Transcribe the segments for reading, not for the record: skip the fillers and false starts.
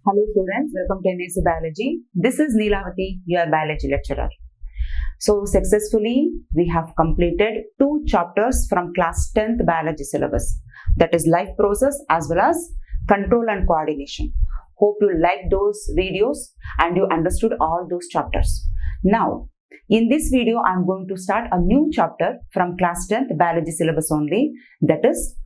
Hello students, welcome to NAC Biology. This is Neelavati, your biology lecturer. So successfully we have completed 2 chapters from class 10th biology syllabus, that is life process as well as control and coordination. Hope you liked those videos and you understood all those chapters. Now in this video I am going to start a new chapter from class 10th biology syllabus only, that is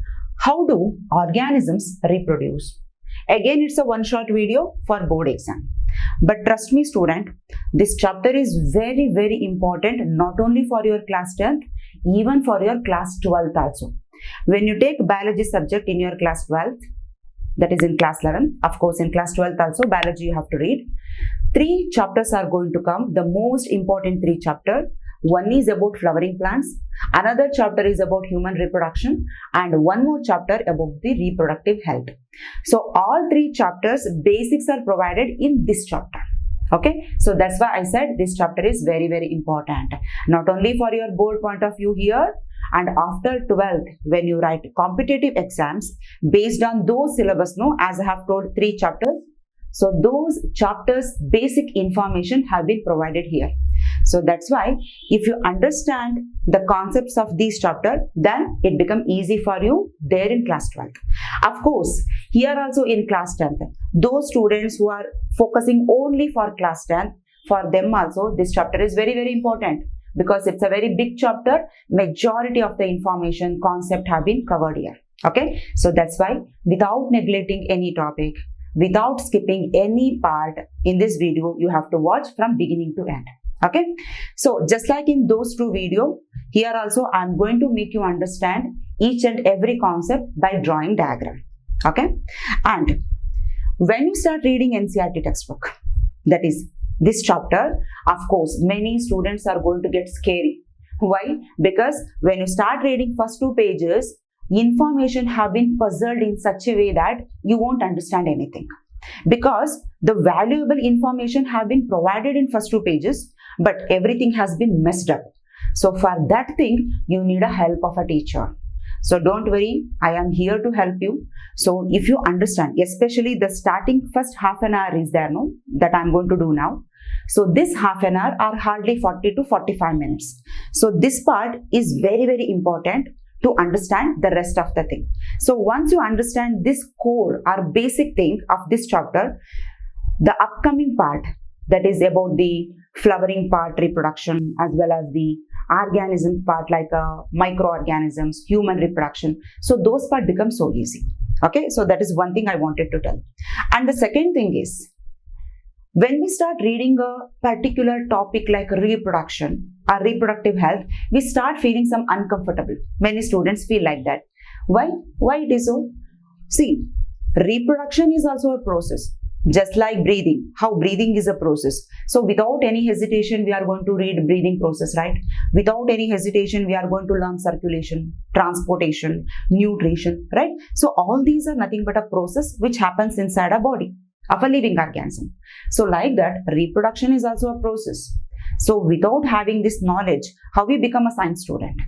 how do organisms reproduce. Again, it's a one-shot video for board exam. But trust me student, this chapter is very important not only for your class 10th, even for your class 12th also. When you take biology subject in your class 12th, that is in class 11, of course in class 12th also biology you have to read. 3 chapters are going to come, the most important 3 chapters. One is about flowering plants, another chapter is about human reproduction, and one more chapter about the reproductive health. So all 3 chapters basics are provided in this chapter. Okay, so that's why I said this chapter is very important, not only for your board point of view here, and after 12th when you write competitive exams based on those syllabus, no, as I have told 3 chapters, so those chapters basic information have been provided here. So that's why if you understand the concepts of these chapters, then it becomes easy for you there in class 12th. Of course, here also in class 10th, those students who are focusing only for class 10th, for them also this chapter is very important because it's a very big chapter. Majority of the information concept have been covered here. Okay, so that's why without neglecting any topic, without skipping any part in this video, you have to watch from beginning to end. Okay, so just like in those 2 videos, here also I am going to make you understand each and every concept by drawing diagram. Okay, and when you start reading NCERT textbook, that is this chapter, of course many students are going to get scary. Why? Because when you start reading first 2 pages, information have been puzzled in such a way that you won't understand anything, because the valuable information have been provided in first 2 pages, but everything has been messed up. So for that thing you need a help of a teacher. So don't worry, I am here to help you. So if you understand, especially the starting first half an hour is there, no, that I am going to do now. So this half an hour are hardly 40 to 45 minutes. So this part is very important to understand the rest of the thing. So once you understand this core or basic thing of this chapter, the upcoming part, that is about the flowering part, reproduction, as well as the organism part like microorganisms, human reproduction. So those part become so easy. Okay, so that is one thing I wanted to tell. And the second thing is, when we start reading a particular topic like reproduction or reproductive health, we start feeling some uncomfortable. Many students feel like that. Why? Why it is so? See, reproduction is also a process. Just like breathing, how breathing is a process. So without any hesitation, we are going to read breathing process, right? Without any hesitation, we are going to learn circulation, transportation, nutrition, right? So all these are nothing but a process which happens inside a body of a living organism. So like that, reproduction is also a process. So without having this knowledge, how we become a science student,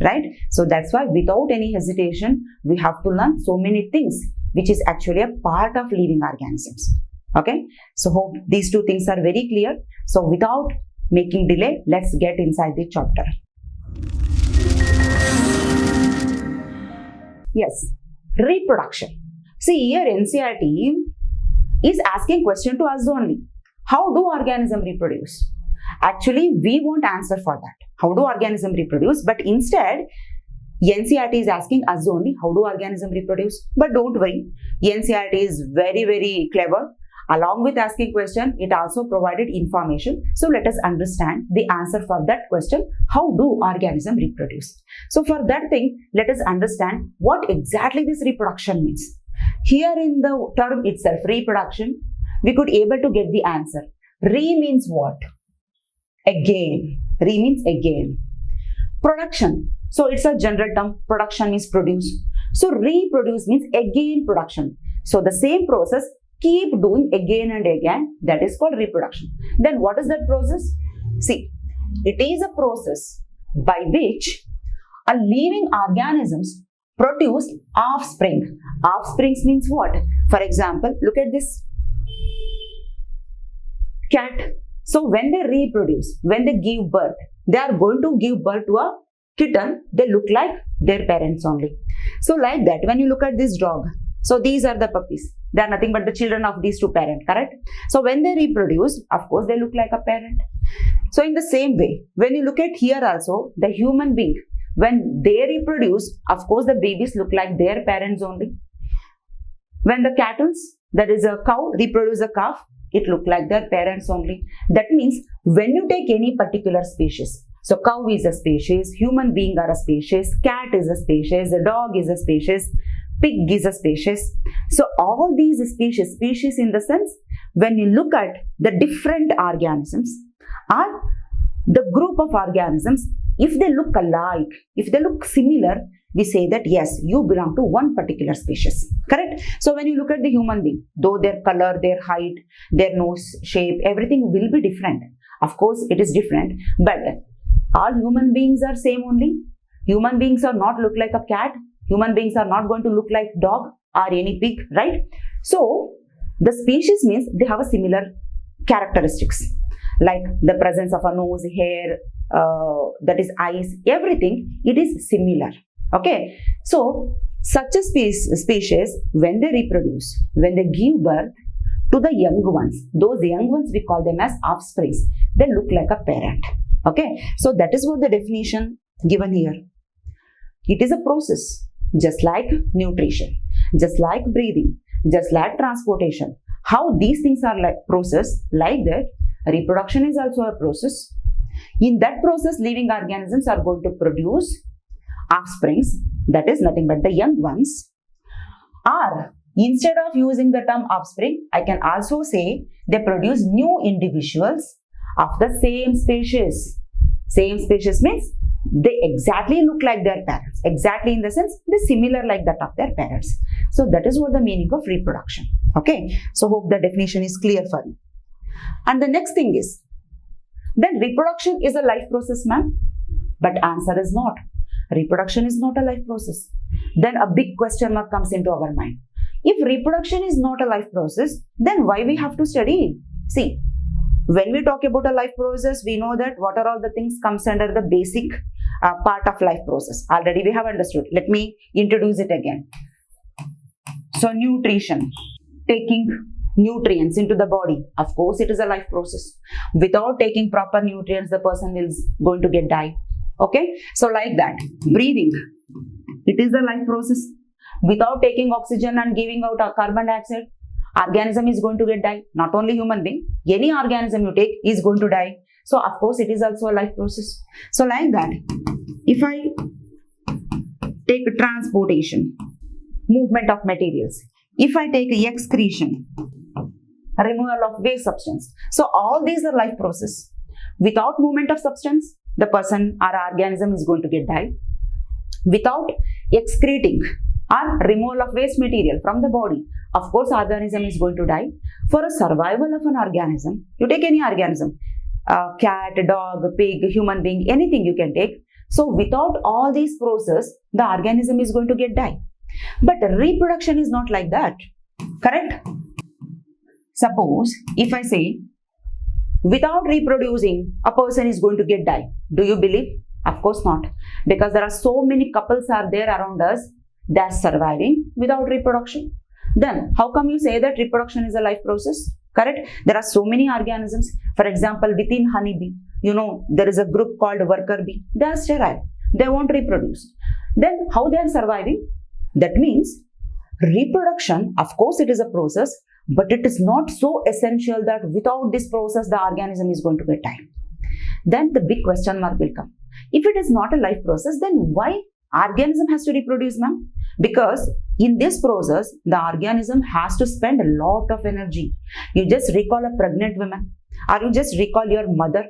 right? So that's why without any hesitation, we have to learn so many things which is actually a part of living organisms. Okay, so hope these 2 things are very clear. So without making delay, let's get inside the chapter. Yes, reproduction. See here NCERT is asking question to us only. How do organisms reproduce? Actually, we won't answer for that. How do organisms reproduce? But instead, NCERT is asking us only how do organisms reproduce. But don't worry, NCERT is very clever. Along with asking question, it also provided information. So let us understand the answer for that question, how do organisms reproduce. So for that thing, let us understand what exactly this reproduction means. Here in the term itself, reproduction, we could able to get the answer. Re means what? Again. Re means again. Production. So it's a general term. Production means produce. So reproduce means again production. So the same process keep doing again and again. That is called reproduction. Then what is that process? See, it is a process by which a living organisms produce offspring. Offsprings means what? For example, look at this. cat. So when they reproduce, when they give birth, they are going to give birth to a kitten. They look like their parents only. So like that, when you look at this dog, so these are the puppies. They are nothing but the children of these two parents, correct? So when they reproduce, of course, they look like a parent. So in the same way, when you look at here also, the human being, when they reproduce, of course, the babies look like their parents only. When the cattle, that is a cow, reproduce a calf, it look like their parents only. That means when you take any particular species, so cow is a species, human being are a species, cat is a species, a dog is a species, pig is a species. So all these species in the sense, when you look at the different organisms or the group of organisms, if they look alike, if they look similar, we say that yes, you belong to one particular species, correct? So when you look at the human being, though their color, their height, their nose shape, everything will be different. Of course, it is different, but all human beings are same only. Human beings are not look like a cat. Human beings are not going to look like dog or any pig, right? So the species means they have a similar characteristics, like the presence of a nose, hair, that is eyes, everything, it is similar. Okay, so such a species, when they reproduce, when they give birth to the young ones, those young ones we call them as offsprings. They look like a parent. Okay, so that is what the definition given here. It is a process, just like nutrition, just like breathing, just like transportation. How these things are like process, like that, reproduction is also a process. In that process, living organisms are going to produce offsprings, that is nothing but the young ones. Or instead of using the term offspring, I can also say they produce new individuals of the same species. Same species means they exactly look like their parents. Exactly in the sense, they similar like that of their parents. So that is what the meaning of reproduction. Okay, so hope the definition is clear for you. And the next thing is, then reproduction is a life process, ma'am? But answer is not. Reproduction is not a life process. Then a big question mark comes into our mind. If reproduction is not a life process, then why we have to study? See, when we talk about a life process, we know that what are all the things comes under the basic part of life process. Already we have understood. Let me introduce it again. So nutrition, taking nutrients into the body. Of course, it is a life process. Without taking proper nutrients, the person is going to get die. Okay, so like that, breathing, it is a life process. Without taking oxygen and giving out a carbon dioxide, organism is going to get die. Not only human being, any organism you take is going to die. So of course, it is also a life process. So like that, if I take transportation, movement of materials, if I take excretion, removal of waste substance, so all these are life process. Without movement of substance, the person or organism is going to get die. Without excreting or removal of waste material from the body, of course, organism is going to die. For a survival of an organism, you take any organism, cat, dog, pig, human being, anything you can take. So without all these process, the organism is going to get die. But reproduction is not like that, correct? Suppose if I say, without reproducing, a person is going to get die. Do you believe? Of course not. Because there are so many couples are there around us that are surviving without reproduction. Then how come you say that reproduction is a life process? Correct? There are so many organisms. For example, within honeybee, you know, there is a group called worker bee. They are sterile. They won't reproduce. Then how they are surviving? That means reproduction, of course, it is a process, but it is not so essential that without this process, the organism is going to get die. Then the big question mark will come. If it is not a life process, then why organism has to reproduce, ma'am? Because in this process, the organism has to spend a lot of energy. You just recall a pregnant woman, or you just recall your mother.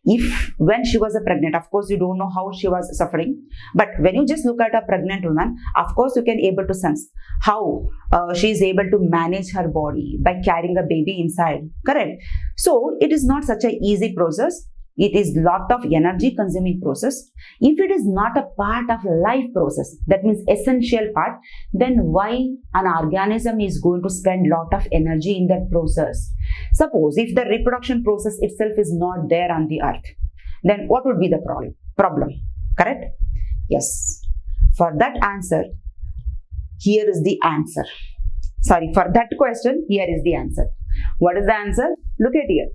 If when she was pregnant, of course, you don't know how she was suffering. But when you just look at a pregnant woman, of course, you can able to sense how she is able to manage her body by carrying a baby inside. Correct? So it is not such an easy process. It is lot of energy consuming process. If it is not a part of life process, that means essential part, then why an organism is going to spend lot of energy in that process? Suppose if the reproduction process itself is not there on the earth, then what would be the problem? Correct? Yes. For that answer, here is the answer. Sorry, for that question, here is the answer. What is the answer? Look at here.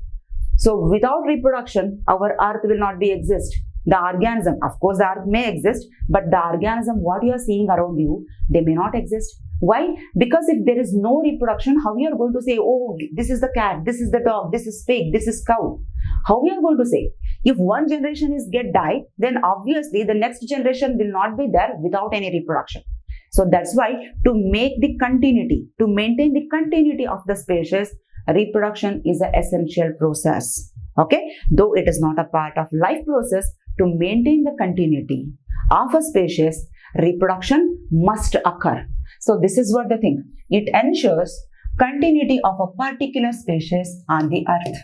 So without reproduction, our earth will not be exist. The organism, of course, the earth may exist, but the organism, what you are seeing around you, they may not exist. Why? Because if there is no reproduction, how you are going to say, oh, this is the cat, this is the dog, this is pig, this is cow? How we are going to say? If one generation is get die, then obviously the next generation will not be there without any reproduction. So that's why to make the continuity, to maintain the continuity of the species, reproduction is an essential process. Okay? Though it is not a part of life process, to maintain the continuity of a species, reproduction must occur. So this is what the thing. It ensures continuity of a particular species on the earth.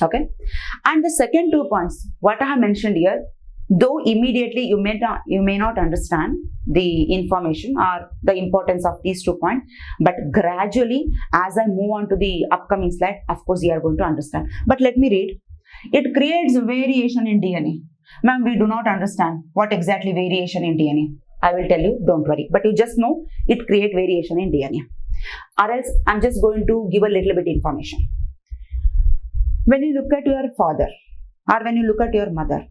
Okay? And the second 2 points, what I have mentioned here, though immediately you may not understand the information or the importance of these 2 points, but gradually as I move on to the upcoming slide, of course you are going to understand. But let me read. It creates variation in DNA. Ma'am, we do not understand what exactly variation in DNA. I will tell you, don't worry. But you just know it creates variation in DNA. Or else I'm just going to give a little bit information. When you look at your father or when you look at your mother,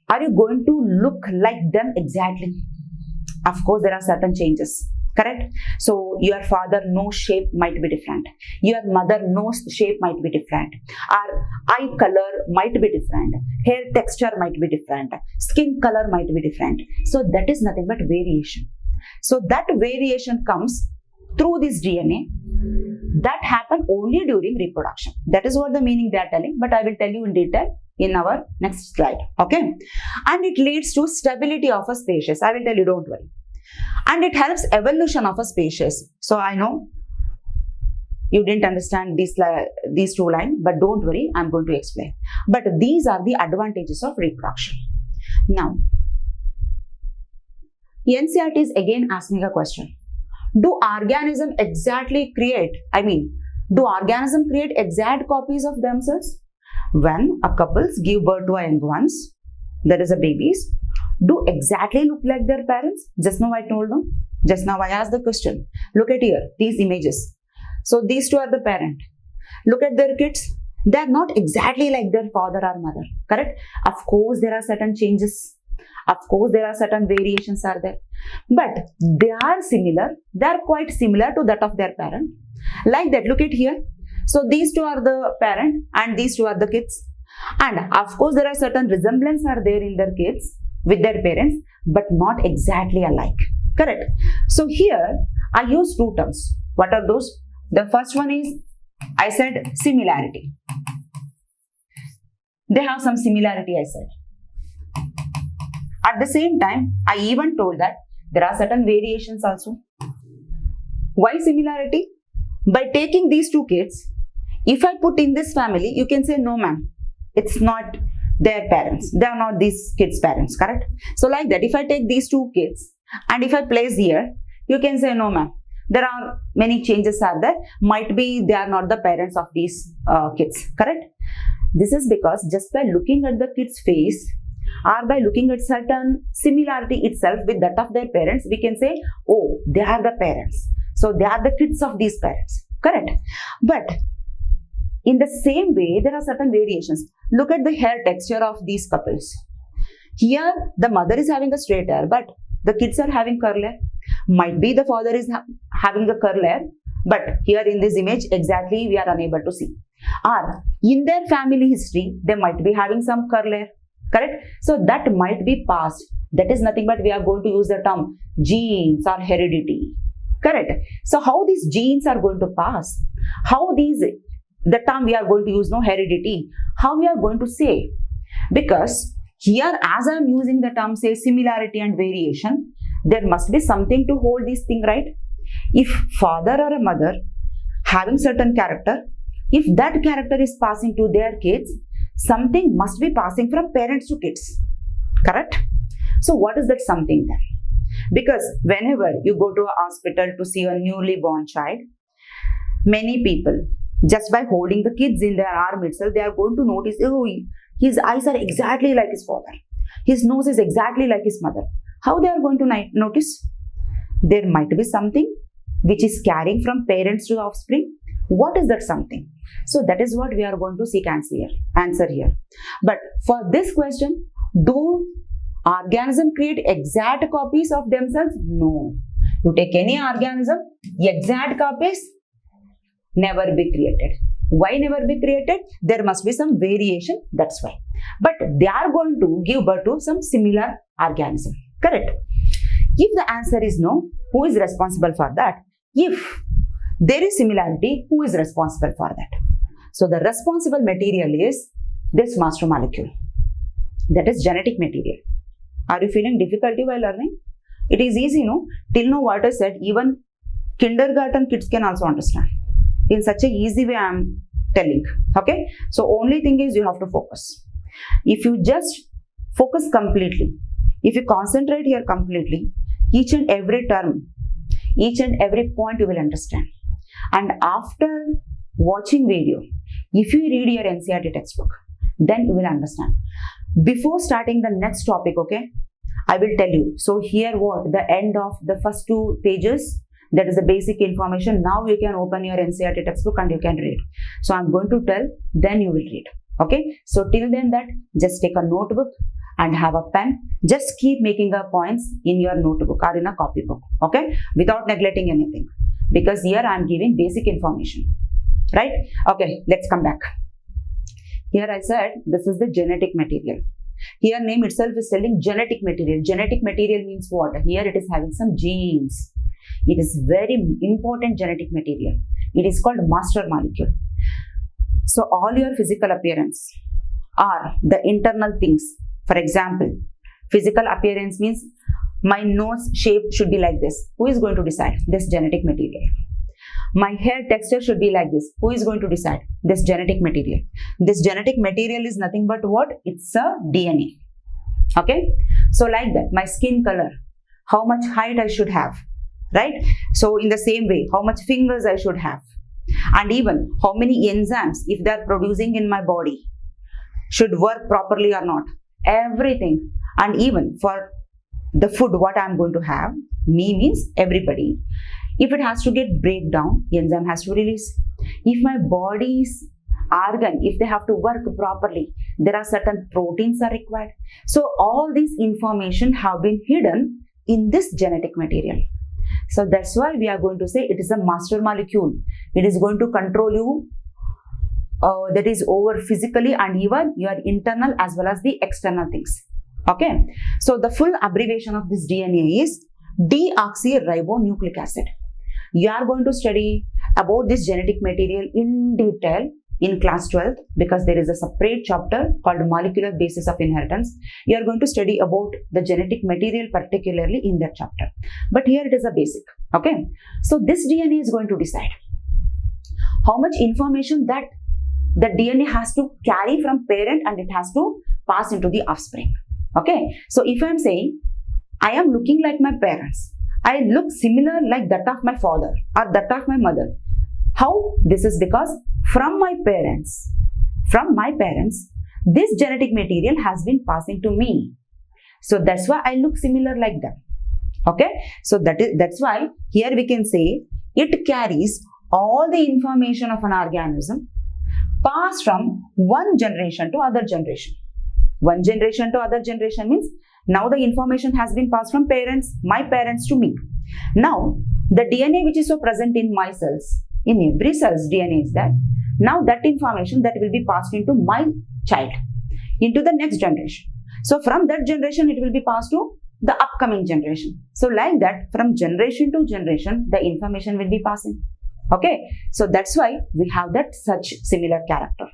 are you going to look like them exactly? Of course, there are certain changes. Correct? So your father, no shape might be different. Your mother, no shape might be different. Our eye color might be different. Hair texture might be different. Skin color might be different. So that is nothing but variation. So that variation comes through this DNA. That happen only during reproduction. That is what the meaning they are telling. But I will tell you in detail in our next slide. Okay? And it leads to stability of a species. I will tell you, don't worry. And it helps evolution of a species. So I know you didn't understand these 2 lines, but don't worry, I'm going to explain. But these are the advantages of reproduction. Now, NCERT is again asking a question. Do organisms exactly create, do organisms create exact copies of themselves? When a couples give birth to a young ones, that is a babies, do exactly look like their parents? Just now I told them. Just now I asked the question. Look at here, these images. So these 2 are the parent. Look at their kids. They are not exactly like their father or mother. Correct? Of course, there are certain changes. Of course, there are certain variations are there. But they are similar. They are quite similar to that of their parent. Like that, look at here. So these 2 are the parent and these 2 are the kids. And of course, there are certain resemblance are there in their kids with their parents, but not exactly alike. Correct? So here, I use 2 terms. What are those? The first one is, I said similarity. They have some similarity, I said. At the same time, I even told that there are certain variations also. Why similarity? By taking these 2 kids, if I put in this family, you can say, no ma'am, it's not their parents. They are not these kids' parents, correct? So like that, if I take these 2 kids and if I place here, you can say, no ma'am, there are many changes are there. Might be they are not the parents of these kids, correct? This is because just by looking at the kid's face or by looking at certain similarity itself with that of their parents, we can say, oh, they are the parents. So they are the kids of these parents, correct? But in the same way, there are certain variations. Look at the hair texture of these couples. Here, the mother is having a straight hair, but the kids are having curly hair. Might be the father is having a curly hair, but here in this image, exactly we are unable to see. Or in their family history, they might be having some curly hair, correct? So that might be passed. That is nothing but we are going to use the term genes or heredity, correct? So how these genes are going to pass? How the term we are going to use, no heredity, how we are going to say? Because here, as I am using the term, say similarity and variation, there must be something to hold this thing, right? If father or a mother having certain character, if that character is passing to their kids, something must be passing from parents to kids, correct? So what is that something then? Because whenever you go to a hospital to see a newly born child, many people Just by holding the kids in their arm itself, they are going to notice, oh, his eyes are exactly like his father. His nose is exactly like his mother. How they are going to notice? There might be something which is carrying from parents to the offspring. What is that something? So that is what we are going to seek answer here. But for this question, do organisms create exact copies of themselves? No. You take any organism, exact copies never be created. Why never be created? There must be some variation, that's why. But they are going to give birth to some similar organism. Correct? If the answer is no, who is responsible for that? If there is similarity, who is responsible for that? So the responsible material is this master molecule. That is genetic material. Are you feeling difficulty while learning? It is easy, no? Till now what I said, even kindergarten kids can also understand. In such a easy way I am telling. Okay? So only thing is you have to focus. If you just focus completely, if you concentrate here completely, each and every term, each and every point you will understand. And after watching video, if you read your NCERT textbook, then you will understand. Before starting the next topic, okay, I will tell you. So here what? The end of the first 2 pages, that is the basic information. Now you can open your NCERT textbook and you can read. So I am going to tell, then you will read. Okay. So till then that, just take a notebook and have a pen. Just keep making up points in your notebook or in a copybook. Okay. Without neglecting anything. Because here I am giving basic information. Right? Okay. Let's come back. Here I said, this is the genetic material. Here name itself is telling genetic material. Genetic material means what? Here it is having some genes. It is very important genetic material. It is called master molecule. So all your physical appearance are the internal things. For example, physical appearance means my nose shape should be like this. Who is going to decide? This genetic material. My hair texture should be like this. Who is going to decide? This genetic material. This genetic material is nothing but what? It's a DNA. Okay. So like that, my skin color, how much height I should have. Right? So in the same way, how much fingers I should have. And even how many enzymes, if they are producing in my body, should work properly or not. Everything. And even for the food, what I am going to have, me means everybody. If it has to get breakdown, enzyme has to release. If my body's organ, if they have to work properly, there are certain proteins are required. So all this information have been hidden in this genetic material. So that's why we are going to say it is a master molecule. It is going to control you, that is over physically and even your internal as well as the external things. Okay. So the full abbreviation of this DNA is deoxyribonucleic acid. You are going to study about this genetic material in detail in class 12th because there is a separate chapter called molecular basis of inheritance. You are going to study about the genetic material particularly in that chapter. But here it is a basic. Okay. So this DNA is going to decide how much information that the DNA has to carry from parent and it has to pass into the offspring. Okay. So if I am saying I am looking like my parents, I look similar like that of my father or that of my mother. How? This is because from my parents, this genetic material has been passing to me. So that's why I look similar like them. Okay. So that's why here we can say it carries all the information of an organism passed from one generation to other generation. One generation to other generation means now the information has been passed from my parents to me. Now the DNA which is so present in my cells, in every cell's DNA is that. Now that information that will be passed into my child, into the next generation. So from that generation it will be passed to the upcoming generation. So like that from generation to generation the information will be passing. Okay. So that's why we have that such similar character.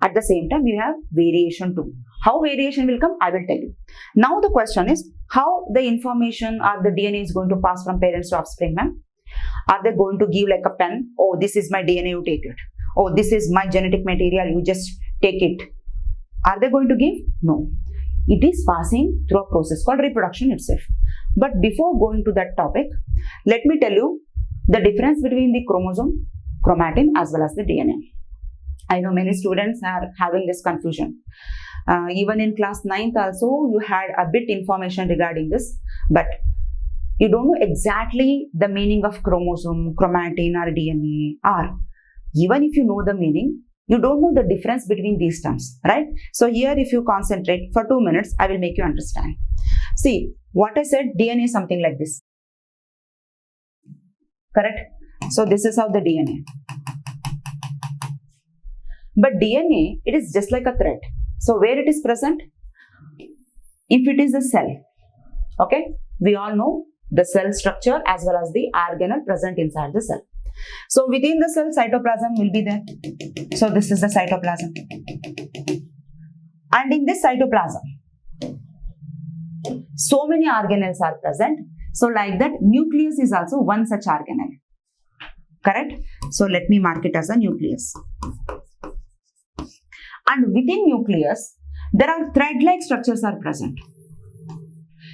At the same time we have variation too. How variation will come, I will tell you. Now the question is how the information or the DNA is going to pass from parents to offspring, ma'am. Are they going to give like a pen? Oh, this is my DNA, you take it. Oh, this is my genetic material, you just take it. Are they going to give? No. It is passing through a process called reproduction itself. But before going to that topic, let me tell you the difference between the chromosome chromatin as well as the DNA. I know many students are having this confusion. Even in class 9th also, you had a bit information regarding this, but you don't know exactly the meaning of chromosome, chromatin or DNA, or even if you know the meaning, you don't know the difference between these terms, right? So here if you concentrate for 2 minutes, I will make you understand. See, what I said, DNA is something like this. Correct? So this is how the DNA. But DNA, it is just like a thread. So where it is present? If it is a cell, okay? We all know the cell structure as well as the organelle present inside the cell. So within the cell, cytoplasm will be there. So this is the cytoplasm. And in this cytoplasm, so many organelles are present. So like that, nucleus is also one such organelle. Correct? So let me mark it as a nucleus. And within nucleus, there are thread-like structures are present.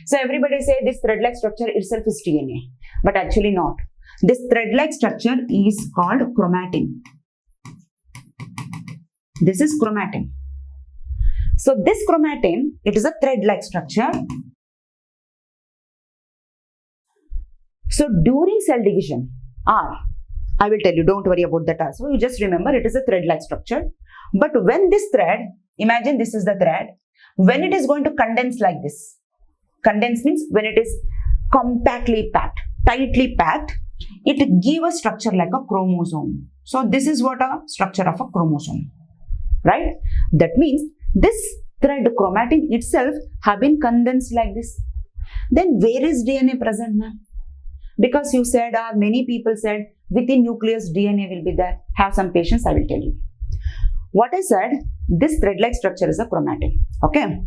So everybody say this thread-like structure itself is DNA, but actually not. This thread-like structure is called chromatin. This is chromatin. So this chromatin, it is a thread-like structure. So during cell division, I will tell you, don't worry about that also. You just remember it is a thread-like structure. But when this thread, imagine this is the thread, when it is going to condense like this. Condense means when it is compactly packed, tightly packed, it gives a structure like a chromosome. So this is what a structure of a chromosome, right? That means this thread chromatin itself have been condensed like this. Then where is DNA present now? Because you said, many people said, within nucleus DNA will be there. Have some patience, I will tell you. What I said, this thread-like structure is a chromatin. Okay.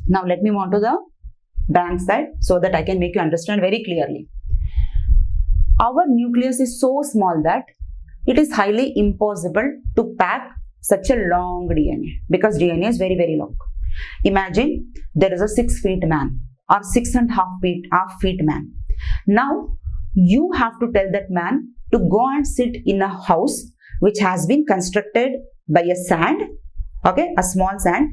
Now let me move on to the blank side so that I can make you understand very clearly. Our nucleus is so small that it is highly impossible to pack such a long DNA because DNA is very, very long. Imagine there is a 6 feet man or 6.5 feet man. Now you have to tell that man to go and sit in a house which has been constructed by a sand, okay, a small sand.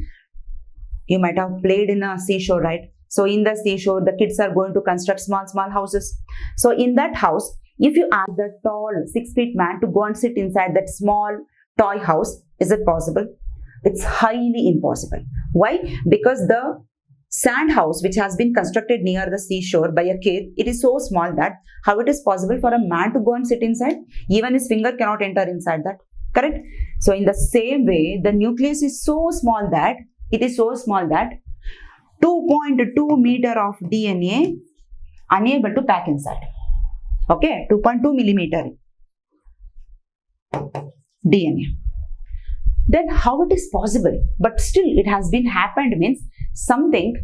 You might have played in a seashore, right? So in the seashore, the kids are going to construct small houses. So in that house, if you ask the tall 6 feet man to go and sit inside that small toy house, is it possible? It's highly impossible. Why? Because the sand house which has been constructed near the seashore by a kid, it is so small that how it is possible for a man to go and sit inside? Even his finger cannot enter inside that. Correct? So in the same way, the nucleus is so small that, it is so small that 2.2 meter of DNA unable to pack inside. Okay, 2.2 millimeter DNA. Then how it is possible? But still it has been happened means something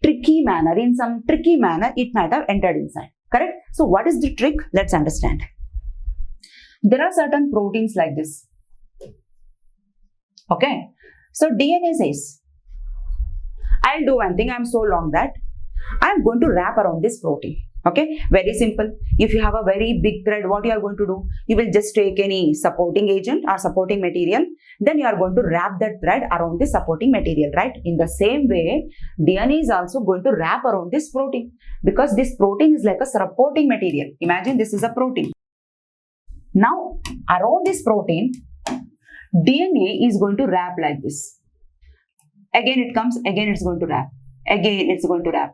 tricky manner, in some tricky manner it might have entered inside. Correct? So what is the trick? Let's understand. There are certain proteins like this. Okay. So DNA says, I'll do one thing, I'm so long that I'm going to wrap around this protein. Okay, very simple. If you have a very big thread, what you are going to do? You will just take any supporting agent or supporting material, then you are going to wrap that thread around the supporting material, right? In the same way, DNA is also going to wrap around this protein because this protein is like a supporting material. Imagine this is a protein. Now, around this protein, DNA is going to wrap like this. Again it comes, again it's going to wrap. Again it's going to wrap.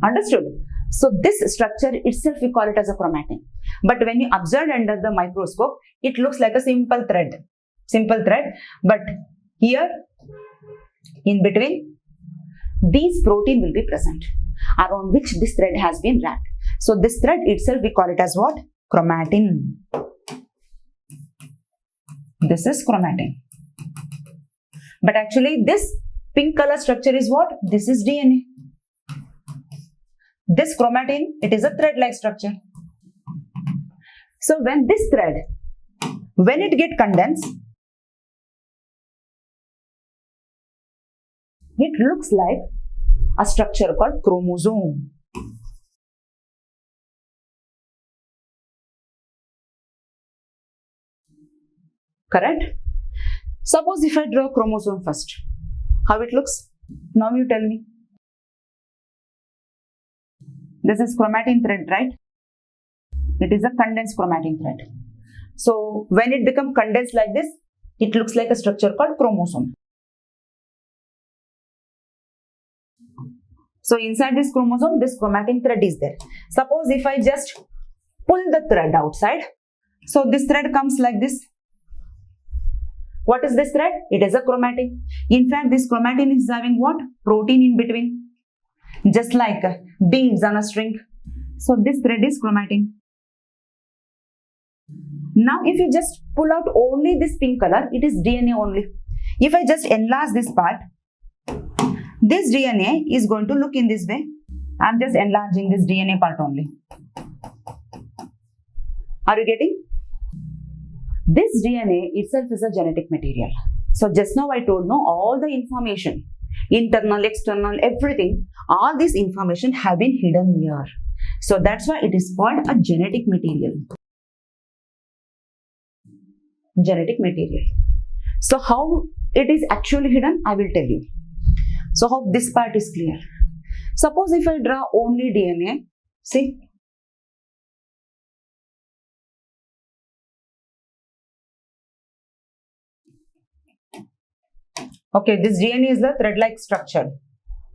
Understood? So this structure itself we call it as a chromatin. But when you observe under the microscope, it looks like a simple thread. Simple thread. But here, in between, these protein will be present, around which this thread has been wrapped. So this thread itself we call it as what? Chromatin. This is chromatin. But actually this pink color structure is what? This is DNA. This chromatin, it is a thread-like structure. So when this thread, when it get condensed, it looks like a structure called chromosome. Correct? Suppose if I draw chromosome first, how it looks? Now you tell me. This is chromatin thread, right? It is a condensed chromatin thread. So when it becomes condensed like this, it looks like a structure called chromosome. So inside this chromosome, this chromatin thread is there. Suppose if I just pull the thread outside, so this thread comes like this. What is this thread? It is a chromatin. In fact, this chromatin is having what? Protein in between. Just like beads on a string. So this thread is chromatin. Now if you just pull out only this pink color, it is DNA only. If I just enlarge this part, this DNA is going to look in this way. I am just enlarging this DNA part only. Are you getting? This DNA itself is a genetic material. So just now I told no, all the information, internal, external, everything, all this information have been hidden here. So that's why it is called a genetic material. Genetic material. So how it is actually hidden, I will tell you. So hope this part is clear. Suppose if I draw only DNA, see. Okay, this DNA is the thread-like structure.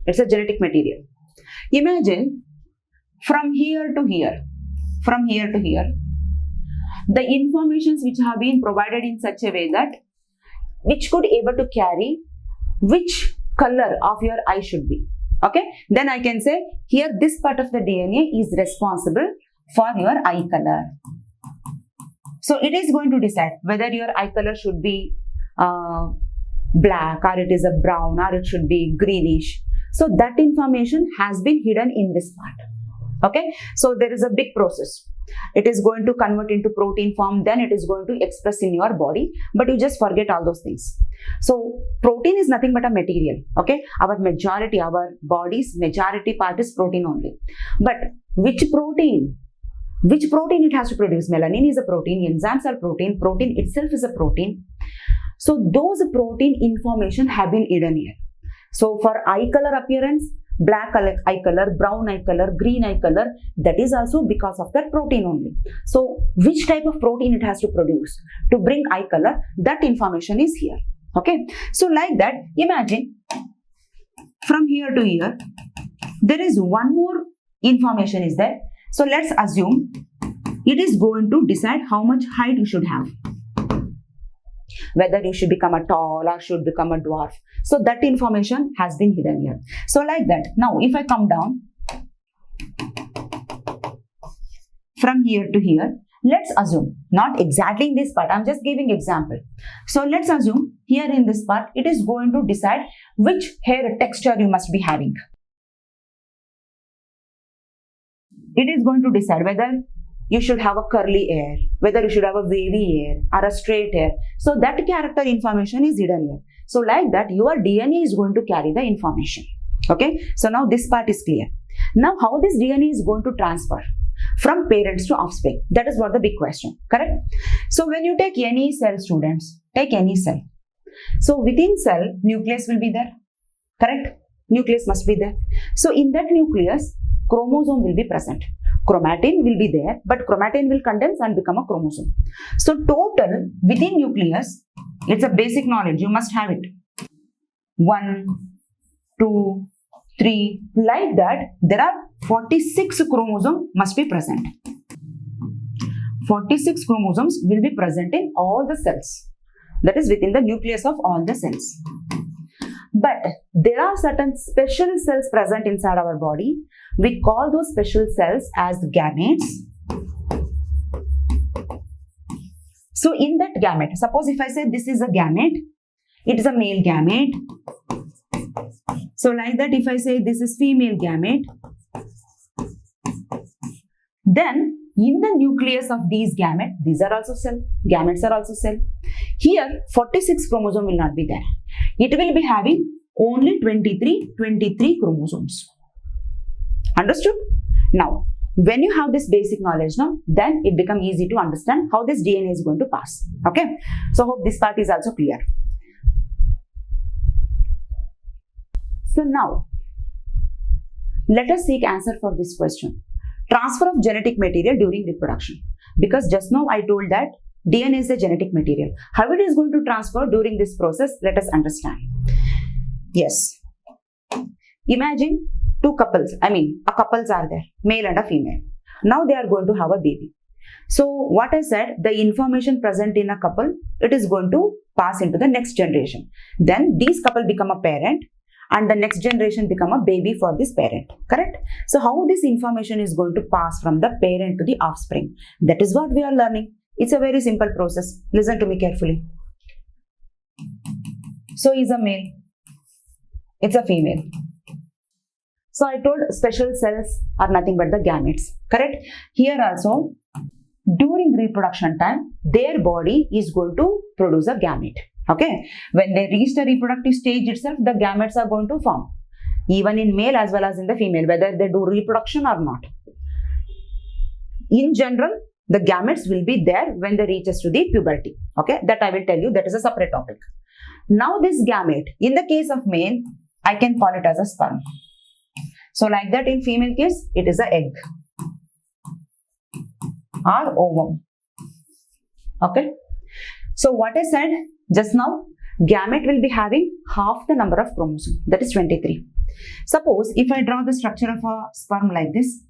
It's a genetic material. Imagine from here to here, the informations which have been provided in such a way that which could able to carry which color of your eye should be. Okay, then I can say here this part of the DNA is responsible for your eye color. So it is going to decide whether your eye color should be black, or it is a brown, or it should be greenish. So that information has been hidden in this part. Okay, so there is a big process. It is going to convert into protein form, then it is going to express in your body, but you just forget all those things. So protein is nothing but a material. Okay, our body's majority part is protein only. But which protein it has to produce? Melanin is a protein, enzymes are protein itself is a protein. So those protein information have been hidden here. So for eye color appearance, black eye color, brown eye color, green eye color, that is also because of that protein only. So which type of protein it has to produce to bring eye color, that information is here. Okay, so like that, imagine from here to here, there is one more information is there. So let's assume it is going to decide how much height you should have, whether you should become a tall or should become a dwarf. So that information has been hidden here. So like that. Now if I come down from here to here, let's assume, not exactly in this part, I'm just giving example. So let's assume here in this part, it is going to decide which hair texture you must be having. It is going to decide whether you should have a curly hair, whether you should have a wavy hair or a straight hair. So that character information is hidden here. So like that, your DNA is going to carry the information. Okay, so now this part is clear. Now how this DNA is going to transfer from parents to offspring? That is what the big question, correct? So when you take any cell, students, take any cell. So within cell, nucleus will be there, correct? Nucleus must be there. So in that nucleus, chromosome will be present. Chromatin will be there, but chromatin will condense and become a chromosome. So total within nucleus, it's a basic knowledge, you must have it. 1, 2, 3, like that, there are 46 chromosomes must be present. 46 chromosomes will be present in all the cells. That is within the nucleus of all the cells. But there are certain special cells present inside our body. We call those special cells as gametes. So in that gamete, suppose if I say this is a gamete, it is a male gamete. So like that, if I say this is female gamete, then in the nucleus of these gametes, these are also cell, gametes are also cell. Here 46 chromosome will not be there. It will be having only 23 chromosomes. Understood? Now, When you have this basic knowledge now, then it becomes easy to understand how this DNA is going to pass. Okay, so hope this part is also clear. So now, let us seek answer for this question. Transfer of genetic material during reproduction. Because just now I told that DNA is the genetic material. How it is going to transfer during this process, let us understand. Yes. Imagine two couples, couples are there, male and a female. Now they are going to have a baby. So what I said, the information present in a couple, it is going to pass into the next generation. Then these couple become a parent and the next generation become a baby for this parent, correct? So how this information is going to pass from the parent to the offspring? That is what we are learning. It's a very simple process. Listen to me carefully. So is a male, it's a female. So I told special cells are nothing but the gametes, correct? Here also, during reproduction time, their body is going to produce a gamete. Okay, when they reach the reproductive stage itself, the gametes are going to form, even in male as well as in the female, whether they do reproduction or not. In general, the gametes will be there when they reaches to the puberty. Okay, that I will tell you, that is a separate topic. Now this gamete, in the case of male, I can call it as a sperm. So like that in female case, it is an egg or ovum. Okay. So what I said just now, gamete will be having half the number of chromosomes, that is 23. Suppose if I draw the structure of a sperm like this,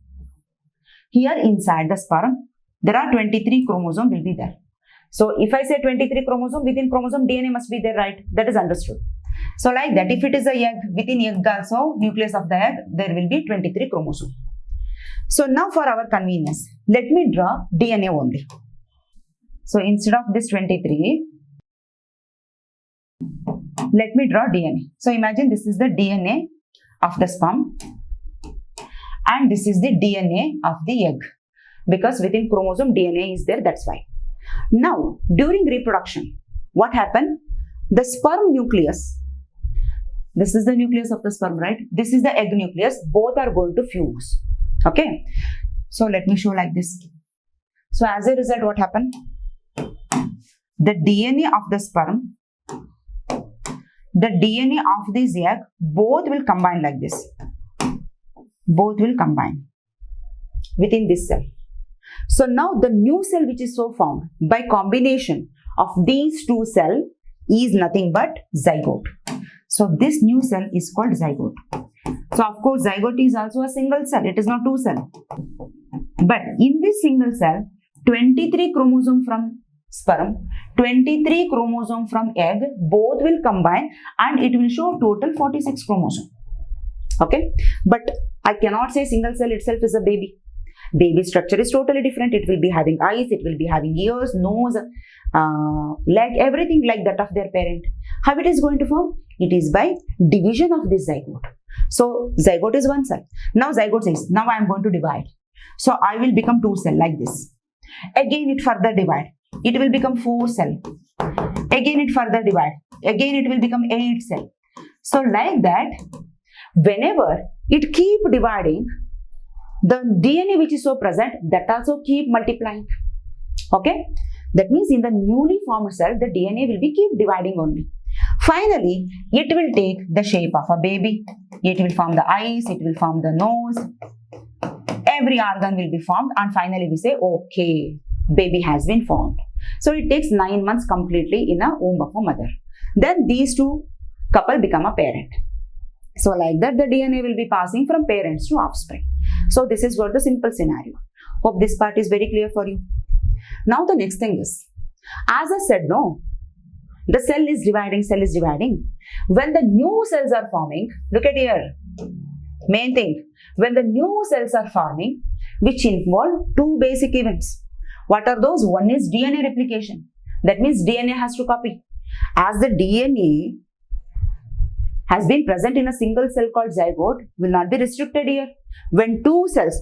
here inside the sperm, there are 23 chromosomes will be there. So if I say 23 chromosome, within chromosome DNA must be there, right? That is understood. So like that, if it is a egg, within egg also, nucleus of the egg, there will be 23 chromosomes. So now for our convenience, let me draw DNA only. So instead of this 23, let me draw DNA. So imagine this is the DNA of the sperm and this is the DNA of the egg, because within chromosome DNA is there, that's why. Now during reproduction, what happened? The sperm nucleus, this is the nucleus of the sperm, right? This is the egg nucleus, both are going to fuse. Okay, so let me show like this. So as a result, what happened? The DNA of the sperm, the DNA of this egg, both will combine like this. Both will combine within this cell. So now the new cell which is so formed by combination of these two cells is nothing but zygote. So this new cell is called zygote. So of course zygote is also a single cell, it is not two cell. But in this single cell, 23 chromosome from sperm, 23 chromosome from egg, both will combine and it will show total 46 chromosome. Okay, but I cannot say single cell itself is a baby. Baby structure is totally different. It will be having eyes, it will be having ears, nose, leg, everything like that of their parent. How it is going to form? It is by division of this zygote. So zygote is one cell. Now zygote says, now I am going to divide. So I will become two cell like this. Again it further divide. It will become 4 cell. Again it further divide. Again it will become 8 cell. So like that, whenever it keep dividing, the DNA which is so present, that also keep multiplying. Okay, that means in the newly formed cell, the DNA will be keep dividing only. Finally, it will take the shape of a baby. It will form the eyes, it will form the nose, every organ will be formed, and finally we say, okay, baby has been formed. So it takes 9 months completely in a womb of a mother. Then these two couple become a parent. So like that, the DNA will be passing from parents to offspring. So this is what the simple scenario. Hope this part is very clear for you. Now the next thing is, as I said, no, the cell is dividing. When the new cells are forming, look at here, main thing, when the new cells are forming, which involve two basic events. What are those? One is DNA replication. That means DNA has to copy. As the DNA has been present in a single cell called zygote, will not be restricted here. When two cells,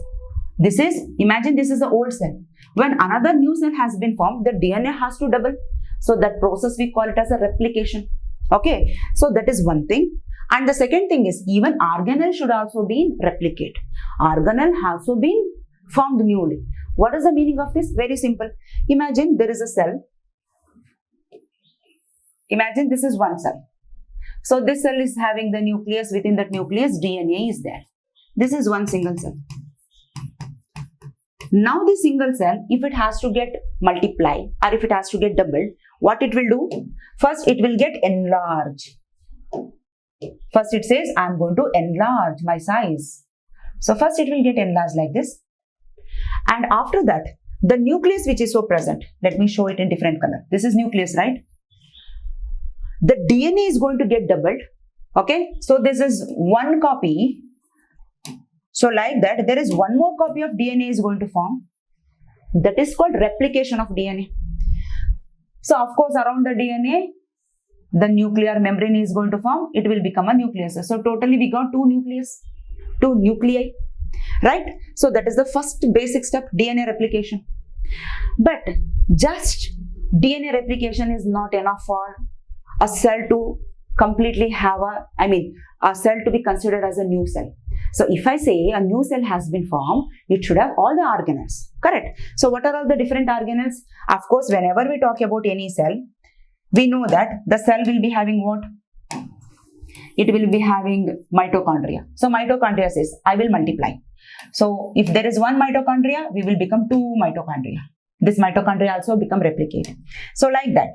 imagine this is the old cell. When another new cell has been formed, the DNA has to double. So that process we call it as a replication. Okay, so that is one thing. And the second thing is, even organelle should also be replicate. Organelle has also been formed newly. What is the meaning of this? Very simple. Imagine there is a cell. Imagine this is one cell. So this cell is having the nucleus. Within that nucleus, DNA is there. This is one single cell. Now the single cell, if it has to get multiply or if it has to get doubled, what it will do? First, it will get enlarged. First, it says, I am going to enlarge my size. So first, it will get enlarged like this. And after that, the nucleus which is so present, let me show it in different color. This is nucleus, right? The DNA is going to get doubled. Okay, so this is one copy. So like that, there is one more copy of DNA is going to form. That is called replication of DNA. So of course, around the DNA, the nuclear membrane is going to form. It will become a nucleus. So totally we got two nuclei, right? So that is the first basic step, DNA replication. But just DNA replication is not enough for a cell to completely have a cell to be considered as a new cell. So if I say a new cell has been formed, it should have all the organelles, correct? So what are all the different organelles? Of course, whenever we talk about any cell, we know that the cell will be having what? It will be having mitochondria. So mitochondria says, I will multiply. So if there is one mitochondria, we will become two mitochondria. This mitochondria also become replicate. So like that.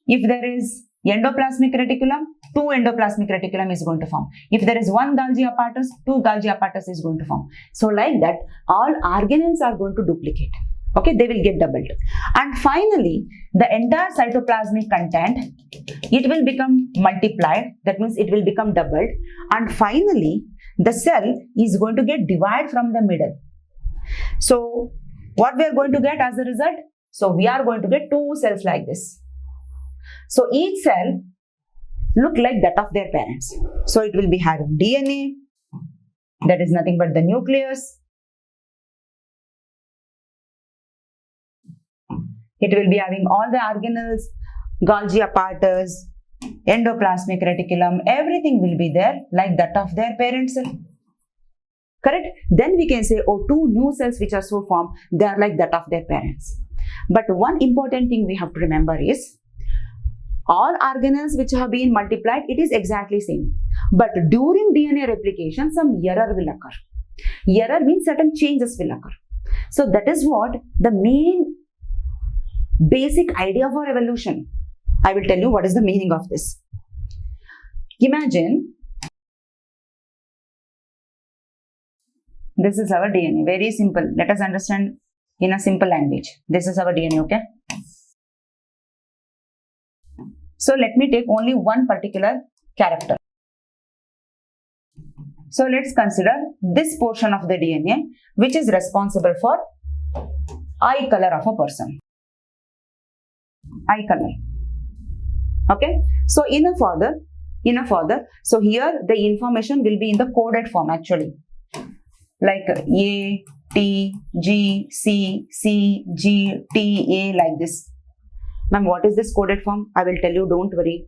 If there is endoplasmic reticulum, two endoplasmic reticulum is going to form. If there is one Golgi apparatus, two Golgi apparatus is going to form. So like that, all organelles are going to duplicate. Okay, they will get doubled. And finally, the entire cytoplasmic content, it will become multiplied. That means it will become doubled. And finally, the cell is going to get divided from the middle. So what we are going to get as a result? So we are going to get two cells like this. So each cell look like that of their parents. So it will be having DNA, that is nothing but the nucleus. It will be having all the organelles, Golgi apparatus, endoplasmic reticulum, everything will be there like that of their parent cell. Correct? Then we can say, oh, two new cells which are so formed, they are like that of their parents. But one important thing we have to remember is, all organelles which have been multiplied, it is exactly same. But during DNA replication, some error will occur. Error means certain changes will occur. So that is what the main basic idea for evolution. I will tell you what is the meaning of this. Imagine this is our DNA. Very simple. Let us understand in a simple language. This is our DNA, okay? So let me take only one particular character. So let's consider this portion of the DNA which is responsible for eye color of a person. Eye color. Okay. So in a further, so here the information will be in the coded form actually. Like A, T, G, C, C, G, T, A, like this. Ma'am, what is this coded form? I will tell you, don't worry.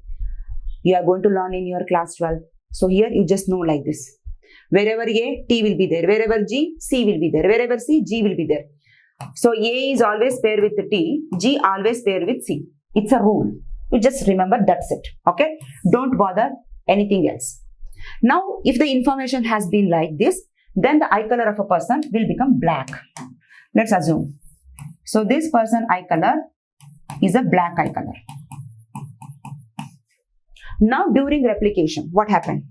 You are going to learn in your class 12. So here you just know like this. Wherever A, T will be there. Wherever G, C will be there. Wherever C, G will be there. So A is always paired with T, G always paired with C. It's a rule. You just remember, that's it. Okay? Don't bother anything else. Now, if the information has been like this, then the eye color of a person will become black. Let's assume. So this person eye color is a black eye color. Now during replication, what happened?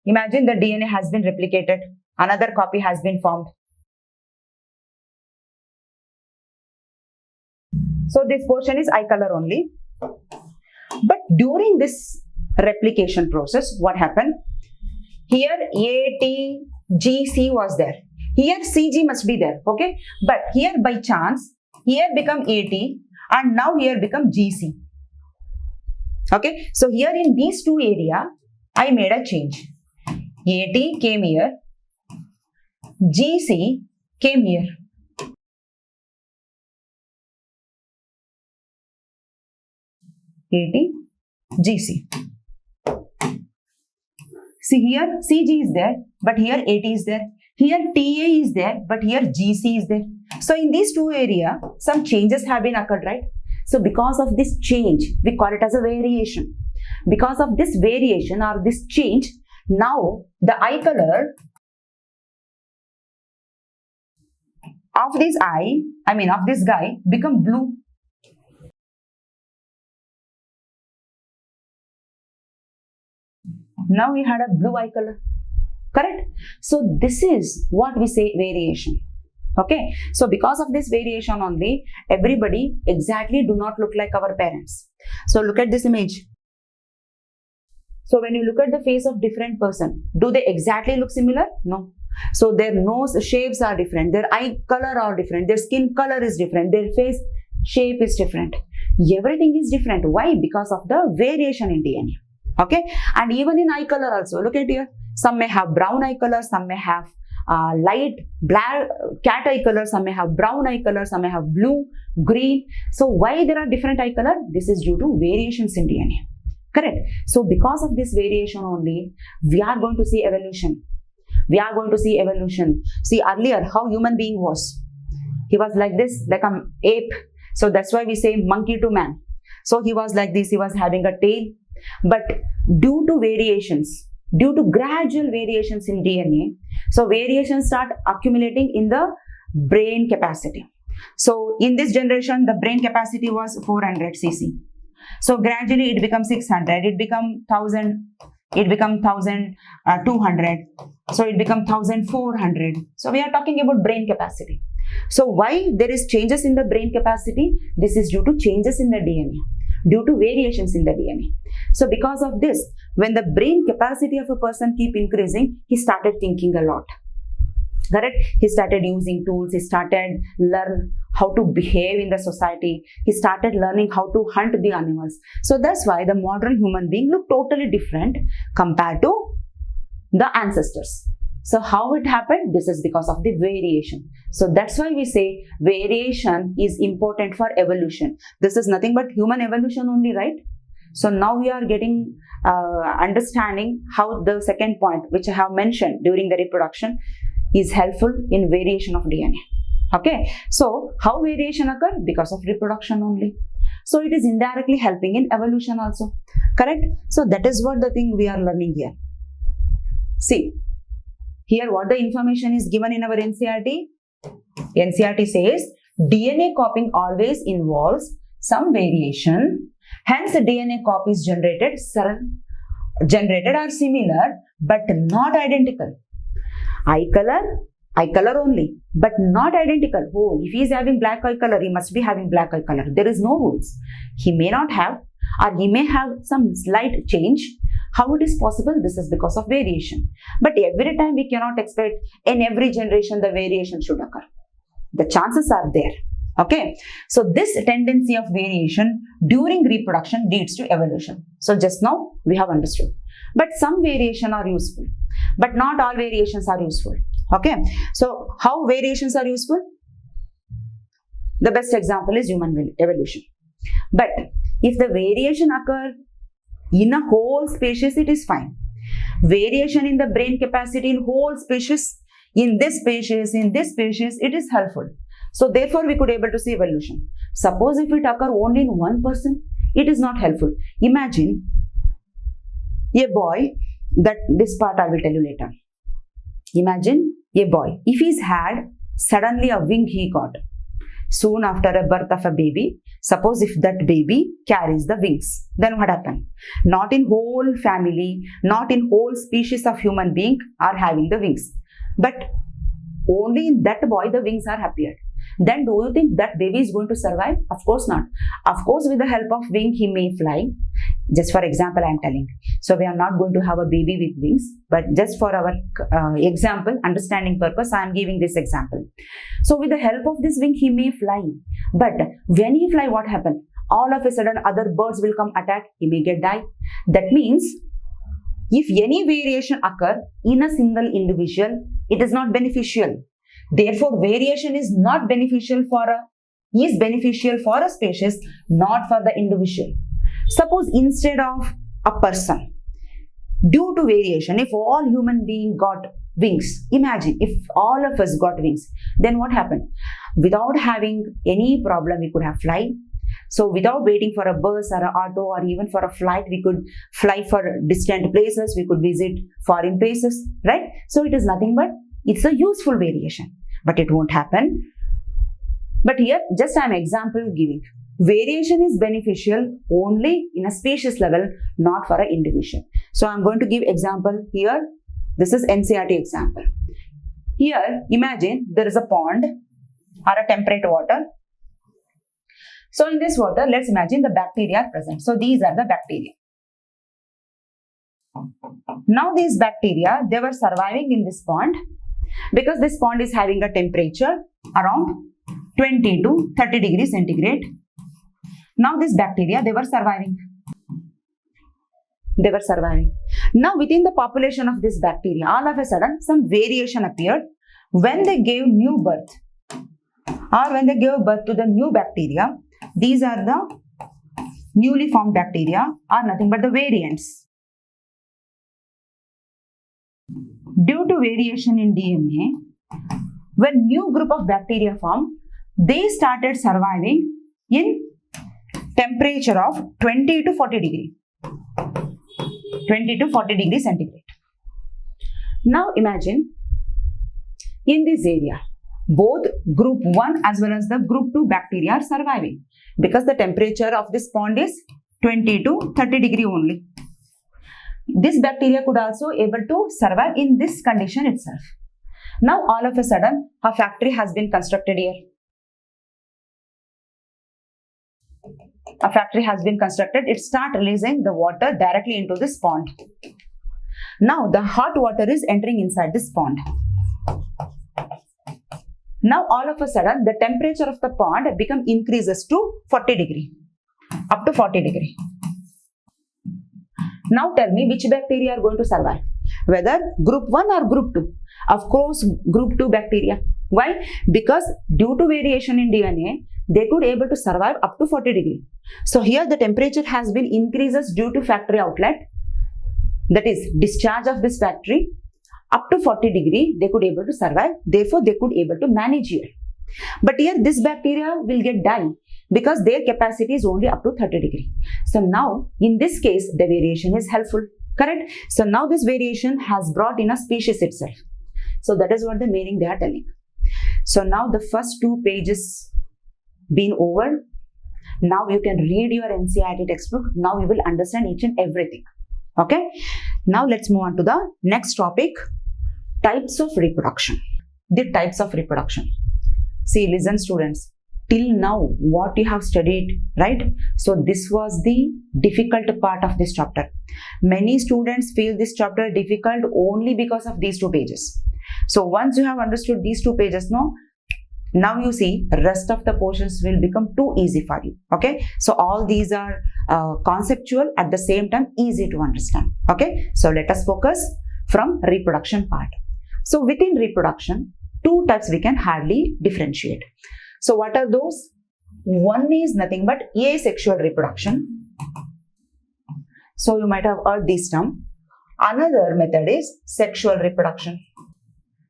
Imagine the DNA has been replicated, another copy has been formed. So this portion is eye color only. But during this replication process, what happened? Here A, T, G, C was there. Here C, G must be there. Okay. But here by chance, here become AT and now here become GC. Okay. So here in these two area, I made a change. AT came here. GC came here. AT, GC. See here CG is there, but here AT is there. Here TA is there, but here GC is there. So in these two areas, some changes have been occurred, right? So because of this change, we call it as a variation. Because of this variation or this change, now the eye color of this of this guy become blue. Now we had a blue eye color. Correct? So this is what we say variation. Okay. So because of this variation only, everybody exactly do not look like our parents. So look at this image. So when you look at the face of different person, do they exactly look similar? No. So their nose shapes are different, their eye color are different, their skin color is different, their face shape is different. Everything is different. Why? Because of the variation in DNA. Okay. And even in eye color also, look at here. Some may have brown eye color, some may have light black cat eye color, some may have brown eye color, some may have blue, green. So why there are different eye color? This is due to variations in DNA. Correct. So because of this variation only, we are going to see evolution. We are going to see evolution. See earlier how human being was. He was like this, like an ape. So that's why we say monkey to man. So he was like this, he was having a tail. But due to variations, due to gradual variations in DNA, so variations start accumulating in the brain capacity. So in this generation, the brain capacity was 400 cc. So gradually it becomes 600, it become 1000, it become 1200, so it become 1400. So we are talking about brain capacity. So why there is changes in the brain capacity? This is due to changes in the DNA, due to variations in the DNA. So because of this, when the brain capacity of a person keep increasing, he started thinking a lot. Correct? He started using tools, he started learn how to behave in the society, he started learning how to hunt the animals. So that's why the modern human being look totally different compared to the ancestors. So how it happened? This is because of the variation. So that's why we say variation is important for evolution. This is nothing but human evolution only, right? So now we are getting understanding how the second point which I have mentioned during the reproduction is helpful in variation of DNA. Okay. So how variation occur? Because of reproduction only. So it is indirectly helping in evolution also. Correct? So that is what the thing we are learning here. See, here what the information is given in our NCERT? NCERT says DNA copying always involves some variation. Hence, DNA copies generated are similar but not identical. Eye color only, but not identical. Oh, if he is having black eye color, he must be having black eye color. There is no rules. He may not have, or he may have some slight change. How it is possible? This is because of variation. But every time we cannot expect in every generation the variation should occur. The chances are there. Okay. So this tendency of variation during reproduction leads to evolution. So just now we have understood. But some variation are useful, but not all variations are useful. Okay. So how variations are useful? The best example is human evolution. But if the variation occurs in a whole species, it is fine. Variation in the brain capacity in whole species, in this species, it is helpful. So therefore we could able to see evolution. Suppose if it occur only in one person, it is not helpful. Imagine a boy, that this part I will tell you later. Imagine a boy, if he's had suddenly a wing he got soon after a birth of a baby. Suppose if that baby carries the wings, then what happened? Not in whole family, not in whole species of human being are having the wings, but only in that boy the wings are appeared. Then do you think that baby is going to survive? Of course not. Of course, with the help of wing, he may fly. Just for example, I am telling. So we are not going to have a baby with wings, but just for our example, understanding purpose, I am giving this example. So with the help of this wing, he may fly. But when he fly, what happened? All of a sudden, other birds will come attack. He may get die. That means, if any variation occur in a single individual, it is not beneficial. Therefore, variation is not beneficial is beneficial for a species, not for the individual. Suppose instead of a person, due to variation, if all human beings got wings, imagine if all of us got wings, then what happened? Without having any problem, we could have fly. So without waiting for a bus or an auto or even for a flight, we could fly for distant places, we could visit foreign places, right? So it is nothing but it's a useful variation, but it won't happen. But here, just an example giving. Variation is beneficial only in a species level, not for an individual. So I'm going to give example here. This is NCERT example. Here, imagine there is a pond or a temperate water. So in this water, let's imagine the bacteria are present. So these are the bacteria. Now these bacteria, they were surviving in this pond because this pond is having a temperature around 20 to 30 degrees centigrade. Now these bacteria, they were surviving. Now within the population of this bacteria, all of a sudden some variation appeared when they gave new birth or when they gave birth to the new bacteria. These are the newly formed bacteria are nothing but the variants. Due to variation in DNA, when new group of bacteria formed, they started surviving in temperature of 20 to 40 degree. 20 to 40 degrees centigrade. Now imagine in this area, both group 1 as well as the group 2 bacteria are surviving because the temperature of this pond is 20 to 30 degree only. This bacteria could also able to survive in this condition itself. Now all of a sudden a factory has been constructed here. A factory has been constructed. It starts releasing the water directly into this pond. Now the hot water is entering inside this pond. Now all of a sudden the temperature of the pond increases to 40 degree, up to 40 degree. Now tell me which bacteria are going to survive, whether group 1 or group 2. Of course group 2 bacteria. Why? Because due to variation in DNA, they could able to survive up to 40 degree. So here the temperature has been increases due to factory outlet, that is discharge of this factory, up to 40 degree they could able to survive. Therefore they could able to manage here. But here this bacteria will get die because their capacity is only up to 30 degree. So now in this case the variation is helpful, correct? So now this variation has brought in a species itself. So that is what the meaning they are telling. So now the first 2 pages been over. Now you can read your NCERT textbook. Now you will understand each and everything. Okay. Now let's move on to the next topic. Types of reproduction. The types of reproduction. See, listen students. Till now what you have studied, right? So this was the difficult part of this chapter. Many students feel this chapter difficult only because of these 2 pages. So once you have understood these 2 pages, now you see rest of the portions will become too easy for you. Okay, so all these are conceptual, at the same time easy to understand. Okay, so let us focus from reproduction part. So within reproduction, 2 types we can hardly differentiate. So what are those? One is nothing but asexual reproduction. So you might have heard this term. Another method is sexual reproduction.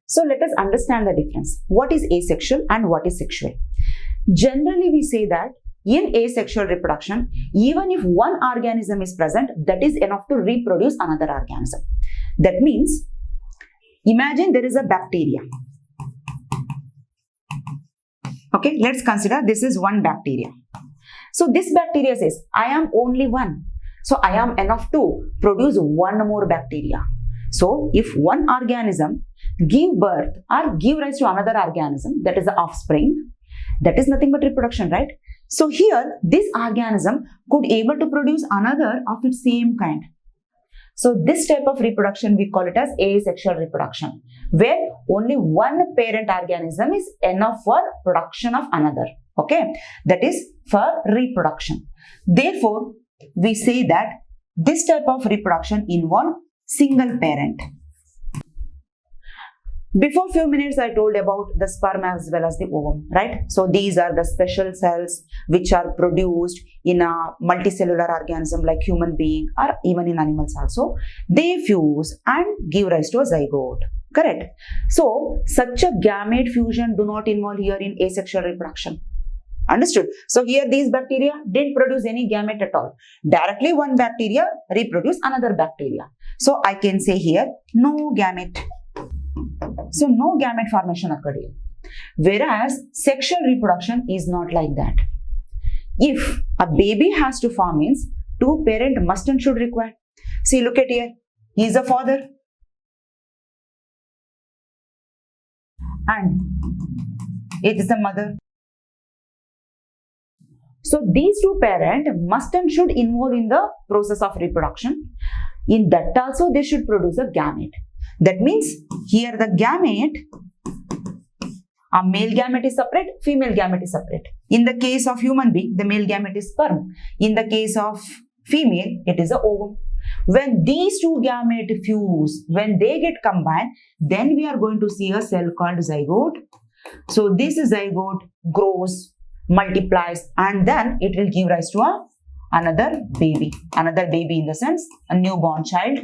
So let us understand the difference. What is asexual and what is sexual? Generally we say that in asexual reproduction, even if one organism is present, that is enough to reproduce another organism. That means, imagine there is a bacteria. Okay, let's consider this is one bacteria. So this bacteria says, I am only one. So I am enough to produce one more bacteria. So if one organism give birth or give rise to another organism, that is the offspring, that is nothing but reproduction, right? So here this organism could able to produce another of its same kind. So this type of reproduction we call it as asexual reproduction, where only one parent organism is enough for production of another. Okay, that is for reproduction. Therefore we say that this type of reproduction involves single parent. Before few minutes I told about the sperm as well as the ovum, right? So these are the special cells which are produced in a multicellular organism like human being or even in animals also. They fuse and give rise to a zygote. Correct. So such a gamete fusion do not involve here in asexual reproduction. Understood? So here these bacteria didn't produce any gamete at all. Directly one bacteria reproduce another bacteria. So I can say here no gamete. So no gamete formation occurred here. Whereas sexual reproduction is not like that. If a baby has to form means two parent must and should require. See, look at here. He is a father. And it is the mother. So these two parents must and should involve in the process of reproduction. In that also they should produce a gamete. That means here the gamete, a male gamete is separate, female gamete is separate. In the case of human being, the male gamete is sperm. In the case of female, it is a ovum. When these two gamete fuse, when they get combined, then we are going to see a cell called zygote. So this zygote grows, multiplies, and then it will give rise to another baby. Another baby in the sense, a newborn child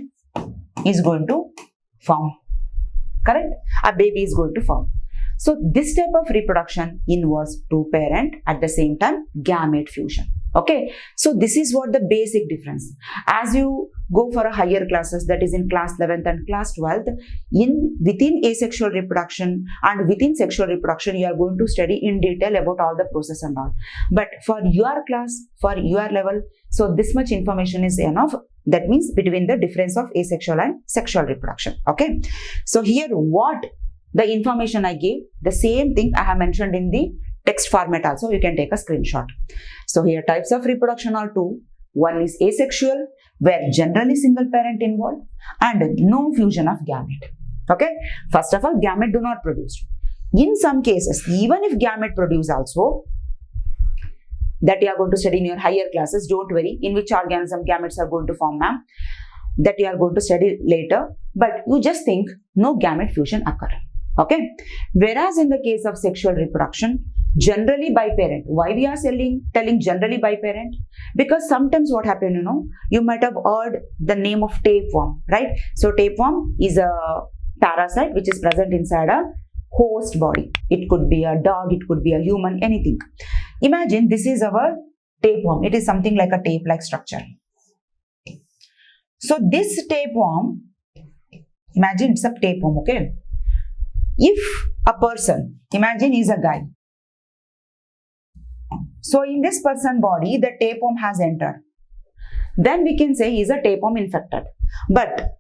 is going to form. Correct? A baby is going to form. So this type of reproduction involves two parent, at the same time gamete fusion. Okay, so this is what the basic difference. As you go for a higher classes, that is in class 11th and class 12th, within asexual reproduction and within sexual reproduction, you are going to study in detail about all the process and all. But for your class, for your level, so this much information is enough. That means between the difference of asexual and sexual reproduction. Okay, so here what the information I gave, the same thing I have mentioned in the text format also. You can take a screenshot. So here types of reproduction are two. One is asexual, where generally single parent involved, and no fusion of gamete. Okay. First of all, gamete do not produce. In some cases, even if gamete produce also, that you are going to study in your higher classes, don't worry, in which organism gametes are going to form, ma'am, that you are going to study later, but you just think no gamete fusion occur. Okay. Whereas in the case of sexual reproduction, generally biparent. Why we are telling generally biparent? Because sometimes what happens, you might have heard the name of tapeworm, right? So tapeworm is a parasite which is present inside a host body. It could be a dog, it could be a human, anything. Imagine this is our tapeworm. It is something like a tape-like structure. So this tapeworm, imagine it's a tapeworm, okay? If a person, imagine is a guy. So in this person body, the tapeworm has entered. Then we can say he is a tapeworm infected. But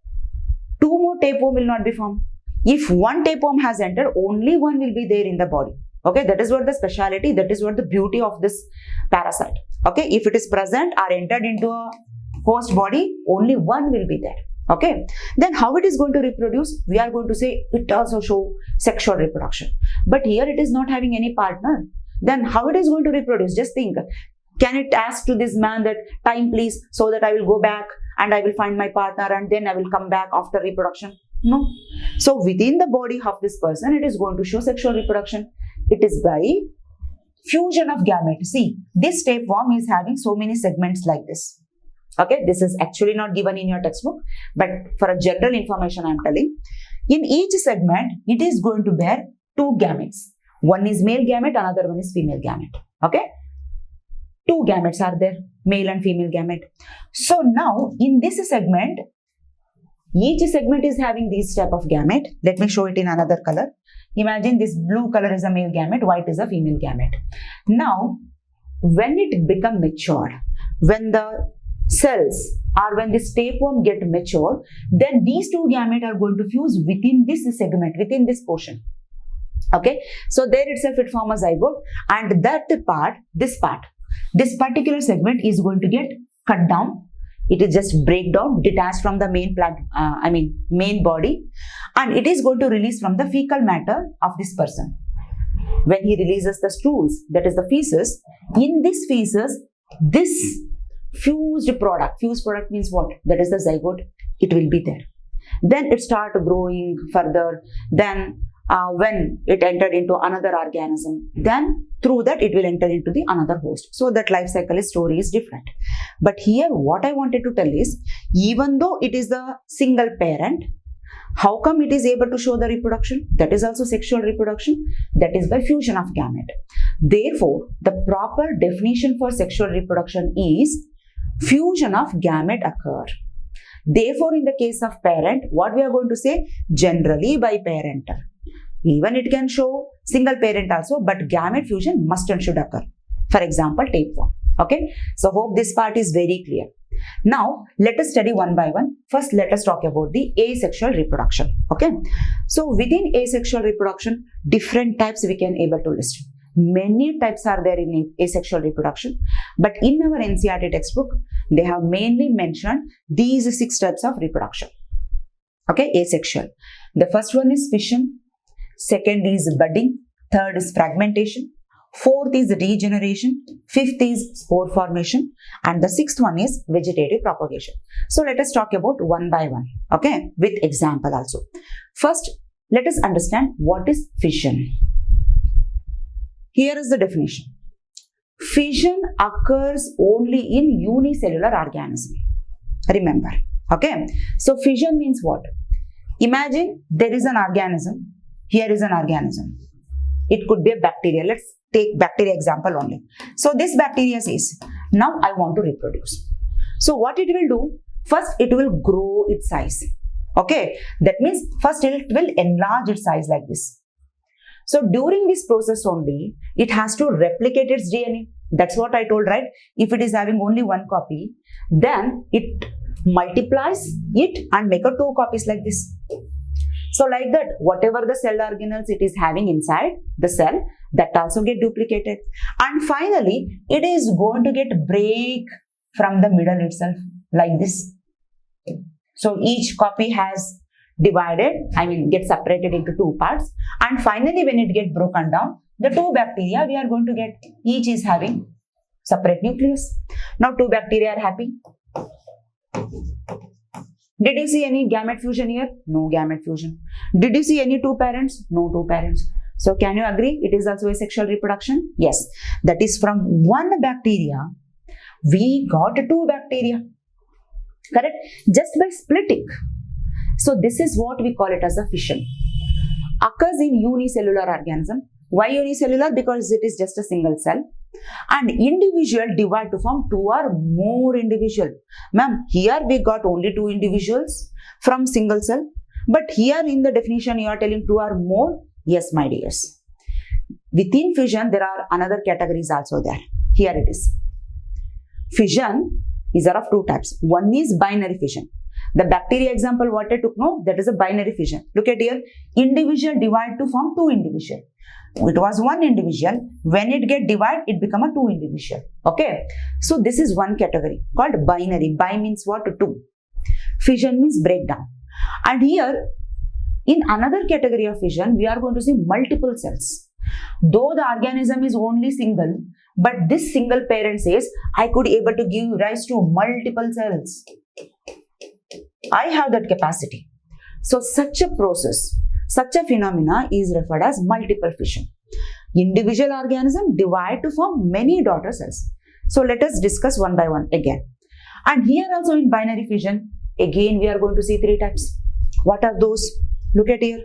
two more tapeworm will not be formed. If one tapeworm has entered, only one will be there in the body. Okay, that is what the speciality, that is what the beauty of this parasite. Okay, if it is present or entered into a host body, only one will be there. Okay, then how it is going to reproduce? We are going to say it also show sexual reproduction. But here it is not having any partner. Then how it is going to reproduce? Just think. Can it ask to this man that time please, so that I will go back and I will find my partner and then I will come back after reproduction? No. So within the body of this person, it is going to show sexual reproduction. It is by fusion of gamete. See, this tapeworm is having so many segments like this. Okay, this is actually not given in your textbook, but for a general information I am telling. In each segment, it is going to bear two gametes. One is male gamete, another one is female gamete. Okay, two gametes are there, male and female gamete. So now in this segment, each segment is having this type of gamete. Let me show it in another color. Imagine this blue color is a male gamete, white is a female gamete. Now, when it become matured, when the cells or when this tapeworm get matured, then these two gamete are going to fuse within this segment, within this portion. Okay, so there itself it forms a zygote, and that part, this particular segment is going to get cut down. It is just break down, detached from the main plant, main body, and it is going to release from the fecal matter of this person. When he releases the stools, that is the feces, in this feces, this fused product means what? That is the zygote, it will be there. Then it start growing further. Then when it entered into another organism, then through that it will enter into the another host. So that life cycle story is different. But here what I wanted to tell is, even though it is the single parent, how come it is able to show the reproduction? That is also sexual reproduction. That is by fusion of gamete. Therefore, the proper definition for sexual reproduction is fusion of gamete occur. Therefore, in the case of parent, what we are going to say? Generally biparental. Even it can show single parent also, but gamete fusion must and should occur. For example, tapeworm. Okay. So, hope this part is very clear. Now, let us study one by one. First, let us talk about the asexual reproduction. Okay. So, within asexual reproduction, different types we can able to list. Many types are there in asexual reproduction, but in our NCERT textbook, they have mainly mentioned these 6 types of reproduction. Okay, asexual. The first one is fission, second is budding, third is fragmentation, fourth is regeneration, fifth is spore formation, and the sixth one is vegetative propagation. So let us talk about one by one, okay, with example also. First, let us understand what is fission. Here is the definition. Fission occurs only in unicellular organism. Remember, okay. So fission means what? Imagine there is an organism. Here is an organism. It could be a bacteria. Let's take bacteria example only. So this bacteria says, now I want to reproduce. So what it will do? First, it will grow its size. Okay. That means first it will enlarge its size like this. So during this process only, it has to replicate its DNA. That's what I told, right? If it is having only one copy, then it multiplies it and make 2 copies like this. So like that, whatever the cell organelles it is having inside the cell, that also get duplicated. And finally, it is going to get break from the middle itself like this. So each copy has divided, get separated into 2 parts. And finally, when it get broken down, the 2 bacteria we are going to get, each is having separate nucleus. Now 2 bacteria are happy. Did you see any gamete fusion here? No gamete fusion. Did you see any 2 parents? No 2 parents. So can you agree it is also a sexual reproduction? Yes. That is from one bacteria, we got 2 bacteria. Correct? Just by splitting. So this is what we call it as a fission. Occurs in unicellular organism. Why unicellular? Because it is just a single cell. And individual divide to form 2 or more individual. Ma'am, here we got only 2 individuals from single cell. But here in the definition you are telling 2 or more. Yes, my dears. Within fission there are another categories also there. Here it is. Fission is of 2 types. One is binary fission. The bacteria example what I took, no, that is a binary fission. Look at here. Individual divide to form 2 individual. It was 1 individual. When it get divided, it become a 2 individual. Okay. So this is one category called binary. Bi means what? 2. Fission means breakdown. And here, in another category of fission, we are going to see multiple cells. Though the organism is only single, but this single parent says, I could able to give rise to multiple cells. I have that capacity. So such a process, such a phenomena is referred as multiple fission. Individual organism divide to form many daughter cells. So let us discuss one by one again. And here also in binary fission, again we are going to see 3 types. What are those? Look at here.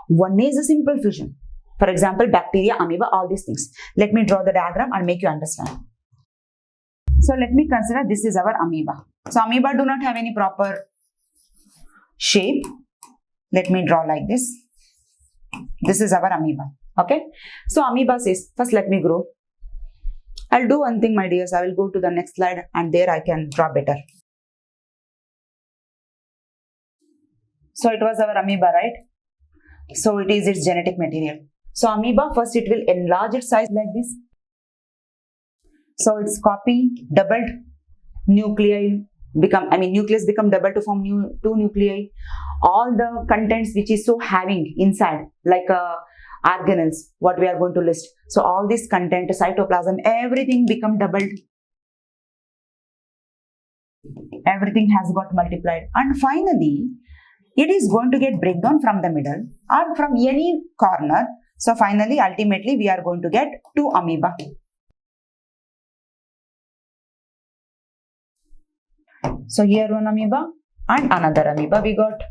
One is a simple fission. For example, bacteria, amoeba, all these things. Let me draw the diagram and make you understand. So let me consider this is our amoeba. So amoeba do not have any proper shape. Let me draw like this. This is our amoeba. Okay. So amoeba says, first let me grow. I'll do one thing, my dears. I will go to the next slide and there I can draw better. So it was our amoeba, right? So it is its genetic material. So amoeba, first it will enlarge its size like this. So its copy doubled, nuclei become, nucleus become double to form 2 nuclei. All the contents which is so having inside, like organelles, what we are going to list. So all this content, cytoplasm, everything become doubled. Everything has got multiplied. And finally, it is going to get breakdown from the middle or from any corner. So finally, ultimately, we are going to get 2 amoeba. So here one amoeba and another amoeba we got.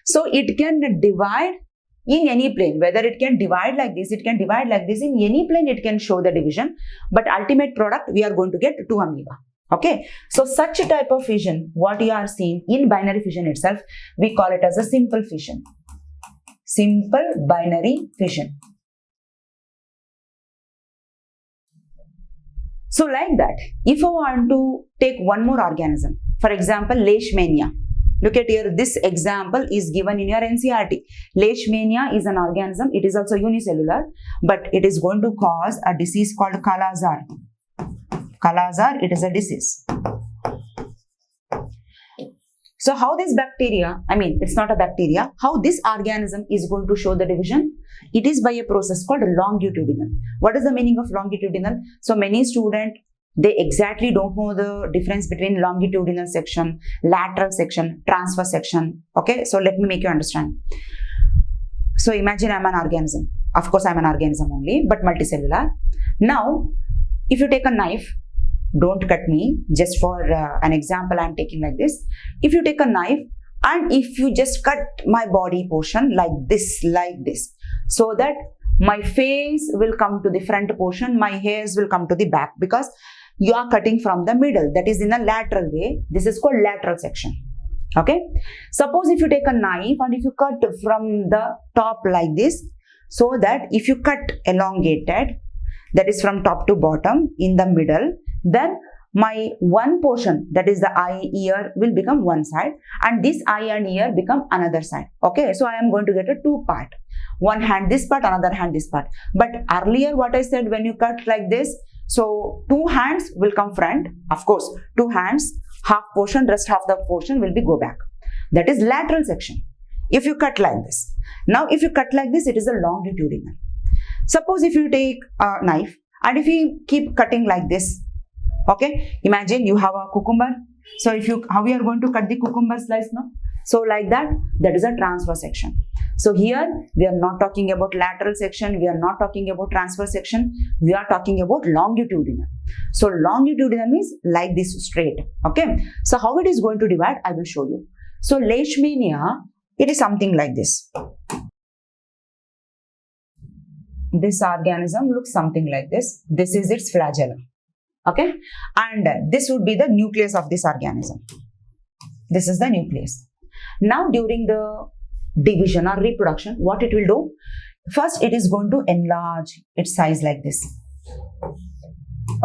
So it can divide in any plane, whether it can divide like this, it can divide like this, in any plane it can show the division, but ultimate product we are going to get 2 amoeba. Okay, so such a type of fission, what you are seeing in binary fission itself, we call it as a simple fission. Simple binary fission. So like that, if I want to take one more organism, for example, Leishmania. Look at here, this example is given in your NCERT. Leishmania is an organism, it is also unicellular, but it is going to cause a disease called Kala-Azar. Kala-Azar, it is a disease. So how this bacteria, it's not a bacteria, how this organism is going to show the division? It is by a process called longitudinal. What is the meaning of longitudinal? So many students, they exactly don't know the difference between longitudinal section, lateral section, transverse section. Okay, so let me make you understand. So imagine I'm an organism. Of course, I'm an organism only, but multicellular. Now, if you take a knife, don't cut me, just for an example I'm taking like this. If you take a knife and if you just cut my body portion like this, so that my face will come to the front portion, my hairs will come to the back, because you are cutting from the middle, that is in a lateral way. This is called lateral section. Okay, suppose if you take a knife and if you cut from the top like this, so that if you cut elongated, that is from top to bottom in the middle, then my one portion, that is the eye, ear, will become one side, and this eye and ear become another side. Okay, so I am going to get a 2 part. One hand this part, another hand this part. But earlier what I said, when you cut like this, so 2 hands will come front. Of course, 2 hands, half portion, rest half the portion will be go back. That is lateral section. If you cut like this. Now, if you cut like this, it is a longitudinal. Suppose if you take a knife and if you keep cutting like this, okay, imagine you have a cucumber. So how we are going to cut the cucumber slice now? So like that is a transverse section. So here we are not talking about lateral section, we are not talking about transverse section, we are talking about longitudinal. So longitudinal means like this straight. Okay, so how it is going to divide, I will show you. So Leishmania, it is something like this. This organism looks something like this. This is its flagella. Okay, and this would be the nucleus of this organism. This is the nucleus. Now during the division or reproduction, what it will do? First, it is going to enlarge its size like this.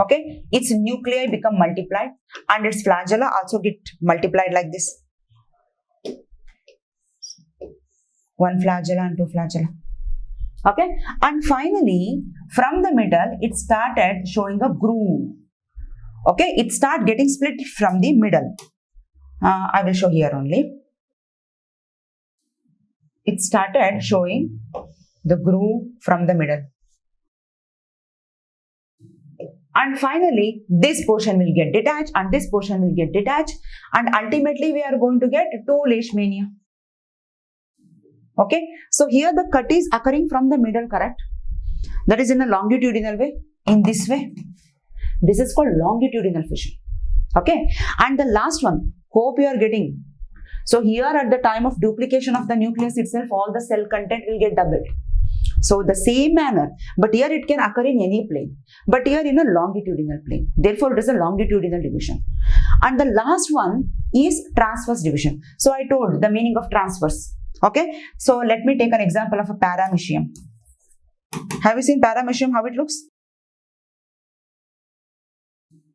Okay, its nuclei become multiplied and its flagella also get multiplied like this. One flagella and 2 flagella. Okay, and finally from the middle it started showing a groove. Okay, it started getting split from the middle. I will show here only. It started showing the groove from the middle. And finally, this portion will get detached and this portion will get detached, and ultimately we are going to get 2 Leishmania. Okay, so here the cut is occurring from the middle, correct? That is in a longitudinal way, in this way. This is called longitudinal fission. Okay, and the last one, hope you are getting. So here at the time of duplication of the nucleus itself, all the cell content will get doubled. So the same manner, but here it can occur in any plane, but here in a longitudinal plane. Therefore, it is a longitudinal division. And the last one is transverse division. So I told the meaning of transverse. Okay, so let me take an example of a paramecium. Have you seen paramecium, how it looks?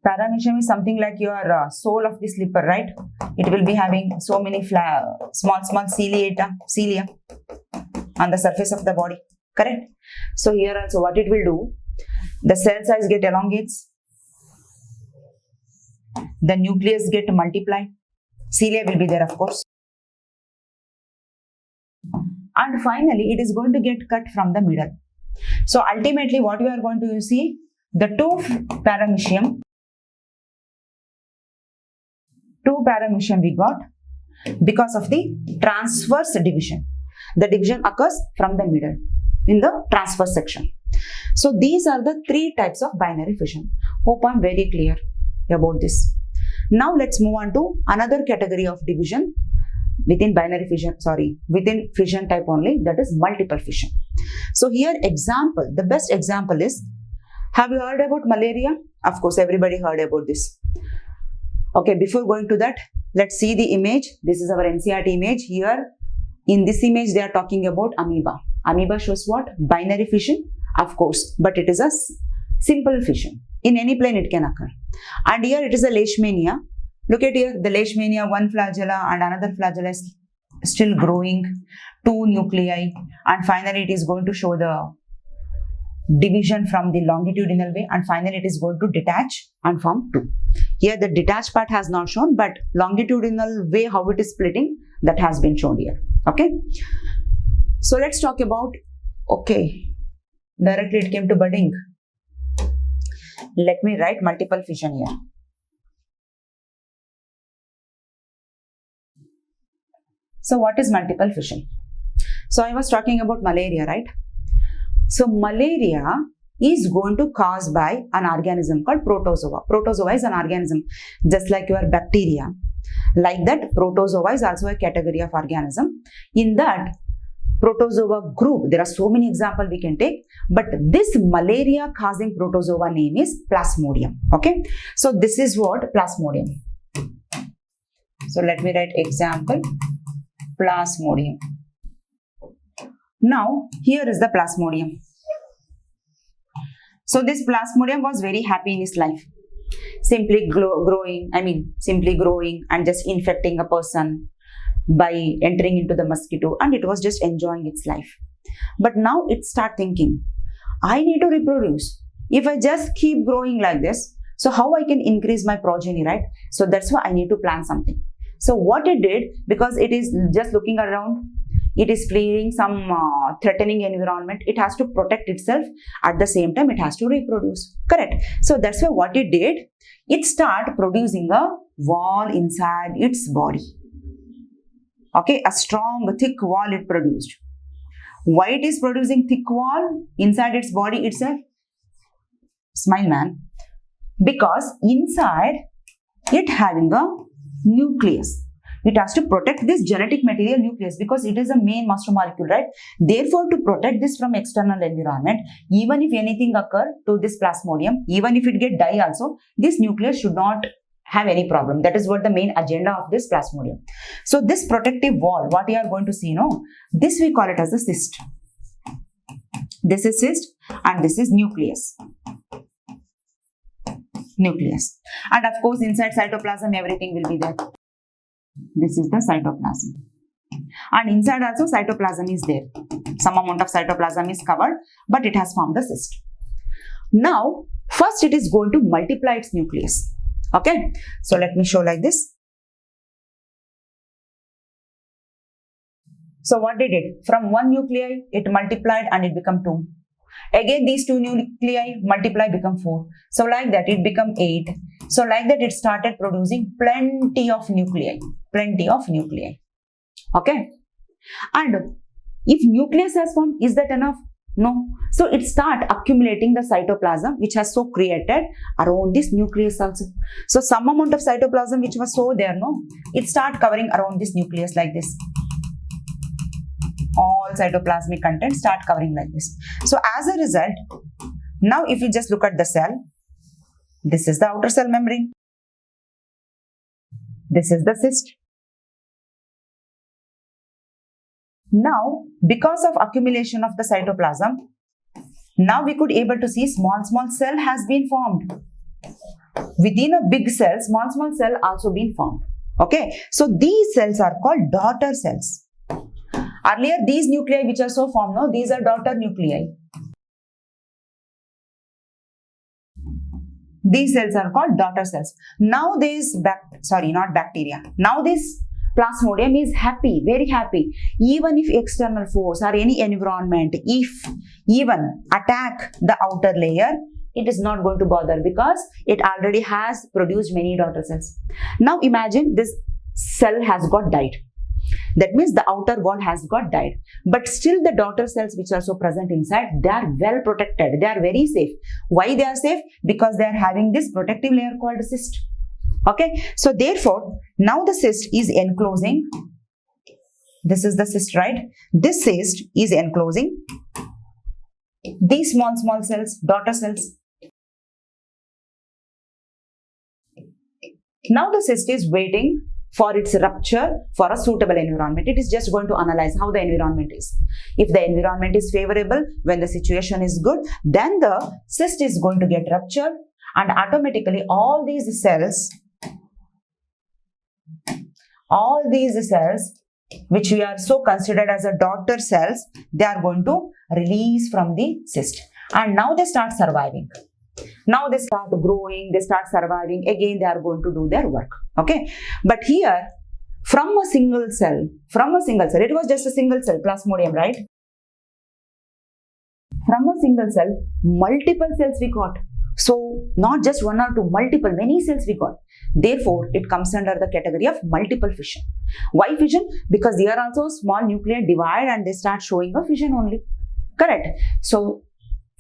Paramecium is something like your sole of the slipper, right? It will be having so many small cilia on the surface of the body, correct? So here also what it will do, the cell size get elongates, the nucleus get multiplied, cilia will be there of course, and finally it is going to get cut from the middle. So ultimately what we are going to see, the 2 paramecium we got, Because of the transverse division. The division occurs from the middle in the transverse section. So these are the three types of binary fission. Hope I'm very clear about this. Now let's move on to another category of division within binary fission, within fission type only, that is multiple fission. So here example, the best example is, have you heard about malaria? Of course, everybody heard about this. Okay, before going to that, let's see the image. This is our NCERT image. Here, in this image, they are talking about amoeba. Amoeba shows what? Binary fission, of course, but it is a simple fission. In any plane, it can occur. And here it is a leishmania. Look at here, the leishmania, one flagella and another flagella is still growing, two nuclei, and finally it is going to show the division from the longitudinal way, and finally it is going to detach and form two. Here the detached part has not shown, but longitudinal way how it is splitting, that has been shown here. Okay. So let's talk about, okay, directly it came to budding. Let me write multiple fission here. So what is multiple fission? So I was talking about malaria, right? So malaria is going to cause by an organism called protozoa. Protozoa is an organism just like your bacteria. Like that, protozoa is also a category of organism. In that protozoa group, there are so many examples we can take, but this malaria causing protozoa name is Plasmodium. Okay, so this is what Plasmodium. So let me write example, Plasmodium. Now here is the Plasmodium. So this Plasmodium was very happy in his life, simply growing and just infecting a person by entering into the mosquito, and it was just enjoying its life. But now it start thinking, I need to reproduce. If I just keep growing like this, so how I can increase my progeny, right? So that's why I need to plan something. So what it did, because it is just looking around, it is fleeing some threatening environment, it has to protect itself, at the same time it has to reproduce, correct? So that's why what it did, it started producing a wall inside its body. Okay, a strong thick wall it produced. Why it is producing thick wall inside its body itself? Smile, man. Because inside it having a nucleus. It has to protect this genetic material nucleus because it is a main master molecule, right? Therefore, to protect this from external environment, even if anything occur to this Plasmodium, even if it get die also, this nucleus should not have any problem. That is what the main agenda of this Plasmodium. So this protective wall, what you are going to see, this we call it as a cyst. This is cyst and this is nucleus. Nucleus. And of course, inside cytoplasm, everything will be there. This is the cytoplasm. And inside also cytoplasm is there. Some amount of cytoplasm is covered, but it has formed the cyst. Now, first it is going to multiply its nucleus. Okay. So let me show like this. So what did it? From one nuclei, it multiplied and it became 2. Again, these 2 nuclei multiply, become 4. So like that, it become 8. So like that, it started producing plenty of nuclei. Plenty of nuclei. Okay. And if nucleus has formed, is that enough? No. So it start accumulating the cytoplasm which has so created around this nucleus also. So some amount of cytoplasm which was so there, it start covering around this nucleus like this. All cytoplasmic content start covering like this. So as a result, now if you just look at the cell, this is the outer cell membrane. This is the cyst. Now, because of accumulation of the cytoplasm, now we could able to see small cell has been formed. Within a big cell, small cell also been formed. Okay. So these cells are called daughter cells. Earlier, these nuclei which are so formed, these are daughter nuclei. These cells are called daughter cells. Now this, not bacteria. Now this Plasmodium is happy, very happy. Even if external force or any environment, if even attack the outer layer, it is not going to bother because it already has produced many daughter cells. Now imagine this cell has got died. That means the outer wall has got died. But still the daughter cells which are so present inside, they are well protected. They are very safe. Why they are safe? Because they are having this protective layer called cyst. Okay. So therefore, now the cyst is enclosing. This is the cyst, right? This cyst is enclosing these small cells, daughter cells. Now the cyst is waiting for its rupture for a suitable environment. It is just going to analyze how the environment is. If the environment is favorable, when the situation is good, then the cyst is going to get ruptured, and automatically all these cells which we are so considered as a daughter cells, they are going to release from the cyst, and now they start surviving. Now they start growing, they start surviving, again they are going to do their work. Okay, but here from a single cell, it was just a single cell, plasmodium, right? From a single cell, multiple cells we got. So not just one or two, multiple, many cells we got. Therefore, it comes under the category of multiple fission. Why fission? Because they are also small nuclei divide and they start showing a fission only. Correct. So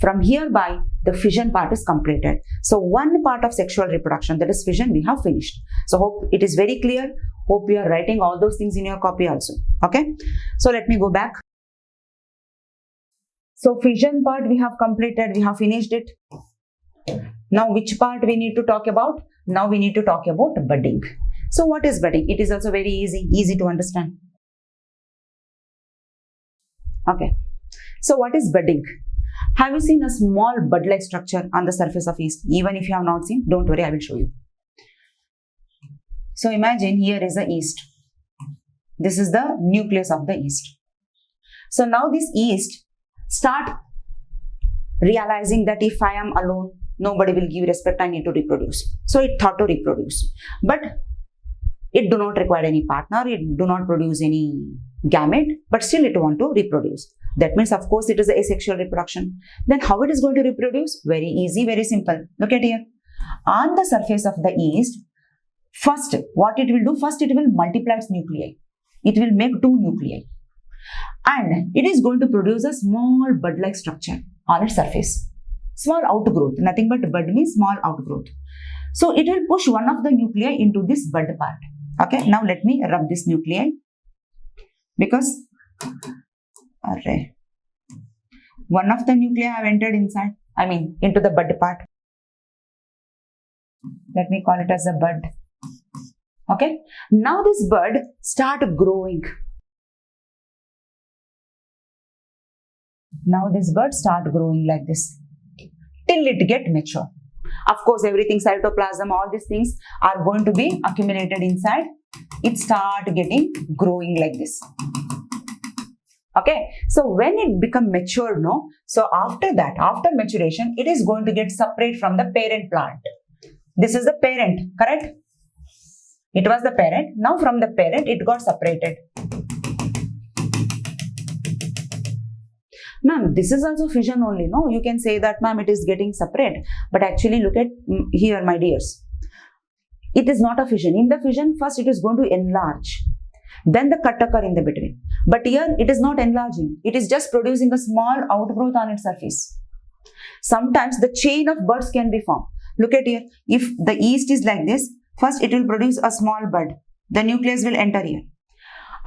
from hereby, the fission part is completed. So one part of sexual reproduction, that is fission, we have finished. So hope it is very clear. Hope you are writing all those things in your copy also. Okay. So let me go back. So fission part we have completed, we have finished it. Now which part we need to talk about? Now we need to talk about budding. So what is budding? It is also very easy to understand. Okay. So what is budding? Have you seen a small bud-like structure on the surface of yeast? Even if you have not seen, don't worry, I will show you. So imagine here is the yeast. This is the nucleus of the yeast. So now this yeast start realizing that if I am alone, nobody will give respect, I need to reproduce. So it thought to reproduce. But it do not require any partner, it do not produce any gamete, but still it want to reproduce. That means, of course, it is the asexual reproduction. Then how it is going to reproduce? Very easy, very simple. Look at here. On the surface of the yeast, first, what it will do? First, it will multiply its nuclei. It will make two nuclei. And it is going to produce a small bud-like structure on its surface. Small outgrowth. Nothing but bud means small outgrowth. So it will push one of the nuclei into this bud part. Okay. Now let me rub this nuclei. Because one of the nuclei have entered inside. Into the bud part. Let me call it as a bud. Okay. Now this bud start growing. Now this bud start growing like this till it get mature. Of course, everything, cytoplasm, all these things are going to be accumulated inside. It start getting growing like this. Okay. So when it become mature, no. So after that, after maturation, it is going to get separate from the parent plant. This is the parent, correct? It was the parent. Now from the parent, it got separated. Ma'am, this is also fission only. No, you can say that, ma'am, it is getting separate. But actually, look at here, my dears. It is not a fission. In the fission, first it is going to enlarge. Then the cut occur in the between. But here, it is not enlarging. It is just producing a small outgrowth on its surface. Sometimes the chain of buds can be formed. Look at here. If the yeast is like this, first it will produce a small bud. The nucleus will enter here.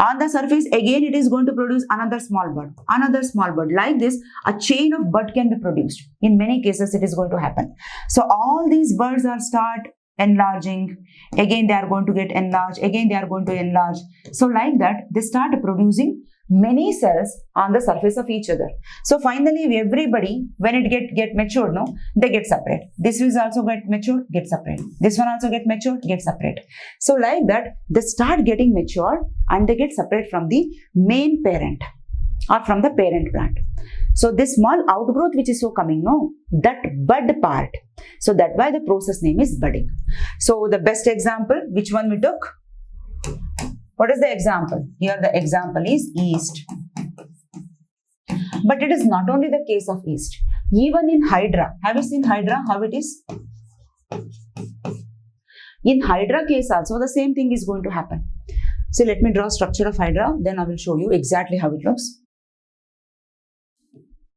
On the surface, again it is going to produce another small bud, another small bud. Like this, a chain of bud can be produced. In many cases, it is going to happen. So all these buds are start enlarging. Again, they are going to get enlarged. Again, they are going to enlarge. So like that, they start producing many cells on the surface of each other. So finally, everybody, when it get matured, no, they get separate. This will also get matured, get separate. This one also get matured, get separate. So like that, they start getting matured and they get separate from the main parent or from the parent plant. So this small outgrowth which is so coming, no, that bud part. So that's why the process name is budding. So the best example, which one we took? What is the example? Here the example is yeast. But it is not only the case of yeast. Even in Hydra. Have you seen Hydra? How it is? In Hydra case also the same thing is going to happen. So let me draw structure of Hydra, then I will show you exactly how it looks.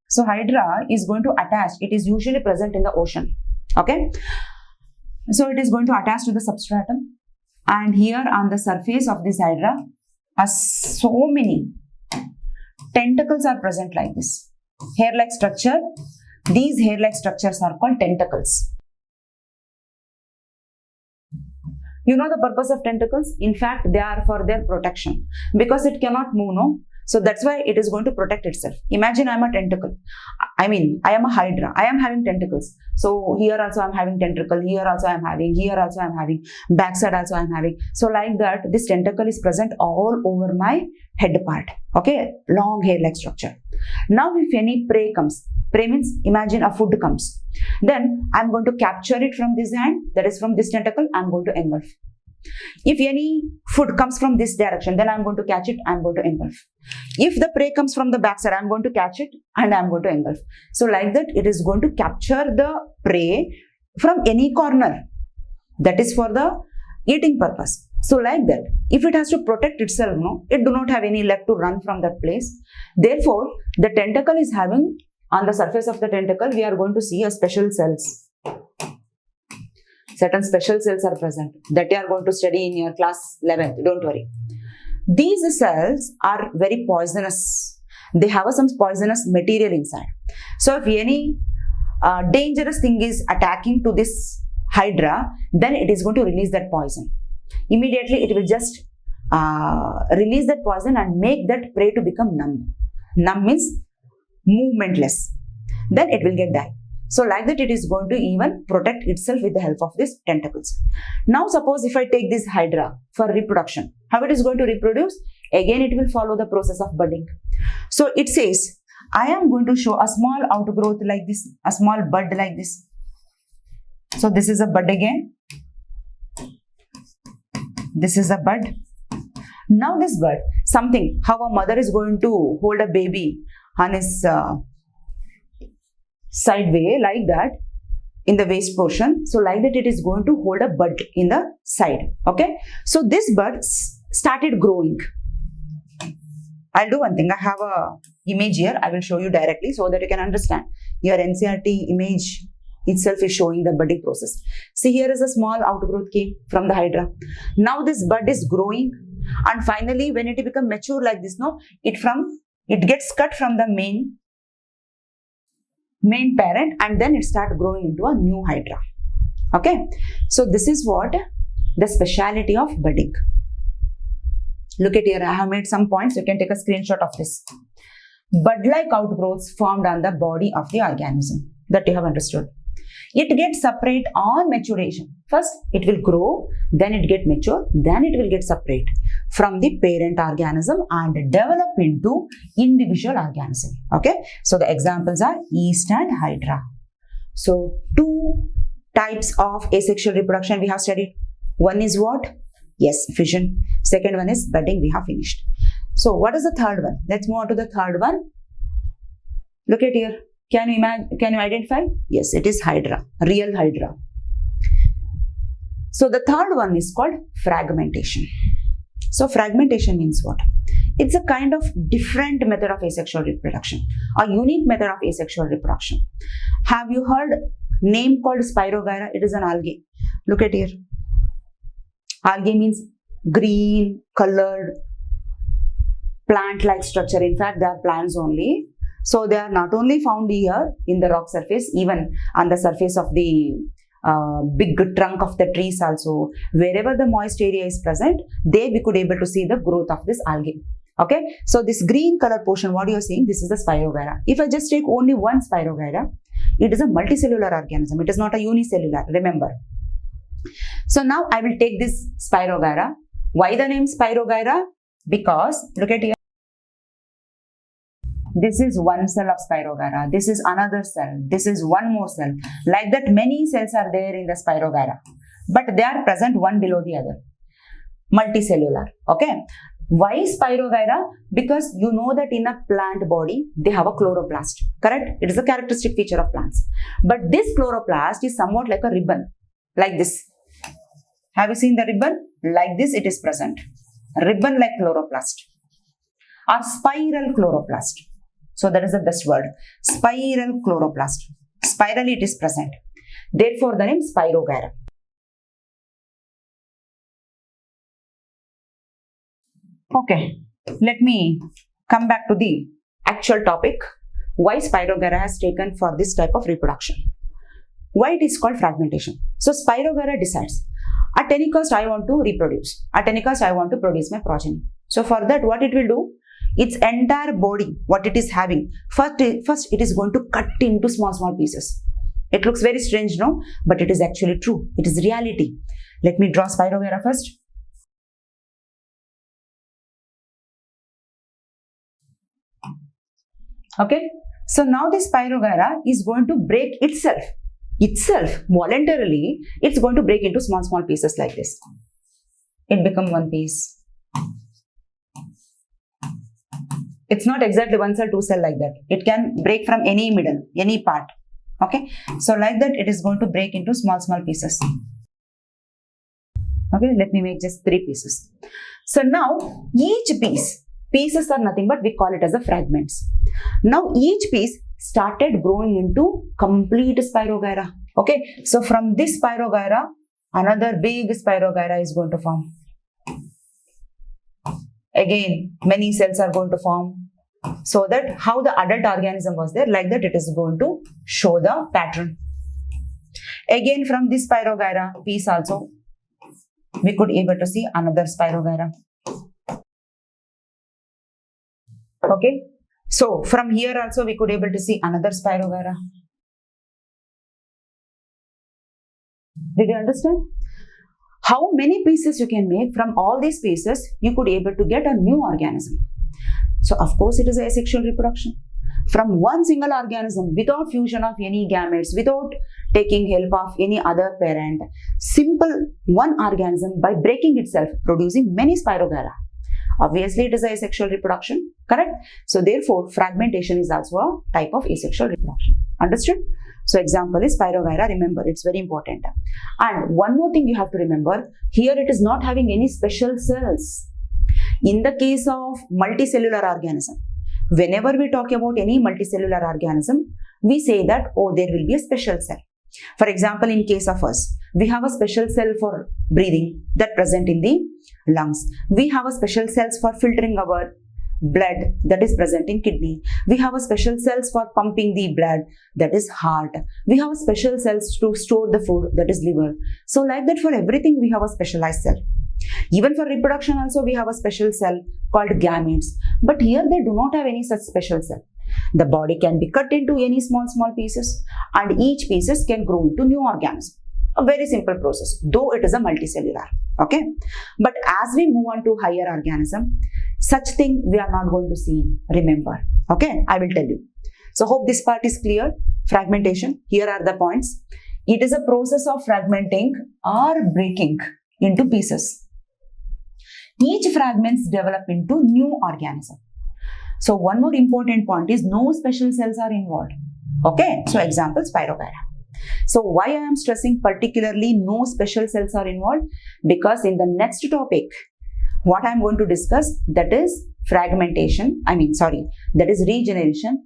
So Hydra is going to attach, it is usually present in the ocean. Okay. So it is going to attach to the substratum, and here on the surface of this Hydra are so many tentacles are present like this. Hair-like structure. These hair-like structures are called tentacles. You know the purpose of tentacles? In fact, they are for their protection because it cannot move, no? So that's why it is going to protect itself. Imagine I am a tentacle. I am a Hydra. I am having tentacles. So here also I am having tentacle. Here also I am having. Here also I am having. Backside also I am having. So like that, this tentacle is present all over my head part. Okay, long hair-like structure. Now if any prey comes, prey means imagine a food comes. Then I am going to capture it from this hand, that is from this tentacle, I am going to engulf. If any food comes from this direction, then I am going to catch it, I am going to engulf. If the prey comes from the backside, I am going to catch it and I am going to engulf. So like that, it is going to capture the prey from any corner. That is for the eating purpose. So like that, if it has to protect itself, no, it do not have any left to run from that place. Therefore, the tentacle is having, on the surface of the tentacle, we are going to see a special cells. Certain special cells are present that you are going to study in your class 11th. Don't worry. These cells are very poisonous. They have some poisonous material inside. So if any dangerous thing is attacking to this Hydra, then it is going to release that poison. Immediately it will just release that poison and make that prey to become numb. Numb means movementless. Then it will get die. So like that, it is going to even protect itself with the help of these tentacles. Now suppose if I take this Hydra for reproduction, how it is going to reproduce? Again, it will follow the process of budding. So it says, I am going to show a small outgrowth like this, a small bud like this. So this is a bud again. This is a bud. Now this bud, something, how a mother is going to hold a baby on his side way like that in the waist portion. So like that, it is going to hold a bud in the side. Okay. So this bud started growing. I'll do one thing. I have a image here. I will show you directly so that you can understand. Your NCERT image itself is showing the budding process. See, here is a small outgrowth came from the Hydra. Now this bud is growing, and finally when it becomes mature like this, no, it gets cut from the main parent, and then it starts growing into a new Hydra. Okay. So this is what the speciality of budding. Look at here, I have made some points. You can take a screenshot of this. Bud-like outgrowths formed on the body of the organism. That you have understood. It gets separate on maturation. First, it will grow, then it get mature, then it will get separate from the parent organism and develop into individual organism. Okay. So the examples are yeast and Hydra. So two types of asexual reproduction we have studied. One is what? Yes, fission. Second one is budding. We have finished. So what is the third one? Let's move on to the third one. Look at here. Can you imagine? Can you identify? Yes, it is Hydra, real Hydra. So the third one is called fragmentation. So fragmentation means what? It's a kind of different method of asexual reproduction, a unique method of asexual reproduction. Have you heard name called Spirogyra? It is an algae. Look at here. Algae means green colored plant-like structure. In fact, they are plants only. So they are not only found here in the rock surface, even on the surface of the big trunk of the trees also. Wherever the moist area is present, there we could able to see the growth of this algae. Okay. So this green color portion, what you are seeing, this is the Spirogyra. If I just take only one Spirogyra, it is a multicellular organism. It is not a unicellular, remember. So now I will take this Spirogyra. Why the name Spirogyra? Because look at here. This is one cell of Spirogyra. This is another cell. This is one more cell. Like that, many cells are there in the Spirogyra, but they are present one below the other. Multicellular. Okay. Why Spirogyra? Because you know that in a plant body, they have a chloroplast. Correct? It is a characteristic feature of plants. But this chloroplast is somewhat like a ribbon. Like this. Have you seen the ribbon? Like this, it is present. ribbon-like chloroplast or spiral chloroplast. So that is the best word. Spiral chloroplast. Spirally it is present. Therefore the name Spirogyra. Okay, let me come back to the actual topic. Why Spirogyra has taken for this type of reproduction. Why it is called fragmentation. So Spirogyra decides, at any cost I want to reproduce. At any cost I want to produce my progeny. So for that what it will do, its entire body, what it is having, first it is going to cut into small pieces. It looks very strange, no? But it is actually true. It is reality. Let me draw Spirogyra first. Okay. So now this Spirogyra is going to break itself voluntarily. It's going to break into small pieces like this. It becomes one piece. It's not exactly one cell, two cell like that. It can break from any middle, any part. Okay. So like that, it is going to break into small pieces. Okay. Let me make just 3 pieces. So now each pieces are nothing but we call it as a fragments. Now each piece started growing into complete Spirogyra. Okay. So from this Spirogyra, another big Spirogyra is going to form. Again, many cells are going to form. So that how the adult organism was there, like that it is going to show the pattern. Again, from this Spirogyra piece also, we could able to see another Spirogyra. Okay. So from here also we could able to see another Spirogyra. Did you understand? How many pieces you can make from all these pieces, you could able to get a new organism. So of course it is asexual reproduction. From one single organism without fusion of any gametes, without taking help of any other parent, simple one organism by breaking itself, producing many Spirogyra. Obviously it is asexual reproduction, correct? So therefore fragmentation is also a type of asexual reproduction. Understood? So example is Spirogyra. Remember, it's very important. And one more thing you have to remember, here it is not having any special cells. In the case of multicellular organism, whenever we talk about any multicellular organism, we say that, oh, there will be a special cell. For example, in case of us, we have a special cell for breathing that present in the lungs. We have a special cells for filtering our blood that is present in kidney. We have a special cells for pumping the blood that is heart. We have a special cells to store the food that is liver. So like that for everything we have a specialized cell. Even for reproduction also we have a special cell called gametes. But here they do not have any such special cell. The body can be cut into any small pieces and each pieces can grow into new organism. A very simple process, though it is a multicellular. Okay. But as we move on to higher organism, such thing we are not going to see. Remember. Okay. I will tell you. So hope this part is clear. Fragmentation. Here are the points. It is a process of fragmenting or breaking into pieces. Each fragments develop into new organism. So one more important point is no special cells are involved. Okay. So example Spirogyra. So why I am stressing particularly no special cells are involved? Because in the next topic, what I am going to discuss, that is fragmentation. That is regeneration.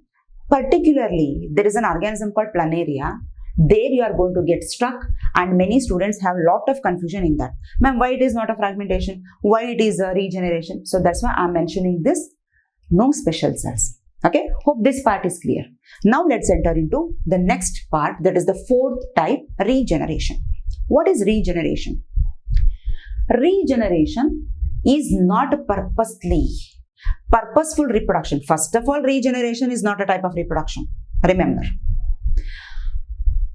Particularly, there is an organism called planaria. There you are going to get stuck and many students have a lot of confusion in that. Ma'am, why it is not a fragmentation? Why it is a regeneration? So that's why I am mentioning this, no special cells. Okay, hope this part is clear. Now let's enter into the next part, that is the 4th type, regeneration. What is regeneration? Regeneration is not purposeful reproduction. First of all, regeneration is not a type of reproduction. Remember.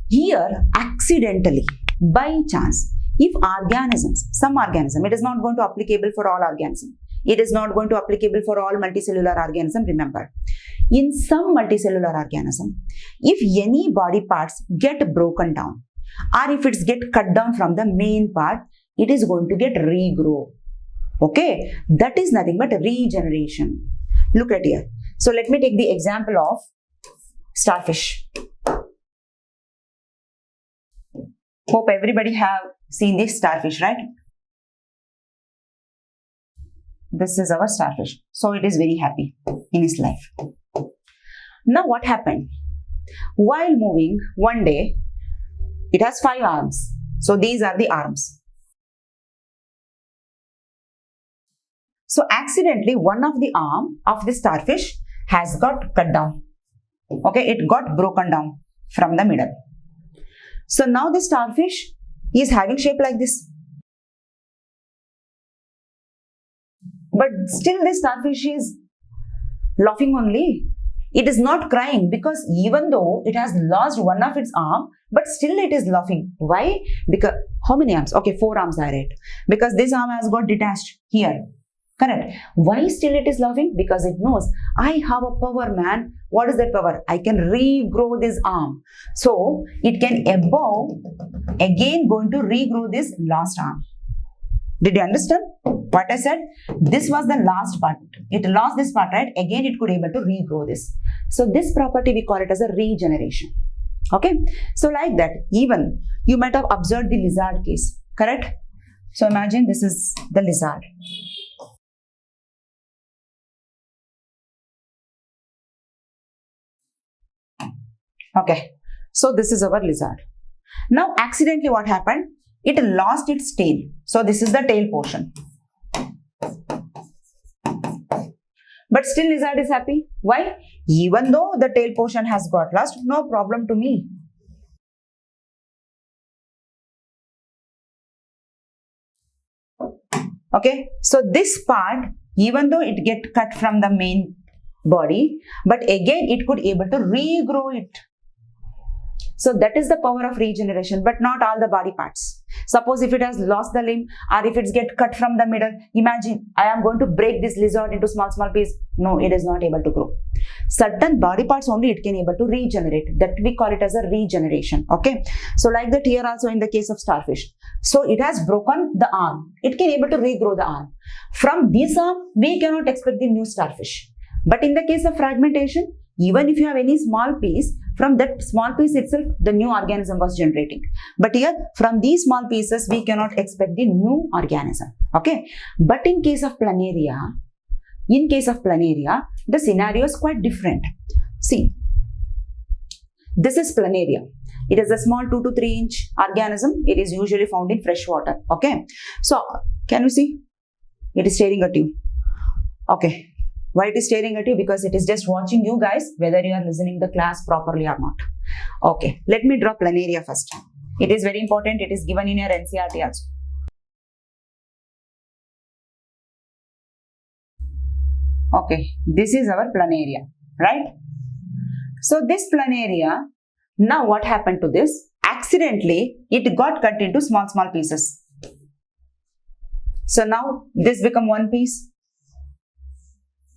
Here, accidentally, by chance, if organisms, some organism, it is not going to applicable for all organisms. It is not going to applicable for all multicellular organism. Remember, in some multicellular organism, if any body parts get broken down or if it's get cut down from the main part, it is going to get regrow. Okay, that is nothing but regeneration. Look at here. So let me take the example of starfish. Hope everybody have seen this starfish, right? This is our starfish. So it is very happy in its life. Now what happened? While moving, one day, it has 5 arms. So these are the arms. So accidentally, one of the arm of the starfish has got cut down. Okay, it got broken down from the middle. So now the starfish is having shape like this. But still the starfish is laughing only. It is not crying because even though it has lost one of its arm, but still it is laughing. Why? Because, how many arms? Okay, 4 arms are it. Because this arm has got detached here. Correct. Why still it is laughing? Because it knows, I have a power, man. What is that power? I can regrow this arm. So it can again going to regrow this last arm. Did you understand what I said? This was the last part. It lost this part, right? Again, it could able to regrow this. So this property, we call it as a regeneration. Okay. So like that, even you might have observed the lizard case, correct? So imagine this is the lizard. Okay. So this is our lizard. Now accidentally what happened? It lost its tail. So this is the tail portion. But still lizard is happy. Why? Even though the tail portion has got lost, no problem to me. Okay. So this part, even though it get cut from the main body, but again it could able to regrow it. So that is the power of regeneration, but not all the body parts. Suppose if it has lost the limb or if it's get cut from the middle, imagine I am going to break this lizard into small pieces. No, it is not able to grow. Certain body parts only it can able to regenerate. That we call it as a regeneration. Okay. So like that here also in the case of starfish. So it has broken the arm. It can able to regrow the arm. From this arm, we cannot expect the new starfish. But in the case of fragmentation, even if you have any small piece, from that small piece itself, the new organism was generating. But here, from these small pieces, we cannot expect the new organism. Okay. But in case of planaria, the scenario is quite different. See, this is planaria. It is a small 2 to 3 inch organism. It is usually found in fresh water. Okay. So, can you see? It is staring at you. Okay. Why it is staring at you? Because it is just watching you guys whether you are listening the class properly or not. Okay, let me draw planaria first. It is very important. It is given in your NCERT also. Okay, this is our planaria, right? So this planaria, now what happened to this? Accidentally, it got cut into small pieces. So now this become one piece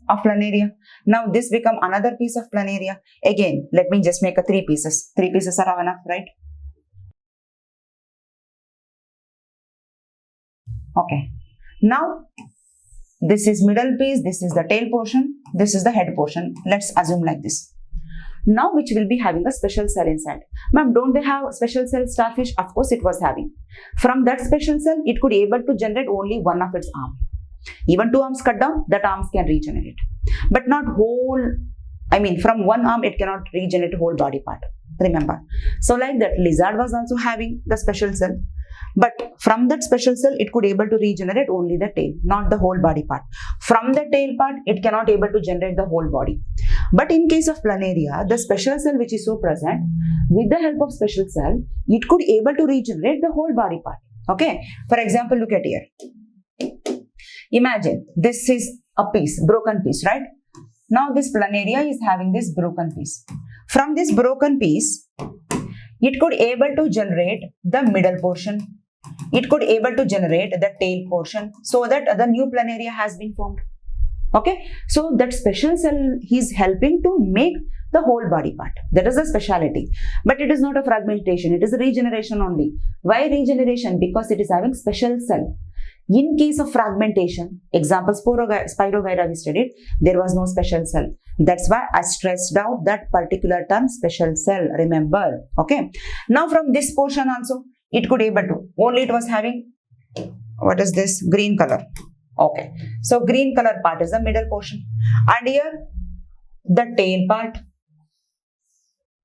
of planaria. Now this become another piece of planaria. Again, let me just make a 3 pieces. 3 pieces are enough, right? Okay. Now this is middle piece. This is the tail portion. This is the head portion. Let's assume like this. Now which will be having a special cell inside. Ma'am, don't they have special cell starfish? Of course it was having. From that special cell, it could able to generate only one of its arm. Even 2 arms cut down, that arms can regenerate. But not whole, from one arm, it cannot regenerate whole body part. Remember. So like that, lizard was also having the special cell. But from that special cell, it could able to regenerate only the tail, not the whole body part. From the tail part, it cannot able to generate the whole body. But in case of planaria, the special cell which is so present, with the help of special cell, it could able to regenerate the whole body part. Okay. For example, look at here. Imagine this is a piece, broken piece, right? Now this planaria is having this broken piece. From this broken piece, it could able to generate the middle portion. It could able to generate the tail portion so that the new planaria has been formed. Okay. So that special cell is helping to make the whole body part. That is a speciality. But it is not a fragmentation. It is a regeneration only. Why regeneration? Because it is having special cell. In case of fragmentation, example Spirogyra we studied, there was no special cell. That's why I stressed out that particular term, special cell. Remember. Okay. Now from this portion also, it could able to. Only it was having, what is this? Green color. Okay. So green color part is the middle portion. And here the tail part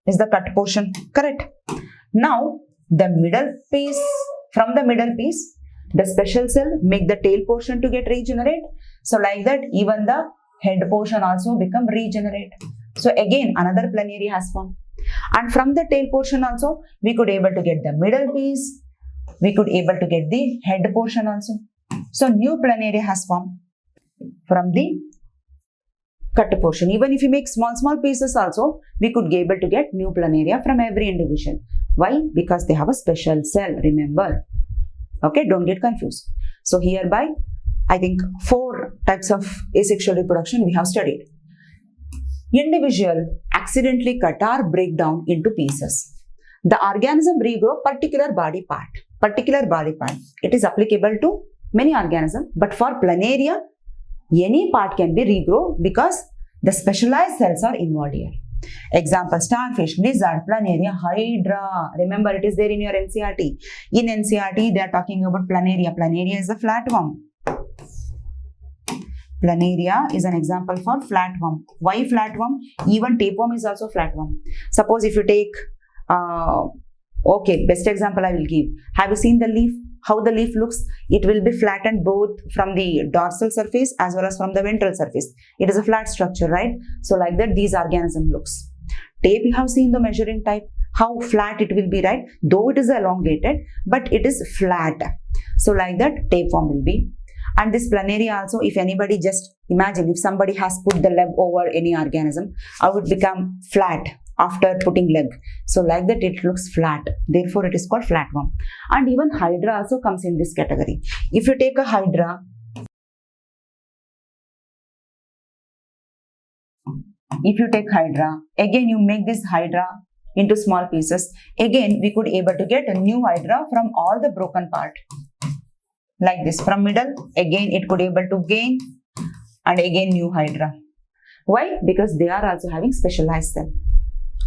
is the cut portion. Correct. Now the middle piece, from the middle piece, the special cell make the tail portion to get regenerate. So like that, even the head portion also become regenerate. So again, another planaria has formed. And from the tail portion also, we could able to get the middle piece. We could able to get the head portion also. So new planaria has formed from the cut portion. Even if you make small pieces also, we could be able to get new planaria from every individual. Why? Because they have a special cell, remember. Okay, don't get confused. So hereby, I think 4 types of asexual reproduction we have studied. Individual accidentally cut or break down into pieces. The organism regrow particular body part. It is applicable to many organisms, but for planaria, any part can be regrow because the specialized cells are involved here. Example, starfish, lizard, planaria, hydra. Remember, it is there in your NCERT. In NCERT, they are talking about planaria. Planaria is a flatworm. Planaria is an example for flatworm. Why flatworm? Even tapeworm is also flatworm. Suppose if you take, okay, best example I will give. Have you seen the leaf? How the leaf looks? It will be flattened both from the dorsal surface as well as from the ventral surface. It is a flat structure, right? So like that, these organism looks. Tape, you have seen the measuring type, how flat it will be, right? Though it is elongated, but it is flat. So like that, tapeworm will be. And this planaria also, if anybody just imagine, if somebody has put the leg over any organism, how it become flat after putting leg. So like that, it looks flat. Therefore, it is called flatworm. And even hydra also comes in this category. If you take a hydra, again you make this hydra into small pieces. Again, we could able to get a new hydra from all the broken part. Like this, from middle, again it could able to gain and again new hydra. Why? Because they are also having specialized cell.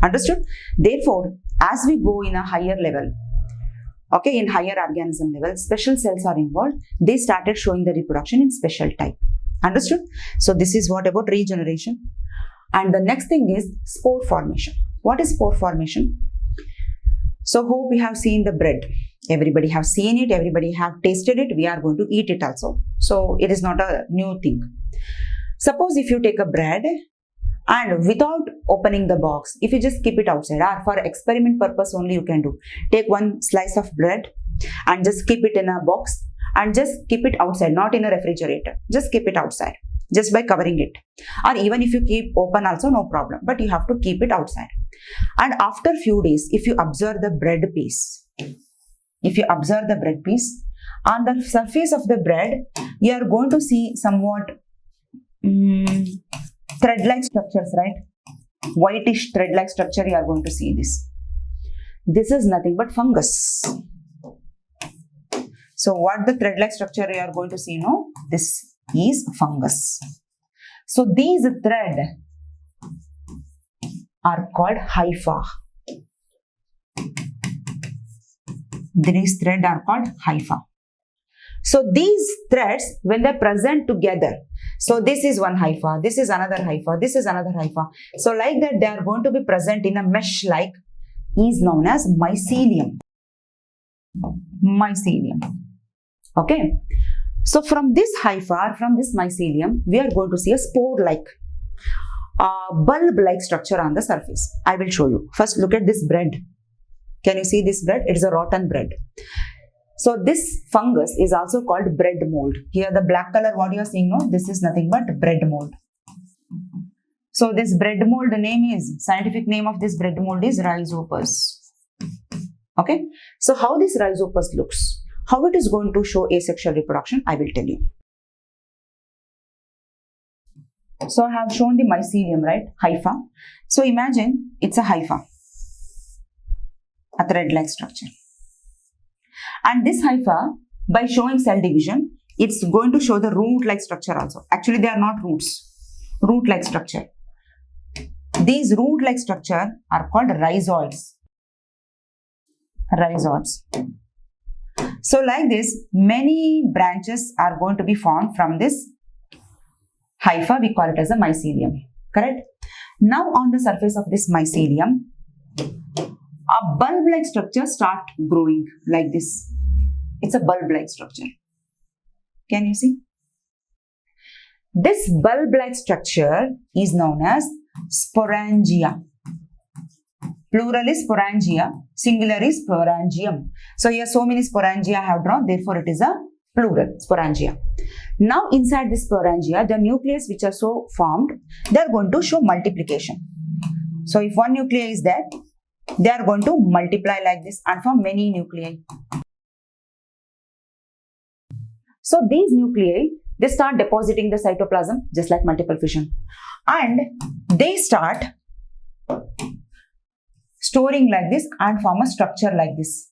Understood? Therefore, as we go in a higher level, okay, in higher organism level, special cells are involved. They started showing the reproduction in special type. Understood? So this is what about regeneration. And the next thing is spore formation. What is spore formation? So hope we have seen the bread. Everybody have seen it, everybody have tasted it, we are going to eat it also. So it is not a new thing. Suppose if you take a bread and without opening the box, if you just keep it outside, or for experiment purpose only you can do. Take one slice of bread and just keep it in a box and just keep it outside, not in a refrigerator. Just keep it outside, just by covering it. Or even if you keep open also, no problem, but you have to keep it outside. And after few days, if you observe the bread piece, on the surface of the bread, you are going to see somewhat thread-like structures, right? Whitish thread-like structure, you are going to see this. This is nothing but fungus. So what the thread-like structure you are going to see, no? This is fungus. So these thread are called hypha. These threads are called hypha. So these threads, when they present together, so this is one hypha, this is another hypha, this is another hypha. So like that, they are going to be present in a mesh like, is known as mycelium. Okay. So from this hypha, from this mycelium, we are going to see a spore-like, bulb-like structure on the surface. I will show you. First, look at this bread. Can you see this bread? It is a rotten bread. So this fungus is also called bread mold. Here the black color, what you are seeing, no? This is nothing but bread mold. So this bread mold scientific name of this bread mold is Rhizopus. Okay. So how this Rhizopus looks, how it is going to show asexual reproduction, I will tell you. So I have shown the mycelium, right? Hypha. So imagine it's a hypha, a thread-like structure. And this hypha, by showing cell division, it's going to show the root-like structure also. Actually, they are not roots. Root-like structure. These root-like structure are called rhizoids. So like this, many branches are going to be formed from this hypha. We call it as a mycelium. Correct? Now on the surface of this mycelium, a bulb-like structure start growing like this. It's a bulb-like structure. Can you see? This bulb-like structure is known as sporangia. Plural is sporangia, singular is sporangium. So here so many sporangia I have drawn, therefore it is a plural, sporangia. Now inside this sporangia, the nucleus which are so formed, they are going to show multiplication. So if one nuclei is there, they are going to multiply like this and form many nuclei. So these nuclei, they start depositing the cytoplasm just like multiple fission, and they start storing like this and form a structure like this.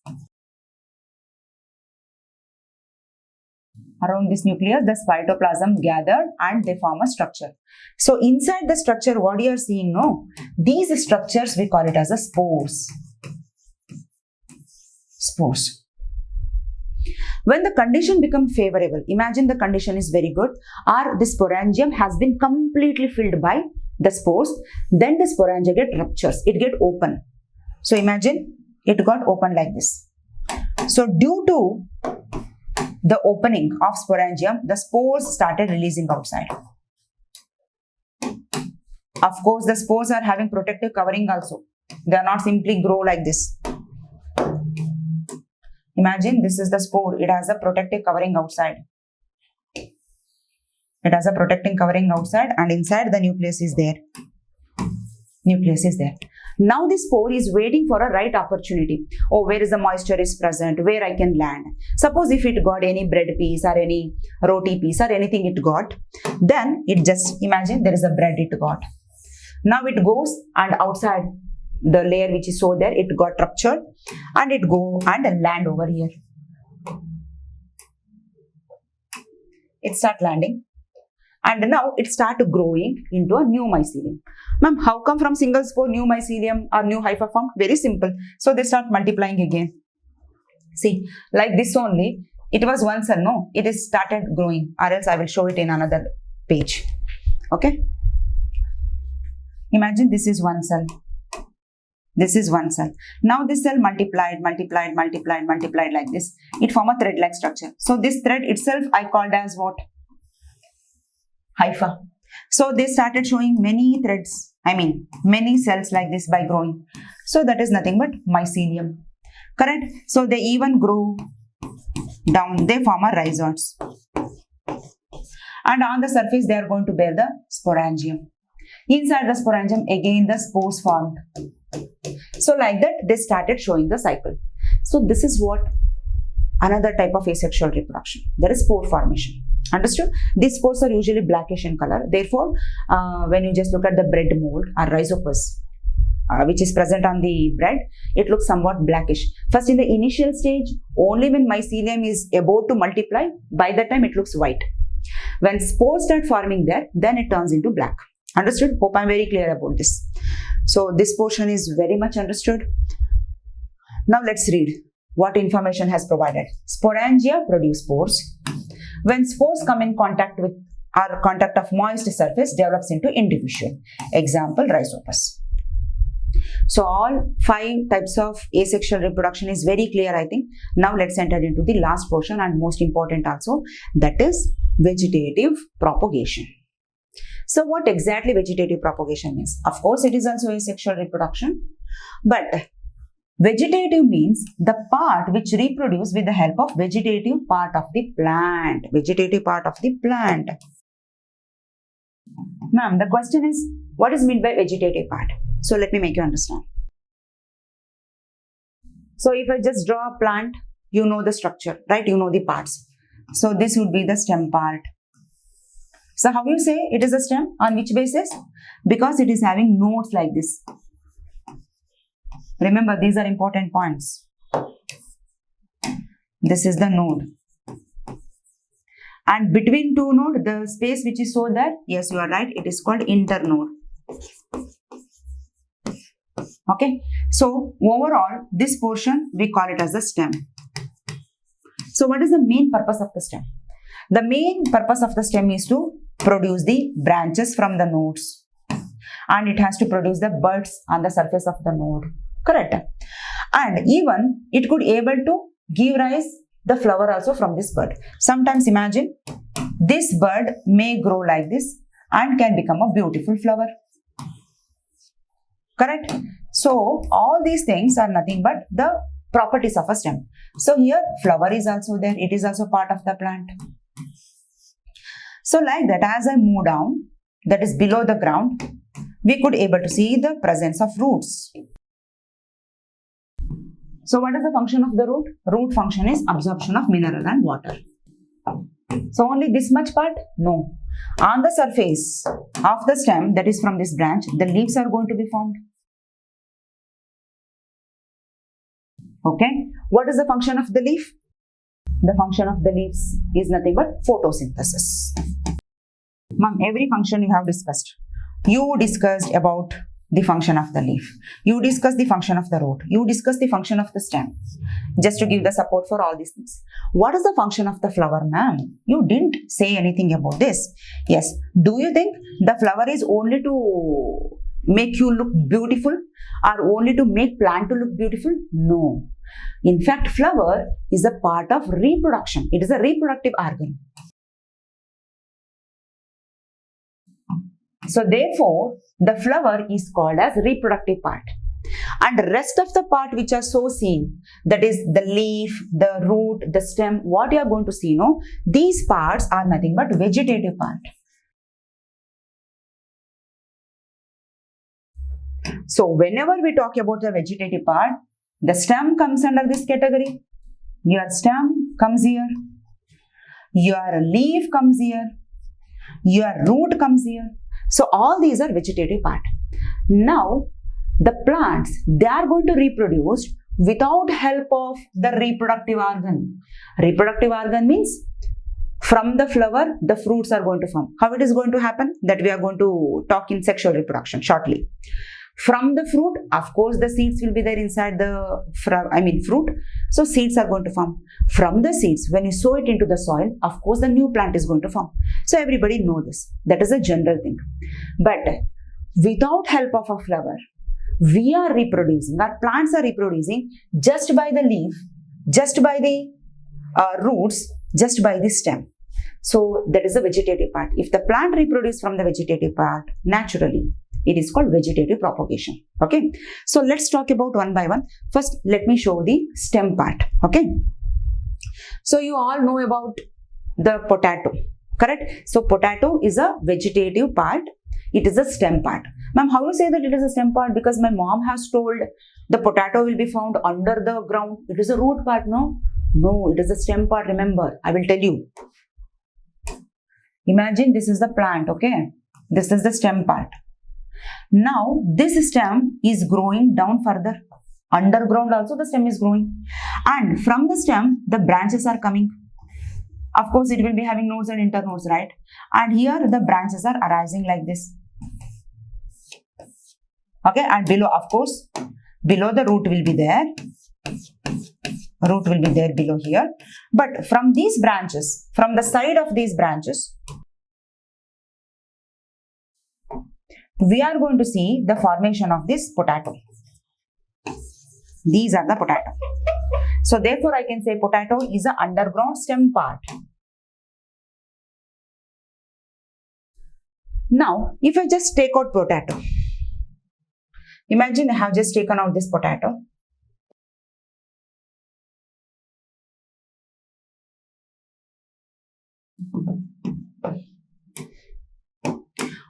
Around this nucleus, the cytoplasm gathered and they form a structure. So inside the structure, what you are seeing, no? These structures, we call it as a spores. Spores. When the condition becomes favorable, imagine the condition is very good, or the sporangium has been completely filled by the spores, then the sporangia get ruptures, it get open. So imagine it got open like this. So due to the opening of sporangium, the spores started releasing outside. Of course, the spores are having protective covering also. They are not simply grow like this. Imagine this is the spore. It has a protective covering outside. It has a protecting covering outside, and inside the nucleus is there. Nucleus is there. Now this spore is waiting for a right opportunity. Oh, where is the moisture is present, where I can land. Suppose if it got any bread piece or any roti piece or anything it got, then it just, imagine there is a bread it got. Now it goes and outside the layer which is so there, it got ruptured and it go and land over here. It start landing. And now it start growing into a new mycelium. Ma'am, how come from single spore new mycelium or new hypha formed? Very simple. So they start multiplying again. See, like this only, it was one cell, no? It is started growing, or else I will show it in another page. Okay? Imagine this is one cell. This is one cell. Now this cell multiplied like this. It form a thread-like structure. So this thread itself I called as what? Hypha. So they started showing many threads, many cells like this by growing. So that is nothing but mycelium. Correct? So they even grow down, they form a rhizoids. And on the surface they are going to bear the sporangium. Inside the sporangium again the spores formed. So like that they started showing the cycle. So this is what another type of asexual reproduction. There is spore formation. Understood? These spores are usually blackish in color. Therefore, when you just look at the bread mold or rhizopus, which is present on the bread, it looks somewhat blackish. First, in the initial stage, only when mycelium is about to multiply, by that time it looks white. When spores start forming there, then it turns into black. Understood? Hope I am very clear about this. So this portion is very much understood. Now let's read what information has provided. Sporangia produce spores. When spores come in contact with or contact of moist surface, develops into individual. Example, rhizopus. So all 5 types of asexual reproduction is very clear, I think. Now let's enter into the last portion and most important also, that is vegetative propagation. So what exactly vegetative propagation is? Of course, it is also asexual reproduction, but vegetative means the part which reproduce with the help of vegetative part of the plant. Vegetative part of the plant. Ma'am, the question is, what is meant by vegetative part? So let me make you understand. So if I just draw a plant, you know the structure, right? You know the parts. So this would be the stem part. So how you say it is a stem? On which basis? Because it is having nodes like this. Remember, these are important points. This is the node. And between two nodes, the space which is so there, yes, you are right, it is called internode. Okay. So overall, this portion, we call it as the stem. So what is the main purpose of the stem? The main purpose of the stem is to produce the branches from the nodes, and it has to produce the buds on the surface of the node. Correct. And even it could able to give rise the flower also from this bud. Sometimes imagine this bud may grow like this and can become a beautiful flower. Correct. So all these things are nothing but the properties of a stem. So here flower is also there. It is also part of the plant. So like that, as I move down, that is below the ground, we could able to see the presence of roots. So what is the function of the root? Root function is absorption of mineral and water. So only this much part? No. On the surface of the stem, that is from this branch, the leaves are going to be formed. Okay. What is the function of the leaf? The function of the leaves is nothing but photosynthesis. Ma'am, every function you have discussed. You discussed about the function of the leaf. You discussed the function of the root. You discussed the function of the stem. Just to give the support for all these things. What is the function of the flower, ma'am? You didn't say anything about this. Yes. Do you think the flower is only to make you look beautiful or only to make plant to look beautiful? No. In fact, flower is a part of reproduction. It is a reproductive organ. So therefore, the flower is called as reproductive part. And the rest of the part which are so seen, that is the leaf, the root, the stem, what you are going to see, no? These parts are nothing but vegetative part. So whenever we talk about the vegetative part, the stem comes under this category. Your stem comes here. Your leaf comes here. Your root comes here. So all these are vegetative part. Now, the plants, they are going to reproduce without help of the reproductive organ. Reproductive organ means from the flower, the fruits are going to form. How it is going to happen? That we are going to talk in sexual reproduction shortly. From the fruit, of course, the seeds will be there inside the fruit. So seeds are going to form. From the seeds, when you sow it into the soil, of course, the new plant is going to form. So everybody knows this. That is a general thing. But without help of a flower, we are reproducing. Our plants are reproducing just by the leaf, just by the roots, just by the stem. So that is the vegetative part. If the plant reproduces from the vegetative part, naturally, it is called vegetative propagation. Okay. So let's talk about one by one. First, let me show the stem part. Okay. So you all know about the potato. Correct. So potato is a vegetative part. It is a stem part. Ma'am, how you say that it is a stem part? Because my mom has told the potato will be found under the ground. It is a root part, no? No, it is a stem part. Remember, I will tell you. Imagine this is the plant. Okay. This is the stem part. Now, this stem is growing down further. Underground also the stem is growing. And from the stem, the branches are coming. Of course, it will be having nodes and internodes, right? And here the branches are arising like this. Okay, and below, of course, below the root will be there. Root will be there below here. But from these branches, from the side of these branches, we are going to see the formation of this potato. These are the potato. So therefore, I can say potato is an underground stem part. Now, if I just take out potato, imagine I have just taken out this potato.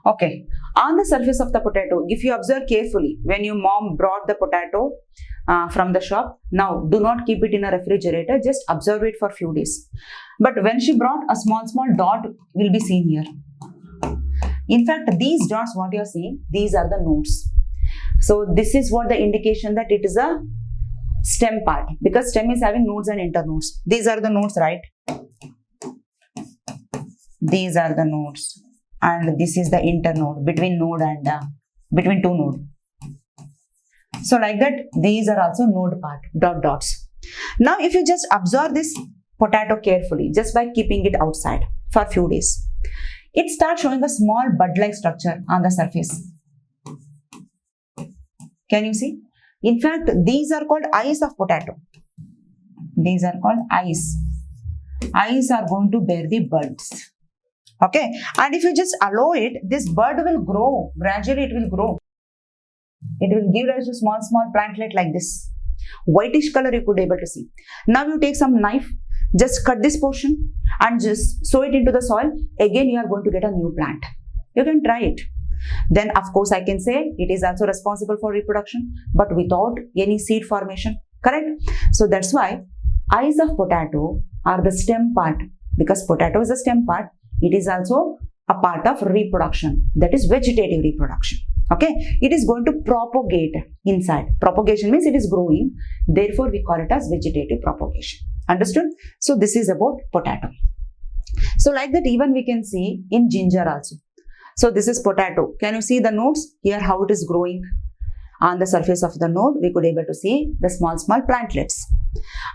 Okay, on the surface of the potato, if you observe carefully, when your mom brought the potato from the shop, now do not keep it in a refrigerator, just observe it for a few days. But when she brought, a small dot will be seen here. In fact, these dots, what you are seeing, these are the nodes. So this is what the indication that it is a stem part, because stem is having nodes and internodes. These are the nodes, right? These are the nodes. And this is the internode between node and between two nodes. So like that, these are also node part, dots. Now, if you just observe this potato carefully just by keeping it outside for a few days, it starts showing a small bud-like structure on the surface. Can you see? In fact, these are called eyes of potato. These are called eyes. Eyes are going to bear the buds. Okay, and if you just allow it, this bud will grow. Gradually, it will grow. It will give rise to small plantlet like this. Whitish color you could able to see. Now you take some knife, just cut this portion and just sow it into the soil. Again, you are going to get a new plant. You can try it. Then, of course, I can say it is also responsible for reproduction, but without any seed formation. Correct? So that's why eyes of potato are the stem part. Because potato is a stem part, it is also a part of reproduction. That is vegetative reproduction. Okay, it is going to propagate inside. Propagation means it is growing. Therefore, we call it as vegetative propagation. Understood? So, this is about potato. So, like that, even we can see in ginger also. So, this is potato. Can you see the nodes? Here, how it is growing. On the surface of the node, we could able to see the small plantlets.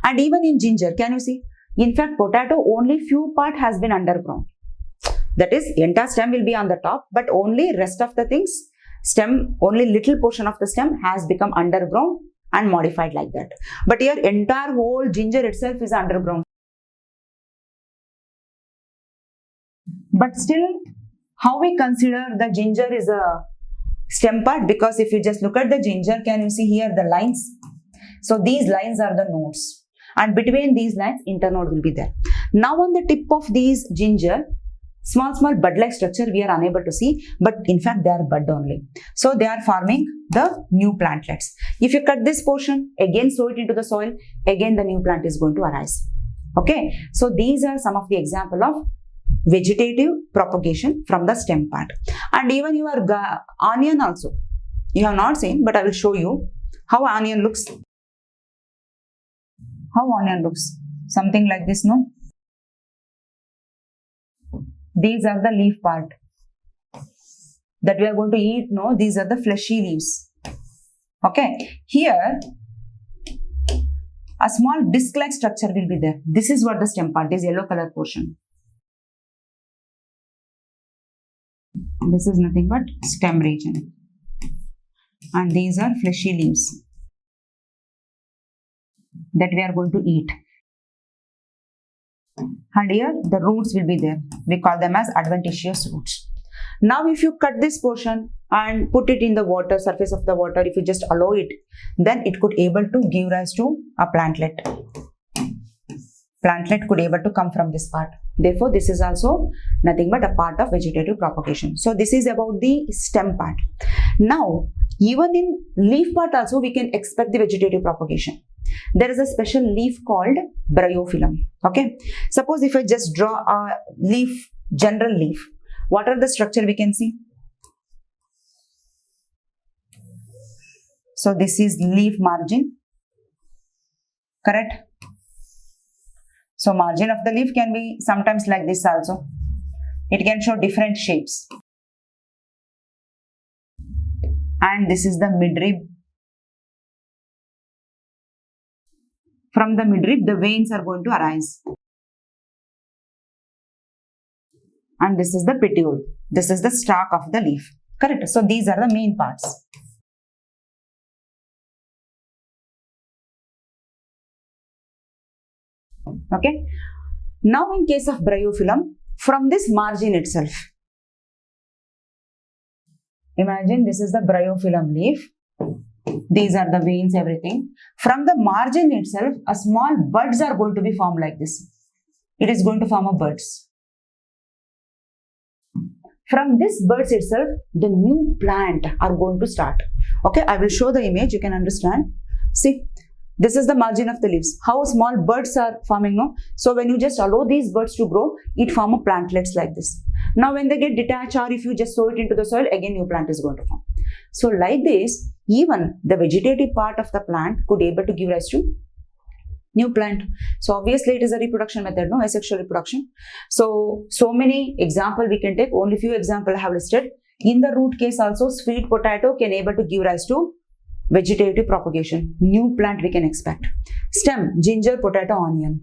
And even in ginger, can you see? In fact, potato only few part has been underground. That is, entire stem will be on the top, but only rest of the things, stem, only little portion of the stem has become underground and modified like that. But here, entire whole ginger itself is underground. But still, how we consider the ginger is a stem part? Because if you just look at the ginger, can you see here the lines? So, these lines are the nodes. And between these lines, internode will be there. Now, on the tip of these ginger, small bud-like structure we are unable to see, but in fact they are bud only. So they are forming the new plantlets. If you cut this portion, again sow it into the soil, again the new plant is going to arise. Okay, so these are some of the example of vegetative propagation from the stem part. And even your onion also, you have not seen, but I will show you how onion looks. How onion looks? Something like this, no? These are the leaf part that we are going to eat. No, these are the fleshy leaves. Okay, here a small disc-like structure will be there. This is what the stem part is, yellow color portion. This is nothing but stem region. And these are fleshy leaves that we are going to eat. And here the roots will be there. We call them as adventitious roots. Now if you cut this portion and put it in the water, surface of the water, if you just allow it, then it could able to give rise to a plantlet. Plantlet could able to come from this part. Therefore, this is also nothing but a part of vegetative propagation. So this is about the stem part. Now, even in leaf part also we can expect the vegetative propagation. There is a special leaf called bryophyllum. Okay. Suppose if I just draw a leaf, general leaf, what are the structure we can see? So this is leaf margin. Correct? So margin of the leaf can be sometimes like this also. It can show different shapes. And this is the midrib. From the midrib, the veins are going to arise. And this is the petiole. This is the stalk of the leaf. Correct? So these are the main parts. Okay. Now in case of bryophyllum, from this margin itself, imagine this is the bryophyllum leaf. These are the veins, everything. From the margin itself, a small buds are going to be formed like this. It is going to form a buds. From this buds itself, the new plant are going to start. Okay, I will show the image, you can understand. See, this is the margin of the leaves. How small buds are forming, no? So when you just allow these buds to grow, it form a plantlets like this. Now when they get detached, or if you just sow it into the soil, again new plant is going to form. So like this, even the vegetative part of the plant could able to give rise to new plant. So obviously it is a reproduction method, no? Asexual reproduction. So many example we can take, only few example I have listed. In the root case also, sweet potato can able to give rise to vegetative propagation. New plant we can expect. Stem, ginger, potato, onion.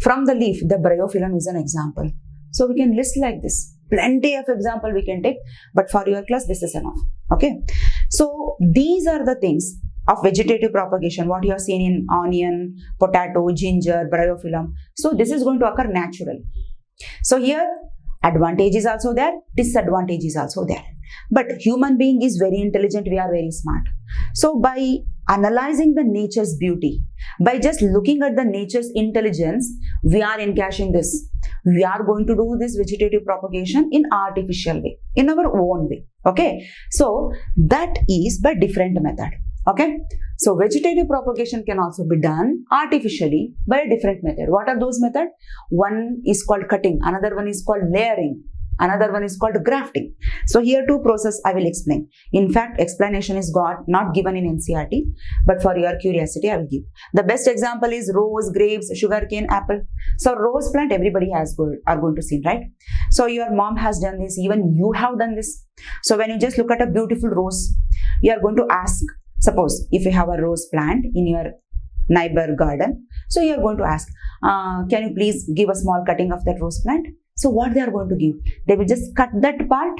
From the leaf, the bryophyllum is an example. So we can list like this. Plenty of example we can take, but for your class, this is enough. Okay. So these are the things of vegetative propagation, what you have seen in onion, potato, ginger, bryophyllum. So this is going to occur naturally. So here, advantage is also there, disadvantage is also there. But human being is very intelligent, we are very smart. So by analyzing the nature's beauty, by just looking at the nature's intelligence, we are encashing this. We are going to do this vegetative propagation in artificial way, in our own way. Okay. So that is by different method. Okay. So vegetative propagation can also be done artificially by a different method. What are those methods? One is called cutting, another one is called layering, another one is called grafting. So here two process I will explain. In fact, explanation is not given in NCERT, but for your curiosity I will give. The best example is rose, grapes, sugarcane, apple. So rose plant everybody are going to see, right? So your mom has done this, even you have done this. So when you just look at a beautiful rose, you are going to ask, suppose if you have a rose plant in your neighbor garden, so you are going to ask, can you please give a small cutting of that rose plant? So what they are going to give? They will just cut that part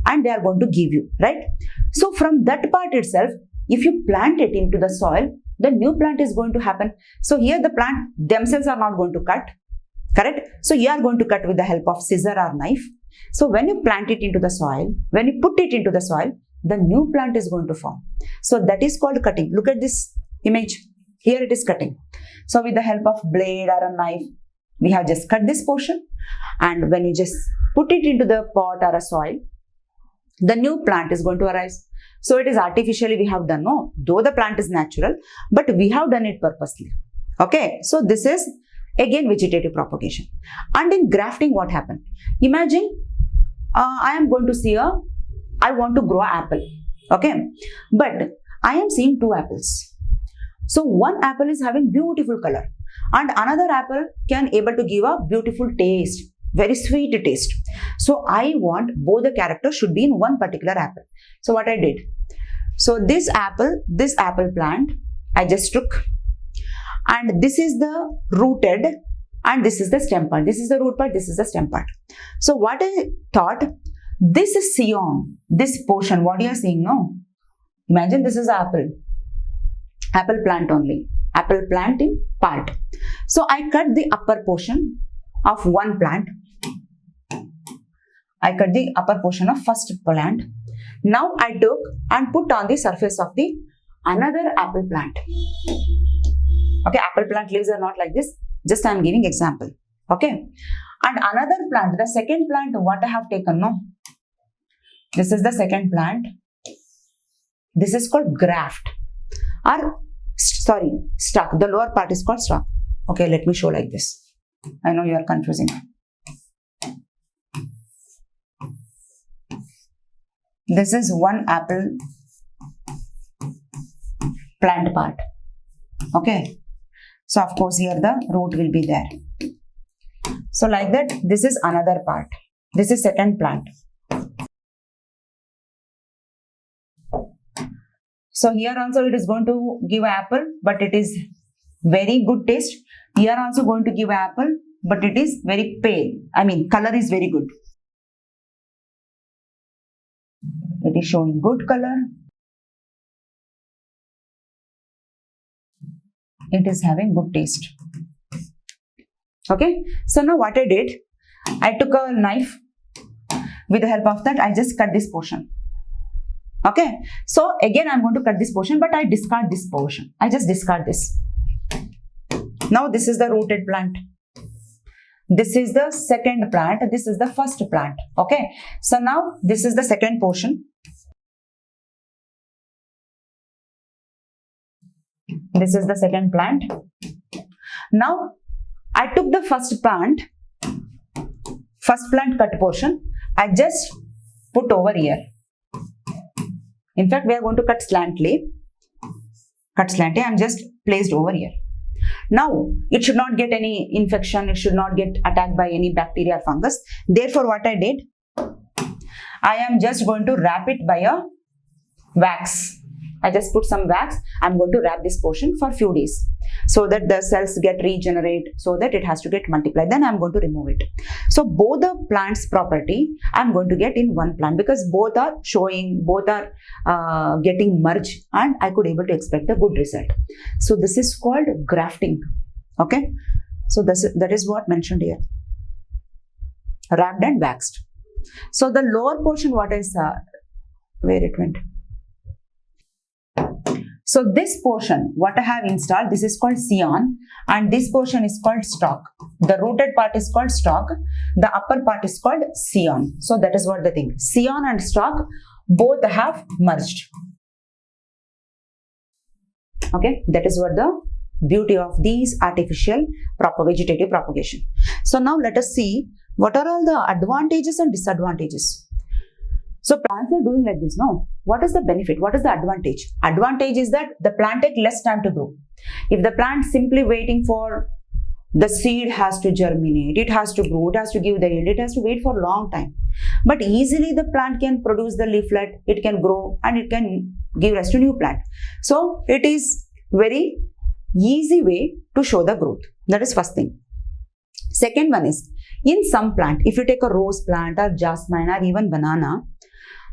and they are going to give you, right? So from that part itself, if you plant it into the soil, the new plant is going to happen. So here the plant themselves are not going to cut, correct? So you are going to cut with the help of scissor or knife. So when you plant it into the soil, when you put it into the soil, the new plant is going to form. So that is called cutting. Look at this image. Here it is cutting. So with the help of blade or a knife, we have just cut this portion. And when you just put it into the pot or a soil, the new plant is going to arise. So it is artificially we have done, no, though the plant is natural, but we have done it purposely. Okay. So this is again vegetative propagation. And in grafting, what happened? Imagine I am going to see I want to grow an apple, okay, but I am seeing two apples. So one apple is having beautiful color and another apple can able to give a beautiful taste, very sweet taste. So I want both the characters should be in one particular apple. So what I did, so this apple plant, I just took, and this is the rooted and this is the stem part. This is the root part, this is the stem part. So what I thought, this is scion, this portion, what you are seeing, no? Imagine this is apple plant only, apple plant in part. So I cut the upper portion of one plant. I cut the upper portion of first plant. Now I took and put on the surface of the another apple plant. Okay, apple plant leaves are not like this. Just I am giving example. Okay. And another plant, the second plant, what I have taken, no? This is the second plant. This is called graft or stalk. The lower part is called stalk. Okay, let me show like this. I know you are confusing. This is one apple plant part. Okay. So of course here the root will be there. So like that, this is another part. This is second plant. So here also it is going to give apple, but it is very good taste. Here also going to give apple, but it is very pale. I mean, color is very good. It is showing good color. It is having good taste. Okay. So now what I did, I took a knife. With the help of that, I just cut this portion. Okay. So again, I'm going to cut this portion, but I discard this portion. I just discard this. Now this is the rooted plant. This is the second plant. This is the first plant. Okay. So now this is the second portion. This is the second plant. Now I took the first plant cut portion. I just put over here. In fact, we are going to cut slantly. I am just placed over here. Now, it should not get any infection. It should not get attacked by any bacteria or fungus. Therefore, what I did, I am just going to wrap it by a wax. I just put some wax. I'm going to wrap this portion for few days so that the cells get regenerate, so that it has to get multiplied. Then I'm going to remove it. So both the plant's property I'm going to get in one plant, because both are showing, both are getting merged, and I could able to expect a good result. So this is called grafting. Okay. So that is what mentioned here. Wrapped and waxed. So the lower portion, what is where it went? So this portion, what I have installed, this is called scion, and this portion is called stalk. The rooted part is called stalk. The upper part is called scion. So that is what the thing. Scion and stalk both have merged. Okay, that is what the beauty of these artificial vegetative propagation. So now let us see what are all the advantages and disadvantages. So plants are doing like this, no? What is the benefit? What is the advantage? Advantage is that the plant takes less time to grow. If the plant simply waiting for the seed has to germinate, it has to grow, it has to give the yield, it has to wait for a long time. But easily the plant can produce the leaflet, it can grow, and it can give rise to new plant. So it is very easy way to show the growth. That is first thing. Second one is, in some plant, if you take a rose plant or jasmine or even banana,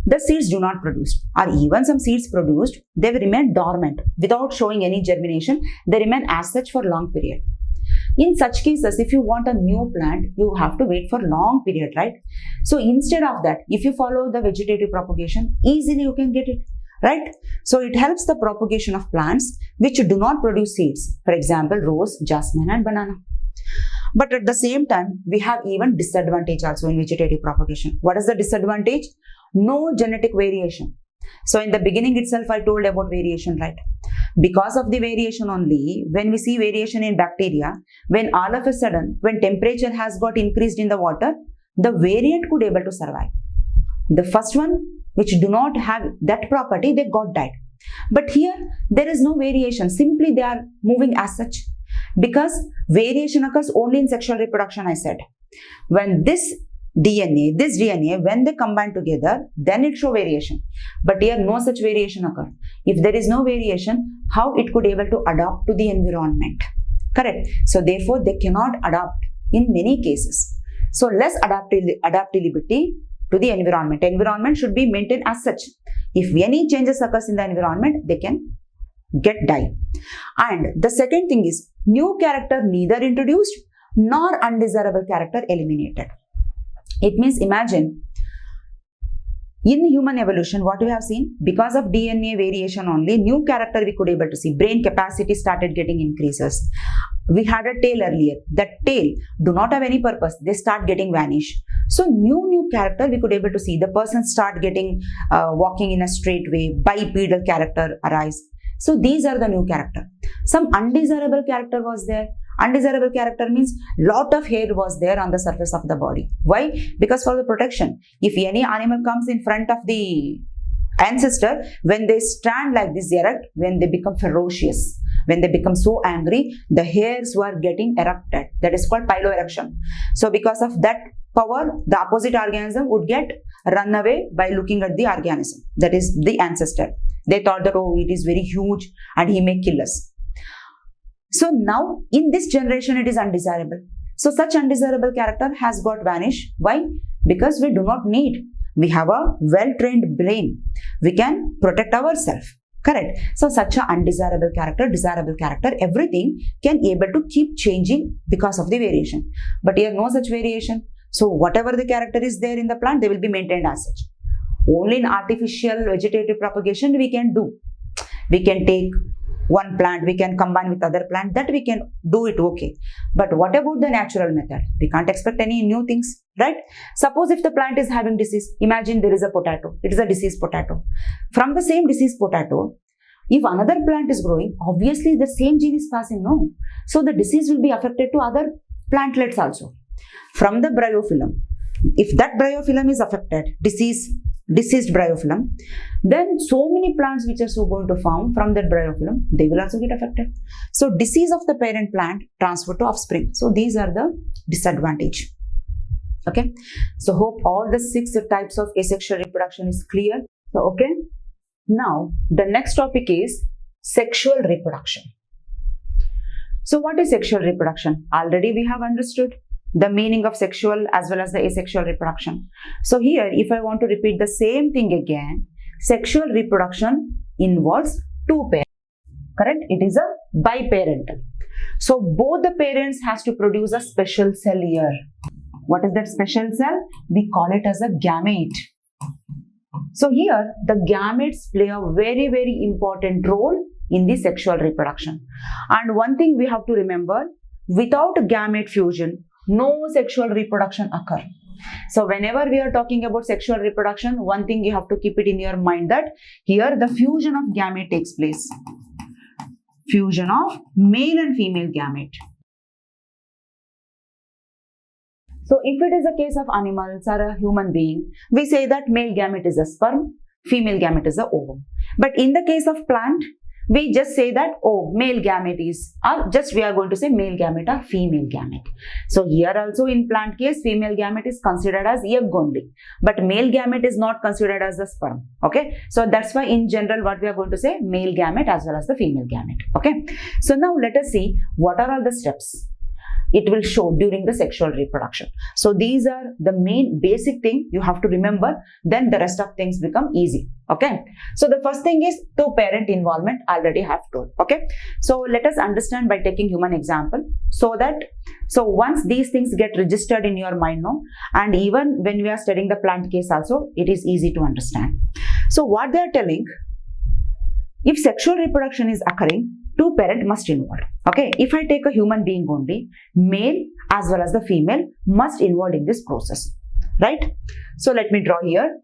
the seeds do not produce, or even some seeds produced, they will remain dormant without showing any germination. They remain as such for long period. In such cases, if you want a new plant, you have to wait for long period, right? So instead of that, if you follow the vegetative propagation, easily you can get it, right? So it helps the propagation of plants which do not produce seeds. For example, rose, jasmine and banana. But at the same time, we have even disadvantage also in vegetative propagation. What is the disadvantage? No genetic variation. So in the beginning itself, I told about variation, right? Because of the variation only, when we see variation in bacteria, when all of a sudden, when temperature has got increased in the water, the variant could able to survive. The first one, which do not have that property, they got died. But here, there is no variation. Simply they are moving as such. Because variation occurs only in sexual reproduction, I said. When this DNA, when they combine together, then it show variation. But here no such variation occur. If there is no variation, how it could able to adapt to the environment? Correct. So therefore, they cannot adapt in many cases. So less adaptability to the environment. Environment should be maintained as such. If any changes occurs in the environment, they can get die. And the second thing is, new character neither introduced nor undesirable character eliminated. It means, imagine, in human evolution, what we have seen, because of DNA variation only, new character we could able to see. Brain capacity started getting increases. We had a tail earlier. That tail do not have any purpose. They start getting vanish. So new character we could able to see. The person start getting walking in a straight way. Bipedal character arise. So these are the new character. Some undesirable character was there. Undesirable character means lot of hair was there on the surface of the body. Why? Because for the protection. If any animal comes in front of the ancestor, when they stand like this erect, when they become ferocious, when they become so angry, the hairs were getting erected. That is called piloerection. So because of that power, the opposite organism would get run away by looking at the organism. That is the ancestor. They thought that, oh, it is very huge and he may kill us. So now in this generation, it is undesirable. So such undesirable character has got vanished. Why? Because we do not need. We have a well-trained brain. We can protect ourselves. Correct. So such a undesirable character, desirable character, everything can able to keep changing because of the variation. But here no such variation. So whatever the character is there in the plant, they will be maintained as such. Only in artificial vegetative propagation we can do. We can take one plant, we can combine with other plant, that we can do it, okay. But what about the natural method? We can't expect any new things, right? Suppose if the plant is having disease, imagine there is a potato, it is a diseased potato. From the same diseased potato, if another plant is growing, obviously the same gene is passing, no? So the disease will be affected to other plantlets also. From the bryophyllum, if that bryophyllum is affected, deceased bryophyllum, then so many plants which are so going to form from that bryophyllum, they will also get affected. So disease of the parent plant transfer to offspring. So these are the disadvantage. Okay. So hope all the 6 types of asexual reproduction is clear. So okay. Now, the next topic is sexual reproduction. So what is sexual reproduction? Already we have understood the meaning of sexual as well as the asexual reproduction. So here, if I want to repeat the same thing again, sexual reproduction involves two parents, correct? It is a biparental. So both the parents has to produce a special cell here. What is that special cell? We call it as a gamete. So here, the gametes play a very, very important role in the sexual reproduction. And one thing we have to remember, without gamete fusion, no sexual reproduction occur. So whenever we are talking about sexual reproduction, one thing you have to keep it in your mind that here the fusion of gamete takes place. Fusion of male and female gamete. So if it is a case of animals or a human being, we say that male gamete is a sperm, female gamete is a ovum. But in the case of plant, we just say that, oh, male gamete is, or just we are going to say male gamete or female gamete. So here also in plant case, female gamete is considered as egg only. But male gamete is not considered as the sperm. Okay. So that's why in general what we are going to say, male gamete as well as the female gamete. Okay. So now let us see what are all the steps it will show during the sexual reproduction. So these are the main basic thing you have to remember, then the rest of things become easy. Okay. So the first thing is two parent involvement, already have told. Okay. So let us understand by taking human example so once these things get registered in your mind now, and even when we are studying the plant case also, it is easy to understand. So what they are telling, if sexual reproduction is occurring, two parents must involve. Okay, if I take a human being only, male as well as the female must involve in this process, right? So let me draw here.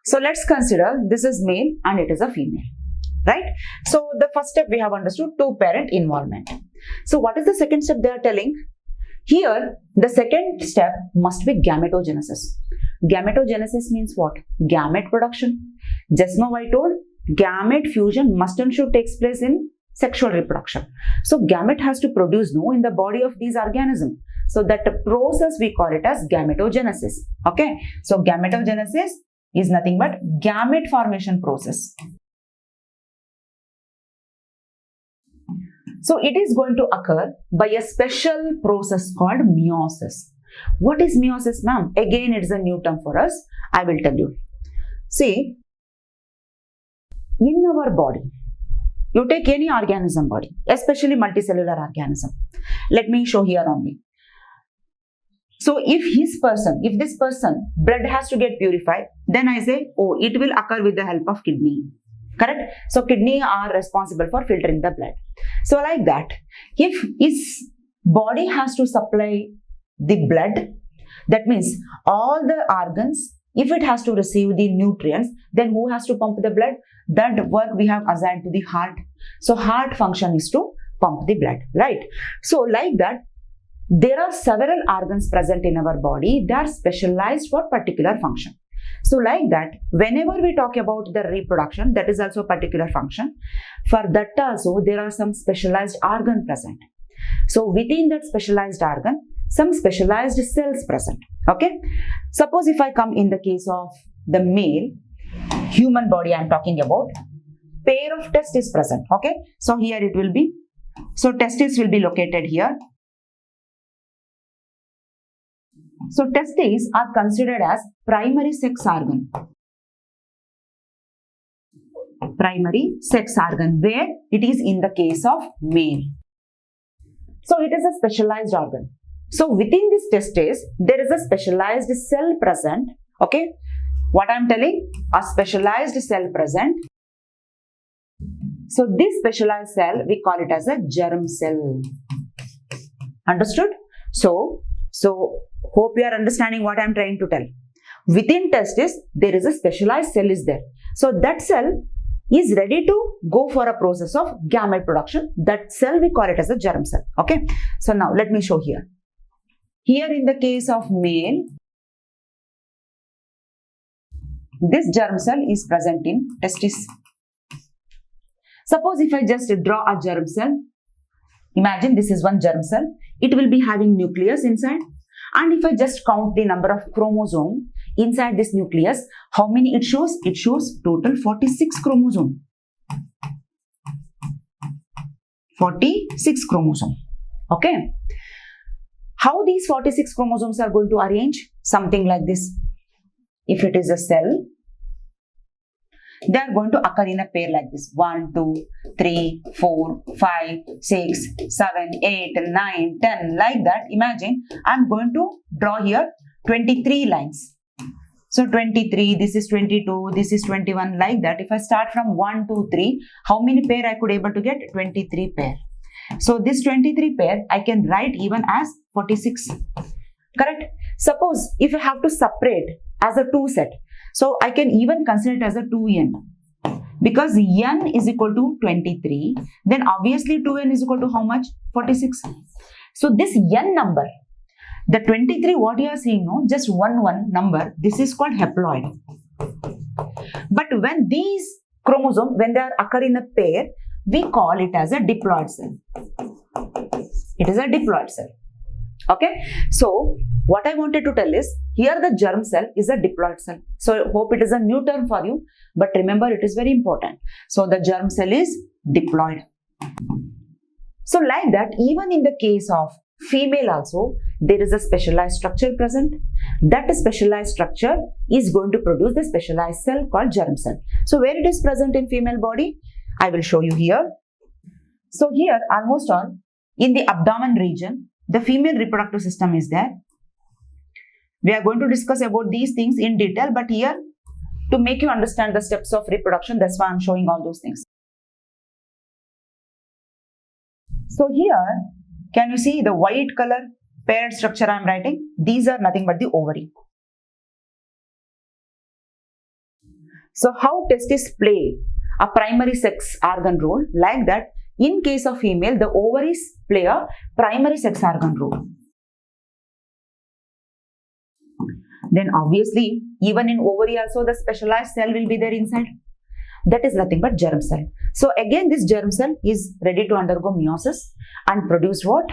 So let's consider this is male and it is a female, right? So the first step we have understood, two parent involvement. So what is the second step they are telling? Here, the second step must be gametogenesis. Gametogenesis means what? Gamete production. Just now I told, gamete fusion must and should take place in sexual reproduction. So gamete has to produce in the body of these organisms. So that process we call it as gametogenesis. Okay. So gametogenesis is nothing but gamete formation process. So it is going to occur by a special process called meiosis. What is meiosis, ma'am? Again, it is a new term for us. I will tell you. See, in our body, you take any organism body, especially multicellular organism. Let me show here only. So if this person blood has to get purified, then I say, oh, it will occur with the help of kidney. Correct? So kidney are responsible for filtering the blood. So like that, if his body has to supply the blood, that means all the organs, if it has to receive the nutrients, then who has to pump the blood? That work we have assigned to the heart. So heart function is to pump the blood, right? So like that, there are several organs present in our body. They are specialized for particular function. So like that, whenever we talk about the reproduction, that is also a particular function. For that also, there are some specialized organ present. So within that specialized organ, some specialized cells present. Okay. Suppose if I come in the case of the male, human body I am talking about, pair of testes present. Okay. So here it will be, so testes will be located here. So testes are considered as primary sex organ. Primary sex organ, where it is in the case of male. So it is a specialized organ. So within this testes, there is a specialized cell present. Okay. What I am telling? A specialized cell present. So this specialized cell, we call it as a germ cell. Understood? So hope you are understanding what I am trying to tell. Within testis, there is a specialized cell is there. So that cell is ready to go for a process of gamete production. That cell we call it as a germ cell. Okay. So now let me show here. Here in the case of male, this germ cell is present in testis. Suppose if I just draw a germ cell, imagine this is one germ cell. It will be having nucleus inside. And if I just count the number of chromosomes inside this nucleus, how many it shows? It shows total 46 chromosomes. 46 chromosomes. Okay. How these 46 chromosomes are going to arrange? Something like this. If it is a cell, they are going to occur in a pair like this. 1, 2, 3, 4, 5, 6, 7, 8, 9, 10. Like that. Imagine I am going to draw here 23 lines. So 23, this is 22, this is 21. Like that. If I start from 1, 2, 3, how many pair I could able to get? 23 pair. So this 23 pair I can write even as 46. Correct? Suppose if I have to separate as a 2 set. So I can even consider it as a 2n. Because n is equal to 23. Then obviously 2n is equal to how much? 46. So this n number, the 23 what you are seeing, no, just one number, this is called haploid. But when these chromosomes, when they are occur in a pair, we call it as a diploid cell. It is a diploid cell. Okay. So what I wanted to tell is, here the germ cell is a diploid cell. So I hope it is a new term for you, but remember it is very important. So the germ cell is diploid. So like that, even in the case of female also, there is a specialized structure present. That specialized structure is going to produce the specialized cell called germ cell. So where it is present in female body, I will show you here. So here almost all in the abdomen region, the female reproductive system is there. We are going to discuss about these things in detail, but here to make you understand the steps of reproduction, that's why I am showing all those things. So here, can you see the white color paired structure I am writing? These are nothing but the ovary. So how testes play a primary sex organ role, like that in case of female, the ovaries play a primary sex organ role. Then obviously, even in ovary also the specialized cell will be there inside. That is nothing but germ cell. So again this germ cell is ready to undergo meiosis and produce what?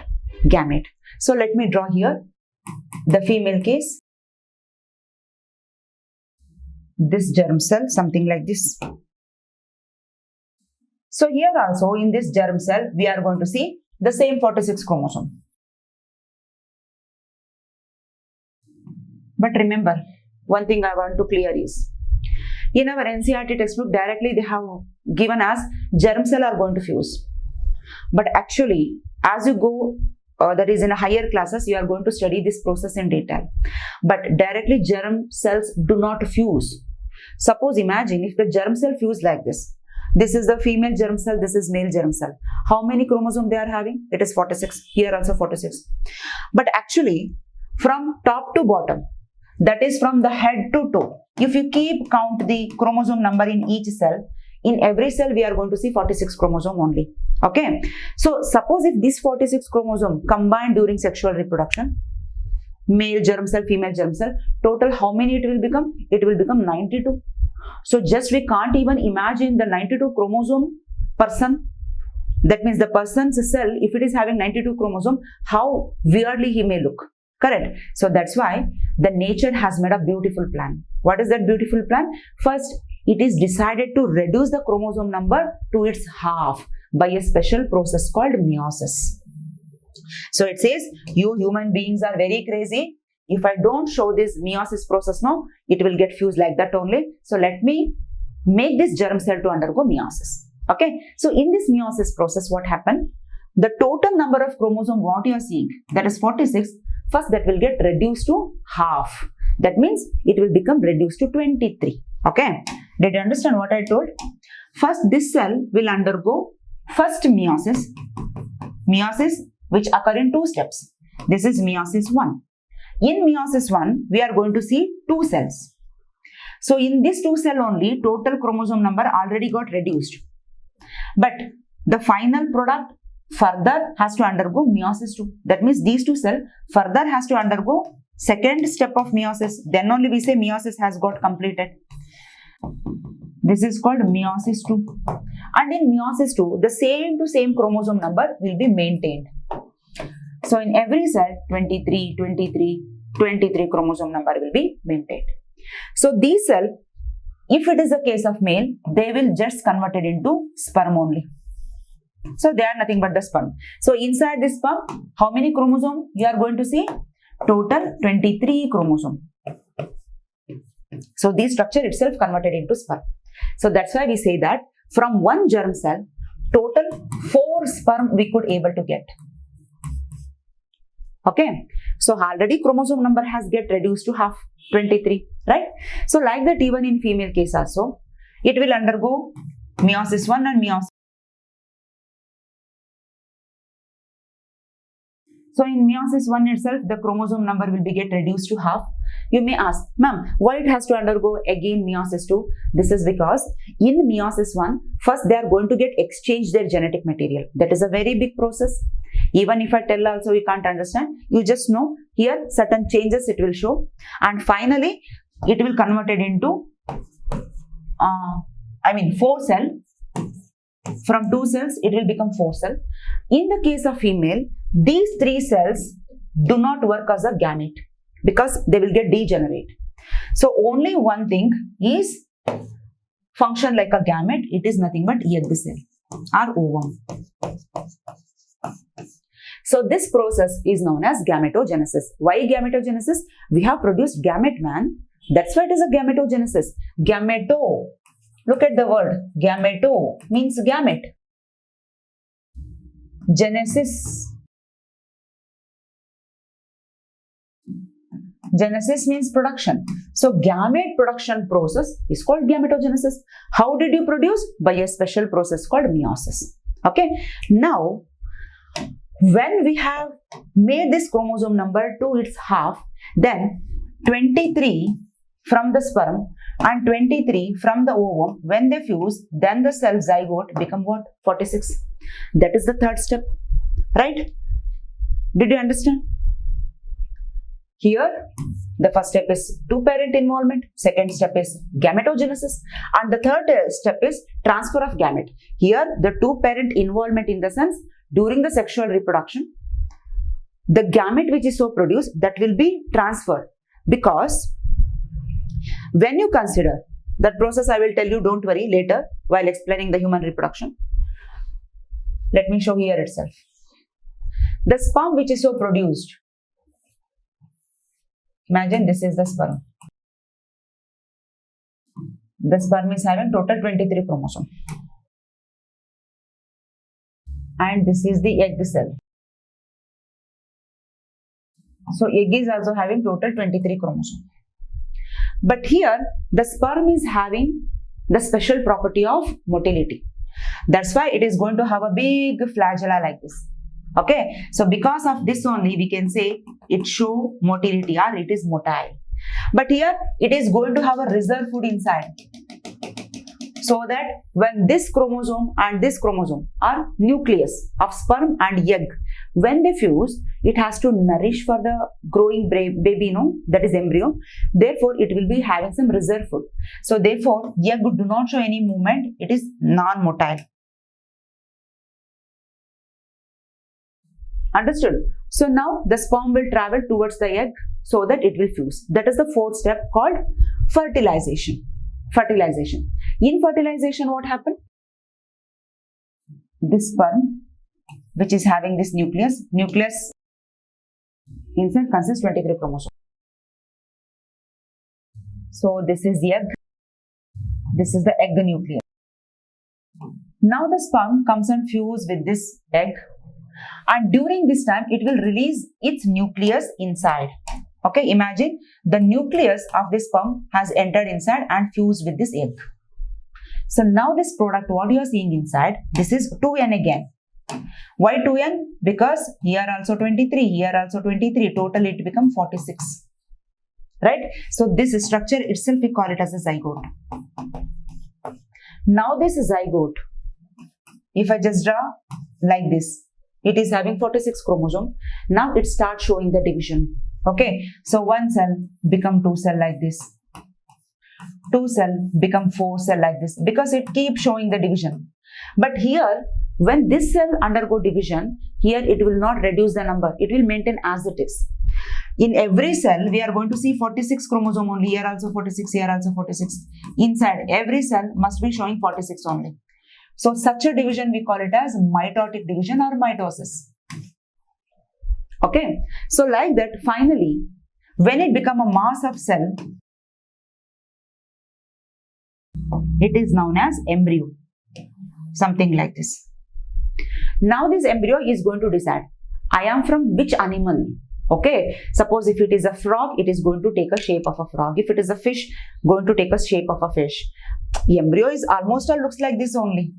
Gamete. So let me draw here the female case. This germ cell, something like this. So here also in this germ cell, we are going to see the same 46 chromosome. But remember, one thing I want to clear is, in our NCERT textbook, directly they have given us germ cell are going to fuse. But actually, as you go, that is in a higher classes, you are going to study this process in detail. But directly germ cells do not fuse. Suppose imagine if the germ cell fuse like this. This is the female germ cell, this is male germ cell. How many chromosomes they are having? It is 46. Here also 46. But actually, from top to bottom, that is from the head to toe, if you keep count the chromosome number in each cell, in every cell we are going to see 46 chromosome only. Okay. So suppose if this 46 chromosome combined during sexual reproduction, male germ cell, female germ cell, total how many it will become? It will become 92. So just we can't even imagine the 92 chromosome person. That means the person's cell, if it is having 92 chromosome, how weirdly he may look. Correct. So that's why the nature has made a beautiful plan. What is that beautiful plan? First, it is decided to reduce the chromosome number to its half by a special process called meiosis. So it says, you human beings are very crazy. If I don't show this meiosis process now, it will get fused like that only. So let me make this germ cell to undergo meiosis. Okay. So in this meiosis process, what happened? The total number of chromosome what you are seeing, that is 46, first that will get reduced to half. That means it will become reduced to 23. Okay. Did you understand what I told? First, this cell will undergo first meiosis. Meiosis which occur in 2 steps. This is meiosis 1. In meiosis 1, we are going to see 2 cells. So in this 2 cell only, total chromosome number already got reduced. But the final product further has to undergo meiosis 2. That means these 2 cells further has to undergo second step of meiosis. Then only we say meiosis has got completed. This is called meiosis 2. And in meiosis 2, the same to same chromosome number will be maintained. So in every cell, 23, 23, 23 chromosome number will be maintained. So these cells, if it is a case of male, they will just convert it into sperm only. So they are nothing but the sperm. So inside this sperm, how many chromosomes you are going to see? Total 23 chromosomes. So this structure itself converted into sperm. So that's why we say that from one germ cell, total 4 sperm we could able to get. Okay. So already chromosome number has get reduced to half, 23, right? So like that, even in female case also, it will undergo meiosis 1 and meiosis. So in meiosis 1 itself, the chromosome number will be get reduced to half. You may ask, ma'am, why it has to undergo again meiosis 2? This is because in meiosis 1, first they are going to get exchange their genetic material. That is a very big process. Even if I tell also, you can't understand. You just know here certain changes it will show. And finally, it will convert it into, 4 cells. From 2 cells, it will become 4 cells. In the case of female, these 3 cells do not work as a gamete because they will get degenerate. So only one thing is function like a gamete. It is nothing but egg cell or ovum. So this process is known as gametogenesis. Why gametogenesis? We have produced gamete, man. That's why it is a gametogenesis. Gameto. Look at the word. Gameto means gamete. Genesis. Genesis means production. So gamete production process is called gametogenesis. How did you produce? By a special process called meiosis. Okay. Now, when we have made this chromosome number to its half, then 23 from the sperm and 23 from the ovum, when they fuse, then the cell zygote become what? 46. That is the third step, right? Did you understand? Here, the first step is 2-parent involvement, second step is gametogenesis, and the third step is transfer of gamete. Here, the 2-parent involvement in the sense, during the sexual reproduction, the gamete which is so produced, that will be transferred, because when you consider that process, I will tell you, don't worry, later while explaining the human reproduction. Let me show here itself. The sperm which is so produced, imagine this is the sperm. The sperm is having total 23 chromosomes. And this is the egg cell. So egg is also having total 23 chromosomes. But here the sperm is having the special property of motility. That's why it is going to have a big flagella like this. Okay. So because of this only we can say it show motility or it is motile. But here it is going to have a reserve food inside. So that when this chromosome and this chromosome are nucleus of sperm and egg, when they fuse, it has to nourish for the growing baby, that is embryo. Therefore, it will be having some reserve food. So therefore, egg do not show any movement. It is non-motile. Understood? So now the sperm will travel towards the egg so that it will fuse. That is the fourth step called fertilization. Fertilization. In fertilization, what happened? This sperm, which is having this nucleus inside consists 23 chromosomes. So this is the egg. This is the egg nucleus. Now the sperm comes and fuse with this egg, and during this time it will release its nucleus inside. Okay, imagine the nucleus of this sperm has entered inside and fused with this egg. So now this product, what you are seeing inside, this is 2n again. Why 2n? Because here also 23, here also 23, total it becomes 46. Right? So this structure itself we call it as a zygote. Now this zygote, if I just draw like this, it is having 46 chromosomes. Now it starts showing the division. Okay, so one cell become 2 cell like this. 2 cell become 4 cell like this because it keeps showing the division. But here, when this cell undergo division, here it will not reduce the number. It will maintain as it is. In every cell, we are going to see 46 chromosome only. Here also 46, here also 46. Inside every cell must be showing 46 only. So such a division we call it as mitotic division or mitosis. Okay. So like that, finally, when it become a mass of cell, it is known as embryo. Something like this. Now this embryo is going to decide, I am from which animal? Okay, suppose if it is a frog, it is going to take a shape of a frog. If it is a fish, going to take a shape of a fish. The embryo is almost all looks like this only.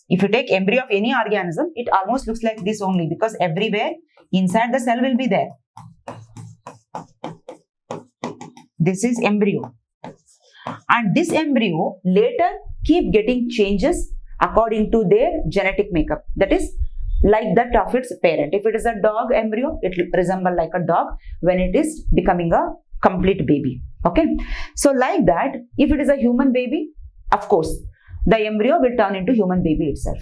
If you take embryo of any organism, it almost looks like this only because everywhere inside the cell will be there. This is embryo. And this embryo later keep getting changes according to their genetic makeup. That is like that of its parent. If it is a dog embryo, it will resemble like a dog when it is becoming a complete baby. Okay. So like that, if it is a human baby, of course, the embryo will turn into human baby itself.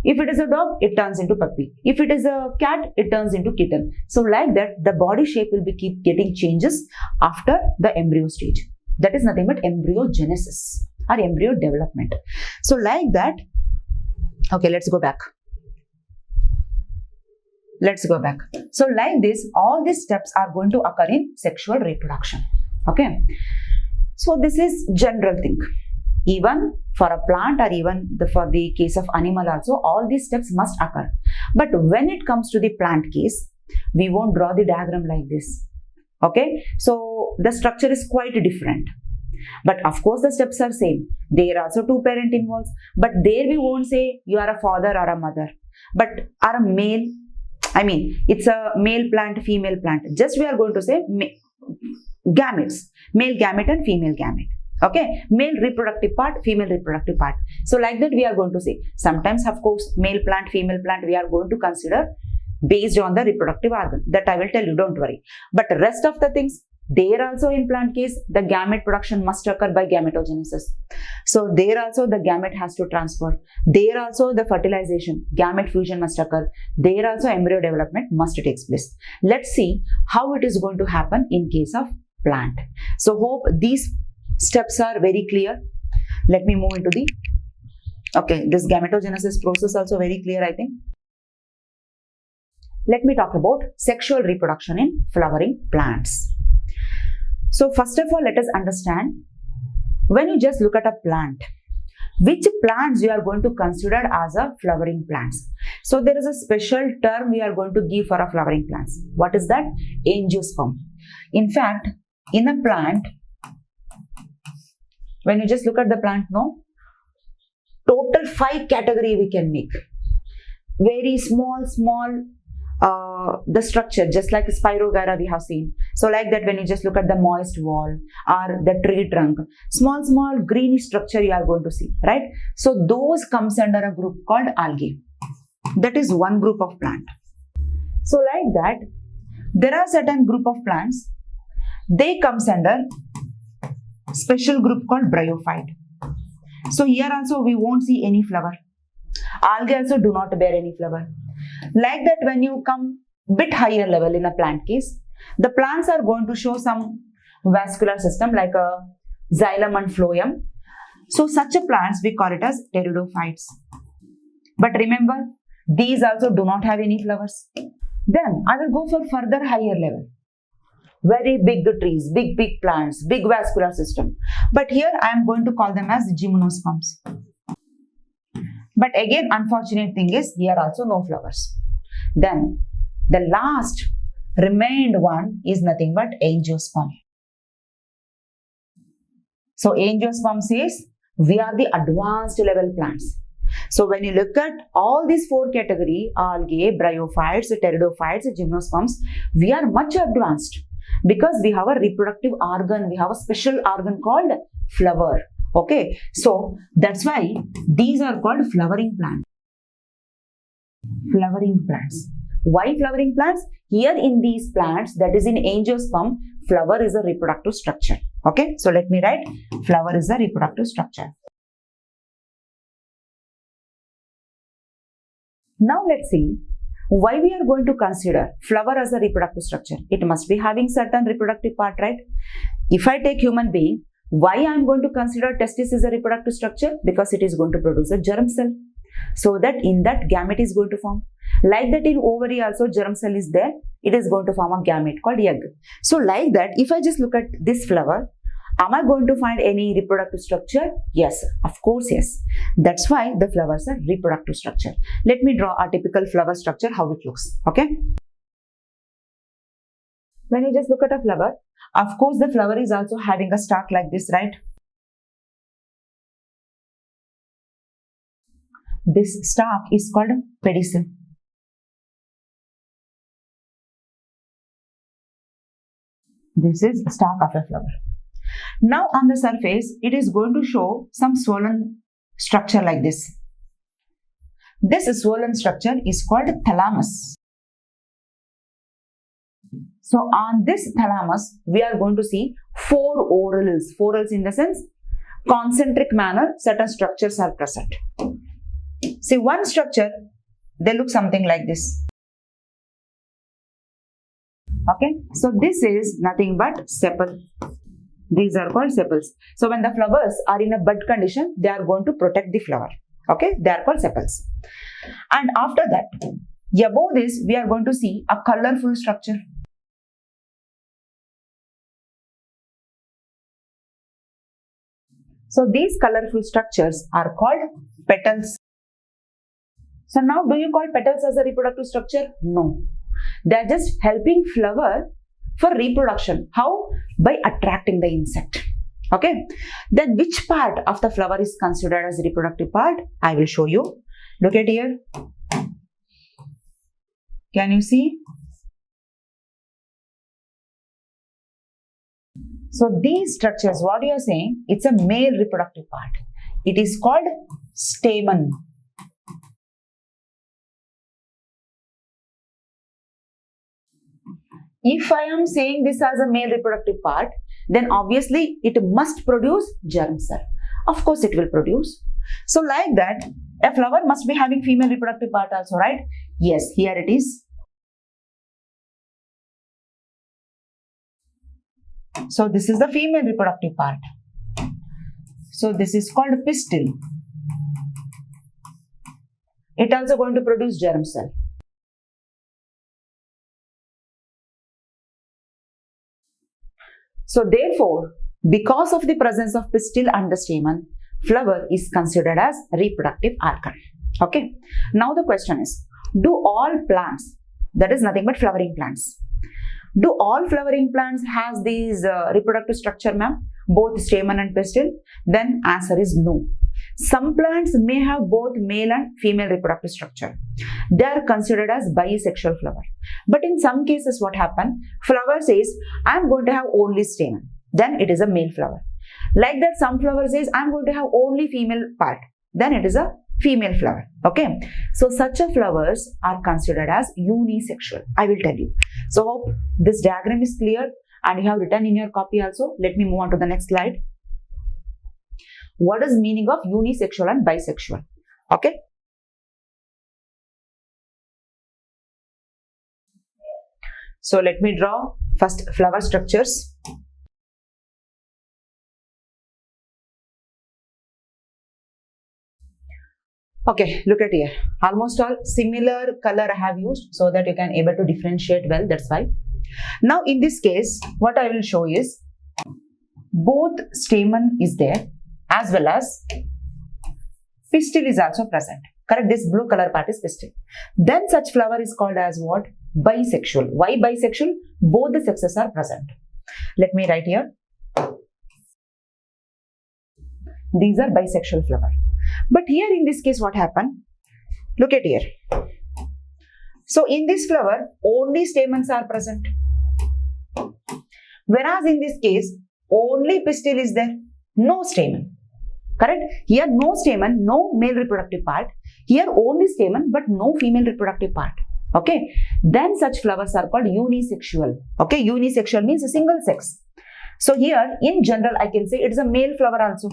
If it is a dog, it turns into puppy. If it is a cat, it turns into kitten. So like that, the body shape will be keep getting changes after the embryo stage. That is nothing but embryogenesis or embryo development. So like that, okay, let's go back. Let's go back. So like this, all these steps are going to occur in sexual reproduction. Okay. So this is general thing. Even for a plant or even for the case of animal also, all these steps must occur. But when it comes to the plant case, we won't draw the diagram like this. Okay. So the structure is quite different. But of course the steps are same. There are also two parent involved. But there we won't say you are a father or a mother. But are a male, I mean, it's a male plant, female plant. Just we are going to say gametes, male gamete and female gamete. Okay, male reproductive part, female reproductive part. So like that we are going to say. Sometimes of course male plant, female plant we are going to consider based on the reproductive organ. That I will tell you, don't worry. But the rest of the things, there also in plant case, the gamete production must occur by gametogenesis. So there also the gamete has to transfer. There also the fertilization, gamete fusion must occur. There also embryo development must take place. Let's see how it is going to happen in case of plant. So hope these steps are very clear. Let me move into the, okay, this gametogenesis process also very clear, I think. Let me talk about sexual reproduction in flowering plants. So first of all, let us understand, when you just look at a plant, which plants you are going to consider as a flowering plants. So there is a special term we are going to give for a flowering plants. What is that? Angiosperm. In fact, in a plant, when you just look at the plant, no, total 5 category we can make. Very small, the structure, just like Spirogyra we have seen. So like that, when you just look at the moist wall or the tree trunk, small greenish structure you are going to see, right? So those comes under a group called algae. That is one group of plant. So like that, there are certain group of plants, they comes under special group called bryophyte. So here also we won't see any flower. Algae also do not bear any flower. Like that, when you come bit higher level in a plant case, the plants are going to show some vascular system like a xylem and phloem. So such a plants we call it as pteridophytes. But remember, these also do not have any flowers. Then I will go for further higher level. Very big trees, big plants, big vascular system. But here I am going to call them as gymnosperms. But again, unfortunate thing is, here also no flowers. Then, the last remained one is nothing but angiosperm. So, angiosperm says, we are the advanced level plants. So, when you look at all these 4 category, algae, bryophytes, pteridophytes, gymnosperms, we are much advanced because we have a reproductive organ, we have a special organ called flower. Okay, so that's why these are called flowering plants. Flowering plants. Why flowering plants? Here in these plants, that is in angiosperm, flower is a reproductive structure. Okay, so let me write flower is a reproductive structure. Now let's see why we are going to consider flower as a reproductive structure. It must be having certain reproductive part, right? If I take human being, why I am going to consider testis as a reproductive structure? Because it is going to produce a germ cell. So that in that gamete is going to form. Like that in ovary also germ cell is there. It is going to form a gamete called egg. So like that, if I just look at this flower, am I going to find any reproductive structure? Yes, of course, yes. That's why the flowers are reproductive structure. Let me draw a typical flower structure, how it looks. Okay. When you just look at a flower, of course, the flower is also having a stalk like this, right? This stalk is called pedicel. This is stalk of a flower. Now on the surface, it is going to show some swollen structure like this. This swollen structure is called thalamus. So on this thalamus, we are going to see 4 orals. 4 orals in the sense, concentric manner, certain structures are present. See, one structure, they look something like this. Okay, so this is nothing but sepal. These are called sepals. So when the flowers are in a bud condition, they are going to protect the flower. Okay, they are called sepals. And after that, above this, we are going to see a colorful structure. So these colorful structures are called petals. So now, do you call petals as a reproductive structure? No. They are just helping flower for reproduction. How? By attracting the insect. Okay. Then which part of the flower is considered as reproductive part? I will show you. Look at here. Can you see? So these structures, what you are saying, it's a male reproductive part. It is called stamen. If I am saying this as a male reproductive part, then obviously it must produce germ cell. Of course it will produce. So like that, a flower must be having female reproductive part also, right? Yes, here it is. So this is the female reproductive part. So this is called pistil. It also going to produce germ cell. So therefore, because of the presence of pistil and the stamen, flower is considered as reproductive organ. Okay. Now the question is, do all plants, that is nothing but flowering plants, do all flowering plants has these reproductive structure, ma'am? Both stamen and pistil? Then answer is no. Some plants may have both male and female reproductive structure. They are considered as bisexual flower. But in some cases what happens? Flower says, I am going to have only stamen. Then it is a male flower. Like that, some flower says, I am going to have only female part. Then it is a female flower. Okay. So such a flowers are considered as unisexual. I will tell you. So hope this diagram is clear and you have written in your copy also. Let me move on to the next slide. What is meaning of unisexual and bisexual? Okay. So let me draw first flower structures. Okay, look at here. Almost all similar color I have used so that you can able to differentiate well. That's why. Now in this case, what I will show is both stamen is there as well as pistil is also present. Correct? This blue color part is pistil. Then such flower is called as what? Bisexual. Why bisexual? Both the sexes are present. Let me write here. These are bisexual flower. But here in this case what happened? Look at here. So in this flower only stamens are present. Whereas in this case only pistil is there. No stamen. Correct? Here no stamen, no male reproductive part. Here only stamen but no female reproductive part. Okay, then such flowers are called unisexual. Okay, unisexual means a single sex. So here in general I can say it is a male flower also.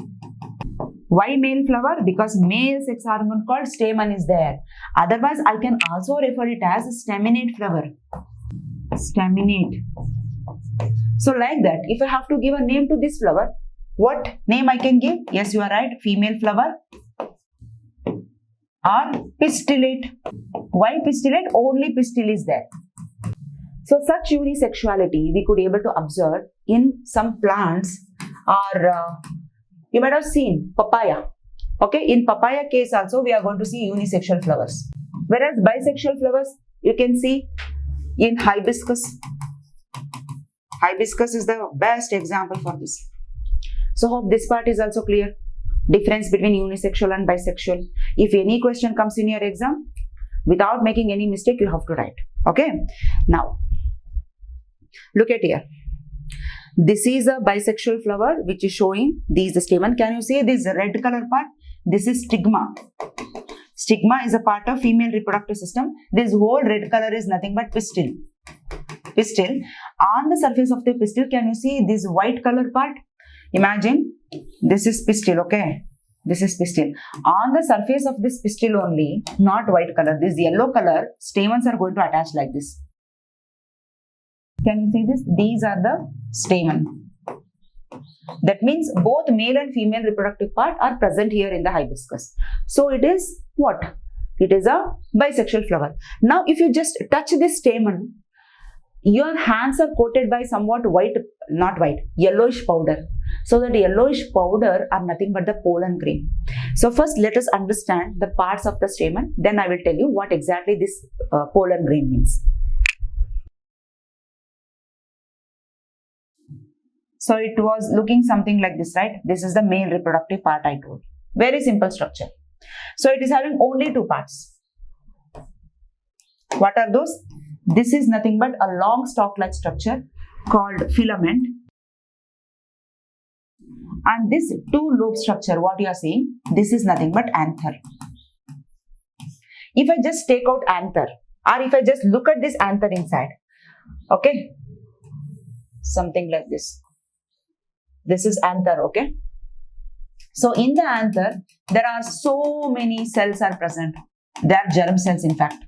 Why male flower? Because male sex hormone called stamen is there. Otherwise I can also refer it as staminate flower. Staminate. So like that, if I have to give a name to this flower, what name I can give? Yes, you are right, female flower or pistillate. Why pistillate? Only pistil is there. So such unisexuality we could able to observe in some plants, or you might have seen papaya. Okay, in papaya case also we are going to see unisexual flowers. Whereas bisexual flowers you can see in hibiscus. Hibiscus is the best example for this. So hope this part is also clear. Difference between unisexual and bisexual. If any question comes in your exam, without making any mistake, you have to write. Okay. Now, look at here. This is a bisexual flower which is showing these the stamen. Can you see this red color part? This is stigma. Stigma is a part of female reproductive system. This whole red color is nothing but pistil. Pistil. On the surface of the pistil, can you see this white color part? Imagine this is pistil, okay? This is pistil. On the surface of this pistil only, not white color, this yellow color, stamens are going to attach like this. Can you see this? These are the stamen. That means both male and female reproductive part are present here in the hibiscus. So it is what? It is a bisexual flower. Now if you just touch this stamen, your hands are coated by somewhat white, not white, yellowish powder. So that yellowish powder are nothing but the pollen grain. So first let us understand the parts of the stamen. Then I will tell you what exactly this pollen grain means. So it was looking something like this, right? This is the male reproductive part I told. Very simple structure. So it is having only two parts. What are those? This is nothing but a long stalk-like structure called filament. And this two-lobe structure, what you are seeing, this is nothing but anther. If I just take out anther, or if I just look at this anther inside, okay, something like this. This is anther, okay. So in the anther, there are so many cells are present. They are germ cells, in fact.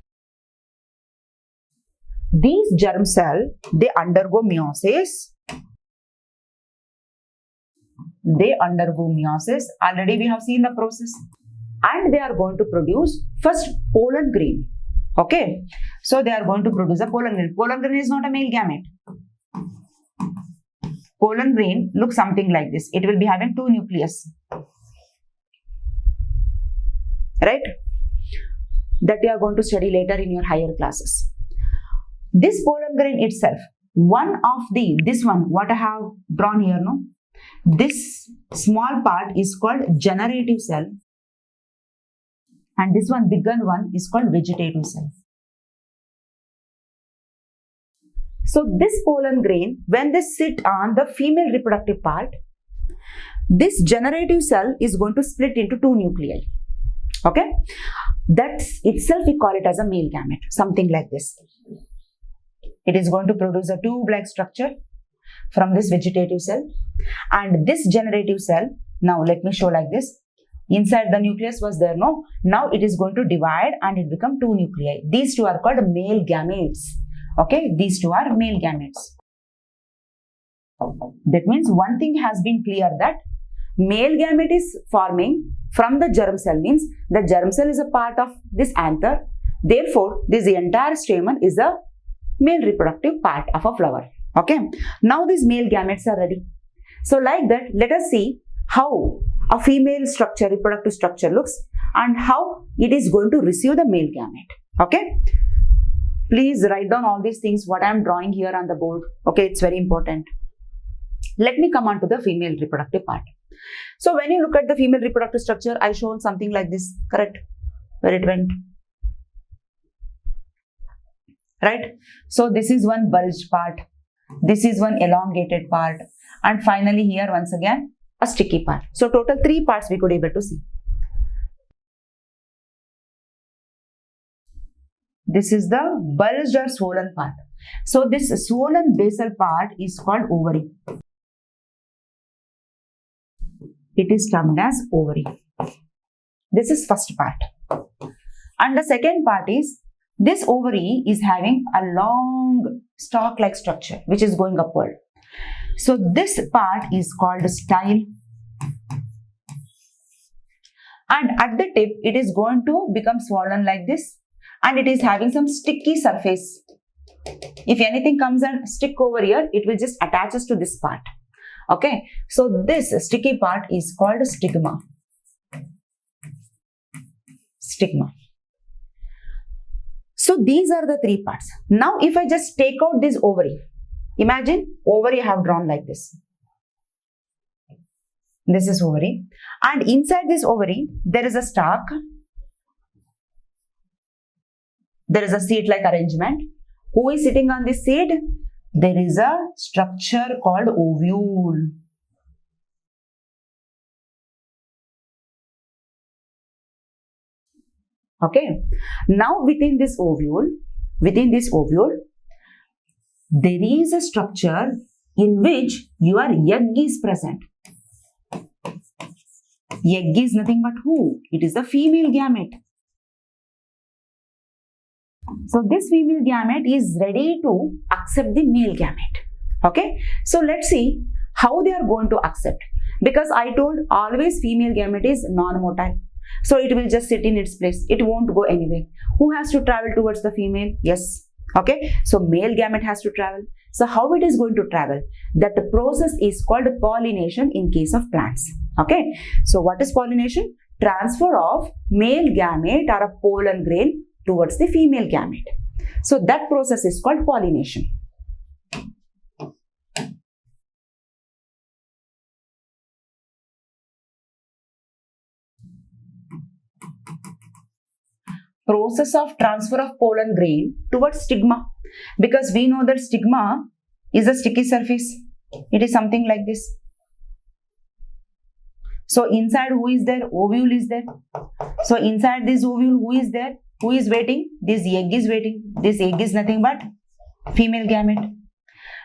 These germ cells, they undergo meiosis. They undergo meiosis. Already we have seen the process. And they are going to produce first pollen grain. Okay. So they are going to produce a pollen grain. Pollen grain is not a male gamete. Pollen grain looks something like this. It will be having two nucleus. Right? That we are going to study later in your higher classes. This pollen grain itself, this one, what I have drawn here, no? This small part is called generative cell. And this one, bigger one, is called vegetative cell. So this pollen grain, when they sit on the female reproductive part, this generative cell is going to split into two nuclei. Okay? That itself we call it as a male gamete, something like this. It is going to produce a tube-like structure from this vegetative cell. And this generative cell, now let me show like this. Inside the nucleus was there, no? Now it is going to divide and it become two nuclei. These two are called male gametes. Okay, these two are male gametes. That means one thing has been clear, that male gamete is forming from the germ cell, means the germ cell is a part of this anther. Therefore, this entire stamen is a male reproductive part of a flower. Okay, now these male gametes are ready. So like that, let us see how a female structure, reproductive structure looks and how it is going to receive the male gamete. Okay, please write down all these things what I am drawing here on the board. Okay, it's very important. Let me come on to the female reproductive part. So when you look at the female reproductive structure, I shown something like this, correct? Where it went. Right? So this is one bulged part. This is one elongated part. And finally here once again, a sticky part. So total 3 parts we could able to see. This is the bulged or swollen part. So this swollen basal part is called ovary. It is termed as ovary. This is first part. And the second part is, this ovary is having a long stalk-like structure which is going upward. So this part is called style. And at the tip, it is going to become swollen like this, and it is having some sticky surface. If anything comes and stick over here, it will just attaches to this part. Okay, so this sticky part is called stigma. Stigma. So these are the three parts. Now if I just take out this ovary, imagine ovary I have drawn like this. This is ovary, and inside this ovary there is a stalk. There is a seed-like arrangement. Who is sitting on this seed? There is a structure called ovule. Okay. Now within this ovule, there is a structure in which your egg is present. Egg is nothing but who? It is the female gamete. So this female gamete is ready to accept the male gamete. Okay. So let's see how they are going to accept. Because I told always female gamete is non-motile. So it will just sit in its place. It won't go anywhere. Who has to travel towards the female? Yes. Okay. So male gamete has to travel. So how it is going to travel? That the process is called pollination in case of plants. Okay. So what is pollination? Transfer of male gamete or a pollen grain towards the female gamete. So that process is called pollination. Process of transfer of pollen grain towards stigma, because we know that stigma is a sticky surface. It is something like this. So inside who is there? Ovule is there. So inside this ovule who is there? Who is waiting? This egg is waiting. This egg is nothing but female gamete.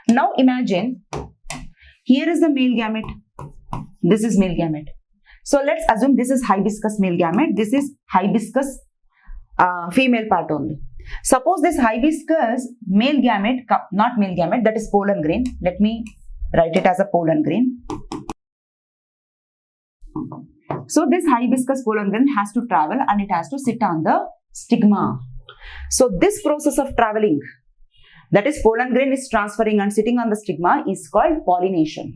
Now imagine, here is the male gamete. This is male gamete. So let's assume this is hibiscus male gamete. This is hibiscus female part only. Suppose this hibiscus male gamete, not male gamete, that is pollen grain. Let me write it as a pollen grain. So this hibiscus pollen grain has to travel and it has to sit on the stigma. So this process of traveling, that is pollen grain is transferring and sitting on the stigma, is called pollination.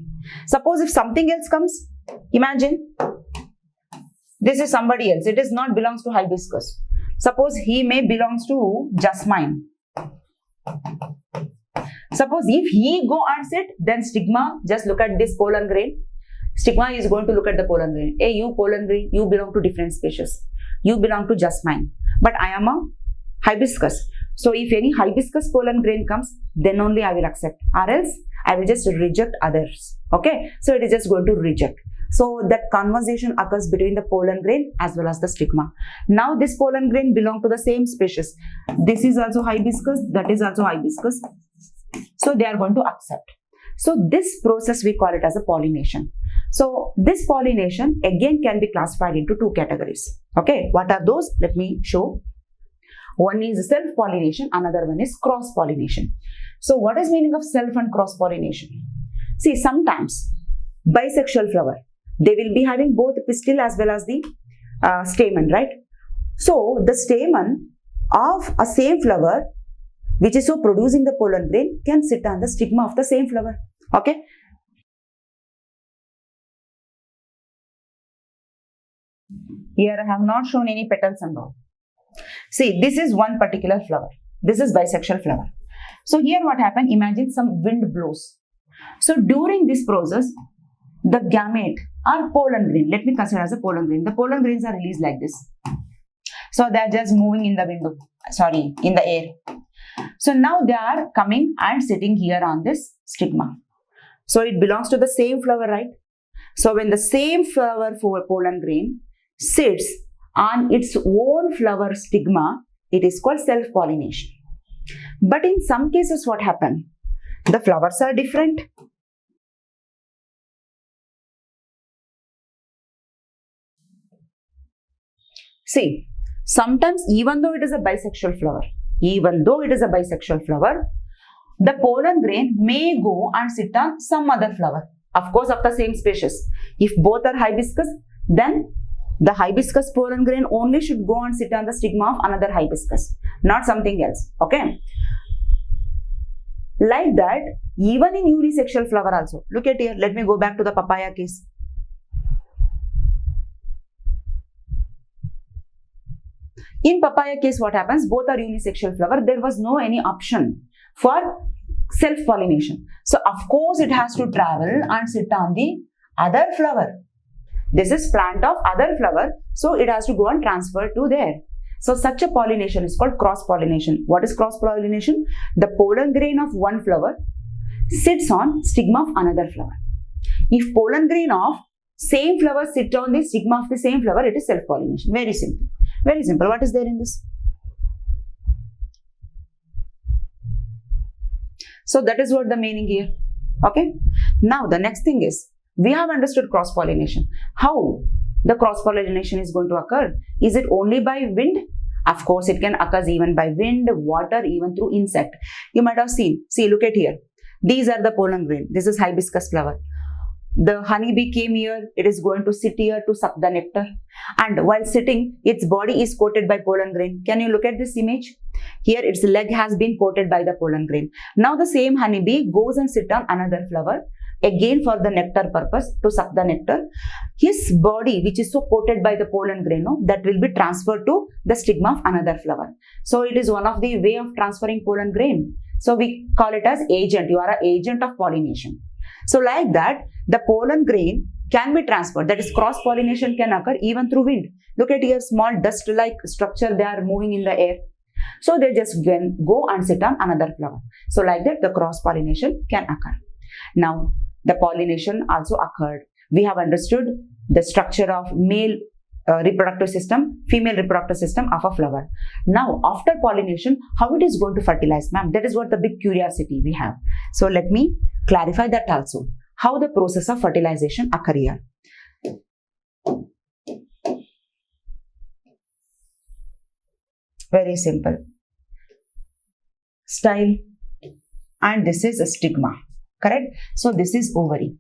Suppose if something else comes, imagine this is somebody else. It is not belongs to hibiscus. Suppose he may belongs to jasmine. Suppose if he go and sit, then stigma, just look at this pollen grain. Stigma is going to look at the pollen grain. Hey, you pollen grain, you belong to different species. You belong to jasmine. But I am a hibiscus. So if any hibiscus pollen grain comes, then only I will accept. Or else I will just reject others. Okay. So it is just going to reject. So that conversation occurs between the pollen grain as well as the stigma. Now this pollen grain belong to the same species. This is also hibiscus, that is also hibiscus. So they are going to accept. So this process we call it as a pollination. So this pollination again can be classified into two categories. Okay, what are those? Let me show. One is self-pollination, another one is cross-pollination. So what is meaning of self and cross-pollination? See, sometimes bisexual flower, they will be having both pistil as well as the stamen, right? So the stamen of a same flower, which is so producing the pollen grain, can sit on the stigma of the same flower. Okay. Here I have not shown any petals and all. See, this is one particular flower. This is bisexual flower. So here what happened? Imagine some wind blows. So during this process, the gamete or pollen grain, let me consider as a pollen grain. The pollen grains are released like this. So they are just moving in the window, in the air. So now they are coming and sitting here on this stigma. So it belongs to the same flower, right? So when the same flower for pollen grain sits on its own flower stigma, it is called self-pollination. But in some cases what happens? The flowers are different. See, sometimes even though it is a bisexual flower, the pollen grain may go and sit on some other flower, of course of the same species. If both are hibiscus, then the hibiscus pollen grain only should go and sit on the stigma of another hibiscus, not something else. Okay. Like that, even in unisexual flower also. Look at here. Let me go back to the papaya case. In papaya case, what happens? Both are unisexual flower. There was no any option for self-pollination. So, of course, it has to travel and sit on the other flower. This is plant of other flower. So, it has to go and transfer to there. So, such a pollination is called cross-pollination. What is cross-pollination? The pollen grain of one flower sits on stigma of another flower. If pollen grain of same flower sit on the stigma of the same flower, it is self-pollination. Very simple. Very simple. What is there in this? So that is what the meaning here. Okay. Now the next thing is, we have understood cross-pollination. How the cross-pollination is going to occur? Is it only by wind? Of course, it can occur even by wind, water, even through insect. You might have seen. See, look at here. These are the pollen grain. This is hibiscus flower. The honeybee came here, it is going to sit here to suck the nectar, and while sitting, its body is coated by pollen grain. Can you look at this image? Here its leg has been coated by the pollen grain. Now the same honeybee goes and sit on another flower, again for the nectar purpose, to suck the nectar. His body, which is so coated by the pollen grain, that will be transferred to the stigma of another flower. So it is one of the way of transferring pollen grain. So we call it as agent. You are an agent of pollination. So like that, the pollen grain can be transferred. That is, cross-pollination can occur even through wind. Look at here, small dust-like structure, they are moving in the air. So they just go and sit on another flower. So like that, the cross-pollination can occur. Now, the pollination also occurred. We have understood the structure of male reproductive system, female reproductive system of a flower. Now, after pollination, how it is going to fertilize, ma'am? That is what the big curiosity we have. So let me clarify that also. How the process of fertilization occur here. Very simple. Style, and this is a stigma, correct? So this is ovary.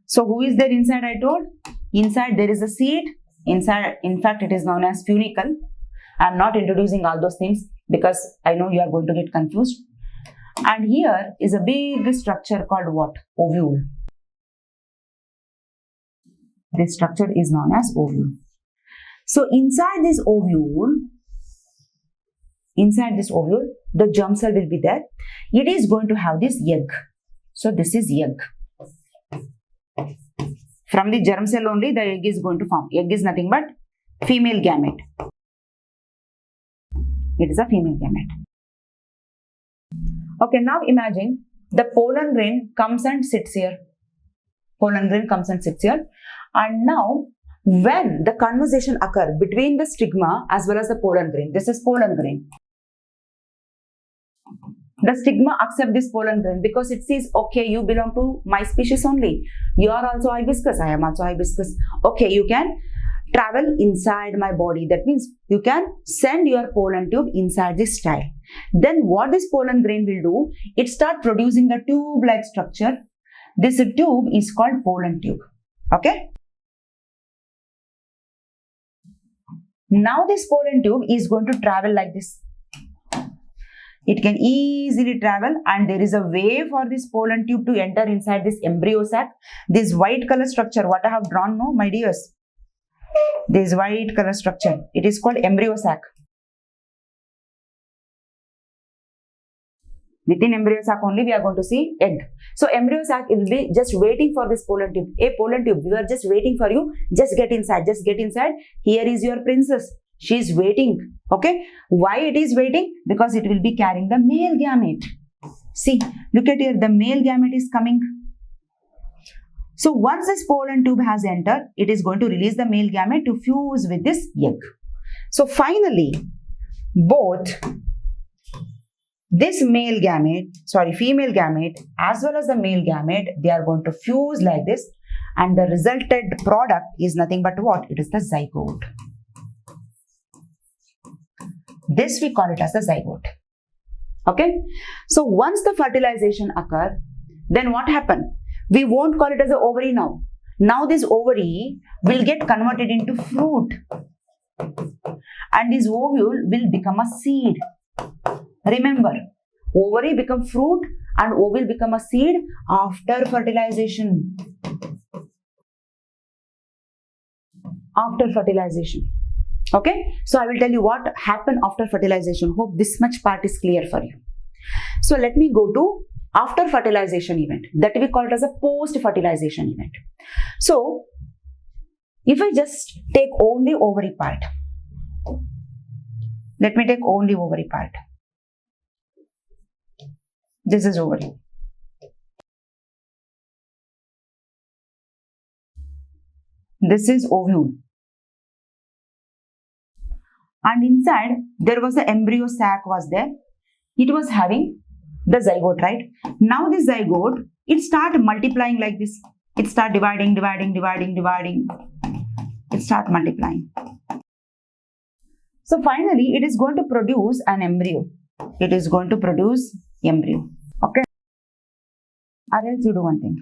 So who is there inside? I told inside there is a seed. Inside, in fact, it is known as funicle. I am not introducing all those things because I know you are going to get confused. And here is a big structure called what? Ovule. This structure is known as ovule. So inside this ovule, the germ cell will be there. It is going to have this egg. So this is egg. From the germ cell only the egg is going to form. Egg is nothing but female gamete. It is a female gamete. Okay, now imagine the pollen grain comes and sits here. And now when the conversation occurs between the stigma as well as the pollen grain, this is pollen grain. The stigma accepts this pollen grain because it says, okay, you belong to my species only. You are also hibiscus. I am also hibiscus. Okay, you can travel inside my body. That means you can send your pollen tube inside this style. Then what this pollen grain will do, it start producing a tube-like structure. This tube is called pollen tube. Okay. Now this pollen tube is going to travel like this. It can easily travel, and there is a way for this pollen tube to enter inside this embryo sac. This white color structure, what I have drawn, no, my dears. This white color structure, it is called embryo sac. Within embryo sac only we are going to see egg. So embryo sac will be just waiting for this pollen tube. Hey, pollen tube, we are just waiting for you. Just get inside. Just get inside. Here is your princess. She is waiting. Okay. Why it is waiting? Because it will be carrying the male gamete. See, look at here. The male gamete is coming. So once this pollen tube has entered, it is going to release the male gamete to fuse with this egg. So finally, both this female gamete as well as the male gamete, they are going to fuse like this, and the resulted product is nothing but what? It is the zygote. This we call it as the zygote. Okay. So once the fertilization occurs, then what happens? We won't call it as an ovary now. Now this ovary will get converted into fruit, and this ovule will become a seed. Remember, ovary become fruit and ovule become a seed after fertilization. After fertilization. Okay, so I will tell you what happened after fertilization. Hope this much part is clear for you. So let me go to after fertilization event, that we call it as a post-fertilization event. So if I just take only ovary part, let me take only ovary part. This is ovary. This is ovule. And inside there was the embryo sac was there. It was having the zygote, right? Now this zygote, it start multiplying like this. It start dividing. It start multiplying. So finally, it is going to produce an embryo. It is going to produce embryo. Okay. Or else you do one thing.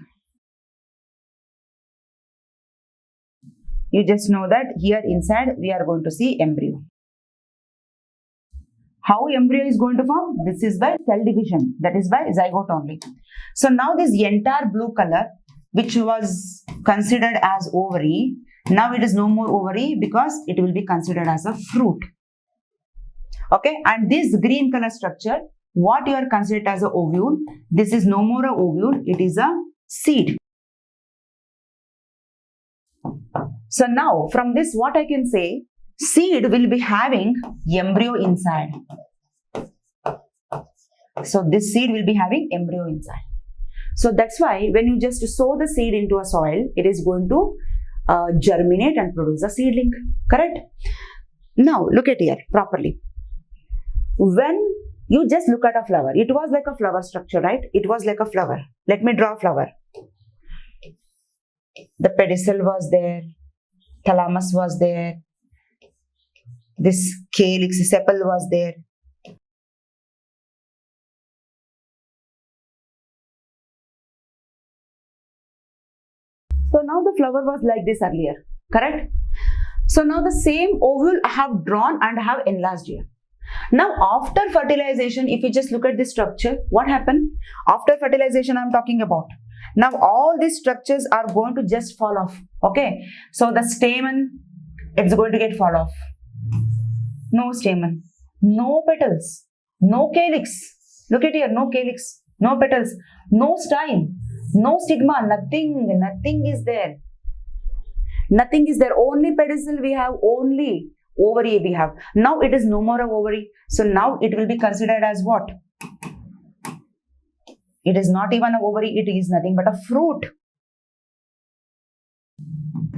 You just know that here inside we are going to see embryo. How embryo is going to form? This is by cell division. That is by zygote only. So now this entire blue color, which was considered as ovary, now it is no more ovary because it will be considered as a fruit. Okay, and this green color structure, what you are considered as a ovule, this is no more a ovule, it is a seed. So now from this what I can say, seed will be having embryo inside. So this seed will be having embryo inside. So that's why when you just sow the seed into a soil, it is going to germinate and produce a seedling. Correct? Now look at here properly. When you just look at a flower, it was like a flower structure, right? It was like a flower. Let me draw a flower. The pedicel was there, thalamus was there, this calyx, sepal was there. So now the flower was like this earlier, correct? So now the same ovule I have drawn and I have enlarged here. Now after fertilization, if you just look at this structure, what happened? After fertilization I am talking about. Now all these structures are going to just fall off. Okay. So the stamen, it's going to get fall off. No stamen, no petals, no calyx. Look at here, no calyx, no petals, no style, no stigma, nothing is there. Nothing is there. Only pedicel we have, only ovary we have. Now it is no more a ovary. So now it will be considered as what? It is not even an ovary, it is nothing but a fruit.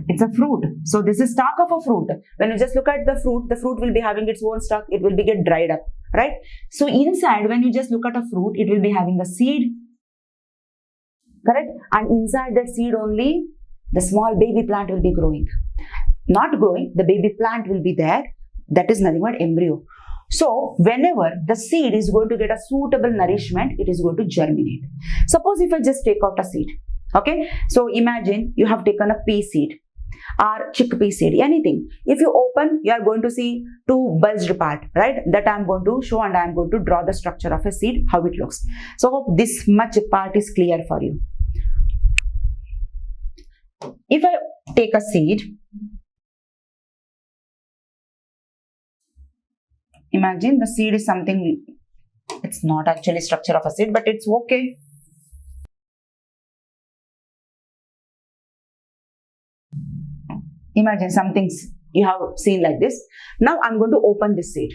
It's a fruit. So this is stalk of a fruit. When you just look at the fruit will be having its own stalk. It will be get dried up, right? So inside, when you just look at a fruit, it will be having a seed, correct? And inside that seed only, the small baby plant will be growing. Not growing, the baby plant will be there. That is nothing but embryo. So whenever the seed is going to get a suitable nourishment, it is going to germinate. Suppose if I just take out a seed, okay? So imagine you have taken a pea seed or chickpea seed, anything. If you open, you are going to see two bulged part, right? That I am going to show, and I am going to draw the structure of a seed, how it looks. So hope this much part is clear for you. If I take a seed, imagine the seed is something, it's not actually structure of a seed, but it's okay. Imagine something you have seen like this. Now I'm going to open this seed.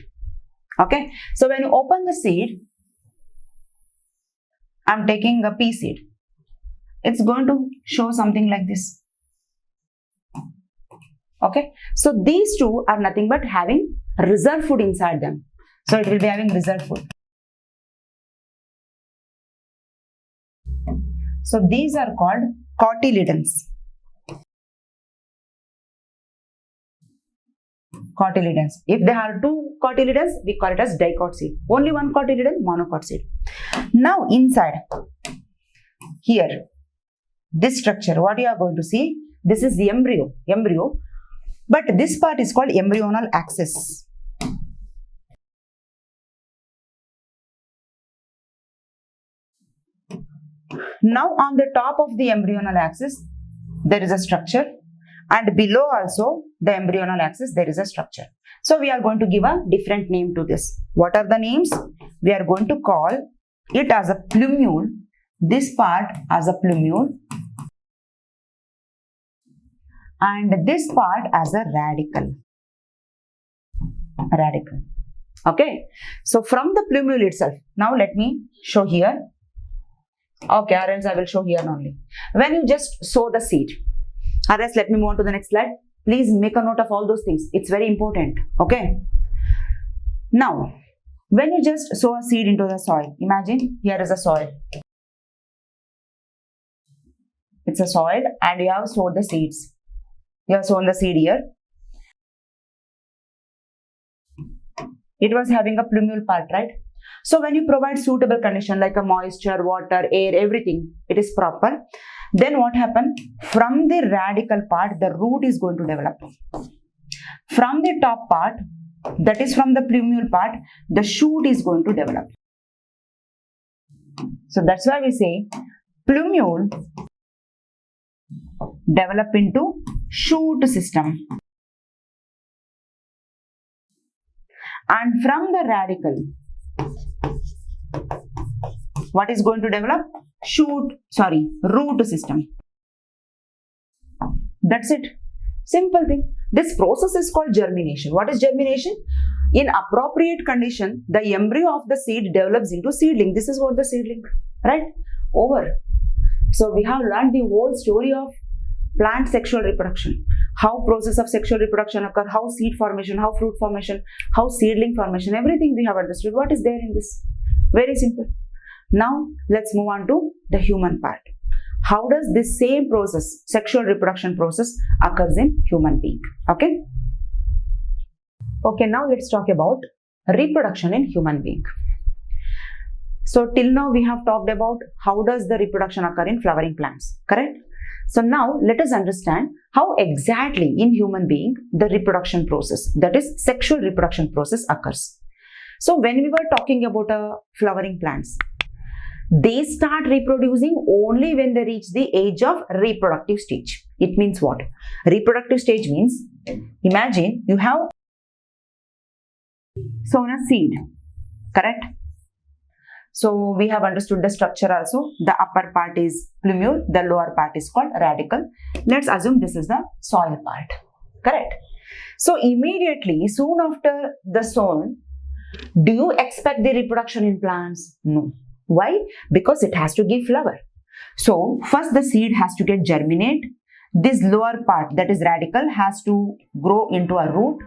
Okay. So when you open the seed, I'm taking a pea seed. it's going to show something like this. Okay, so these two are nothing but having reserve food inside them. So it will be having reserve food. So these are called cotyledons. Cotyledons. If there are two cotyledons, we call it as dicot seed. Only one cotyledon, monocot seed. Now inside, here, this structure, what you are going to see, this is the embryo. But this part is called embryonal axis. Now on the top of the embryonal axis, there is a structure, and below also the embryonal axis, there is a structure. So we are going to give a different name to this. What are the names? We are going to call it as a plumule, this part as a plumule, and this part as a radicle. Okay, so from the plumule itself, now let me show here. Okay, or else I will show here only. When you just sow the seed, or else let me move on to the next slide. Please make a note of all those things. It's very important. Okay. Now, when you just sow a seed into the soil, imagine here is a soil. It's a soil and you have sowed the seeds. You have sown the seed here. It was having a plumule part, right? So when you provide suitable condition like a moisture, water, air, everything, it is proper. Then what happened? From the radical part, the root is going to develop. From the top part, that is from the plumule part, the shoot is going to develop. So that's why we say plumule develop into shoot system. And from the radical, what is going to develop? Root system. That's it. Simple thing. This process is called germination. What is germination? In appropriate condition, the embryo of the seed develops into seedling. This is what the seedling, right? Over. So we have learned the whole story of plant sexual reproduction. How process of sexual reproduction occur, how seed formation, how fruit formation, how seedling formation, everything we have understood. What is there in this? Very simple. Now, let's move on to the human part. How does this same process, sexual reproduction process, occurs in human being? Okay? Okay, now let's talk about reproduction in human being. So, till now we have talked about how does the reproduction occur in flowering plants, correct? So, now let us understand how exactly in human being the reproduction process, that is sexual reproduction process, occurs. So, when we were talking about flowering plants, they start reproducing only when they reach the age of reproductive stage. It means what? Reproductive stage means, imagine you have sown a seed, correct? So we have understood the structure also. The upper part is plumule, the lower part is called radicle. Let's assume this is the soil part, correct? So immediately, soon after the sown, do you expect the reproduction in plants? No. Why? Because it has to give flower. So first the seed has to get germinate. This lower part, that is radicle, has to grow into a root.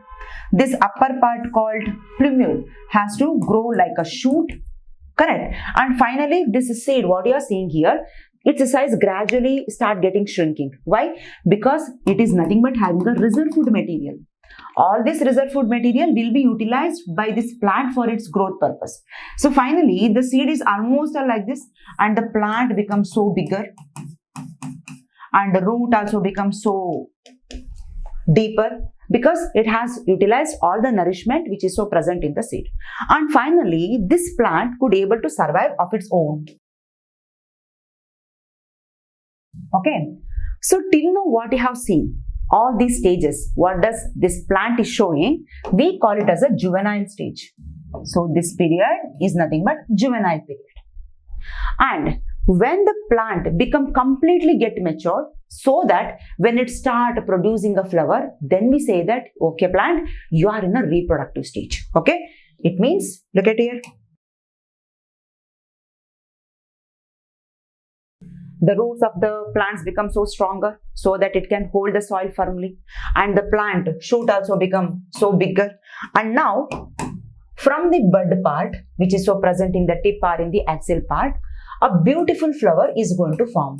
This upper part called plumule has to grow like a shoot. Correct. And finally, this seed, what you are seeing here, its size gradually start getting shrinking. Why? Because it is nothing but having a reserve food material. All this reserve food material will be utilized by this plant for its growth purpose. So finally, the seed is almost like this and the plant becomes so bigger and the root also becomes so deeper because it has utilized all the nourishment which is so present in the seed. And finally, this plant could able to survive of its own. Okay. So till now what you have seen, all these stages, what does this plant is showing, we call it as a juvenile stage. So this period is nothing but juvenile period. And when the plant become completely get matured, so that when it start producing a flower, then we say that, okay plant, you are in a reproductive stage. Okay. It means, look at here. the roots of the plants become so stronger so that it can hold the soil firmly, and the plant shoot also become so bigger. And now from the bud part, which is so present in the tip or in the axial part, a beautiful flower is going to form.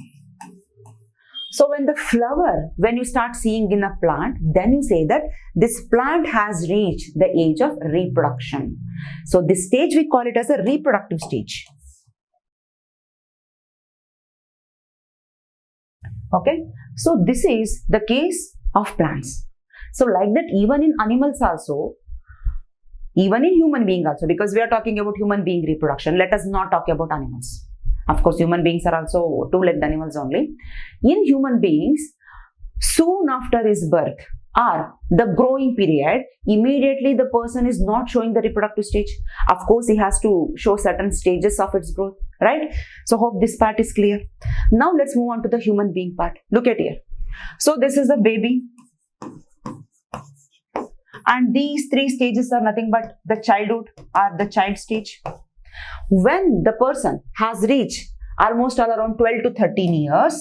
So when the flower, when you start seeing in a plant, then you say that this plant has reached the age of reproduction. So this stage we call it as a reproductive stage. Okay, so this is the case of plants. So like that, even in animals also, even in human being also, because we are talking about human being reproduction, let us not talk about animals. Of course, human beings are also two-legged animals only. In human beings, soon after his birth or the growing period, immediately the person is not showing the reproductive stage. Of course, he has to show certain stages of its growth, right? So hope this part is clear. Now let's move on to the human being part. Look at here. So this is a baby. And these three stages are nothing but the childhood or the child stage. When the person has reached almost all around 12 to 13 years,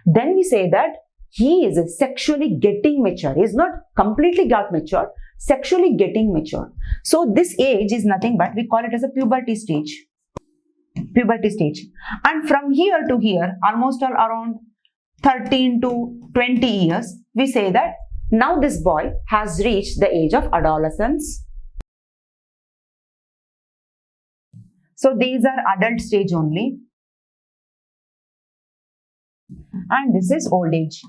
then we say that he is sexually getting mature. He is not completely got mature, sexually getting mature. So this age is nothing but we call it as a puberty stage. And from here to here, almost all around 13 to 20 years, we say that now this boy has reached the age of adolescence. So these are adult stage only. And this is old age.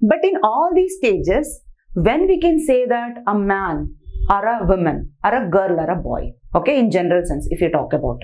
But in all these stages, when we can say that a man or a woman or a girl or a boy, okay, in general sense, if you talk about,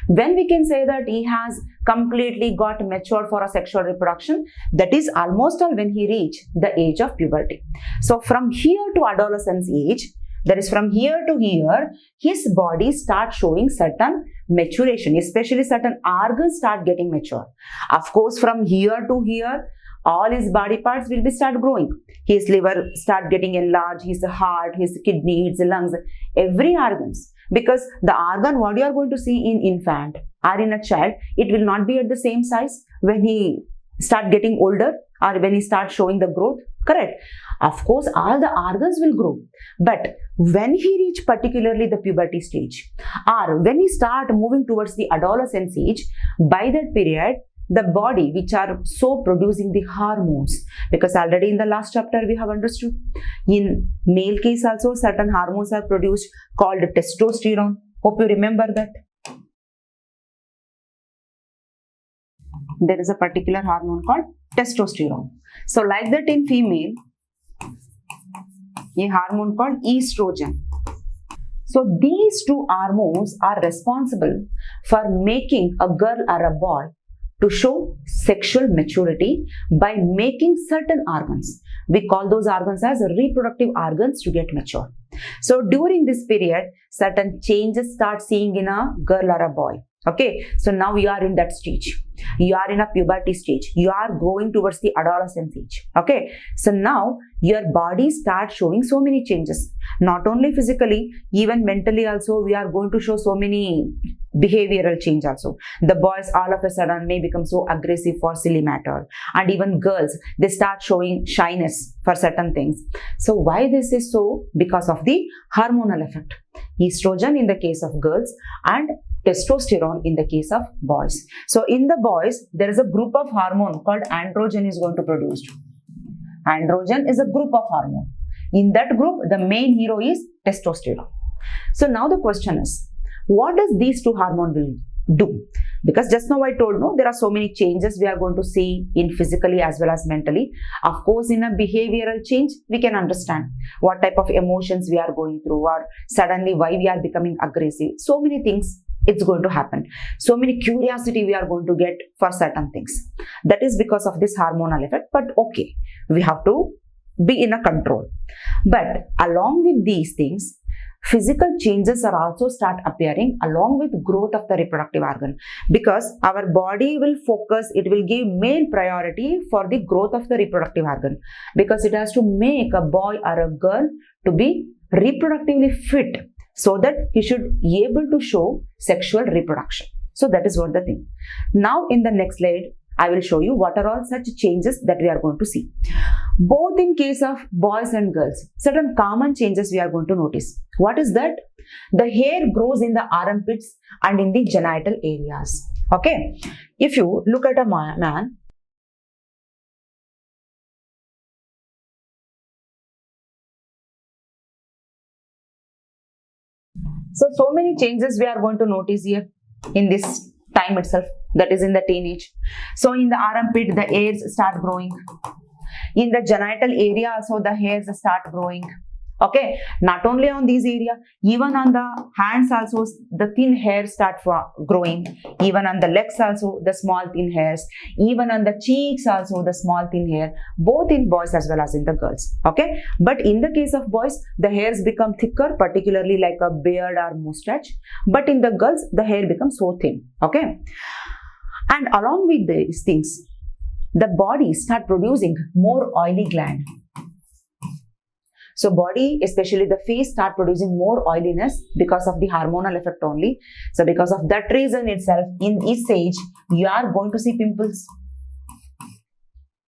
when we can say that he has completely got matured for a sexual reproduction, that is almost all when he reached the age of puberty. So from here to adolescence age, that is from here to here, his body starts showing certain maturation, especially certain organs start getting mature. Of course, from here to here, all his body parts will be start growing. His liver start getting enlarged, his heart, his kidney, his lungs, every organs. Because the organ, what you are going to see in infant or in a child, it will not be at the same size when he start getting older or when he starts showing the growth, correct? Of course, all the organs will grow. But when he reach particularly the puberty stage or when he start moving towards the adolescence age, by that period, the body which are so producing the hormones, because already in the last chapter we have understood, in male case also certain hormones are produced called testosterone. Hope you remember that. There is a particular hormone called testosterone. So like that in female, a hormone called estrogen. So these two hormones are responsible for making a girl or a boy to show sexual maturity by making certain organs. We call those organs as reproductive organs to get mature. So during this period, certain changes start seeing in a girl or a boy. Okay, so now you are in that stage. You are in a puberty stage. You are going towards the adolescence age. Okay, so now your body starts showing so many changes. Not only physically, even mentally also we are going to show so many behavioral change also. The boys all of a sudden may become so aggressive for silly matter. And even girls, they start showing shyness for certain things. So why this is so? Because of the hormonal effect. Estrogen in the case of girls and testosterone in the case of boys. So in the boys, there is a group of hormone called androgen is going to produce. Androgen is a group of hormone. In that group, the main hero is testosterone. So now the question is, what does these two hormones will do? Because just now I told you, there are so many changes we are going to see in physically as well as mentally. Of course, in a behavioral change, we can understand what type of emotions we are going through or suddenly why we are becoming aggressive. So many things it's going to happen. So many curiosity we are going to get for certain things. That is because of this hormonal effect. But okay, we have to be in a control. But along with these things, physical changes are also start appearing along with growth of the reproductive organ, because our body will focus, it will give main priority for the growth of the reproductive organ, because it has to make a boy or a girl to be reproductively fit. so that he should be able to show sexual reproduction. So that is what the thing. Now in the next slide, I will show you what are all such changes that we are going to see. Both in case of boys and girls, certain common changes we are going to notice. What is that? The hair grows in the armpits and in the genital areas. Okay. If you look at a man, so many changes we are going to notice here in this time itself, that is in the teenage. So in the armpit, the hairs start growing. In the genital area also, the hairs start growing. Okay, not only on this area, even on the hands also, the thin hairs start growing. Even on the legs also, the small thin hairs. Even on the cheeks also, the small thin hair. Both in boys as well as in the girls. Okay, but in the case of boys, the hairs become thicker, particularly like a beard or mustache. But in the girls, the hair becomes so thin. Okay, and along with these things, the body start producing more oily gland. So body, especially the face, start producing more oiliness because of the hormonal effect only. So because of that reason itself, in this age, you are going to see pimples.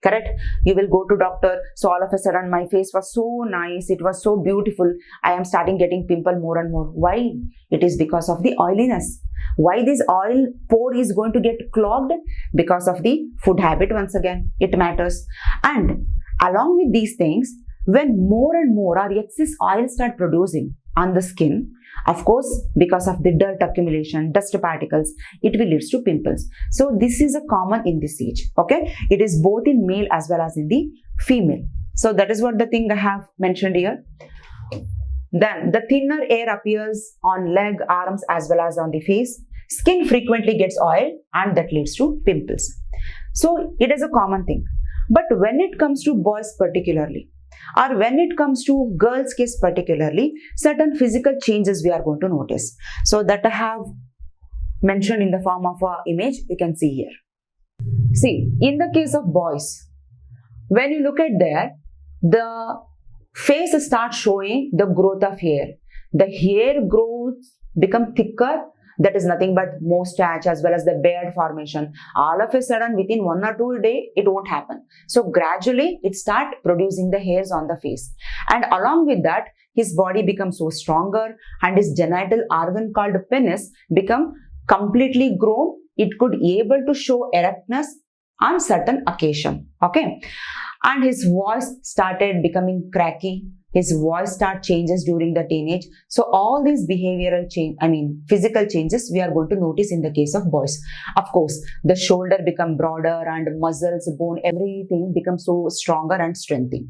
Correct? You will go to doctor. So all of a sudden, my face was so nice. It was so beautiful. I am starting getting pimple more and more. Why? It is because of the oiliness. Why this oil pore is going to get clogged? Because of the food habit. Once again, it matters. And along with these things, when more and more our excess oil start producing on the skin, of course, because of the dirt accumulation, dust particles, it will lead to pimples. So this is a common in this age. Okay, it is both in male as well as in the female. So that is what the thing I have mentioned here. Then the thinner hair appears on leg, arms as well as on the face. Skin frequently gets oil and that leads to pimples. So it is a common thing. But when it comes to boys particularly, or when it comes to girls' case particularly, certain physical changes we are going to notice. So that I have mentioned in the form of an image, you can see here. See, in the case of boys, when you look at there, the face starts showing the growth of hair. The hair grows, become thicker. That is nothing but mustache as well as the beard formation. All of a sudden, within 1 or 2 days, it won't happen. So gradually, it starts producing the hairs on the face. And along with that, his body becomes so stronger and his genital organ called penis become completely grown. It could be able to show erectness on certain occasion. Okay. And his voice started becoming cracky. His voice start changes during the teenage. So all these behavioral physical changes we are going to notice in the case of boys. Of course, the shoulder become broader and muscles, bone, everything becomes so stronger and strengthy.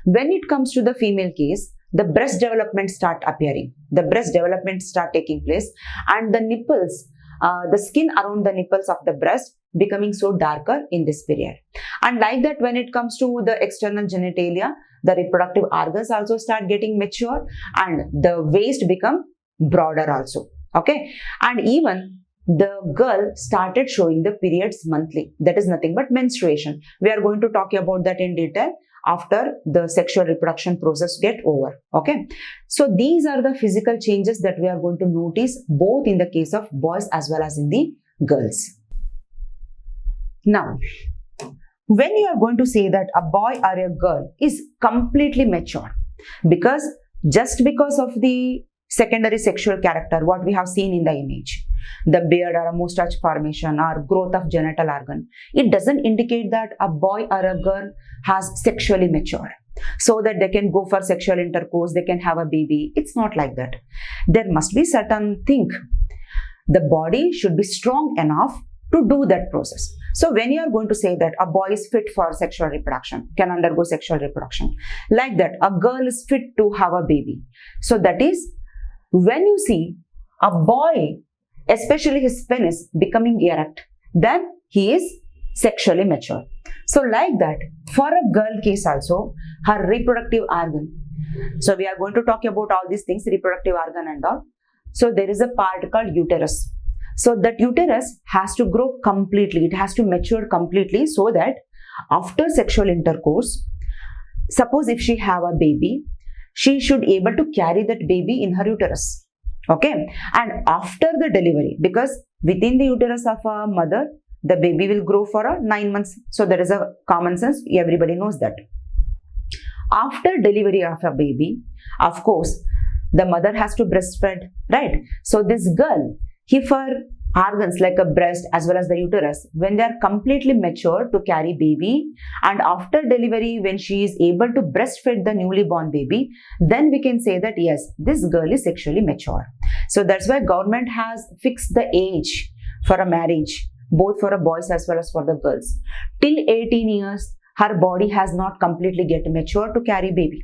When it comes to the female case, the breast development start appearing. The breast development start taking place and the nipples, the skin around the nipples of the breast becoming so darker in this period. And like that, when it comes to the external genitalia, the reproductive organs also start getting mature and the waist become broader also. Okay. And even the girl started showing the periods monthly. That is nothing but menstruation. We are going to talk about that in detail after the sexual reproduction process get over. Okay. So these are the physical changes that we are going to notice both in the case of boys as well as in the girls. Now, when you are going to say that a boy or a girl is completely mature, just because of the secondary sexual character, what we have seen in the image, the beard or a mustache formation or growth of genital organ, it doesn't indicate that a boy or a girl has sexually matured so that they can go for sexual intercourse, they can have a baby. It's not like that. There must be certain thing. The body should be strong enough to do that process. So when you are going to say that a boy is fit for sexual reproduction, can undergo sexual reproduction, like that, a girl is fit to have a baby. So that is when you see a boy, especially his penis becoming erect, then he is sexually mature. So like that, for a girl case also, her reproductive organ. So we are going to talk about all these things, reproductive organ and all. So there is a part called uterus. So that uterus has to grow completely. It has to mature completely so that after sexual intercourse, suppose if she have a baby, she should be able to carry that baby in her uterus. Okay, and after the delivery, because within the uterus of a mother, the baby will grow for 9 months. So there is a common sense, everybody knows that. After delivery of a baby, of course, the mother has to breastfeed, right? So this girl, if her organs like a breast as well as the uterus, when they are completely mature to carry baby, and after delivery when she is able to breastfeed the newly born baby, then we can say that yes, this girl is sexually mature. So that's why government has fixed the age for a marriage, both for a boys as well as for the girls. Till 18 years, her body has not completely get mature to carry baby.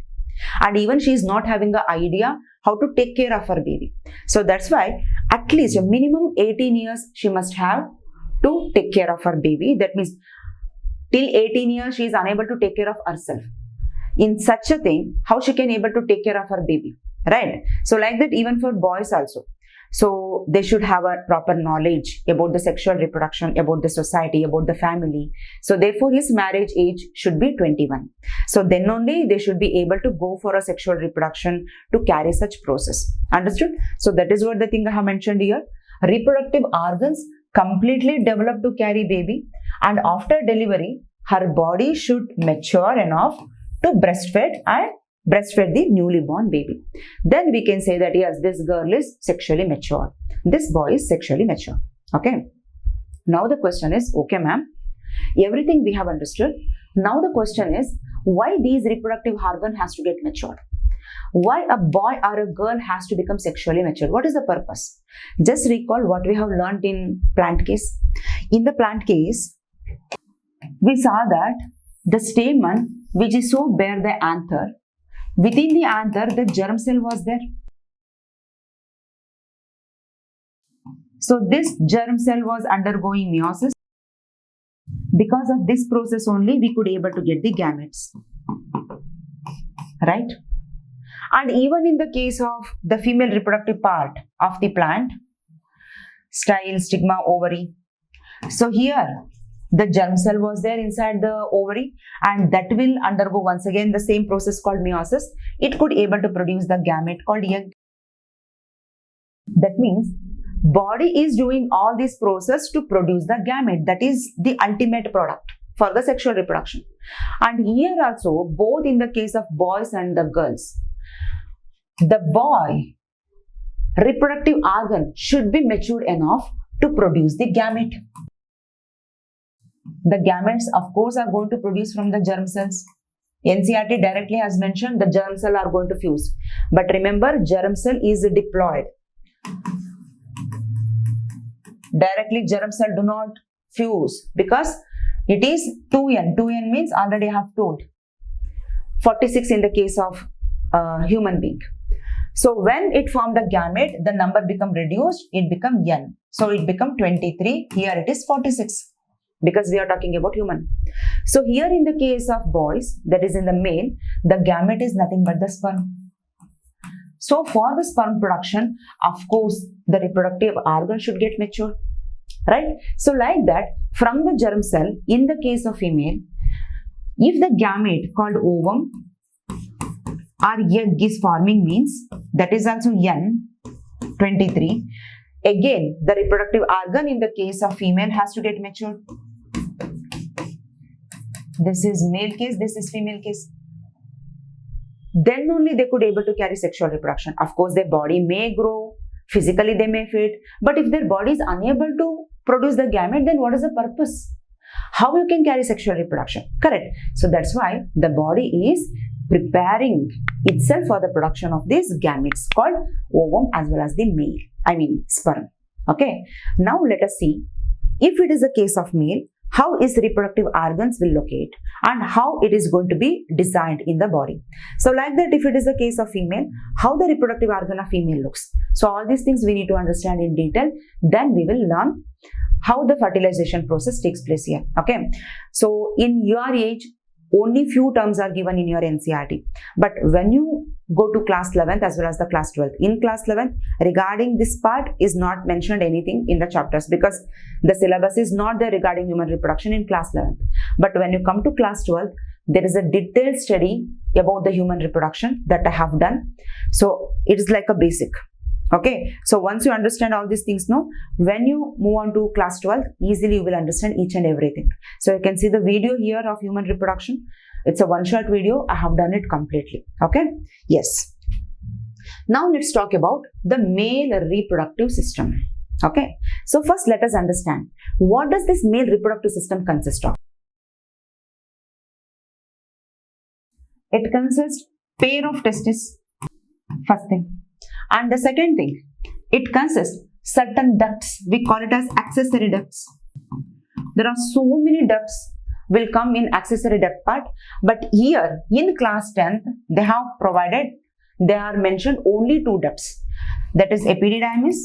And even she is not having an idea how to take care of her baby. So that's why at least a minimum 18 years she must have to take care of her baby. That means till 18 years she is unable to take care of herself. In such a thing, how she can able to take care of her baby, right? So like that even for boys also. So they should have a proper knowledge about the sexual reproduction, about the society, about the family. So therefore his marriage age should be 21. So then only they should be able to go for a sexual reproduction to carry such process. Understood? So that is what the thing I have mentioned here. Reproductive organs completely develop to carry baby, and after delivery her body should mature enough to breastfeed the newly born baby. Then we can say that yes, this girl is sexually mature, this boy is sexually mature. Okay, now the question is, okay ma'am, everything we have understood. Now the question is, why these reproductive organ has to get matured? Why a boy or a girl has to become sexually mature? What is the purpose? Just recall what we have learned in plant case. In the plant case, we saw that the stamen which is so bear the anther, within the anther, the germ cell was there. So this germ cell was undergoing meiosis. Because of this process only, we could able to get the gametes, right? And even in the case of the female reproductive part of the plant, style, stigma, ovary. So here, the germ cell was there inside the ovary, and that will undergo once again the same process called meiosis. It could able to produce the gamete called egg. That means body is doing all this process to produce the gamete. That is the ultimate product for the sexual reproduction. And here also, both in the case of boys and the girls, the boy reproductive organ should be matured enough to produce the gamete. The gametes, of course, are going to produce from the germ cells. NCERT directly has mentioned the germ cell are going to fuse. But remember, germ cell is diploid. Directly germ cell do not fuse because it is 2n. 2n means already I have told. 46 in the case of human being. So when it formed the gamete, the number become reduced, it become n. So it become 23. Here it is 46. Because we are talking about human. So here in the case of boys, that is in the male, the gamete is nothing but the sperm. So for the sperm production, of course, the reproductive organ should get mature, right? So like that, from the germ cell, in the case of female, if the gamete called ovum or egg is forming means, that is also n, 23. Again, the reproductive organ in the case of female has to get matured. This is male case, this is female case. Then only they could able to carry sexual reproduction. Of course, their body may grow, physically they may fit, but if their body is unable to produce the gamete, then what is the purpose? How you can carry sexual reproduction? Correct. So that's why the body is preparing itself for the production of these gametes called ovum as well as the sperm. Okay. Now let us see, if it is a case of male, how is reproductive organs will locate and how it is going to be designed in the body. So like that, if it is a case of female, how the reproductive organ of female looks. So all these things we need to understand in detail. Then we will learn how the fertilization process takes place here. Okay. So in your age, only few terms are given in your NCERT. But when you go to class 11th as well as the class 12th, in class 11th, regarding this part is not mentioned anything in the chapters because the syllabus is not there regarding human reproduction in class 11th. But when you come to class 12th, there is a detailed study about the human reproduction that I have done. So it is like a basic. Okay, so once you understand all these things, no, when you move on to class 12, easily you will understand each and everything. So you can see the video here of human reproduction. It's a one-shot video. I have done it completely. Okay, yes. Now let's talk about the male reproductive system. Okay, so first let us understand, what does this male reproductive system consist of? It consists pair of testes, first thing. And the second thing, it consists certain ducts. We call it as accessory ducts. There are so many ducts will come in accessory duct part, but here in class 10th, they have provided, they are mentioned only two ducts. That is epididymis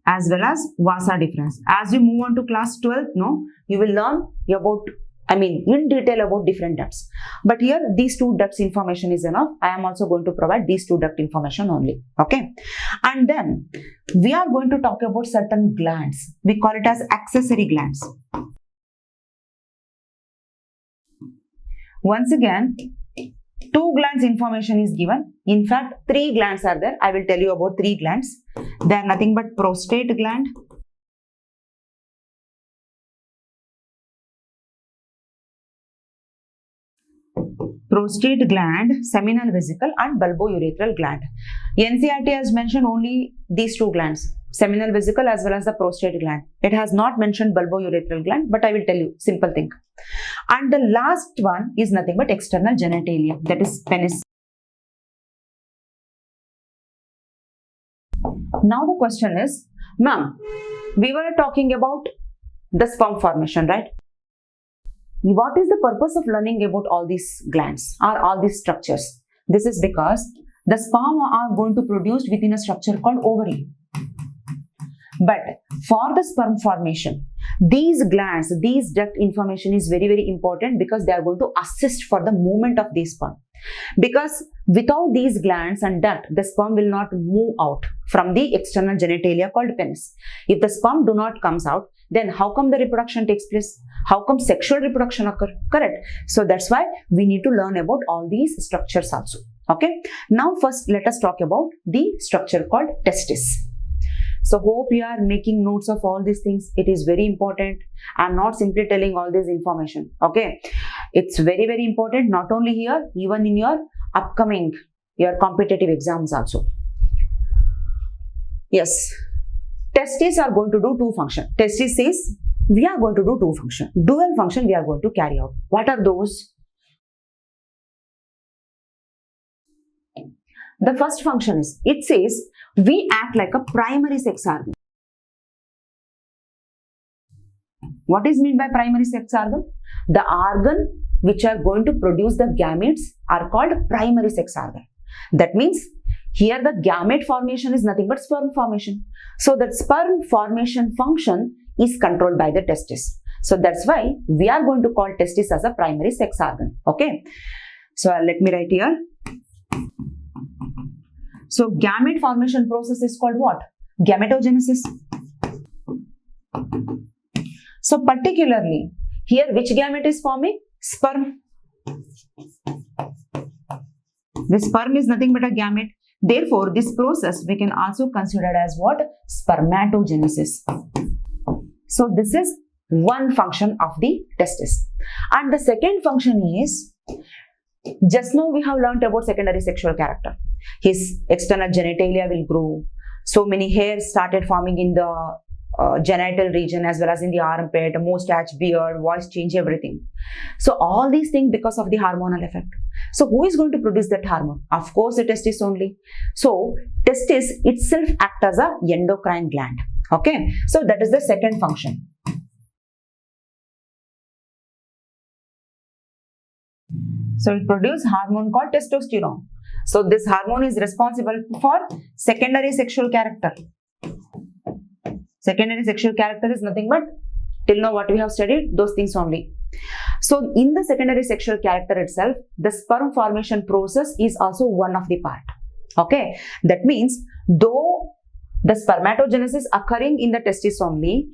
as well as vasa deferens. As you move on to class 12th, no, you will learn about, in detail about different ducts. But here, these two ducts information is enough. I am also going to provide these two duct information only. Okay. And then, we are going to talk about certain glands. We call it as accessory glands. Once again, two glands information is given. In fact, three glands are there. I will tell you about three glands. They are nothing but prostate gland, seminal vesicle, and bulbourethral gland. NCERT has mentioned only these two glands, seminal vesicle as well as the prostate gland. It has not mentioned bulbourethral gland, but I will tell you, simple thing. And the last one is nothing but external genitalia, that is penis. Now the question is, ma'am, we were talking about the sperm formation, right? What is the purpose of learning about all these glands or all these structures? This is because the sperm are going to produce within a structure called ovary. But for the sperm formation, these glands, these duct information is very, very important because they are going to assist for the movement of the sperm. Because without these glands and duct, the sperm will not move out from the external genitalia called penis. If the sperm do not comes out, then how come the reproduction takes place? How come sexual reproduction occur? Correct. So that's why we need to learn about all these structures also. Okay. Now first let us talk about the structure called testis. So hope you are making notes of all these things. It is very important. I am not simply telling all this information. Okay. It's very, very important. Not only here, even in your upcoming, your competitive exams also. Yes. Testes are going to do two functions. Testis says we are going to do two functions. Dual function we are going to carry out. What are those? The first function is, it says we act like a primary sex organ. What is meant by primary sex organ? The organ which are going to produce the gametes are called primary sex organ. That means here the gamete formation is nothing but sperm formation. So that sperm formation function is controlled by the testis. So that's why we are going to call testis as a primary sex organ. Okay. So let me write here. So gamete formation process is called what? Gametogenesis. So particularly here which gamete is forming? Sperm. The sperm is nothing but a gamete. Therefore, this process we can also consider as what? Spermatogenesis. So this is one function of the testis. And the second function is, just now we have learnt about secondary sexual character. His external genitalia will grow. So many hairs started forming in the genital region as well as in the armpit, mustache, beard, voice change, everything. So all these things because of the hormonal effect. So who is going to produce that hormone? Of course the testis only. So testis itself acts as a endocrine gland. Okay. So that is the second function. So it produces hormone called testosterone. So this hormone is responsible for secondary sexual character. Secondary sexual character is nothing but, till now what we have studied, those things only. So in the secondary sexual character itself, the sperm formation process is also one of the part. Okay. That means, though the spermatogenesis occurring in the testis only,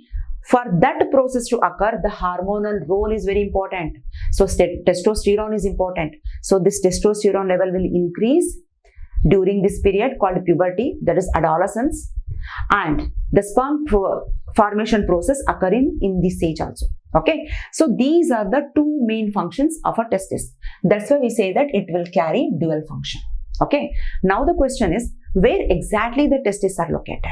for that process to occur, the hormonal role is very important. So testosterone is important. So this testosterone level will increase during this period called puberty, that is adolescence, and the sperm formation process occurring in this stage also. Okay, so these are the two main functions of a testis. That's why we say that it will carry dual function. Okay, now the question is, where exactly the testes are located?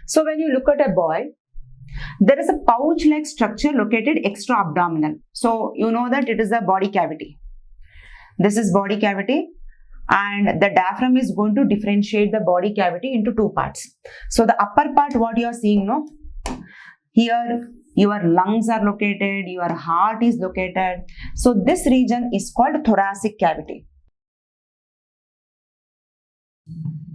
So when you look at a boy, there is a pouch-like structure located extra-abdominal. So you know that it is a body cavity. This is body cavity, and the diaphragm is going to differentiate the body cavity into two parts. So the upper part, what you are seeing, no? Here your lungs are located, your heart is located. So this region is called thoracic cavity.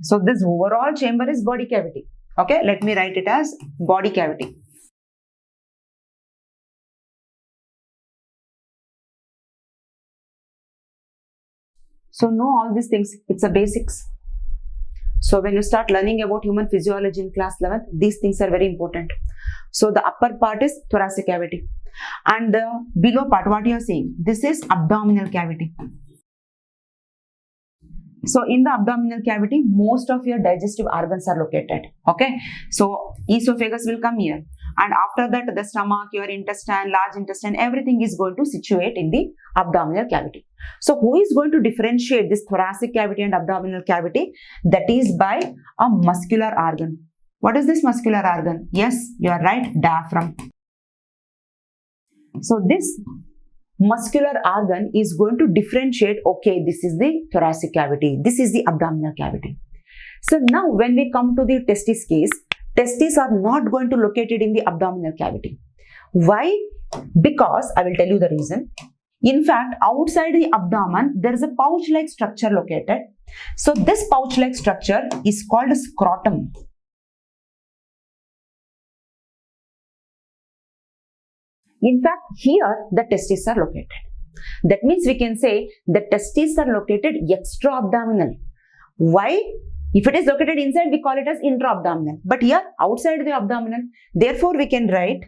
So this overall chamber is body cavity. Okay, let me write it as body cavity. So know all these things, it's a basics. So when you start learning about human physiology in class 11th, these things are very important. So the upper part is thoracic cavity, and the below part, what you are seeing, this is abdominal cavity. So in the abdominal cavity, most of your digestive organs are located. Okay, so esophagus will come here, and after that the stomach, your intestine, large intestine, everything is going to situate in the abdominal cavity. So who is going to differentiate this thoracic cavity and abdominal cavity? That is by a muscular organ. What is this muscular organ? Yes, you are right, diaphragm. So this muscular organ is going to differentiate, okay, this is the thoracic cavity, this is the abdominal cavity. So now when we come to the testis case, testes are not going to located in the abdominal cavity. Why? Because I will tell you the reason. In fact, outside the abdomen, there is a pouch-like structure located. So this pouch-like structure is called scrotum. In fact, here the testes are located. That means we can say the testes are located extra-abdominal. Why? If it is located inside, we call it as intra-abdominal. But here, outside the abdominal, therefore we can write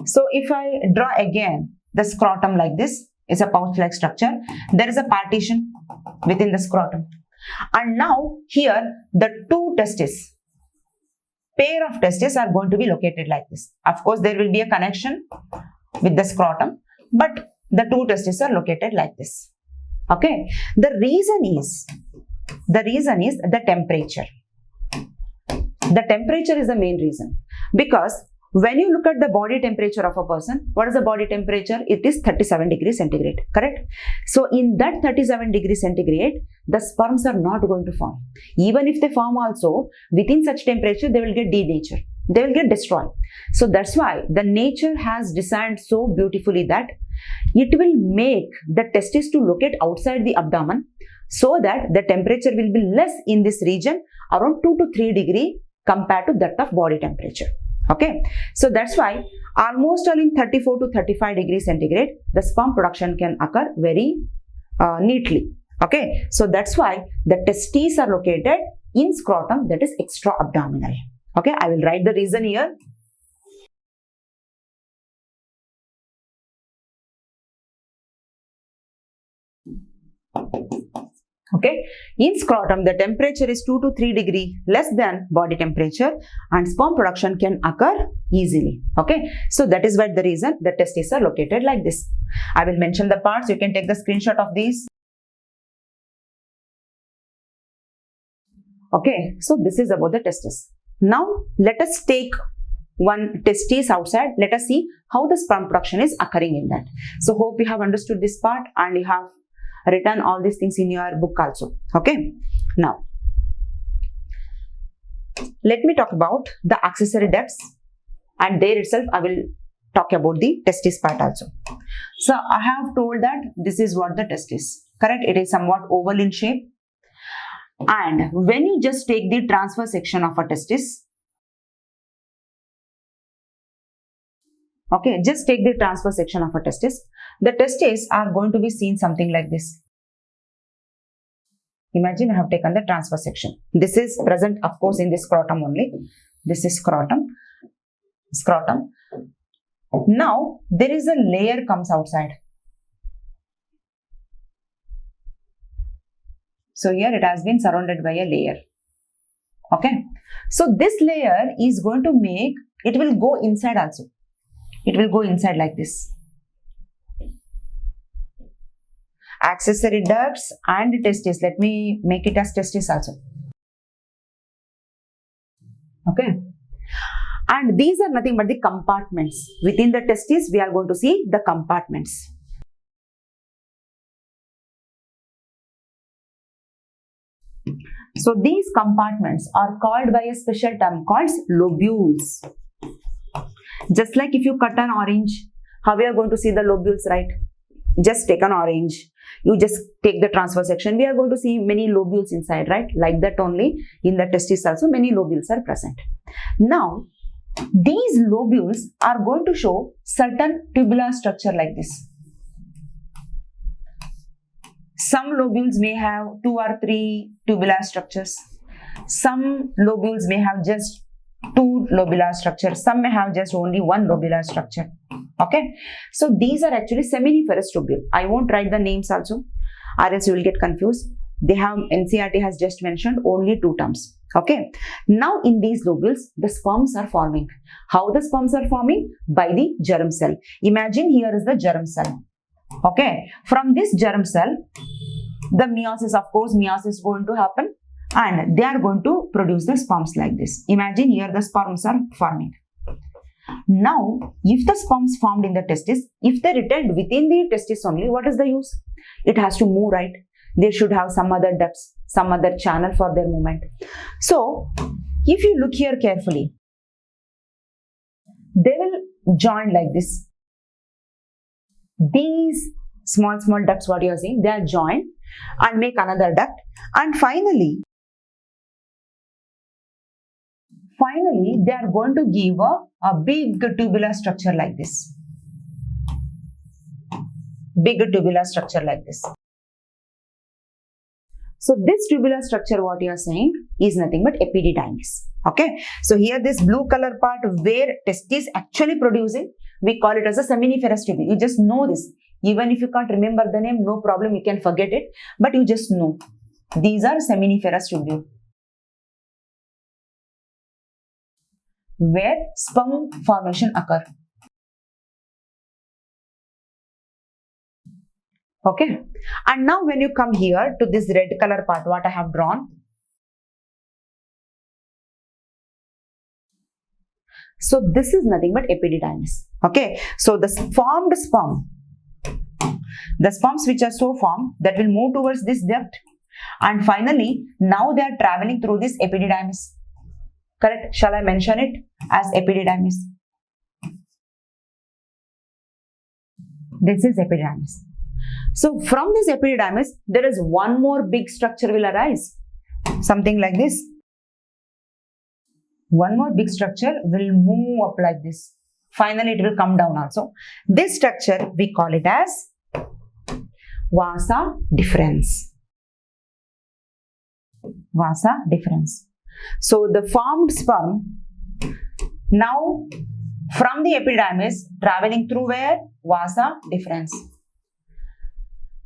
so if I draw again the scrotum like this, is a pouch-like structure. There is a partition within the scrotum. And now here the two testes, pair of testes are going to be located like this. Of course, there will be a connection with the scrotum, but the two testes are located like this. Okay. The reason is the temperature. The temperature is the main reason, because when you look at the body temperature of a person, what is the body temperature? It is 37 degrees centigrade, correct? So in that 37 degrees centigrade, the sperms are not going to form. Even if they form also, within such temperature, they will get denatured. They will get destroyed. So that's why the nature has designed so beautifully that it will make the testes to locate outside the abdomen, so that the temperature will be less in this region, around 2 to 3 degrees compared to that of body temperature. Okay, so that's why almost all in 34 to 35 degrees centigrade, the sperm production can occur very neatly. Okay, so that's why the testes are located in scrotum, that is extra abdominal. Okay, I will write the reason here. Okay, in scrotum, the temperature is 2 to 3 degrees less than body temperature, and sperm production can occur easily. Okay, so that is why the reason the testes are located like this. I will mention the parts. You can take the screenshot of these. Okay, so this is about the testes. Now let us take one testis outside. Let us see how the sperm production is occurring in that. So hope you have understood this part and you have written all these things in your book also. Okay, now let me talk about the accessory ducts, and there itself I will talk about the testis part also. So I have told that this is what the testis, correct? It is somewhat oval in shape, and when you just take the transverse section of a testis, okay, just take the transverse section of a testis, the testes are going to be seen something like this. Imagine I have taken the transfer section. This is present, of course, in this scrotum only. This is scrotum. Now, there is a layer comes outside. So, here it has been surrounded by a layer. Okay. So, this layer is going to make, it will go inside also. It will go inside like this. Accessory ducts and testes. Let me make it as testes also. Okay. And these are nothing but the compartments. Within the testes, we are going to see the compartments. So these compartments are called by a special term called lobules. Just like if you cut an orange, how we are going to see the lobules, right? Just take an orange. You just take the transfer section. We are going to see many lobules inside, right? Like that only in the testis also many lobules are present. Now, these lobules are going to show certain tubular structure like this. Some lobules may have 2 or 3 tubular structures. Some lobules may have just 2 lobular structures. Some may have just only 1 lobular structure. Okay. So these are actually seminiferous tubule. I won't write the names also, or else you will get confused. They have, NCERT has just mentioned only 2 terms. Okay. Now in these lobules, the sperms are forming. How the sperms are forming? By the germ cell. Imagine here is the germ cell. Okay. From this germ cell, the meiosis, of course, meiosis is going to happen and they are going to produce the sperms like this. Imagine here the sperms are forming. Now, if the sperms formed in the testis, if they retained within the testis only, what is the use? It has to move, right? They should have some other ducts, some other channel for their movement. So, if you look here carefully, they will join like this. These small ducts, what you are seeing, they are joined and make another duct, and finally they are going to give a big tubular structure like this. Big tubular structure like this. So this tubular structure, what you are saying, is nothing but epididymis. Okay. So here this blue color part where testis actually producing, we call it as a seminiferous tubule. You just know this. Even if you can't remember the name, no problem, you can forget it. But you just know. These are seminiferous tubule, where sperm formation occur. Okay. And now when you come here to this red color part, what I have drawn. So this is nothing but epididymis. Okay. So the formed sperm, the sperms which are so formed, that will move towards this duct, and finally now they are traveling through this epididymis. Correct? Shall I mention it as epididymis? This is epididymis. So from this epididymis, there is one more big structure will arise. Something like this. One more big structure will move up like this. Finally, it will come down also. This structure, we call it as vasa deferens. Vasa deferens. So the formed sperm now from the epididymis traveling through where? Vasa deferens.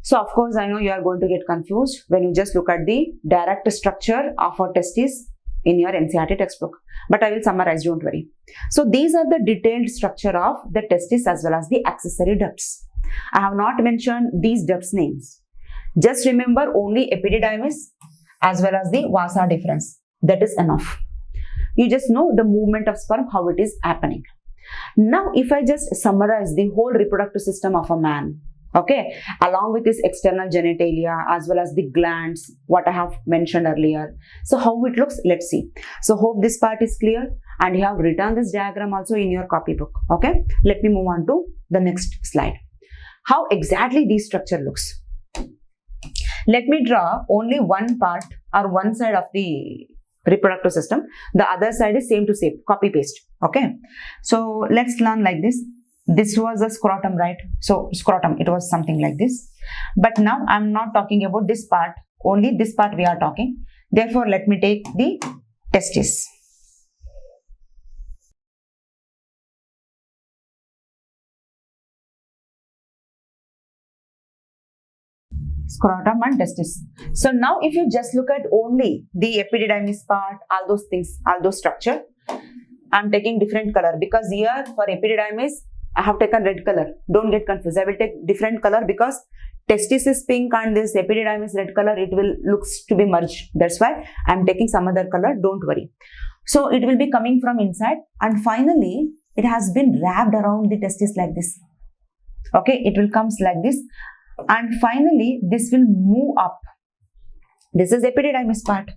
So of course, I know you are going to get confused when you just look at the direct structure of a testis in your NCERT textbook. But I will summarize, don't worry. So these are the detailed structure of the testis as well as the accessory ducts. I have not mentioned these ducts names. Just remember only epididymis as well as the vasa deferens. That is enough. You just know the movement of sperm, how it is happening. Now, if I just summarize the whole reproductive system of a man, okay, along with his external genitalia as well as the glands, what I have mentioned earlier. So how it looks, let's see. So hope this part is clear and you have written this diagram also in your copybook. Okay, let me move on to the next slide. How exactly this structure looks. Let me draw only one part or one side of the reproductive system. The other side is same to same, copy paste. Okay, so let's learn like this. This was a scrotum, right? So scrotum, it was something like this. But now I'm not talking about this part, only this part we are talking. Therefore, let me take the testis. Scrotum and testis. So now if you just look at only the epididymis part, all those things, all those structure, I am taking different color because here for epididymis I have taken red color. Don't get confused. I will take different color because testis is pink and this epididymis red color, it will looks to be merged. That's why I am taking some other color. Don't worry. So it will be coming from inside and finally it has been wrapped around the testis like this. Okay, it will comes like this. And finally, this will move up. This is epididymis part.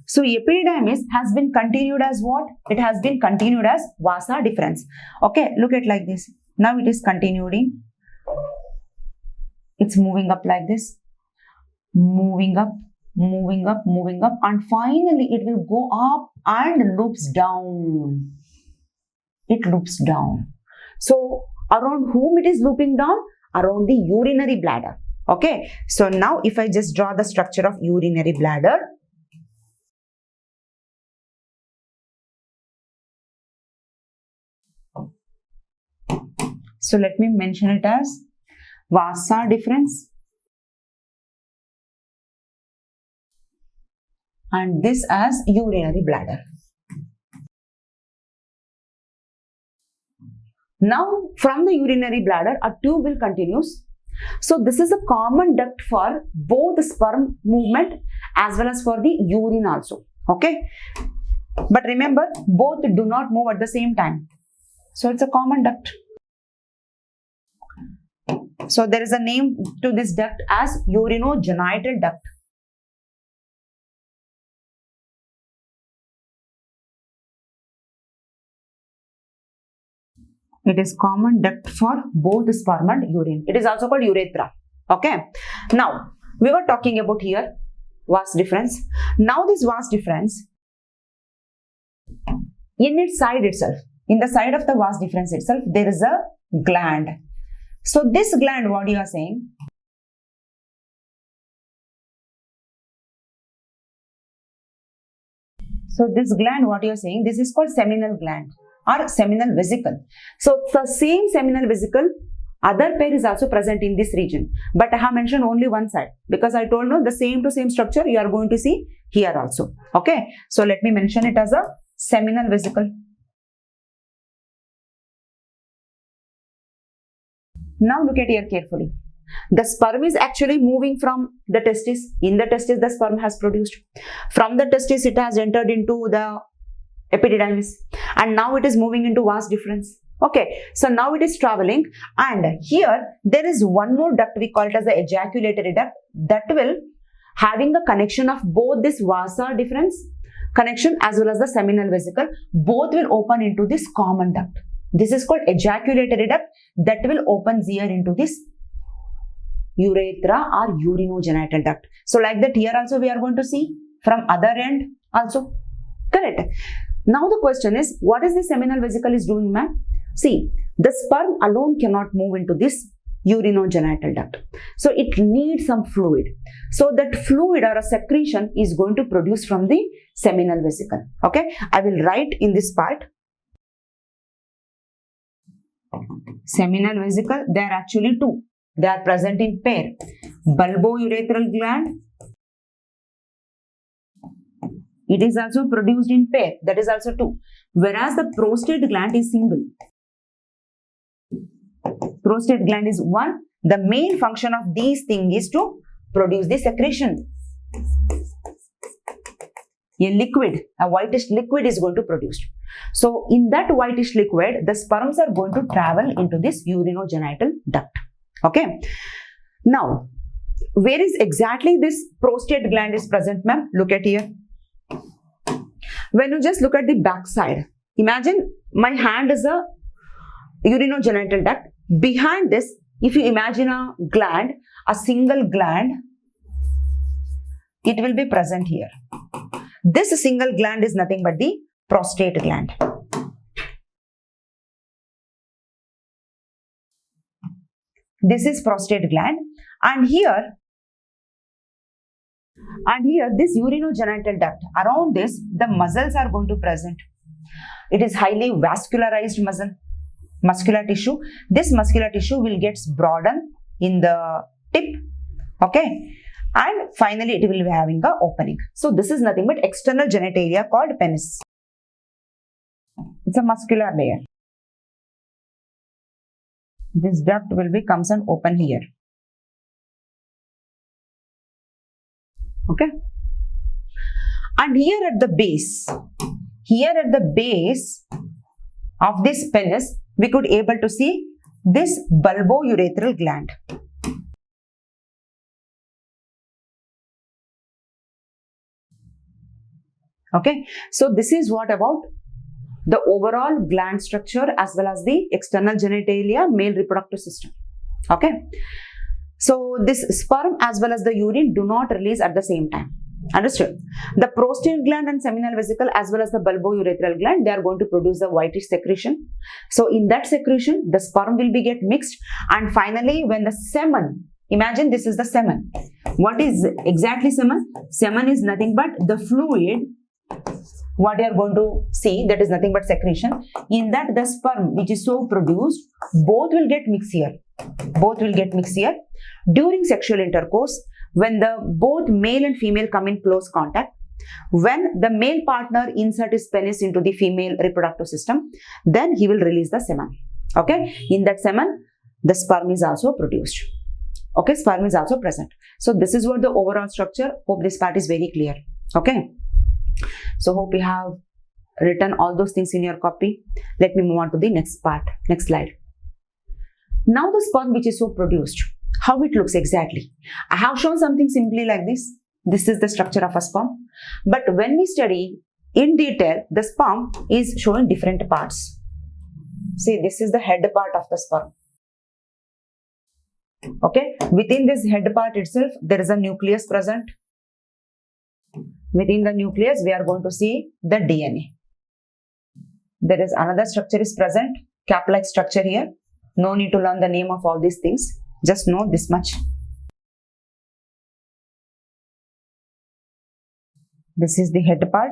So epididymis has been continued as what? It has been continued as vasa deferens. Okay, look at like this. Now it is continuing. It's moving up like this. Moving up, moving up, moving up. And finally, it will go up and loops down. It loops down. So around whom it is looping down? Around the urinary bladder. Okay. So now if I just draw the structure of urinary bladder. So let me mention it as vasa deferens. And this as urinary bladder. Now, from the urinary bladder, a tube will continues. So, this is a common duct for both the sperm movement as well as for the urine also. Okay. But remember, both do not move at the same time. So, it's a common duct. So, there is a name to this duct as urinogenital duct. It is common duct for both sperm and urine. It is also called urethra. Okay. Now, we were talking about here vas deferens. Now, this vas deferens, in its side itself, in the side of the vas deferens itself, there is a gland. So, this gland, what you are saying? So, this gland, what you are saying? This is called seminal gland or seminal vesicle. So, the same seminal vesicle, other pair is also present in this region. But I have mentioned only one side because I told you the same to same structure you are going to see here also. Okay. So, let me mention it as a seminal vesicle. Now, look at here carefully. The sperm is actually moving from the testis. In the testis, the sperm has produced. From the testis, it has entered into the epididymis and now it is moving into vas deferens. Okay, so now it is traveling and here there is one more duct, we call it as the ejaculatory duct, that will having a connection of both this vasa deferens connection as well as the seminal vesicle, both will open into this common duct. This is called ejaculatory duct that will open here into this urethra or urinogenital duct. So like that here also we are going to see from other end also. Correct. Now the question is, what is the seminal vesicle is doing, ma'am? See, the sperm alone cannot move into this urinogenital duct. So it needs some fluid. So that fluid or a secretion is going to produce from the seminal vesicle. Okay, I will write in this part. Seminal vesicle, there are actually two. They are present in pair. Bulbourethral gland. It is also produced in pair. That is also two. Whereas the prostate gland is single. Prostate gland is one. The main function of these things is to produce the secretion. A liquid, a whitish liquid is going to produce. So, in that whitish liquid, the sperms are going to travel into this urinogenital duct. Okay. Now, where is exactly this prostate gland is present, ma'am? Look at here. When you just look at the back side, imagine my hand is a urinogenital duct. Behind this, if you imagine a gland, a single gland, it will be present here. This single gland is nothing but the prostate gland. this is prostate gland, and here this urinogenital duct. Around this, the muscles are going to present. It is highly vascularized muscular tissue. This muscular tissue will get broadened in the tip, okay, and finally it will be having a opening. So this is nothing but external genitalia called penis. It's a muscular layer. This duct will be comes and open here. Okay, and here at the base of this penis, we could able to see this bulbourethral gland. Okay, so this is what about the overall gland structure as well as the external genitalia, male reproductive system. Okay, so this sperm as well as the urine do not release at the same time. Understood? The prostate gland and seminal vesicle as well as the bulbourethral gland, they are going to produce the whitish secretion. So in that secretion, the sperm will be get mixed, and finally when the semen, imagine this is the semen. What is exactly semen? Semen is nothing but the fluid. What you are going to see, that is nothing but secretion. In that, the sperm which is so produced, both will get mixed here. Both will get mixed here. During sexual intercourse, when the both male and female come in close contact, when the male partner insert his penis into the female reproductive system, then he will release the semen. Okay, in that semen, the sperm is also produced. Okay, sperm is also present. So this is what the overall structure. Hope this part is very clear. Okay, so hope you have written all those things in your copy. Let me move on to the next part, next slide. Now the sperm which is so produced, how it looks exactly. I have shown something simply like this. This is the structure of a sperm. But when we study in detail, the sperm is showing different parts. See, this is the head part of the sperm. Okay, within this head part itself, there is a nucleus present. Within the nucleus, we are going to see the DNA. There is another structure is present, cap-like structure here. No need to learn the name of all these things. Just know this much. This is the head part.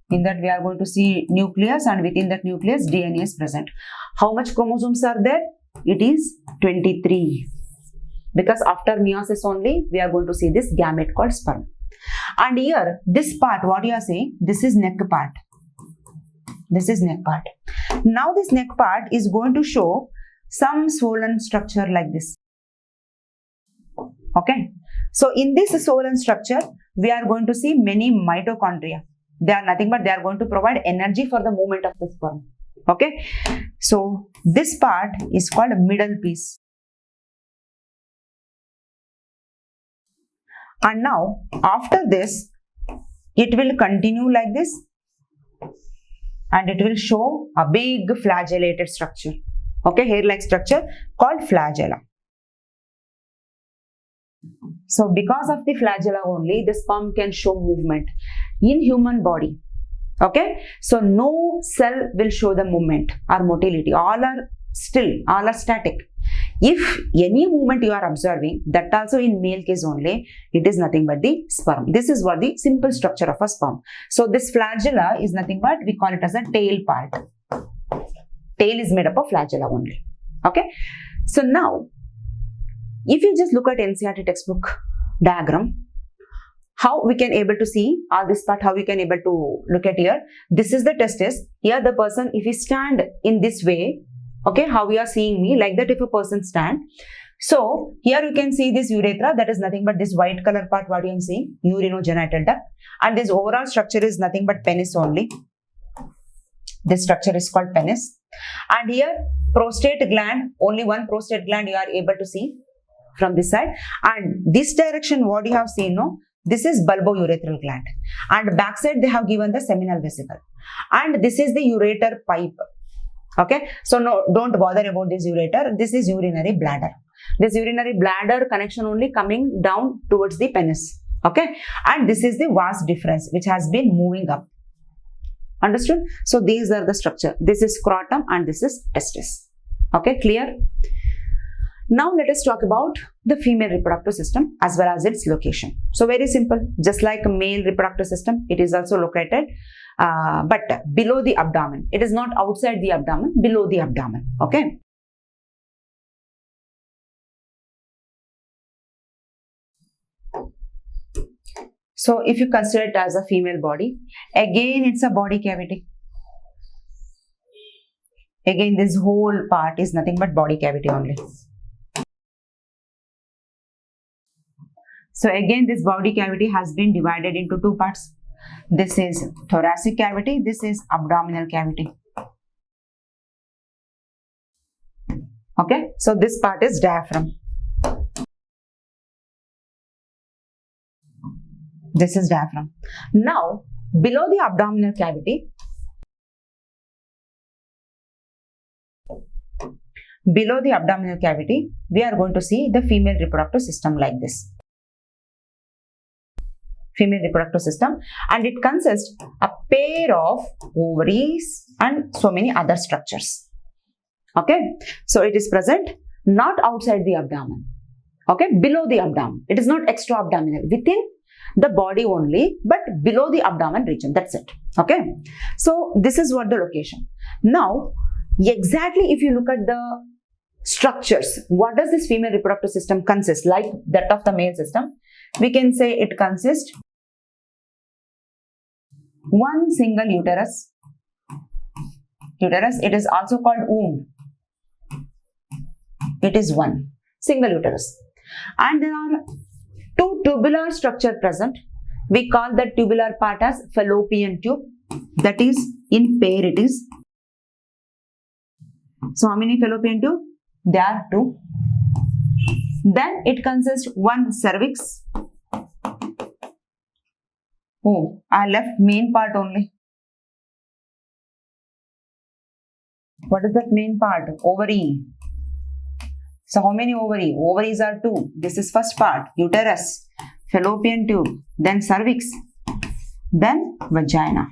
In that we are going to see nucleus, and within that nucleus DNA is present. How much chromosomes are there? It is 23. Because after meiosis only we are going to see this gamete called sperm. And here this part, what you are saying, this is neck part. This is neck part. Now this neck part is going to show some swollen structure like this. Okay. So in this swollen structure, we are going to see many mitochondria. They are nothing but they are going to provide energy for the movement of the sperm. Okay. So this part is called middle piece. And now after this, it will continue like this. And it will show a big flagellated structure. Okay, hair-like structure called flagella. So because of the flagella only, the sperm can show movement in human body. Okay, so no cell will show the movement or motility. All are still, all are static. If any movement you are observing, that also in male case only, it is nothing but the sperm. This is what the simple structure of a sperm. So this flagella is nothing but, we call it as a tail part. Tail is made up of flagella only. Okay. So now, if you just look at NCERT textbook diagram, how we can able to see all this part, how we can able to look at here. This is the testis. Here the person, if he stand in this way, okay, how we are seeing me, like that if a person stand. So here you can see this urethra, that is nothing but this white color part, what you can see, urinogenital duct. And this overall structure is nothing but penis only. This structure is called penis. And here prostate gland, only one prostate gland you are able to see from this side. And this direction, what you have seen, no, this is bulbourethral gland. And backside they have given the seminal vesicle. And this is the ureter pipe. Okay, so no, don't bother about this ureter. This is urinary bladder. This urinary bladder connection only coming down towards the penis. Okay, and this is the vas deferens which has been moving up. Understood? So these are the structure. This is scrotum and this is testis. Okay, clear? Now let us talk about the female reproductive system as well as its location. So very simple, just like a male reproductive system, it is also located but below the abdomen. It is not outside the abdomen, below the abdomen. Okay. So if you consider it as a female body, again it's a body cavity. Again this whole part is nothing but body cavity only. So again this body cavity has been divided into two parts. This is thoracic cavity, this is abdominal cavity. Okay, so this part is diaphragm. This is diaphragm. Now, below the abdominal cavity, we are going to see the female reproductive system like this. Female reproductive system, and it consists a pair of ovaries and so many other structures. Okay, so it is present not outside the abdomen. Okay, below the abdomen. It is not extra abdominal, within the body only, but below the abdomen region. That's it. Okay, so this is what the location. Now, exactly if you look at the structures, what does this female reproductive system consist? Like that of the male system, we can say it consists one single uterus. It is also called womb. It is one single uterus, and there are two tubular structure present. We call the tubular part as fallopian tube. That is in pair it is. So how many fallopian tube? There are two. Then it consists one cervix. Oh, I left main part only. What is that main part? Ovary. So how many ovary? Ovaries are two. This is first part, uterus, fallopian tube, then cervix, then vagina.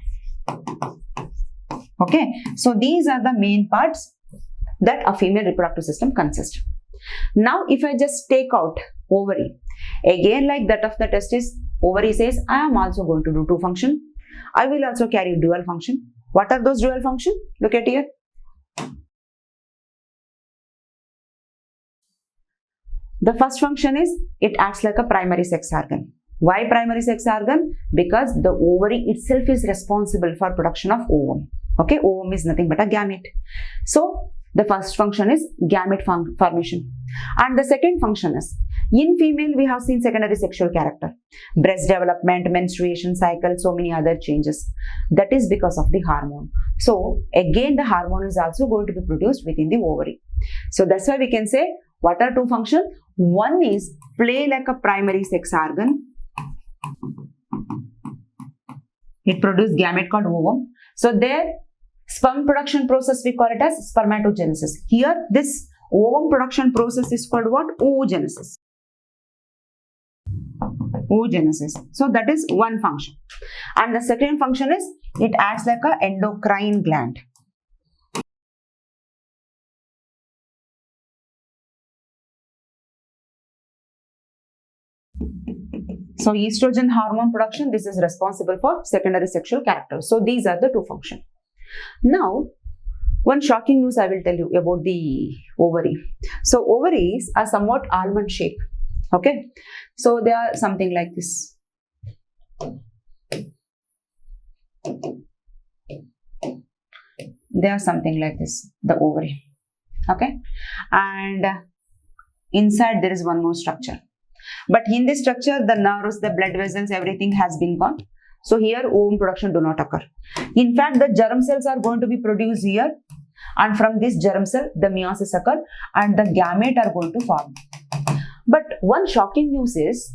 Okay, so these are the main parts that a female reproductive system consists. Now if I just take out ovary, again like that of the testis, ovary says I am also going to do two function. I will also carry dual function. What are those dual function? Look at here. The first function is it acts like a primary sex organ. Why primary sex organ? Because the ovary itself is responsible for production of ovum. Okay, ovum is nothing but a gamete. So the first function is gamete formation. And the second function is, in female we have seen secondary sexual character. Breast development, menstruation cycle, so many other changes. That is because of the hormone. So again the hormone is also going to be produced within the ovary. So that's why we can say, what are two functions? One is play like a primary sex organ. It produces gamete called ovum. So there, sperm production process we call it as spermatogenesis. Here, this ovum production process is called what? oogenesis. Oogenesis. So that is one function. And the second function is it acts like a endocrine gland. So estrogen hormone production, this is responsible for secondary sexual character. So these are the two functions. Now, one shocking news I will tell you about the ovary. So ovaries are somewhat almond shape. Okay. So they are something like this. They are something like this, the ovary. Okay. And inside there is one more structure. But in this structure, the nerves, the blood vessels, everything has been gone. So here ovum production do not occur. In fact, the germ cells are going to be produced here, and from this germ cell, the meiosis occur and the gamete are going to form. But one shocking news is,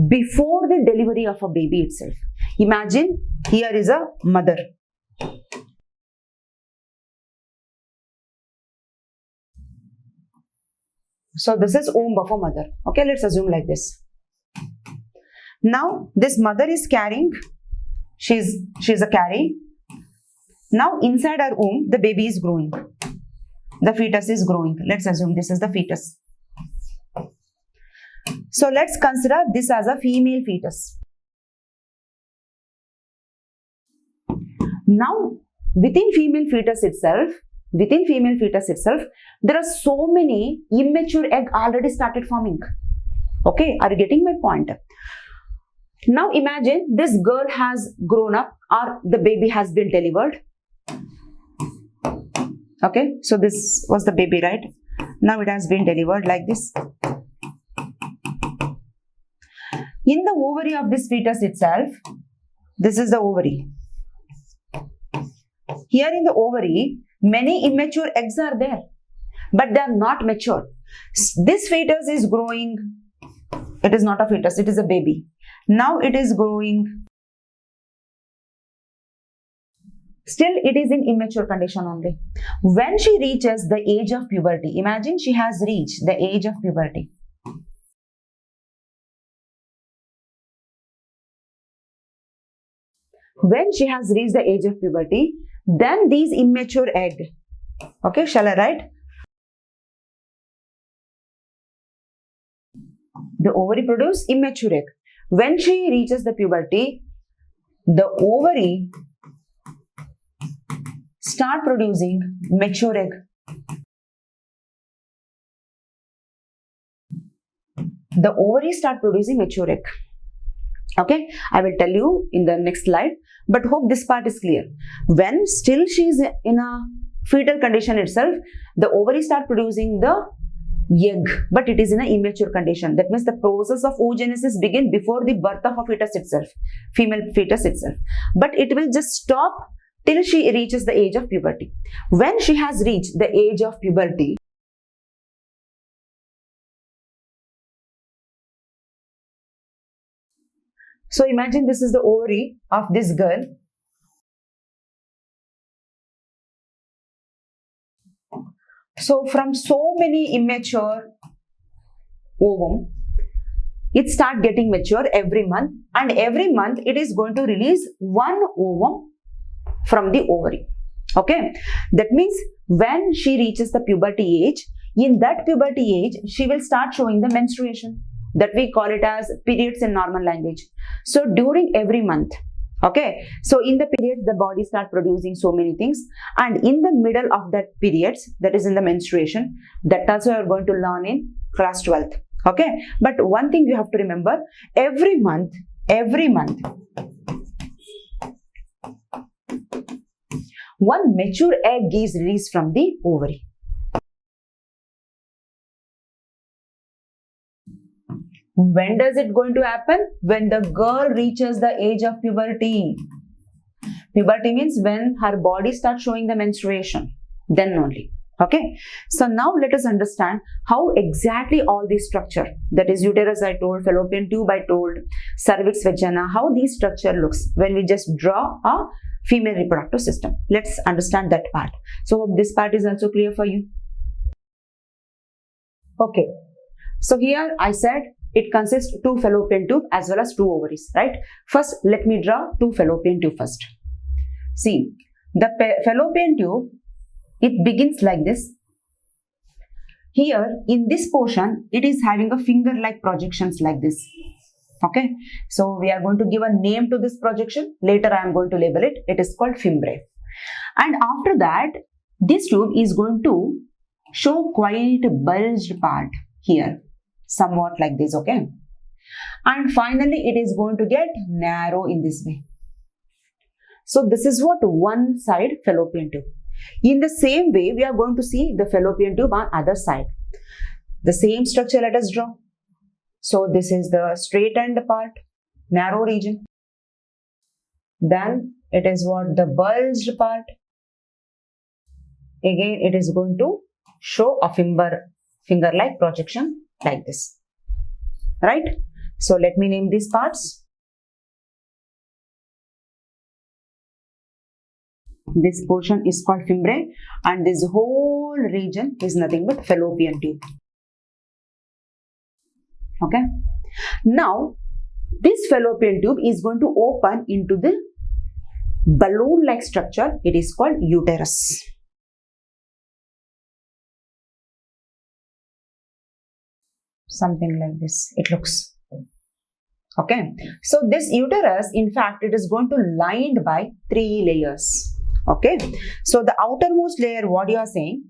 before the delivery of a baby itself, imagine here is a mother. So this is womb of a mother. Okay, let's assume like this. Now this mother is carrying, she's a carrying Now inside our womb, the baby is growing. The fetus is growing. Let's assume this is the fetus. So let's consider this as a female fetus. Now within female fetus itself, there are so many immature egg already started forming. Okay, are you getting my point? Now imagine this girl has grown up or the baby has been delivered. Okay, so this was the baby, right? Now it has been delivered like this. In the ovary of this fetus itself, this is the ovary. Here in the ovary, many immature eggs are there, but they are not mature. This fetus is growing. It is not a fetus, it is a baby. Now it is growing. Still, it is in immature condition only. When she reaches the age of puberty, imagine she has reached the age of puberty. When she has reached the age of puberty, then these immature egg, okay, shall I write? The ovary produce immature egg. When she reaches the puberty, the ovary start producing mature egg. The ovary start producing mature egg. Okay, I will tell you in the next slide, but hope this part is clear. When still she is in a fetal condition itself, the ovary start producing the egg, but it is in an immature condition. That means the process of oogenesis begin before the birth of a fetus itself, female fetus itself. But it will just stop till she reaches the age of puberty. When she has reached the age of puberty, so imagine this is the ovary of this girl. So from so many immature ovum, it start getting mature every month, and every month it is going to release one ovum from the ovary. Okay, that means when she reaches the puberty age, in that puberty age, she will start showing the menstruation. That we call it as periods in normal language. So during every month, okay, so in the periods the body start producing so many things, and in the middle of that periods, that is in the menstruation, that also you are going to learn in class 12th. Okay, but one thing you have to remember, every month one mature egg is released from the ovary. When does it going to happen? When the girl reaches the age of puberty. Puberty means when her body starts showing the menstruation, then only. Okay. So now let us understand how exactly all this structure, that is uterus I told, fallopian tube I told, cervix, vagina, how this structure looks when we just draw a female reproductive system. Let's understand that part. So this part is also clear for you. Okay. So here I said it consists of 2 fallopian tube as well as 2 ovaries, right? First, let me draw 2 fallopian tube first. See, the fallopian tube, it begins like this. Here, in this portion, it is having a finger-like projections like this. Okay, so we are going to give a name to this projection. Later, I am going to label it. It is called fimbriae. And after that, this tube is going to show quite a bulged part here. Somewhat like this, okay? And finally, it is going to get narrow in this way. So this is what one side fallopian tube. In the same way, we are going to see the fallopian tube on other side. The same structure let us draw. So this is the straightened part, narrow region. Then it is what the bulged part. Again, it is going to show a finger-like projection like this, right? So let me name these parts. This portion is called fimbriae, and this whole region is nothing but fallopian tube. Okay. Now, this fallopian tube is going to open into the balloon-like structure, it is called uterus. Something like this, it looks. Okay, so this uterus, in fact, it is going to lined by 3 layers. Okay, so the outermost layer, what you are saying,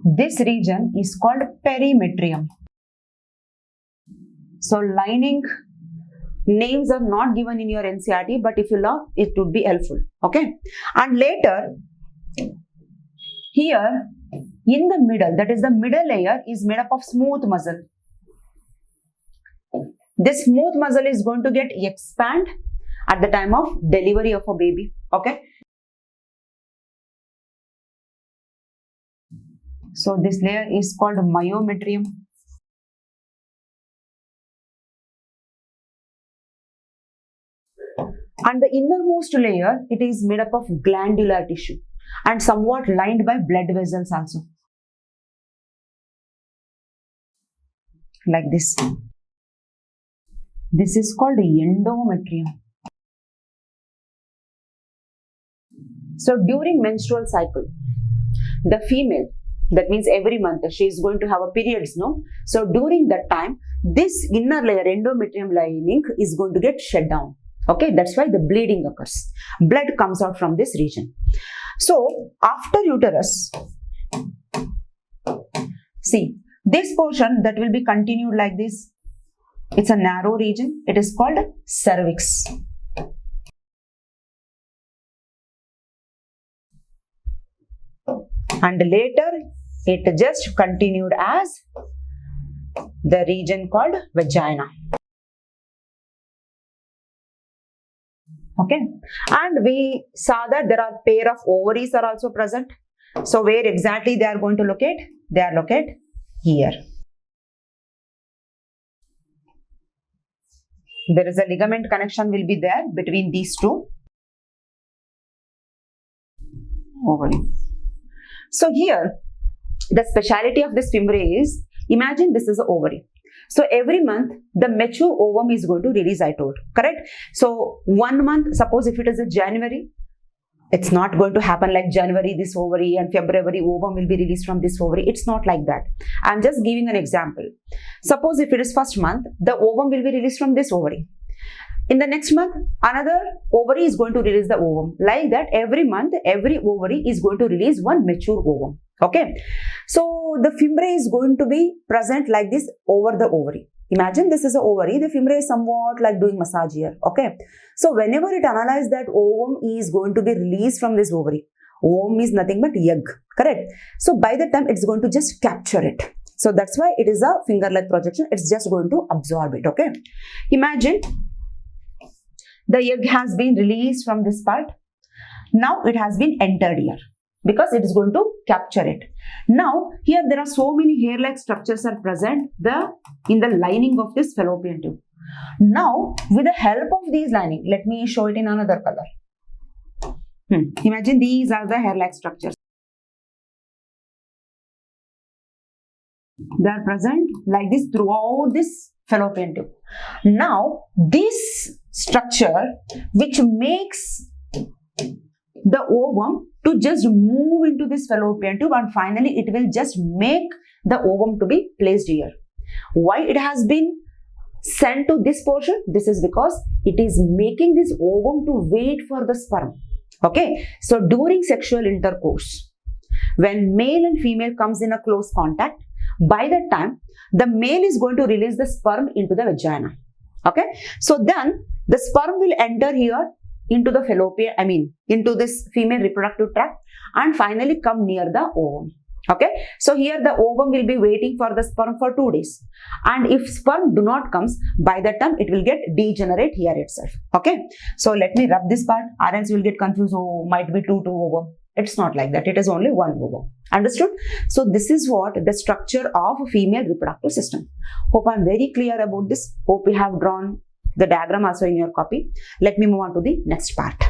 this region is called perimetrium. So lining names are not given in your NCERT, but if you love, it would be helpful. Okay, and later here in the middle, that is the middle layer, is made up of smooth muscle. This smooth muscle is going to get expand at the time of delivery of a baby. Okay, so this layer is called myometrium. And the innermost layer, it is made up of glandular tissue and somewhat lined by blood vessels also. Like this. This is called endometrium. So during menstrual cycle, the female, that means every month she is going to have a periods, no? So during that time, this inner layer, endometrium lining, is going to get shut down. Okay, that's why the bleeding occurs. Blood comes out from this region. So after uterus, see, this portion that will be continued like this, it's a narrow region. It is called cervix. And later, it just continued as the region called vagina. Okay, and we saw that there are pair of ovaries are also present. So where exactly they are going to locate? They are located here. There is a ligament connection will be there between these two ovary. So here, the speciality of this fimbriae is, imagine this is an ovary. So every month, the mature ovum is going to release, I told, correct? So 1 month, suppose if it is a January, it's not going to happen like January this ovary and February ovum will be released from this ovary. It's not like that. I'm just giving an example. Suppose if it is first month, the ovum will be released from this ovary. In the next month, another ovary is going to release the ovum. Like that, every month, every ovary is going to release one mature ovum. Okay. So the fimbriae is going to be present like this over the ovary. Imagine this is an ovary. The fimbriae is somewhat like doing massage here. Okay. So whenever it analyzes that ovum is going to be released from this ovary. Ovum is nothing but egg. Correct. So by the time it's going to just capture it. So that's why it is a finger-like projection. It's just going to absorb it. Okay. Imagine the egg has been released from this part. Now it has been entered here because it is going to capture it. Now here there are so many hair-like structures are present in the lining of this fallopian tube. Now with the help of these lining, let me show it in another color. Imagine these are the hair-like structures. They are present like this throughout this fallopian tube. Now this structure which makes the ovum to just move into this fallopian tube and finally it will just make the ovum to be placed here. Why it has been sent to this portion? This is because it is making this ovum to wait for the sperm. Okay, so during sexual intercourse, when male and female comes in a close contact, by that time the male is going to release the sperm into the vagina. Okay, so then the sperm will enter here into the fallopian, into this female reproductive tract and finally come near the ovum. Okay, so here the ovum will be waiting for the sperm for 2 days, and if sperm do not comes, by that time it will get degenerate here itself. Okay, so let me rub this part, or else you will get confused. Oh, might be two ovum. It's not like that. It is only one ovum. Understood? So this is what the structure of a female reproductive system. Hope I'm very clear about this. Hope we have drawn the diagram also in your copy. Let me move on to the next part.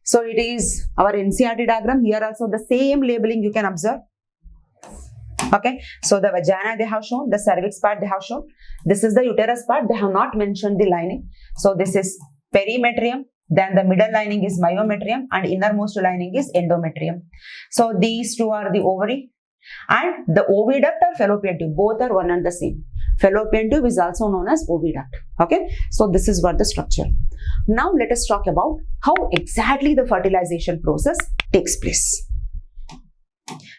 So it is our NCERT diagram. Here also the same labeling you can observe. Okay, so the vagina they have shown, the cervix part they have shown. This is the uterus part, they have not mentioned the lining. So this is perimetrium, then the middle lining is myometrium and innermost lining is endometrium. So these two are the ovary, and the oviduct or fallopian tube, both are one and the same. Fallopian tube is also known as oviduct. Okay, so this is what the structure. Now let us talk about how exactly the fertilization process takes place.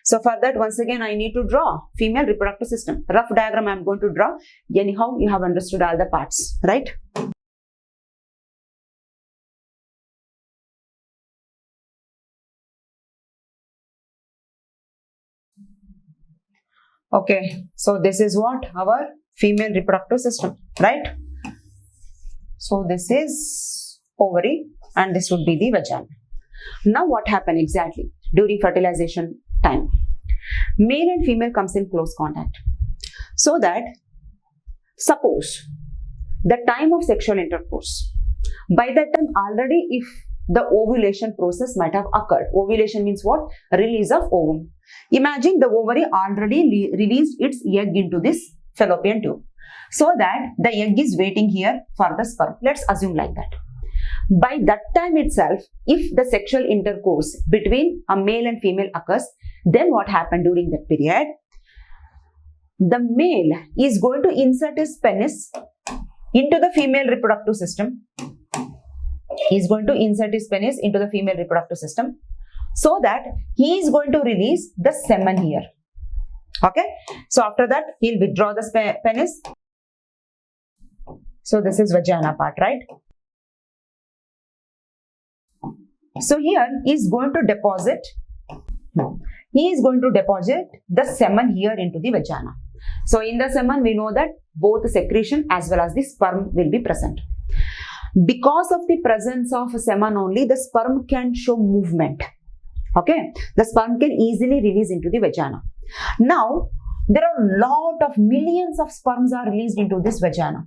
So for that, once again, I need to draw female reproductive system. Rough diagram I am going to draw. Anyhow, you have understood all the parts, right? Okay, so this is what our female reproductive system, right? So this is ovary and this would be the vagina. Now what happened exactly during fertilization time? Male and female comes in close contact. So that suppose the time of sexual intercourse, by that time already if the ovulation process might have occurred. Ovulation means what? Release of ovum. Imagine the ovary already released its egg into this fallopian tube. So that the egg is waiting here for the sperm. Let's assume like that. By that time itself, if the sexual intercourse between a male and female occurs, then what happened during that period? The male is going to insert his penis into the female reproductive system. He is going to insert his penis into the female reproductive system so that he is going to release the semen here. Okay. So after that, he'll withdraw the penis. So this is vagina part, right? So here he is going to deposit. He is going to deposit the semen here into the vagina. So in the semen, we know that both the secretion as well as the sperm will be present. Because of the presence of semen only, the sperm can show movement. Okay, the sperm can easily release into the vagina. Now, there are millions of sperms are released into this vagina.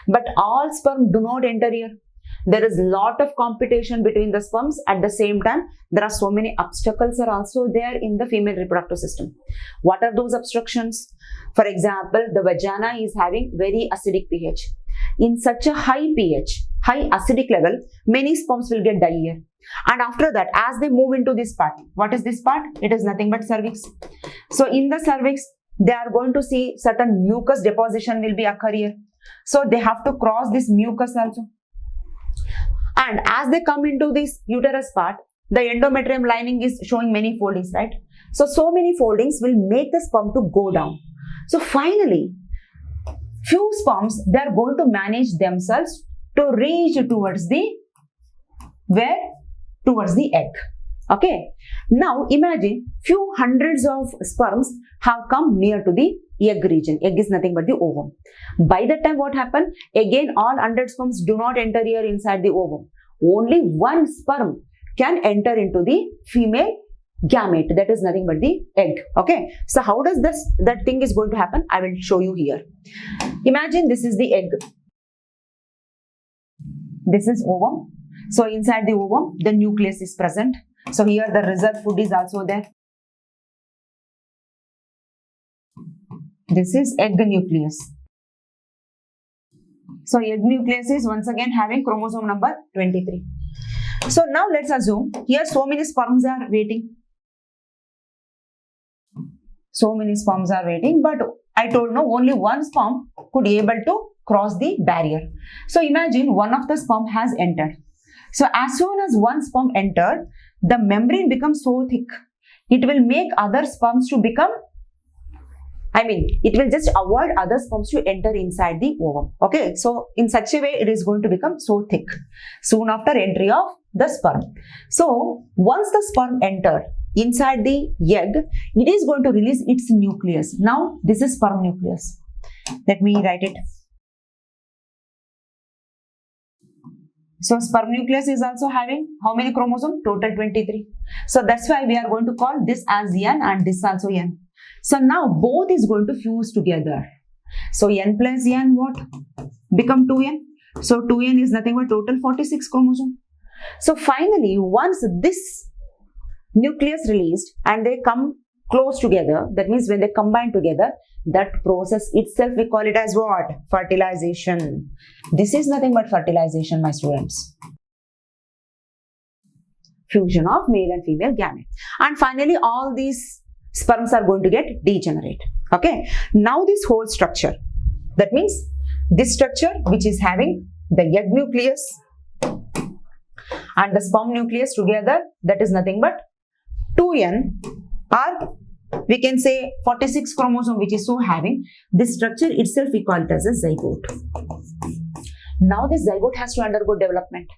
But all sperm do not enter here. There is lot of competition between the sperms. At the same time, there are so many obstacles are also there in the female reproductive system. What are those obstructions? For example, the vagina is having very acidic pH. In such a high pH, high acidic level, many sperms will get die here. And after that, as they move into this part, what is this part? It is nothing but cervix. So in the cervix, they are going to see certain mucus deposition will be occur here. So they have to cross this mucus also. And as they come into this uterus part, the endometrium lining is showing many foldings, right? So many foldings will make the sperm to go down. So finally, few sperms, they are going to manage themselves to reach towards the, where? Towards the egg. Okay. Now imagine few hundreds of sperms have come near to the egg region. Egg is nothing but the ovum. By that time what happened? Again all 100 sperms do not enter here inside the ovum. Only one sperm can enter into the female gamete, that is nothing but the egg. Okay. So how does that thing is going to happen? I will show you here. Imagine this is the egg. This is ovum. So inside the ovum, the nucleus is present. So here the reserve food is also there. This is egg nucleus. So egg nucleus is once again having chromosome number 23. So now let's assume here so many sperms are waiting. So many sperms are waiting, but I told no, only one sperm could be able to cross the barrier. So imagine one of the sperm has entered. So as soon as one sperm entered, the membrane becomes so thick. It will make other sperms to become, it will just avoid other sperms to enter inside the ovum. Okay, so in such a way, it is going to become so thick soon after entry of the sperm. So once the sperm entered inside the egg, it is going to release its nucleus. Now this is sperm nucleus. Let me write it. So sperm nucleus is also having how many chromosomes? Total 23. So that's why we are going to call this as N and this also N. So now both is going to fuse together. So N plus N what? Become 2N. So 2N is nothing but total 46 chromosomes. So finally, once this nucleus released and they come close together, that means when they combine together, that process itself we call it as what? Fertilization. This is nothing but fertilization, my students. Fusion of male and female gamete. And finally, all these sperms are going to get degenerate. Okay. Now this whole structure, that means this structure which is having the egg nucleus and the sperm nucleus together, that is nothing but 2n, or we can say 46 chromosome, which is so having this structure itself we call it as a zygote. Now this zygote has to undergo development.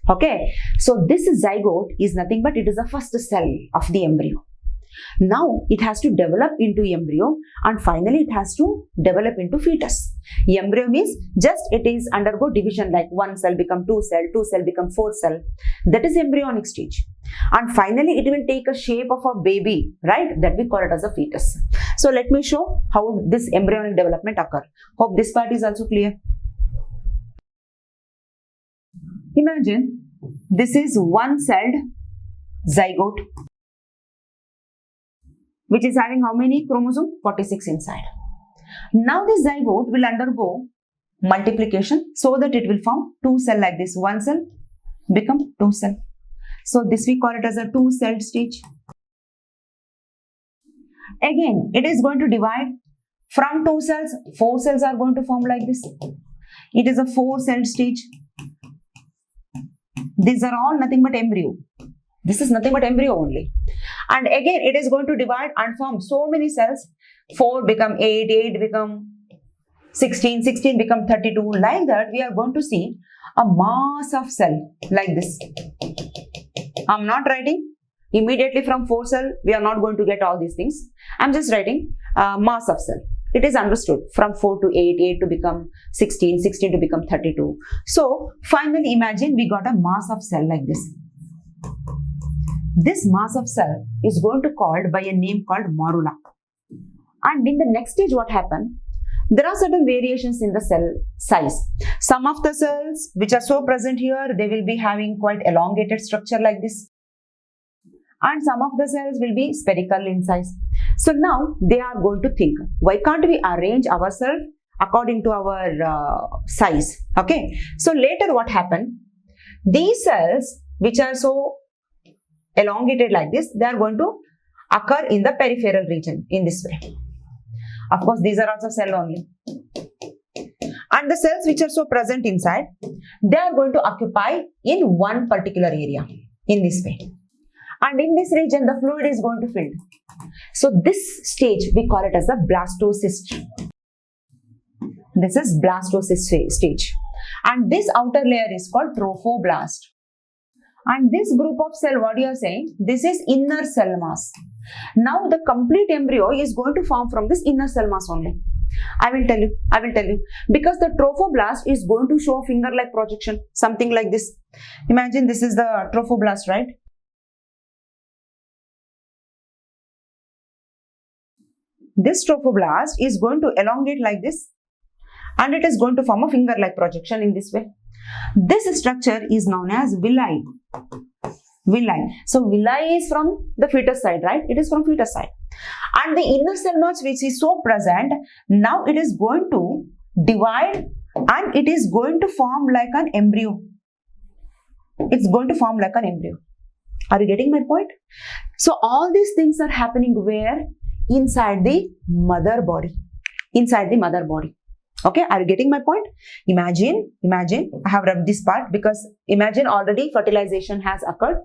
Okay, so this zygote is nothing but it is the first cell of the embryo. Now it has to develop into embryo and finally it has to develop into fetus. Embryo means just it is undergo division, like one cell become two cell become four cell. That is embryonic stage. And finally it will take a shape of a baby, right? That we call it as a fetus. So let me show how this embryonic development occur. Hope this part is also clear. Imagine this is one-celled zygote which is having how many chromosomes? 46 inside. Now this zygote will undergo multiplication so that it will form two cell like this. One cell become two cell. So this we call it as a two-celled stage. Again, it is going to divide from two cells. Four cells are going to form like this. It is a four-celled stage. These are all nothing but embryo. This is nothing but embryo only. And again, it is going to divide and form so many cells. 4 become 8, 8 become 16, 16 become 32. Like that, we are going to see a mass of cell like this. I am not writing immediately from 4 cell. We are not going to get all these things. I am just writing mass of cell. It is understood from 4 to 8, 8 to become 16, 16 to become 32. So, finally imagine we got a mass of cell like this. This mass of cell is going to called by a name called morula. And in the next stage what happened? There are certain variations in the cell size. Some of the cells which are so present here, they will be having quite elongated structure like this. And some of the cells will be spherical in size. So now they are going to think, why can't we arrange ourselves according to our size? Okay. So later what happened? These cells which are so elongated like this, they are going to occur in the peripheral region in this way. Of course, these are also cell only. And the cells which are so present inside, they are going to occupy in one particular area in this way. And in this region, the fluid is going to fill. So this stage, we call it as the blastocyst. This is blastocyst stage. And this outer layer is called trophoblast. And this group of cell, what you are saying, this is inner cell mass. Now the complete embryo is going to form from this inner cell mass only. I will tell you. Because the trophoblast is going to show finger-like projection, something like this. Imagine this is the trophoblast, right? This trophoblast is going to elongate like this and it is going to form a finger-like projection in this way. This structure is known as villi. Villi. So villi is from the fetus side, right? It is from fetus side. And the inner cell mass which is so present, now it is going to divide and it is going to form like an embryo. It's going to form like an embryo. Are you getting my point? So all these things are happening where? Inside the mother body. Inside the mother body. Okay, are you getting my point? Imagine, I have rubbed this part because imagine already fertilization has occurred.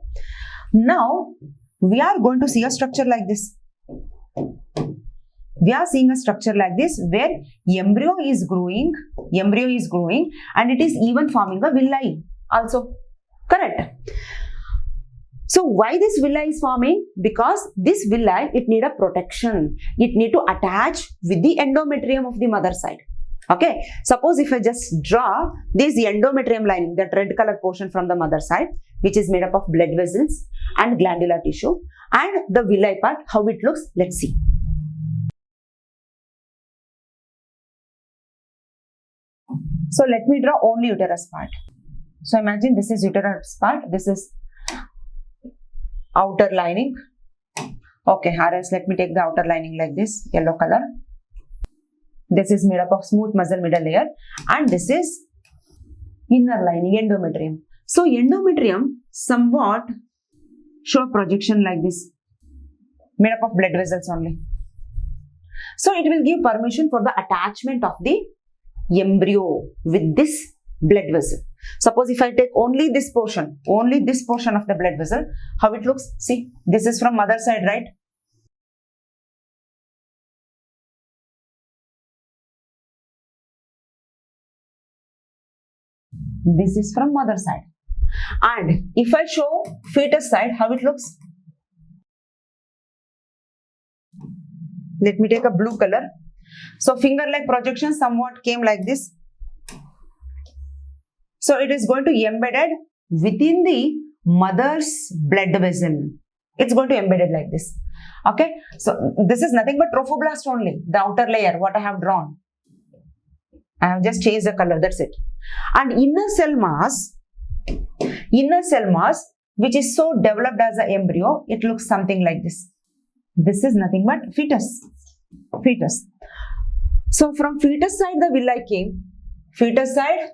Now, we are going to see a structure like this. We are seeing a structure like this where embryo is growing and it is even forming a villi also. Correct. So, why this villi is forming? Because this villi, it need a protection. It need to attach with the endometrium of the mother side. Okay, suppose if I just draw this endometrium lining, that red color portion from the mother side, which is made up of blood vessels and glandular tissue, and the villi part, how it looks, let's see. So let me draw only uterus part. So imagine this is uterus part, this is outer lining, Okay, RS, let me take the outer lining like this, yellow color. This is made up of smooth muscle middle layer, and this is inner lining, endometrium. So endometrium somewhat show a projection like this, made up of blood vessels only. So it will give permission for the attachment of the embryo with this blood vessel. Suppose if I take only this portion of the blood vessel, how it looks? See, this is from mother side, right? This is from mother side. And if I show fetus side, how it looks? Let me take a blue color. So finger-like projection somewhat came like this. So it is going to be embedded within the mother's blood vessel. It's going to embed it like this. Okay. So this is nothing but trophoblast only, the outer layer, what I have drawn. I have just changed the color, that's it. And inner cell mass, which is so developed as an embryo, it looks something like this. This is nothing but fetus. So from fetus side, the villi came. Fetus side,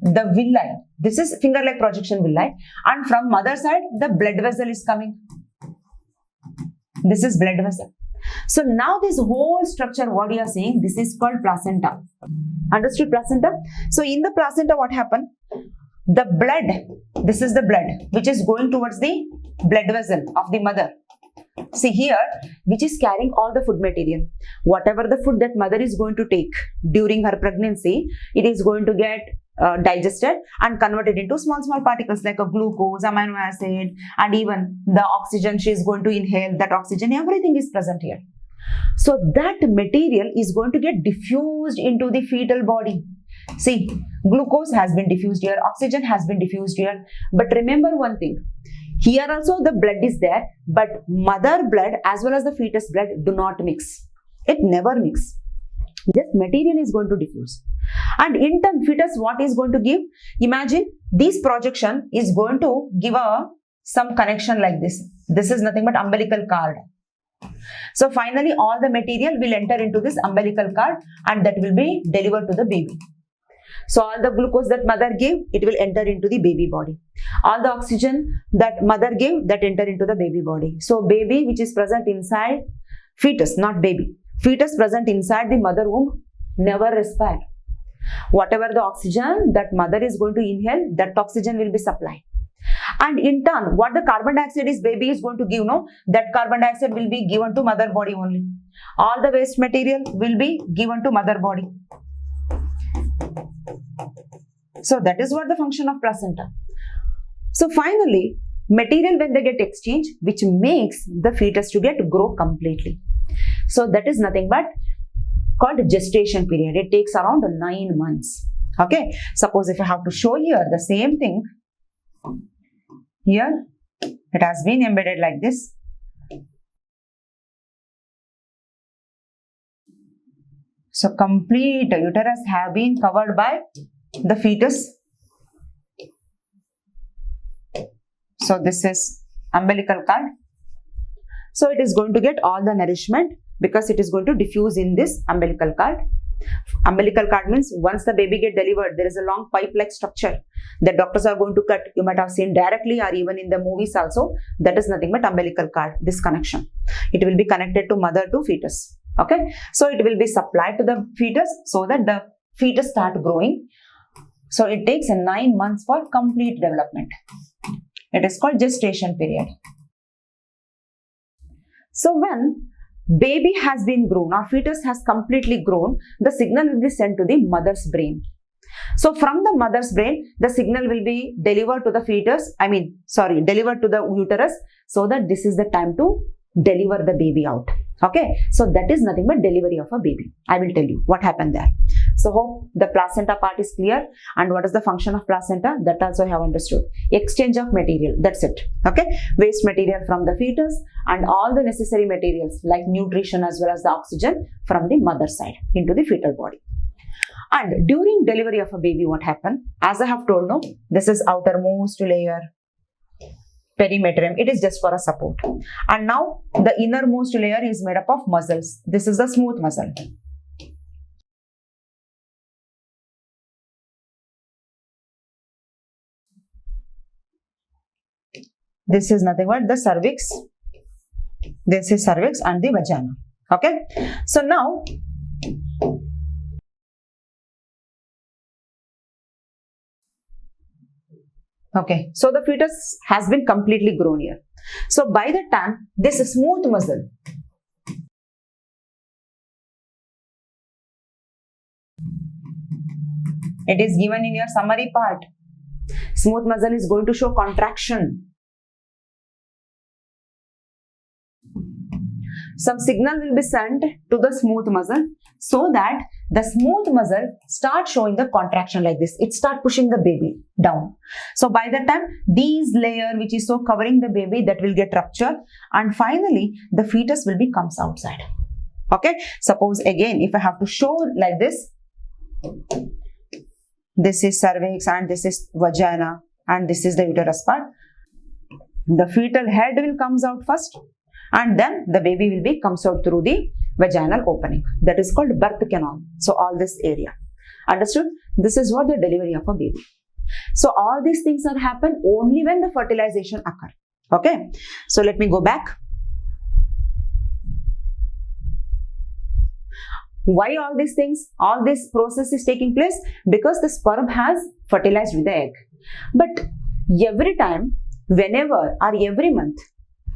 the villi. This is finger-like projection villi. And from mother side, the blood vessel is coming. This is blood vessel. So now this whole structure, what you are saying, this is called placenta. Understood placenta? So in the placenta, what happened? The blood, this is the blood, which is going towards the blood vessel of the mother. See here, which is carrying all the food material. Whatever the food that mother is going to take during her pregnancy, it is going to get digested and converted into small particles like a glucose, amino acid, and even the oxygen she is going to inhale, that oxygen, everything is present here. So that material is going to get diffused into the fetal body. See, glucose has been diffused here, oxygen has been diffused here. But remember one thing, here also the blood is there, but mother blood as well as the fetus blood do not mix. It never mix. This material is going to diffuse. And in turn, fetus what is going to give? Imagine this projection is going to give some connection like this. This is nothing but umbilical cord. So finally, all the material will enter into this umbilical cord and that will be delivered to the baby. So all the glucose that mother gave, it will enter into the baby body. All the oxygen that mother gave, that enter into the baby body. So baby which is present inside fetus, not baby. Fetus present inside the mother womb never respire. Whatever the oxygen that mother is going to inhale, that oxygen will be supplied. And in turn, what the carbon dioxide is baby is going to give, no, that carbon dioxide will be given to mother body only. All the waste material will be given to mother body. So that is what the function of placenta. So finally, material when they get exchanged, which makes the fetus to get grow completely. So that is nothing but called gestation period. It takes around 9 months. Okay. Suppose if I have to show here the same thing, here it has been embedded like this. So complete uterus have been covered by the fetus. So this is umbilical cord. So it is going to get all the nourishment because it is going to diffuse in this umbilical cord. Umbilical cord means once the baby get delivered, there is a long pipe-like structure that doctors are going to cut. You might have seen directly or even in the movies also. That is nothing but umbilical cord, this connection. It will be connected to mother to fetus. Okay. So it will be supplied to the fetus so that the fetus start growing. So it takes 9 months for complete development. It is called gestation period. So when baby has been grown or fetus has completely grown, the signal will be sent to the mother's brain. So from the mother's brain, the signal will be delivered to the fetus, delivered to the uterus so that this is the time to deliver the baby out. Okay. So that is nothing but delivery of a baby. I will tell you what happened there. So hope the placenta part is clear and what is the function of placenta, that also I have understood. Exchange of material, that's it. Okay. Waste material from the fetus and all the necessary materials like nutrition as well as the oxygen from the mother side into the fetal body. And during delivery of a baby, what happened? As I have told, no, this is outermost layer. perimetrium. It is just for a support. And now the innermost layer is made up of muscles. This is the smooth muscle. This is nothing but the cervix. This is cervix and the vagina. Okay. So now, okay, so the fetus has been completely grown here. So by the time this smooth muscle, it is given in your summary part. Smooth muscle is going to show contraction. Some signal will be sent to the smooth muscle so that the smooth muscle starts showing the contraction like this. It starts pushing the baby down. So by the time these layer which is so covering the baby, that will get ruptured, and finally the fetus will be comes outside. Okay. Suppose again if I have to show like this, this is cervix and this is vagina and this is the uterus part. The fetal head will comes out first, and then the baby will be comes out through the vaginal opening. That is called birth canal. So all this area. Understood? This is what the delivery of a baby. So all these things are happen only when the fertilization occur. Okay. So let me go back. Why all these things? All this process is taking place because the sperm has fertilized with the egg. But every time, whenever or every month,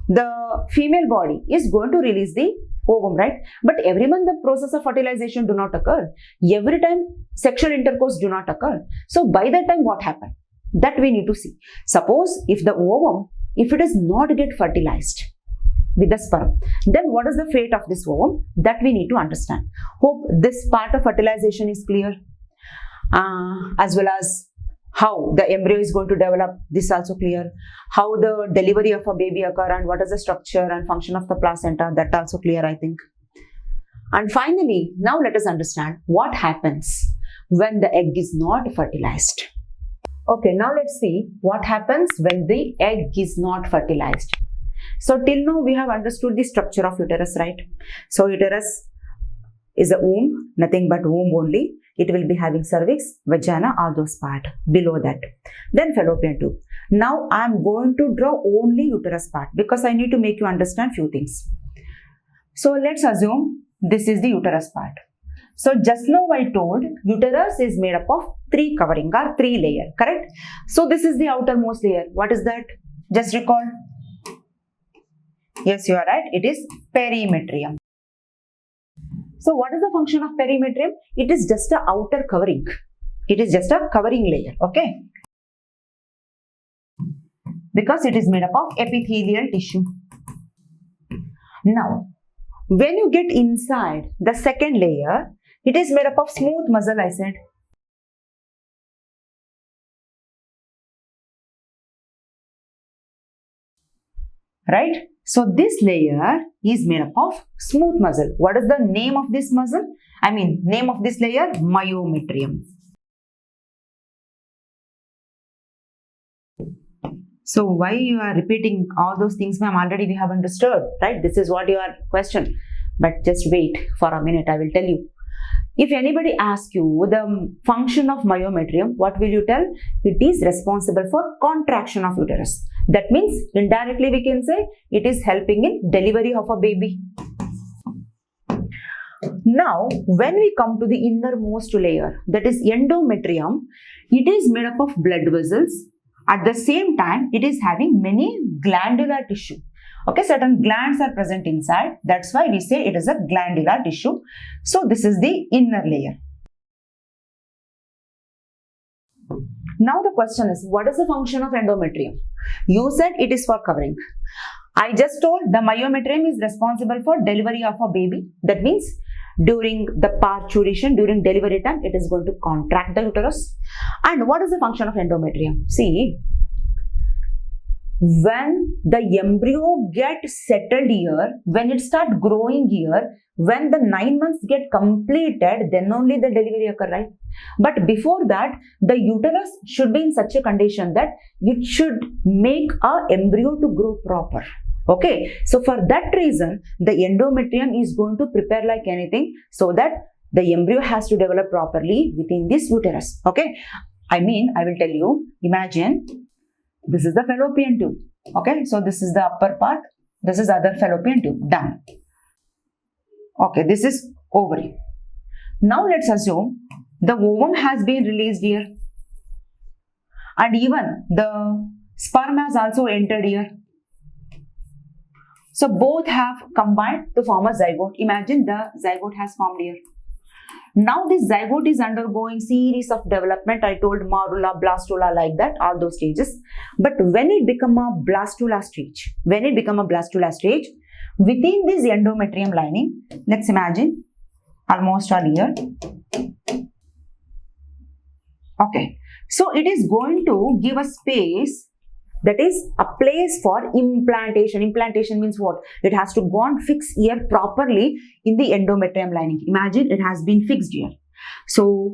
the female body is going to release the ovum, right? But every month the process of fertilization do not occur. Every time sexual intercourse do not occur. So by that time what happened? That we need to see. Suppose if the ovum, if it is not get fertilized with the sperm, then what is the fate of this ovum? That we need to understand. Hope this part of fertilization is clear. As well as how the embryo is going to develop, this also clear. How the delivery of a baby occur and what is the structure and function of the placenta, that also clear, I think. And finally, now let us understand what happens when the egg is not fertilized. Okay, now let's see what happens when the egg is not fertilized. So till now we have understood the structure of uterus, right? So uterus is a womb, nothing but womb only. It will be having cervix, vagina, all those part below that. Then fallopian tube. Now I am going to draw only uterus part because I need to make you understand few things. So let's assume this is the uterus part. So just now I told uterus is made up of 3 covering or 3 layer, correct? So this is the outermost layer. What is that? Just recall. Yes, you are right. It is perimetrium. So what is the function of perimetrium? It is just a outer covering. It is just a covering layer, okay? Because it is made up of epithelial tissue. Now, when you get inside the second layer, it is made up of smooth muscle, I said. Right? So this layer is made up of smooth muscle. What is the name of this muscle? Name of this layer? Myometrium. So why you are repeating all those things, ma'am? Already we have understood, right? This is what your question. But just wait for a minute, I will tell you. If anybody asks you the function of myometrium, what will you tell? It is responsible for contraction of uterus. That means indirectly we can say it is helping in delivery of a baby. Now, when we come to the innermost layer, that is endometrium, it is made up of blood vessels. At the same time, it is having many glandular tissue. Okay, certain glands are present inside. That's why we say it is a glandular tissue. So this is the inner layer. Now the question is, what is the function of endometrium? You said it is for covering. I just told the myometrium is responsible for delivery of a baby. That means during the parturition, during delivery time, it is going to contract the uterus. And what is the function of endometrium? See, when the embryo gets settled here, when it starts growing here, when the 9 months get completed, then only the delivery occur, right? But before that, the uterus should be in such a condition that it should make a embryo to grow proper. Okay, so for that reason, the endometrium is going to prepare like anything so that the embryo has to develop properly within this uterus. Okay, I will tell you, imagine this is the fallopian tube. Okay, so this is the upper part, this is other fallopian tube, done. Okay, this is ovary. Now let's assume the ovum has been released here and even the sperm has also entered here. So both have combined to form a zygote. Imagine the zygote has formed here. Now this zygote is undergoing series of development. I told morula, blastula, like that, all those stages. But when it become a blastula stage, within this endometrium lining, let's imagine almost all here. Okay, so it is going to give a space, that is a place for implantation. Implantation means what? It has to go and fix here properly in the endometrium lining. Imagine it has been fixed here. So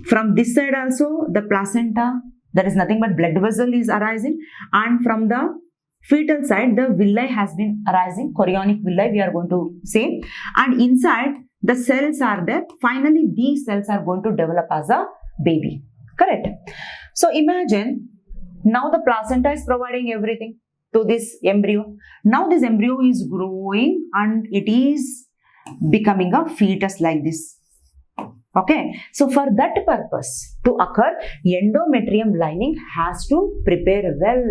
from this side also the placenta, there is nothing but blood vessel is arising, and from the fetal side the villi has been arising, chorionic villi we are going to say, and inside the cells are there. Finally these cells are going to develop as a baby. Correct? So imagine now the placenta is providing everything to this embryo. Now this embryo is growing and it is becoming a fetus like this. Okay, so for that purpose to occur, endometrium lining has to prepare well.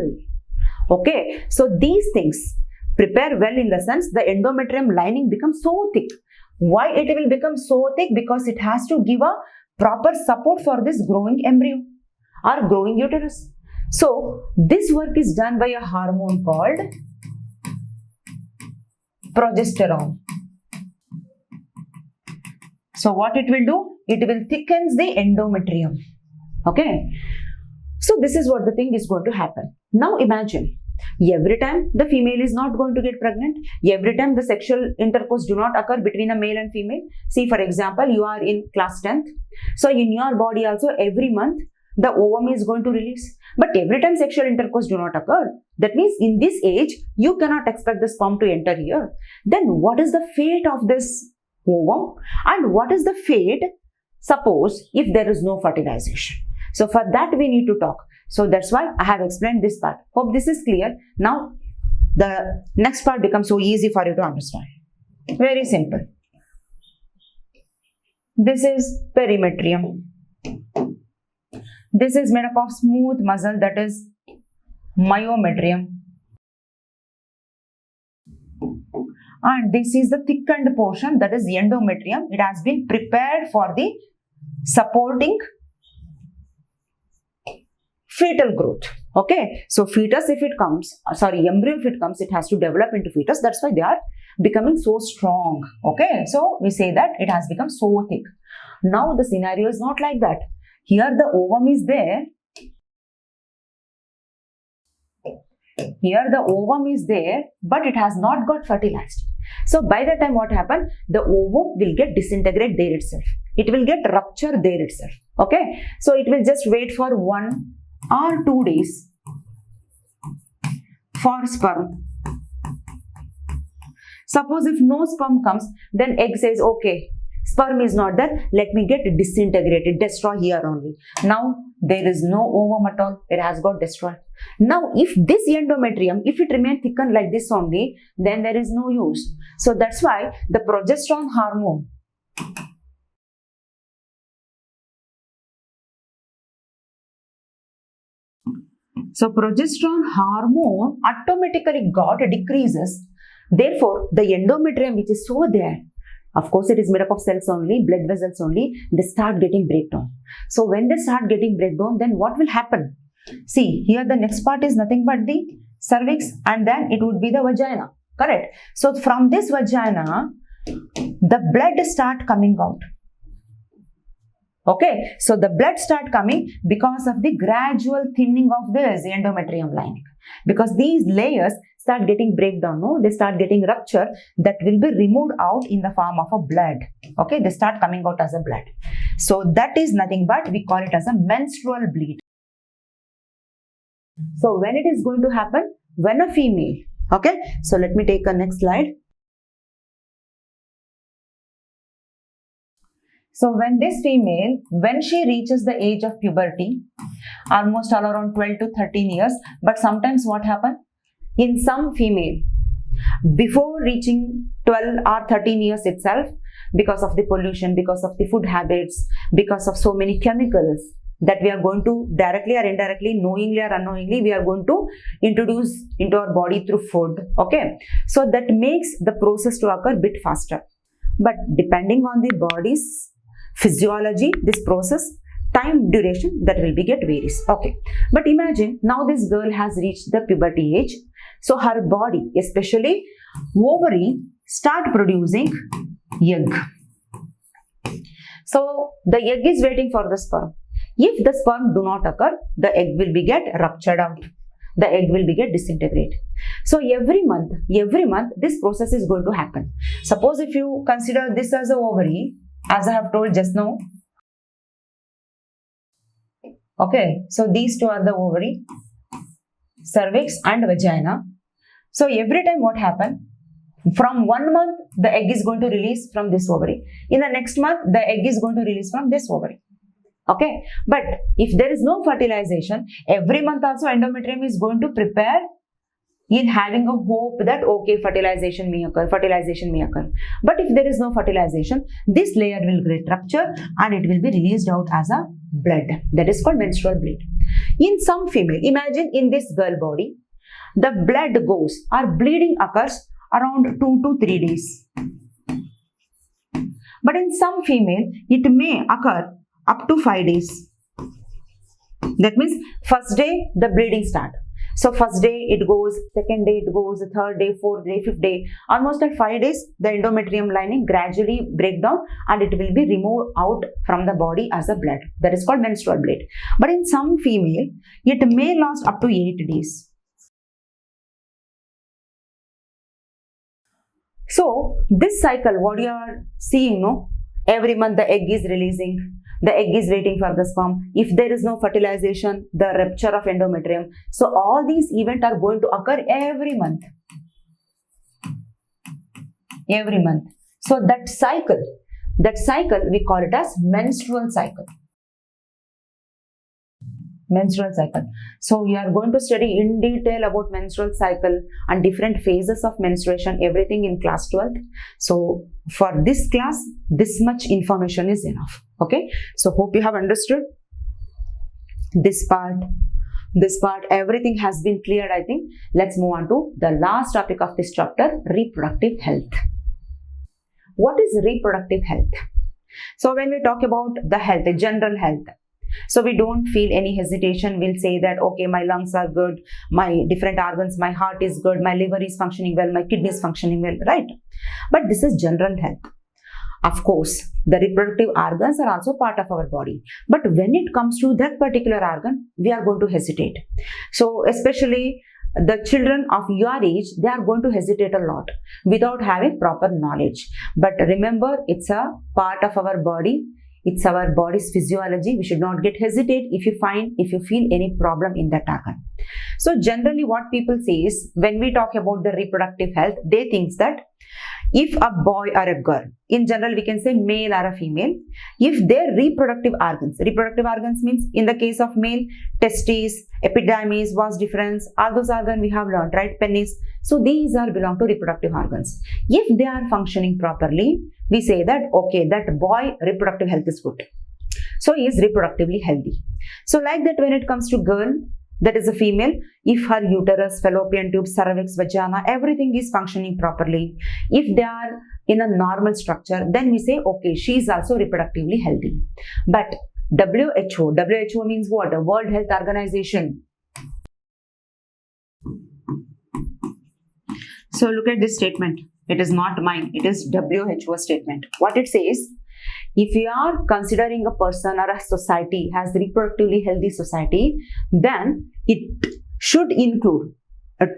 Okay, so these things prepare well in the sense the endometrium lining becomes so thick. Why it will become so thick? Because it has to give a proper support for this growing embryo or growing uterus. So this work is done by a hormone called progesterone. So what it will do? It will thicken the endometrium. Okay. So this is what the thing is going to happen. Now imagine, every time the female is not going to get pregnant, every time the sexual intercourse do not occur between a male and female. See, for example, you are in class 10th. So in your body also every month the ovum is going to release. But every time sexual intercourse do not occur, that means in this age, you cannot expect the sperm to enter here. Then what is the fate of this ovum? And what is the fate, suppose, if there is no fertilization? So for that we need to talk. So that's why I have explained this part. Hope this is clear. Now the next part becomes so easy for you to understand. Very simple. This is perimetrium. This is made up of smooth muscle, that is myometrium. And this is the thickened portion, that is endometrium. It has been prepared for the supporting fetal growth. Okay, so fetus if it comes, embryo if it comes, it has to develop into fetus. That's why they are becoming so strong. Okay, so we say that it has become so thick. Now the scenario is not like that. Here the ovum is there. Here the ovum is there, but it has not got fertilized. So by the time what happened, the ovum will get disintegrate there itself. It will get ruptured there itself. Okay, so it will just wait for 1 or 2 days for sperm. Suppose if no sperm comes, then egg says, okay, sperm is not there, let me get disintegrated, destroy here only. Now there is no ovum at all, it has got destroyed. Now if this endometrium, if it remains thickened like this only, then there is no use. So that's why the progesterone hormone automatically got decreases. Therefore, the endometrium which is so there, of course, it is made up of cells only, blood vessels only, they start getting breakdown. So when they start getting breakdown, then what will happen? See, here the next part is nothing but the cervix, and then it would be the vagina. Correct? So from this vagina, the blood start coming out. Okay, so the blood start coming because of the gradual thinning of this endometrium lining. because these layers start getting breakdown, no? They start getting rupture that will be removed out in the form of a blood. Okay, they start coming out as a blood. So that is nothing but we call it as a menstrual bleed. So when it is going to happen? When a female, okay, so let me take a next slide. So when this female, when she reaches the age of puberty, almost all around 12 to 13 years, but sometimes what happens? In some female, before reaching 12 or 13 years itself, because of the pollution, because of the food habits, because of so many chemicals that we are going to directly or indirectly, knowingly or unknowingly, we are going to introduce into our body through food. Okay, so that makes the process to occur a bit faster. But depending on the body's physiology, this process, time duration, that will be get varies. Okay, but imagine now this girl has reached the puberty age. So her body, especially ovary, start producing egg. So the egg is waiting for the sperm. If the sperm do not occur, the egg will be get ruptured out. The egg will be get disintegrate. So every month, this process is going to happen. Suppose if you consider this as a ovary, as I have told just now. Okay, so these two are the ovary, cervix and vagina. So every time what happen? From 1 month, the egg is going to release from this ovary. In the next month, the egg is going to release from this ovary. Okay, but if there is no fertilization, every month also endometrium is going to prepare in having a hope that okay, fertilization may occur. But if there is no fertilization, this layer will get rupture and it will be released out as a blood. That is called menstrual bleed. In some female, imagine in this girl body, the blood goes or bleeding occurs around 2 to 3 days. But in some female, it may occur up to 5 days. That means first day the bleeding start. So first day it goes, second day it goes, third day, fourth day, fifth day. Almost at 5 days, the endometrium lining gradually break down and it will be removed out from the body as a blood. That is called menstrual bleed. But in some female, it may last up to 8 days. So this cycle, what you are seeing, no? Every month the egg is releasing. The egg is waiting for the sperm. If there is no fertilization, the rupture of endometrium. So all these events are going to occur every month. Every month. So that cycle we call it as menstrual cycle. Menstrual cycle. So we are going to study in detail about menstrual cycle and different phases of menstruation, everything in class 12th. So for this class, this much information is enough. Okay, so hope you have understood this part, everything has been cleared, I think. Let's move on to the last topic of this chapter, reproductive health. What is reproductive health? So when we talk about the health, the general health, so we don't feel any hesitation. We'll say that, okay, my lungs are good, my different organs, my heart is good, my liver is functioning well, my kidney is functioning well, right? But this is general health. Of course, the reproductive organs are also part of our body. But when it comes to that particular organ, we are going to hesitate. So especially the children of your age, they are going to hesitate a lot without having proper knowledge. But remember, it's a part of our body. It's our body's physiology. We should not get hesitate if you feel any problem in that organ. So generally what people say is, when we talk about the reproductive health, they think that if a boy or a girl, in general we can say male or a female, if their reproductive organs means in the case of male, testes, epidermis, vas deferens, all those organs we have learned, right, penis. So these are belong to reproductive organs. If they are functioning properly, we say that okay, that boy reproductive health is good. So he is reproductively healthy. So like that when it comes to girl, that is a female, if her uterus, fallopian tube, cervix, vagina, everything is functioning properly, if they are in a normal structure, then we say, okay, she is also reproductively healthy. But WHO means what? The World Health Organization. So look at this statement. It is not mine. It is WHO statement. What it says, if you are considering a person or a society as reproductively healthy society, then it should include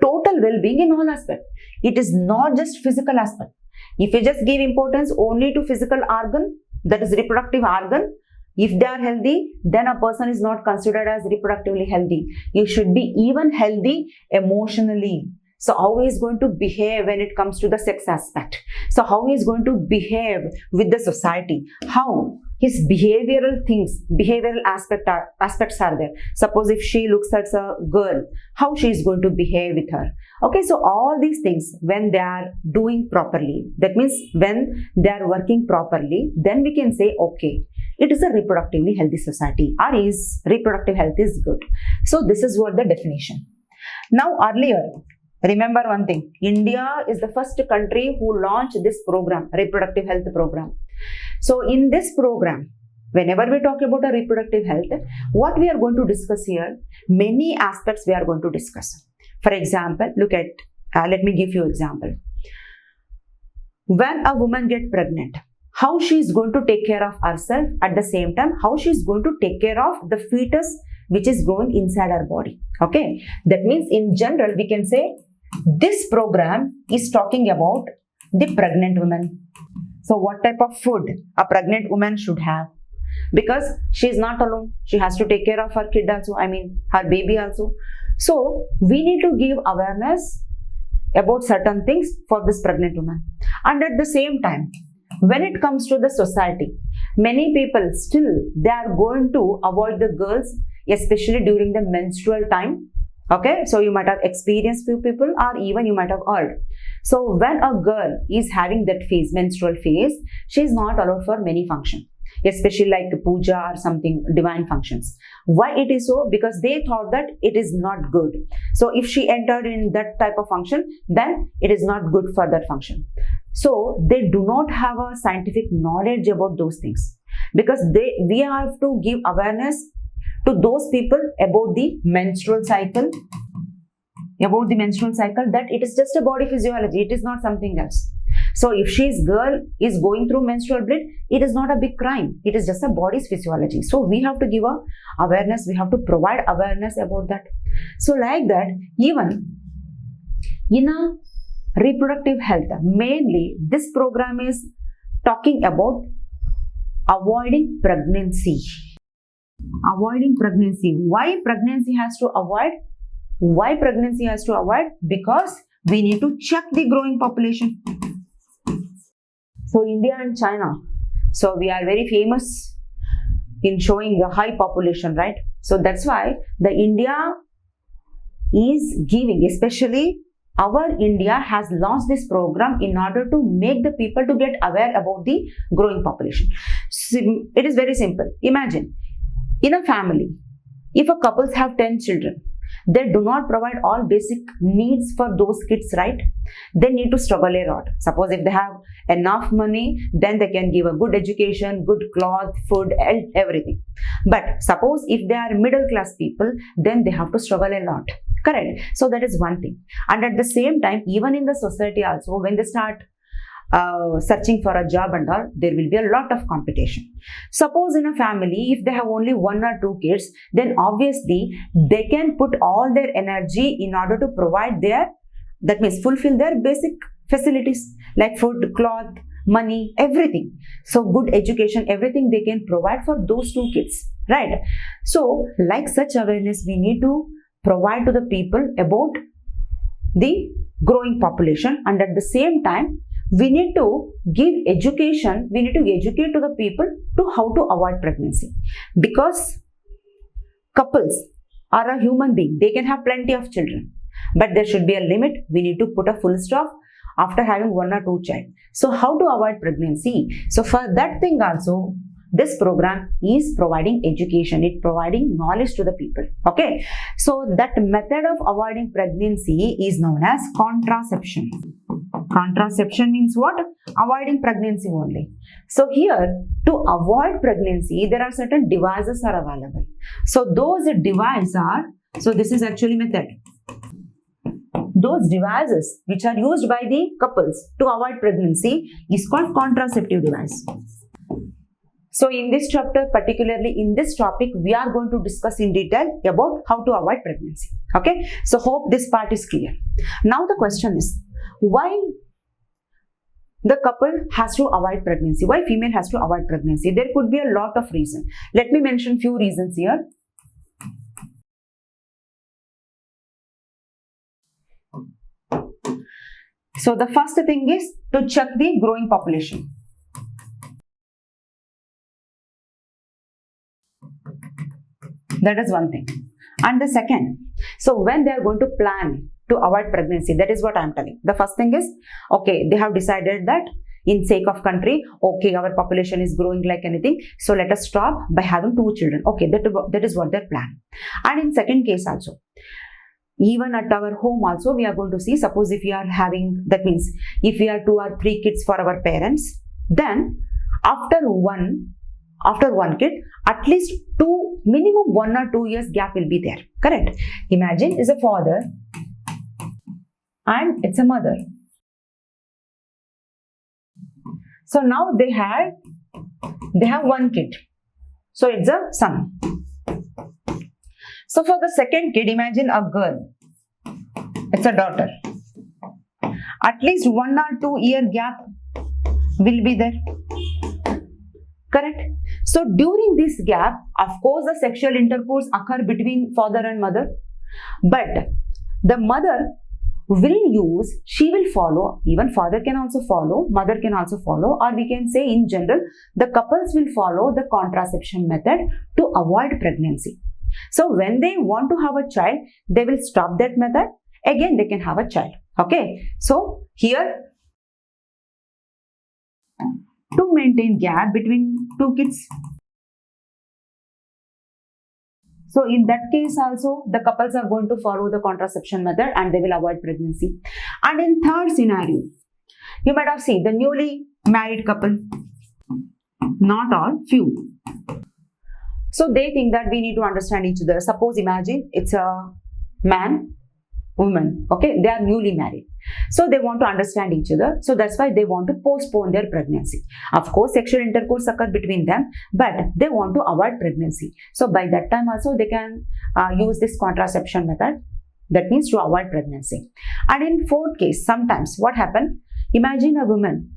total well-being in all aspects. It is not just physical aspect. If you just give importance only to physical organ, that is reproductive organ, if they are healthy, then a person is not considered as reproductively healthy. You should be even healthy emotionally. So how he is going to behave when it comes to the sex aspect? So how he is going to behave with the society? How his behavioral things, behavioral aspects are there. Suppose if she looks at a girl, how she is going to behave with her. Okay, so all these things, when they are doing properly, that means when they are working properly, then we can say, okay, it is a reproductively healthy society, or is reproductive health is good. So this is what the definition. Now earlier, remember one thing, India is the first country who launched this program, reproductive health program. So in this program, whenever we talk about a reproductive health, what we are going to discuss here, many aspects we are going to discuss. For example, look at, let me give you an example. When a woman gets pregnant, how she is going to take care of herself, at the same time, how she is going to take care of the fetus which is growing inside her body. Okay, that means in general, we can say this program is talking about the pregnant woman. So what type of food a pregnant woman should have? Because she is not alone. She has to take care of her kid also, her baby also. So we need to give awareness about certain things for this pregnant woman. And at the same time, when it comes to the society, many people still, they are going to avoid the girls, especially during the menstrual time. Okay, so you might have experienced few people, or even you might have heard. So when a girl is having that phase, menstrual phase, she is not allowed for many functions, especially like puja or something, divine functions. Why it is so? Because they thought that it is not good. So if she entered in that type of function, then it is not good for that function. So they do not have a scientific knowledge about those things, because we have to give awareness to those people about the menstrual cycle, that it is just a body physiology, it is not something else. So if she's girl is going through menstrual bleed, it is not a big crime, it is just a body's physiology. So we have to give a awareness, we have to provide awareness about that. So like that, even in a reproductive health, mainly this program is talking about avoiding pregnancy. Avoiding pregnancy. Why pregnancy has to avoid? Why pregnancy has to avoid? Because we need to check the growing population. So India and China, so we are very famous in showing a high population, right? So that's why the India is giving, especially our India has launched this program in order to make the people to get aware about the growing population. So it is very simple. Imagine, in a family, if a couples have 10 children, they do not provide all basic needs for those kids, right? They need to struggle a lot. Suppose if they have enough money, then they can give a good education, good cloth, food, everything. But suppose if they are middle class people, then they have to struggle a lot. Correct? So that is one thing. And at the same time, even in the society also, when they start searching for a job and all, there will be a lot of competition. Suppose in a family, if they have only 1 or 2 kids, then obviously they can put all their energy in order to provide their, that means fulfill their basic facilities like food, cloth, money, everything. So good education, everything they can provide for those 2 kids, right? So like such awareness we need to provide to the people about the growing population, and at the same time we need to give education, we need to educate to the people to how to avoid pregnancy. Because couples are a human being, they can have plenty of children, but there should be a limit. We need to put a full stop after having 1 or 2 child. So how to avoid pregnancy? So for that thing also, this program is providing education, it's providing knowledge to the people. Okay, so that method of avoiding pregnancy is known as contraception. Contraception means what? Avoiding pregnancy only. So here, to avoid pregnancy, there are certain devices are available. So those devices are, so this is actually method. Those devices which are used by the couples to avoid pregnancy is called contraceptive device. So in this chapter, particularly in this topic, we are going to discuss in detail about how to avoid pregnancy. Okay, so hope this part is clear. Now the question is, why the couple has to avoid pregnancy? Why female has to avoid pregnancy? There could be a lot of reasons. Let me mention few reasons here. So the first thing is to check the growing population. That is one thing. And the second, so when they are going to plan to avoid pregnancy, that is what I am telling. The first thing is, okay, they have decided that in sake of country, okay, our population is growing like anything, so let us stop by having 2 children. Okay, that is what their plan. And in second case also, even at our home also, we are going to see, suppose if we are having, that means if we are 2 or 3 kids for our parents, then after one kid, at least minimum 1 or 2 years gap will be there. Correct? Imagine is a father and it's a mother. So now they have 1 kid. So it's a son. So for the second kid, imagine a girl. It's a daughter. At least 1 or 2 year gap will be there. Correct? So during this gap, of course, the sexual intercourse occur between father and mother. But the mother she will follow, even father can also follow, mother can also follow, or we can say in general, the couples will follow the contraception method to avoid pregnancy. So when they want to have a child, they will stop that method. Again, they can have a child. Okay. So here, to maintain gap between 2 kids. So in that case also, the couples are going to follow the contraception method and they will avoid pregnancy. And in third scenario, you might have seen the newly married couple. Not all, few. So they think that we need to understand each other. Suppose imagine it's a man, woman, okay, they are newly married. So they want to understand each other. So that's why they want to postpone their pregnancy. Of course, sexual intercourse occurs between them, but they want to avoid pregnancy. So by that time also they can use this contraception method. That means to avoid pregnancy. And in fourth case, sometimes what happened? Imagine a woman.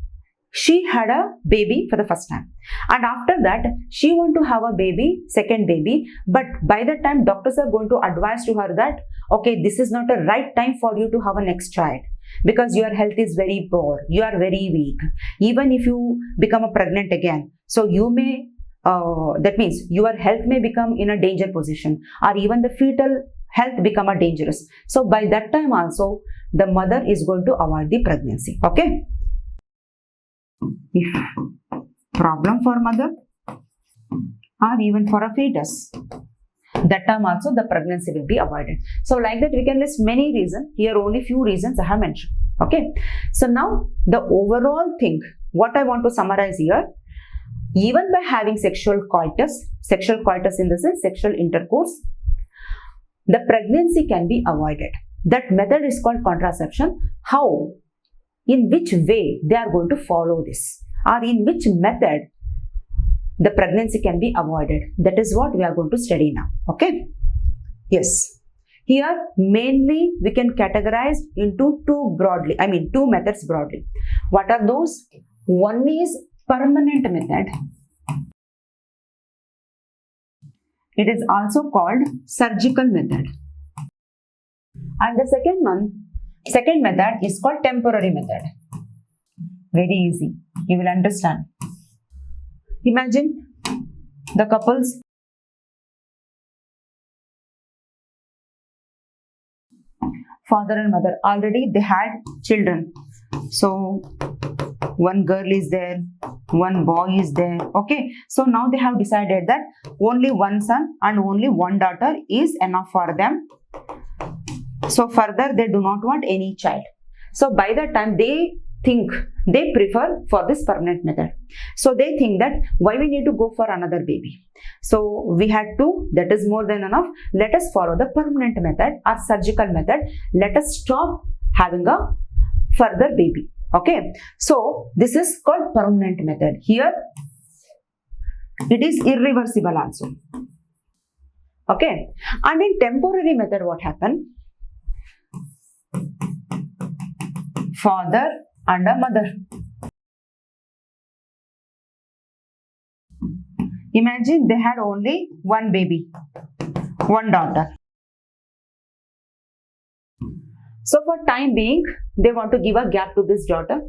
She had a baby for the first time. And after that, she want to have a baby, second baby. But by that time, doctors are going to advise to her that, okay, this is not a right time for you to have a next child. Because your health is very poor. You are very weak. Even if you become pregnant again, so you may, that means your health may become in a danger position. Or even the fetal health become a dangerous. So by that time also, the mother is going to avoid the pregnancy. Okay. If problem for mother or even for a fetus, that time also the pregnancy will be avoided. So like that we can list many reasons. Here only few reasons I have mentioned. Okay. So now the overall thing, what I want to summarize here, even by having sexual coitus in the sense sexual intercourse, the pregnancy can be avoided. That method is called contraception. How? In which way they are going to follow this, or in which method the pregnancy can be avoided. That is what we are going to study now. Okay. Yes. Here mainly we can categorize into two methods broadly. What are those? One is permanent method. It is also called surgical method. And the second method is called temporary method. Very easy. You will understand. Imagine the couples. Father and mother, already they had children. So one girl is there, one boy is there. Okay. So now they have decided that only one son and only one daughter is enough for them. So further they do not want any child. So by that time they prefer for this permanent method. So they think that why we need to go for another baby. So we had two, that is more than enough. Let us follow the permanent method or surgical method. Let us stop having a further baby. Okay. So this is called permanent method. Here it is irreversible also. Okay. And in temporary method, what happened? Father and a mother. Imagine they had only one baby, one daughter. So for time being, they want to give a gap to this daughter,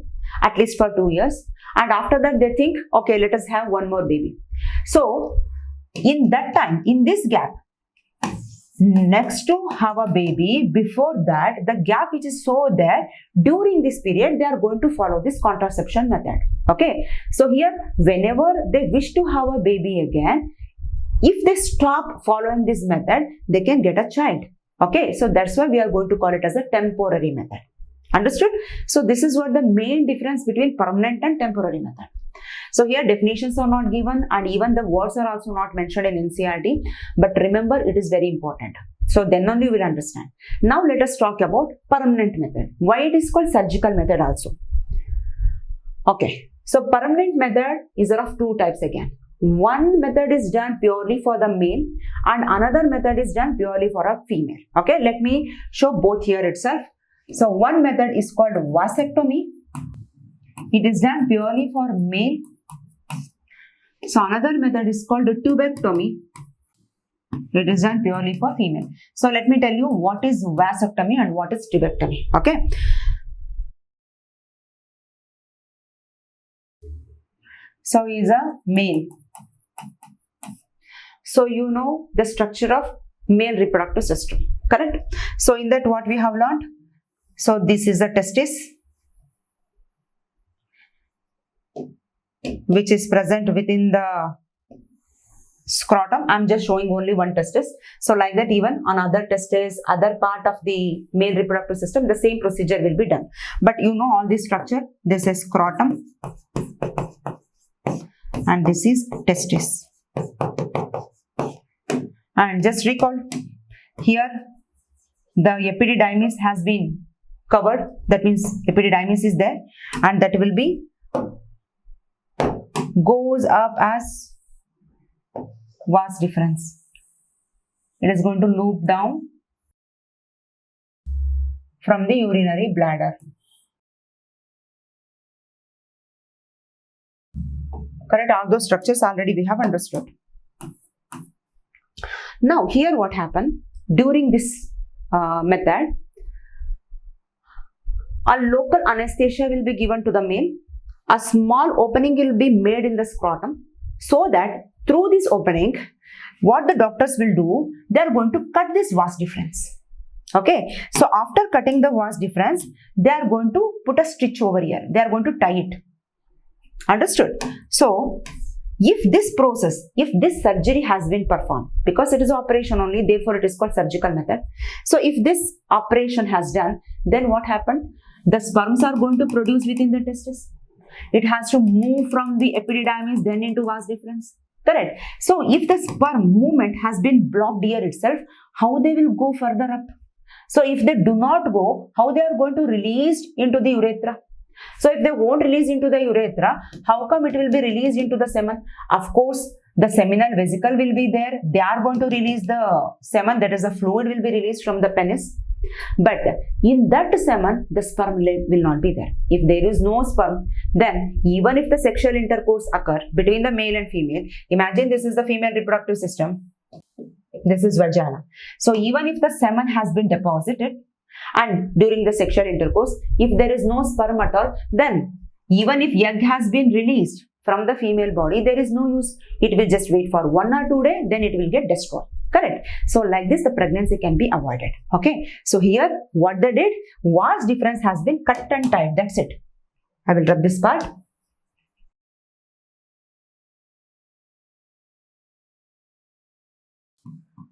at least for 2 years. And after that, they think, okay, let us have one more baby. So in that time, in this gap, next to have a baby, before that, the gap which is so there, during this period, they are going to follow this contraception method. Okay. So here, whenever they wish to have a baby again, if they stop following this method, they can get a child. Okay. So that's why we are going to call it as a temporary method. Understood? So this is what the main difference between permanent and temporary method. So here definitions are not given and even the words are also not mentioned in NCERT. But remember, it is very important. So then only you will understand. Now let us talk about permanent method. Why it is called surgical method also. Okay. So permanent method is of two types again. One method is done purely for the male and another method is done purely for a female. Okay. Let me show both here itself. So one method is called vasectomy. It is done purely for male. So another method is called tubectomy. It is done purely for female. So let me tell you what is vasectomy and what is tubectomy. Okay. So he is a male. So you know the structure of male reproductive system. Correct? So in that what we have learned? So this is the testis, which is present within the scrotum. I'm just showing only one testis. So like that, even on other testes, other part of the male reproductive system, the same procedure will be done. But you know all this structure. This is scrotum and this is testis. And just recall, here the epididymis has been covered. That means epididymis is there and that will be goes up as vas deferens. It is going to loop down from the urinary bladder. Correct? All those structures already we have understood. Now here what happened during this method, a local anesthesia will be given to the male. A small opening will be made in the scrotum so that through this opening, what the doctors will do, they are going to cut this vas deferens. Okay. So after cutting the vas deferens, they are going to put a stitch over here. They are going to tie it. Understood? So if this process, if this surgery has been performed, because it is an operation only, therefore it is called surgical method. So if this operation has done, then what happened? The sperms are going to produce within the testis. It has to move from the epididymis then into vas deferens. Correct. So if the sperm movement has been blocked here itself, how they will go further up? So if they do not go, how they are going to release into the urethra? So if they won't release into the urethra, how come it will be released into the semen? Of course, the seminal vesicle will be there. They are going to release the semen, that is the fluid will be released from the penis. But in that semen, the sperm will not be there. If there is no sperm, then even if the sexual intercourse occur between the male and female, imagine this is the female reproductive system. This is vagina. So even if the semen has been deposited and during the sexual intercourse, if there is no sperm at all, then even if egg has been released from the female body, there is no use. It will just wait for 1 or 2 days, then it will get destroyed. Correct. So like this, the pregnancy can be avoided. Okay. So here, what they did, vas deferens has been cut and tied. That's it. I will rub this part.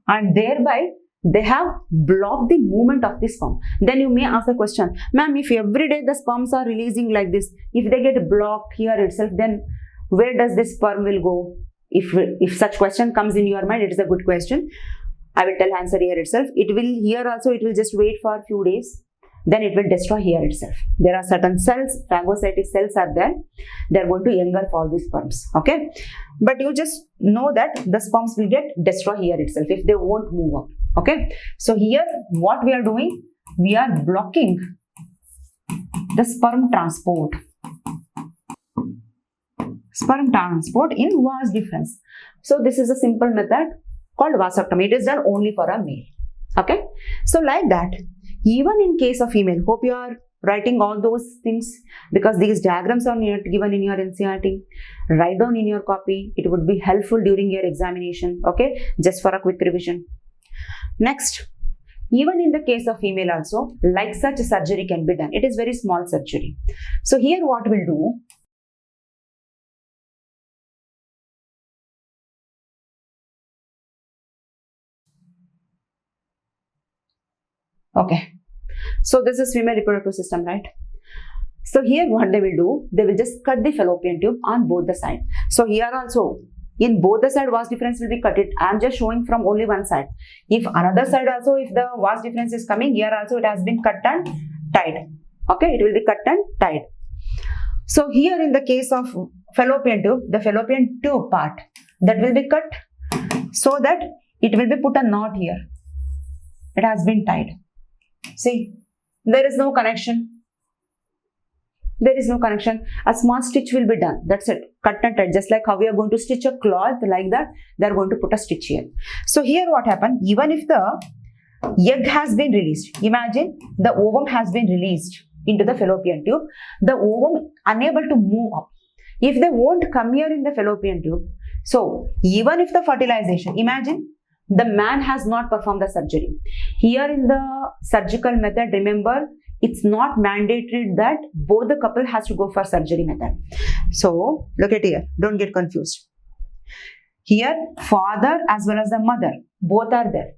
And thereby, they have blocked the movement of the sperm. Then you may ask the question, ma'am, if every day the sperms are releasing like this, if they get blocked here itself, then where does this sperm will go? If such question comes in your mind, it is a good question. I will tell answer here itself. It will here also, it will just wait for a few days. then it will destroy here itself. There are certain cells, phagocytic cells are there. They are going to engulf all these sperms. Okay, but you just know that the sperms will get destroyed here itself if they won't move up. Okay, so here what we are doing, we are blocking the sperm transport. Sperm transport in vas deferens. So this is a simple method called vasectomy. It is done only for a male. Okay, so like that, even in case of female, hope you are writing all those things because these diagrams are given in your NCERT. Write down in your copy. It would be helpful during your examination. Okay, just for a quick revision. Next, even in the case of female also, like such surgery can be done. It is very small surgery. So here what we'll do, okay, so this is female reproductive system, right? So here what they will do, they will just cut the fallopian tube on both the sides. So here also, in both the side vas deferens will be cut it. I am just showing from only one side. If another side also, if the vas deferens is coming, here also it has been cut and tied. Okay, it will be cut and tied. So here in the case of fallopian tube, the fallopian tube part, that will be cut so that it will be put a knot here. It has been tied. See, there is no connection. There is no connection. A small stitch will be done. That's it. Cut and tied. Just like how we are going to stitch a cloth like that, they are going to put a stitch here. So here what happened? Even if the egg has been released, imagine the ovum has been released into the fallopian tube. The ovum unable to move up. If they won't come here in the fallopian tube, so even if the fertilization, imagine the man has not performed the surgery. Here in the surgical method, remember, it's not mandatory that both the couple has to go for surgery method. So look at here, don't get confused. Here father as well as the mother, both are there.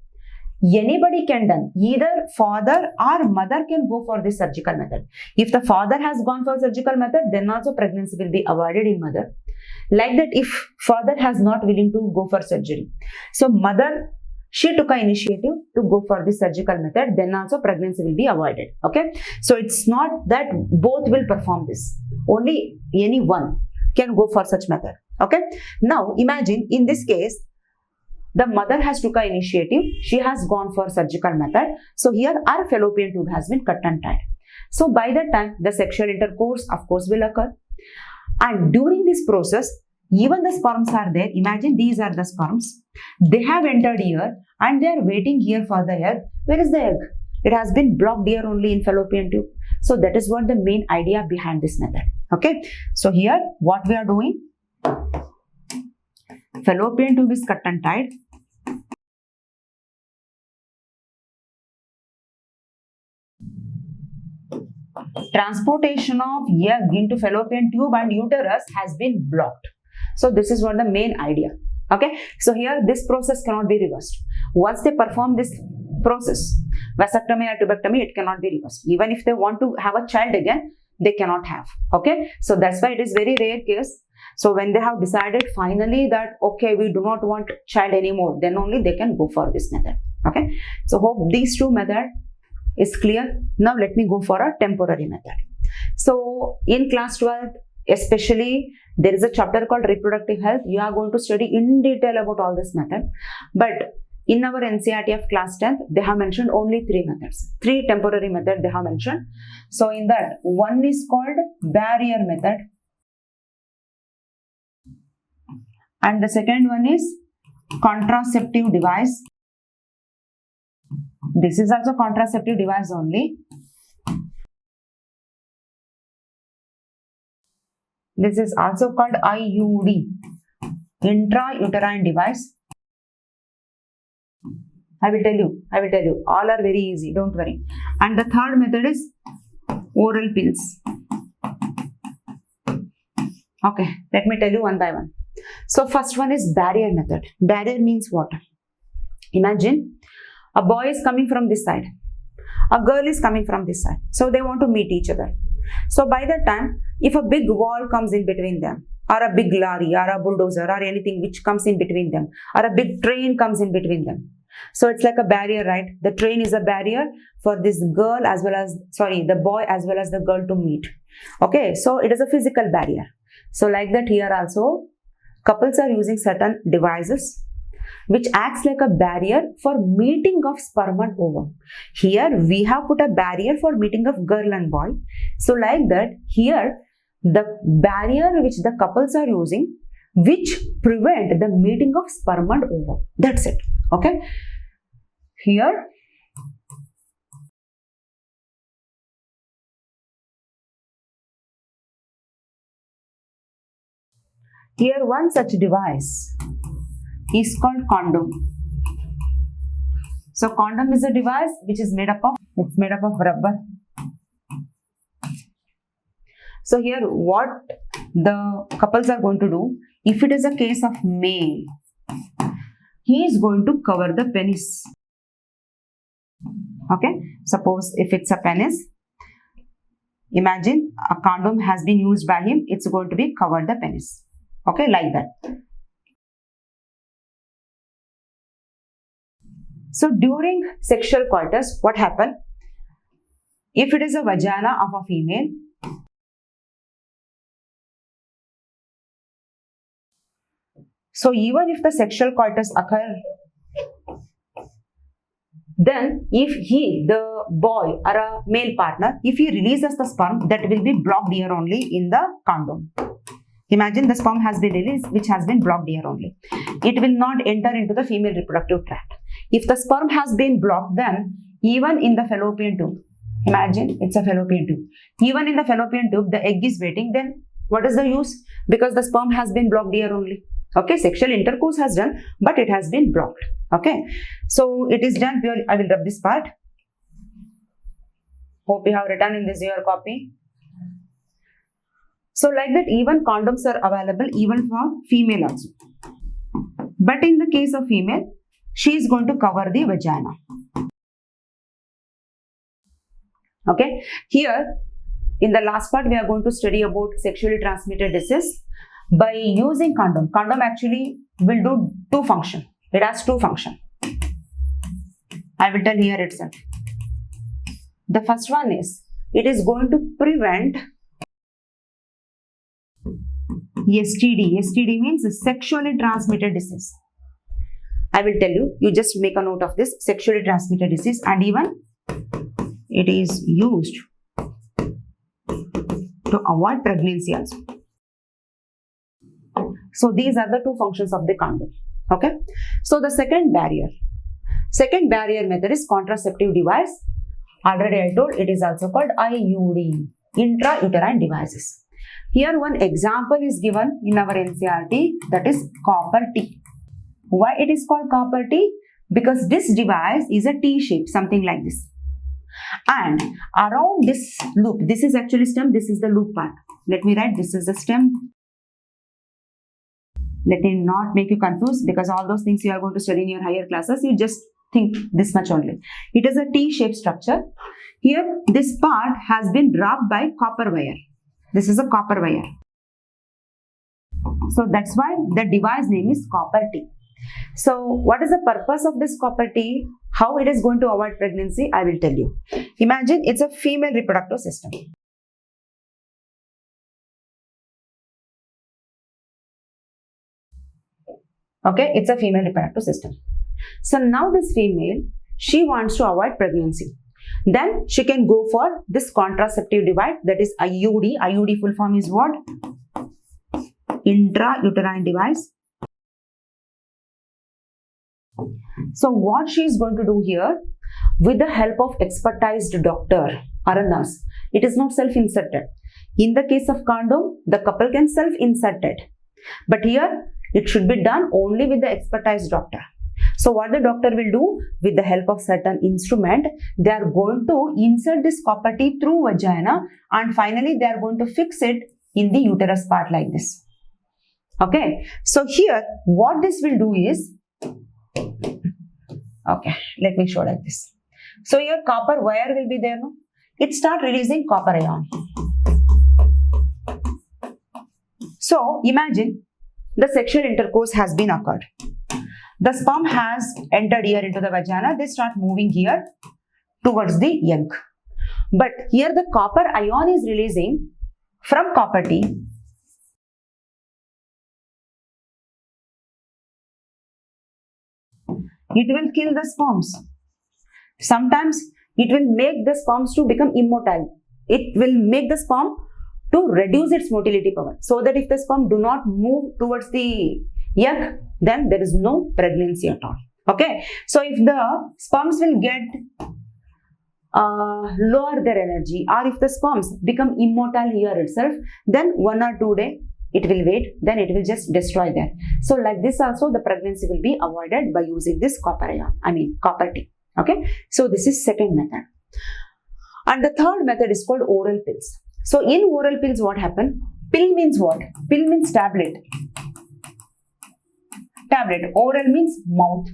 Anybody can done, either father or mother can go for this surgical method. If the father has gone for surgical method, then also pregnancy will be avoided in mother. Like that, if father has not willing to go for surgery, so mother, she took an initiative to go for the surgical method, then also pregnancy will be avoided. Okay, so it's not that both will perform this, only any one can go for such method. Okay, now imagine in this case, the mother has took an initiative, she has gone for surgical method. So here our fallopian tube has been cut and tied. So by that time, the sexual intercourse of course will occur. And during this process, even the sperms are there. Imagine these are the sperms. They have entered here and they are waiting here for the egg. Where is the egg? It has been blocked here only in fallopian tube. So that is what the main idea behind this method. Okay. So here what we are doing, fallopian tube is cut and tied. Transportation of egg into fallopian tube and uterus has been blocked. So this is what the main idea. Okay, so here this process cannot be reversed. Once they perform this process, vasectomy or tubectomy, it cannot be reversed. Even if they want to have a child again, they cannot have. Okay, so that's why it is very rare case. So when they have decided finally that okay, we do not want child anymore, then only they can go for this method. Okay, so hope these two methods is clear. Now let me go for a temporary method. So in class 12, especially, there is a chapter called reproductive health. You are going to study in detail about all this method. But in our NCERT of class 10th, they have mentioned only 3 methods. 3 temporary methods they have mentioned. So in that, one is called barrier method. And the second one is contraceptive device. This is also contraceptive device only. This is also called IUD, intrauterine device. I will tell you, all are very easy, don't worry. And the third method is oral pills. Okay, let me tell you one by one. So first one is barrier method. Barrier means what? Imagine a boy is coming from this side, a girl is coming from this side. So they want to meet each other. So by that time, if a big wall comes in between them, or a big lorry, or a bulldozer, or anything which comes in between them, or a big train comes in between them, So it's like a barrier, right? The train is a barrier for this girl as well as, the boy as well as the girl to meet. Okay, so it is a physical barrier. So like that here also, couples are using certain devices which acts like a barrier for meeting of sperm and ovum. Here we have put a barrier for meeting of girl and boy. So like that here, the barrier which the couples are using, which prevent the meeting of sperm and ovum. That's it. Okay. Here one such device is called condom. So condom is a device which is made up of rubber. So here what the couples are going to do, if it is a case of male, he is going to cover the penis. Okay, suppose if it's a penis, imagine a condom has been used by him, it's going to be covered the penis. Okay, like that. So during sexual coitus, what happens? If it is a vagina of a female, so even if the sexual coitus occurs, then if the boy or a male partner, if he releases the sperm, that will be blocked here only in the condom. Imagine the sperm has been released, which has been blocked here only. It will not enter into the female reproductive tract. If the sperm has been blocked, then even in the fallopian tube, imagine it's a fallopian tube. Even in the fallopian tube, the egg is waiting. Then what is the use? Because the sperm has been blocked here only. Okay, sexual intercourse has done, but it has been blocked. Okay, so it is done. I will rub this part. Hope you have written in this your copy. So like that, even condoms are available even for female also. But in the case of female, she is going to cover the vagina. Okay, here in the last part, we are going to study about sexually transmitted disease by using condom. Condom actually will do two functions. It has two functions. I will tell here itself. The first one is, it is going to prevent STD. STD means sexually transmitted disease. I will tell you, you just make a note of this, sexually transmitted disease, and even it is used to avoid pregnancy also. So these are the two functions of the condom. Okay. So the second barrier method is contraceptive device. Already I told, it is also called IUD, intrauterine devices. Here one example is given in our NCERT, that is copper T. Why it is called copper T? Because this device is a T shape, something like this. And around this loop, this is actually stem, this is the loop part. Let me write, this is the stem. Let me not make you confused, because all those things you are going to study in your higher classes, you just think this much only. It is a T-shaped structure. Here, this part has been wrapped by copper wire. This is a copper wire. So that's why the device name is copper T. So what is the purpose of this copper T? How it is going to avoid pregnancy? I will tell you. Imagine it's a female reproductive system. Okay, it's a female reproductive system. So now this female, she wants to avoid pregnancy. Then she can go for this contraceptive device, that is IUD. IUD full form is what? Intrauterine device. So what she is going to do here, with the help of expertised doctor or a nurse, it is not self-inserted. In the case of condom, the couple can self-insert it. But here, it should be done only with the expertised doctor. So what the doctor will do, with the help of certain instrument, they are going to insert this copper T through vagina, and finally they are going to fix it in the uterus part like this. Okay. So here, what this will do is, okay, let me show like this. So your copper wire will be there, no? It start releasing copper ion. So imagine the sexual intercourse has been occurred. The sperm has entered here into the vagina. They start moving here towards the egg. But here the copper ion is releasing from copper T. It will kill the sperms. Sometimes it will make the sperms to become immotile. It will make the sperm to reduce its motility power, so that if the sperm do not move towards the egg, then there is no pregnancy at all. Okay, so if the sperms will get lower their energy, or if the sperms become immotile here itself, then 1 or 2 days it will wait, then it will just destroy that. So like this also the pregnancy will be avoided by using this copper ion, copper T. Okay, so this is second method. And the third method is called oral pills. So in oral pills, what happen? Pill means what? Pill means tablet. Tablet. Oral means mouth.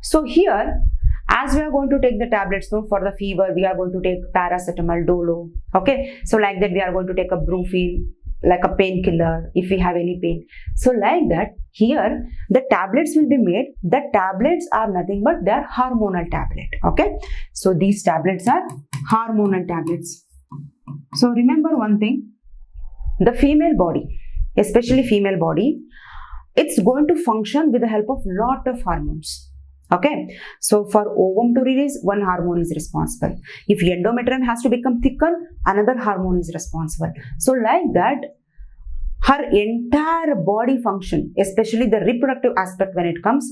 So here, as we are going to take the tablets, no, for the fever, we are going to take paracetamol, dolo. Okay. So like that, we are going to take a brufen, like a painkiller, if we have any pain. So like that, here, the tablets will be made. The tablets are nothing but they are hormonal tablet. Okay. So these tablets are hormonal tablets. So remember one thing, the female body, especially female body, it's going to function with the help of lot of hormones. Okay, so for ovum to release, one hormone is responsible. If endometrium has to become thickened, another hormone is responsible. So like that, her entire body function, especially the reproductive aspect when it comes,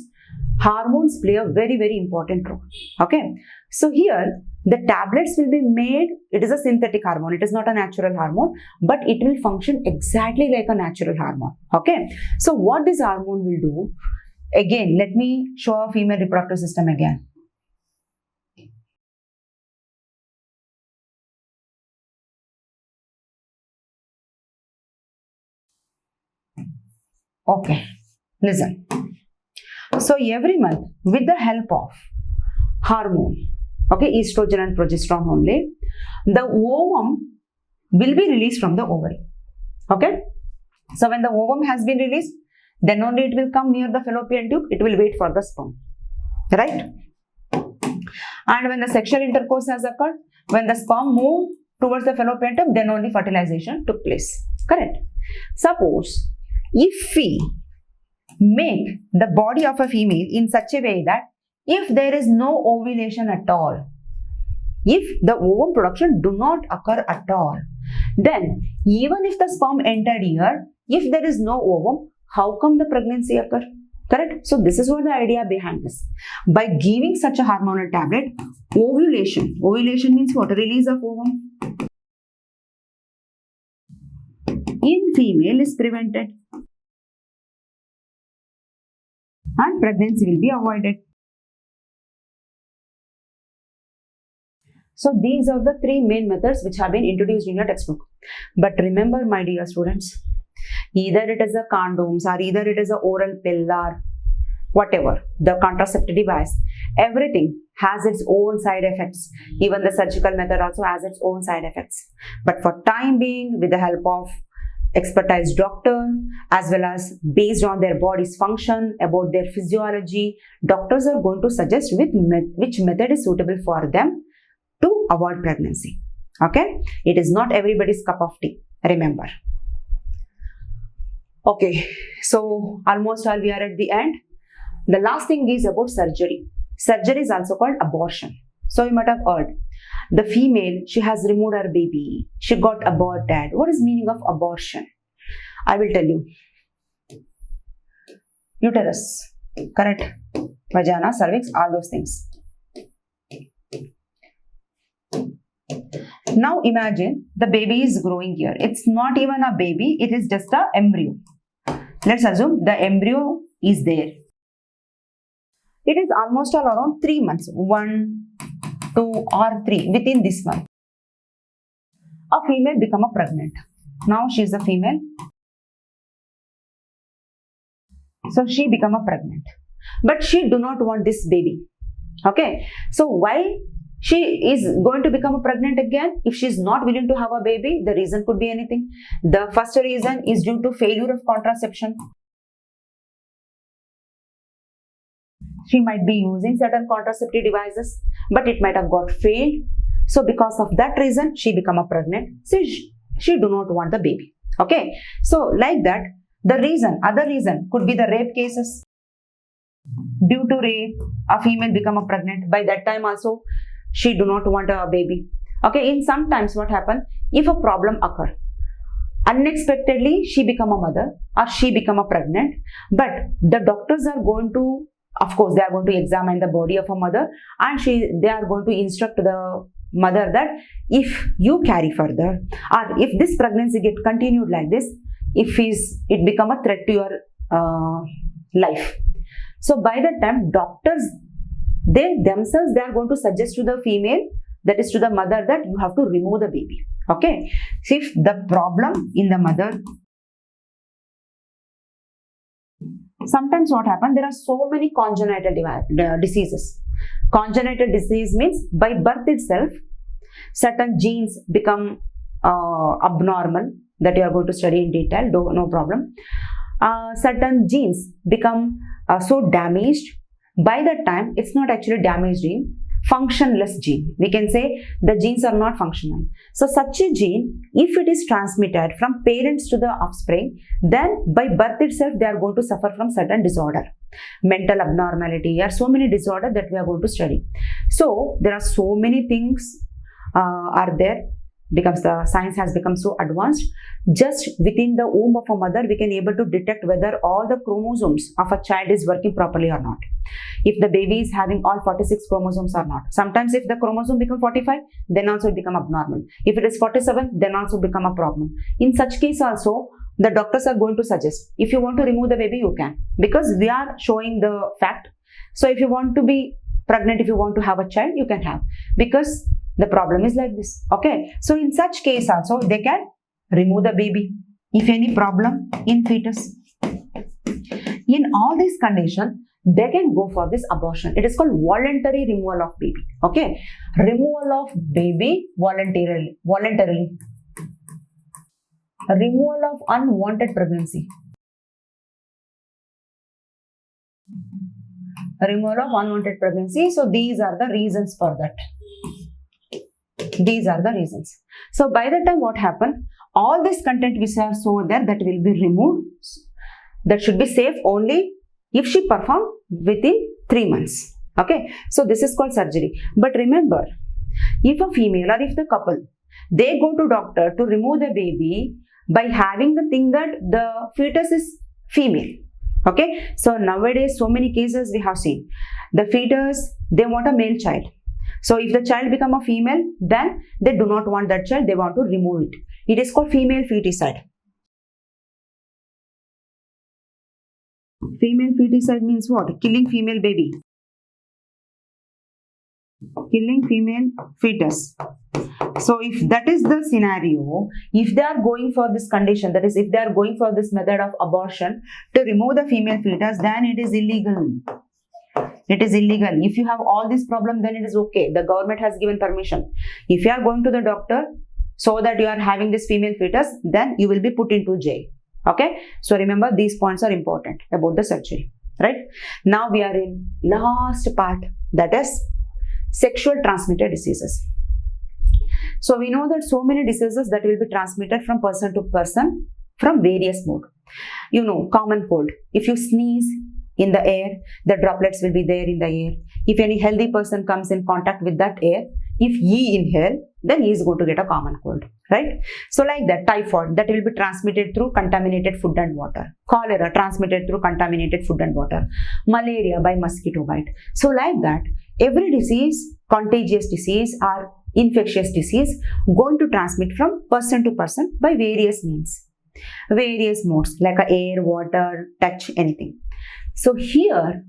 hormones play a very, very important role. Okay, so here the tablets will be made, it is a synthetic hormone, it is not a natural hormone, but it will function exactly like a natural hormone. Okay, so what this hormone will do, again, let me show a female reproductive system again. Okay, listen. So every month, with the help of hormone, okay, estrogen and progesterone only, the ovum will be released from the ovary. Okay, so when the ovum has been released, then only it will come near the fallopian tube, it will wait for the sperm, right? And when the sexual intercourse has occurred, when the sperm moved towards the fallopian tube, then only fertilization took place, correct? Suppose if we make the body of a female in such a way that if there is no ovulation at all, if the ovum production do not occur at all, then even if the sperm entered here, if there is no ovum, how come the pregnancy occur? Correct? So this is what the idea behind this. By giving such a hormonal tablet, ovulation means what? Release of ovum in female is prevented and pregnancy will be avoided. So these are the three main methods which have been introduced in your textbook. But remember, my dear students, either it is a condoms or either it is a oral pill or whatever, the contraceptive device, everything has its own side effects. Even the surgical method also has its own side effects. But for time being, with the help of expertise doctor, as well as based on their body's function, about their physiology, doctors are going to suggest which method is suitable for them to avoid pregnancy. Okay, it is not everybody's cup of tea, remember. Okay, so almost all we are at the end. The last thing is about surgery. Surgery is also called abortion. So you might have heard, the female, she has removed her baby, she got aborted. What is meaning of abortion? I will tell you. Uterus, correct? Vagina, cervix, all those things. Now imagine the baby is growing here. It's not even a baby, it is just an embryo. Let's assume the embryo is there. It is almost all around 3 months, 1, 2 or 3 within this month. A female become a pregnant. Now she is a female. So she become a pregnant. But she do not want this baby. Okay. So why she is going to become a pregnant again? If she is not willing to have a baby, the reason could be anything. The first reason is due to failure of contraception. She might be using certain contraceptive devices, but it might have got failed. So because of that reason, she become a pregnant. So she do not want the baby. Okay. So like that, the reason, other reason could be the rape cases. Due to rape, a female become a pregnant. By that time also, she do not want a baby. Okay. In sometimes what happen, if a problem occur, unexpectedly she become a mother or she become a pregnant, but the doctors are going to, of course, they are going to examine the body of a mother, and they are going to instruct the mother that if you carry further or if this pregnancy get continued like this, if it become a threat to your life. So by that time, doctors, they themselves, they are going to suggest to the female, that is to the mother, that you have to remove the baby. Okay. So if the problem in the mother, sometimes what happens, there are so many congenital diseases. Congenital disease means by birth itself, certain genes become abnormal, that you are going to study in detail, no problem. Certain genes become so damaged. By that time, it's not actually damaged gene, functionless gene. We can say the genes are not functional. So such a gene, if it is transmitted from parents to the offspring, then by birth itself, they are going to suffer from certain disorder. Mental abnormality, or so many disorders that we are going to study. So there are so many things are there, because the science has become so advanced. Just within the womb of a mother, we can able to detect whether all the chromosomes of a child is working properly or not. If the baby is having all 46 chromosomes or not. Sometimes if the chromosome become 45, then also it become abnormal. If it is 47, then also become a problem. In such case also, the doctors are going to suggest, if you want to remove the baby, you can. Because we are showing the fact. So if you want to be pregnant, if you want to have a child, you can have. Because the problem is like this. Okay. So in such case also, they can remove the baby if any problem in fetus. In all these conditions, they can go for this abortion. It is called voluntary removal of baby. Okay. Removal of baby voluntarily. Removal of unwanted pregnancy. Removal of unwanted pregnancy. So these are the reasons for that. These are the reasons. So by the time what happened, all this content which are so there, that will be removed. That should be safe only if she performed within 3 months. Okay. So this is called surgery. But remember, if a female or if the couple, they go to doctor to remove the baby by having the thing that the fetus is female. Okay. So nowadays, so many cases we have seen. The fetus, they want a male child. So if the child become a female, then they do not want that child, they want to remove it. It is called female feticide. Female feticide means what? Killing female baby. Killing female fetus. So if that is the scenario, if they are going for this condition, that is if they are going for this method of abortion to remove the female fetus, then it is illegal. It is illegal. If you have all this problem, then it is okay. The government has given permission. If you are going to the doctor so that you are having this female fetus, then you will be put into jail. Okay. So remember, these points are important about the surgery. Right. Now we are in last part, that is sexual transmitted diseases. So we know that so many diseases that will be transmitted from person to person from various mode. You know, common cold. If you sneeze in the air, the droplets will be there in the air. If any healthy person comes in contact with that air, if he inhale, then he is going to get a common cold, right? So like that, typhoid, that will be transmitted through contaminated food and water. Cholera, transmitted through contaminated food and water. Malaria, by mosquito bite. So like that, every disease, contagious disease or infectious disease, going to transmit from person to person by various means. Various modes, like air, water, touch, anything. So here,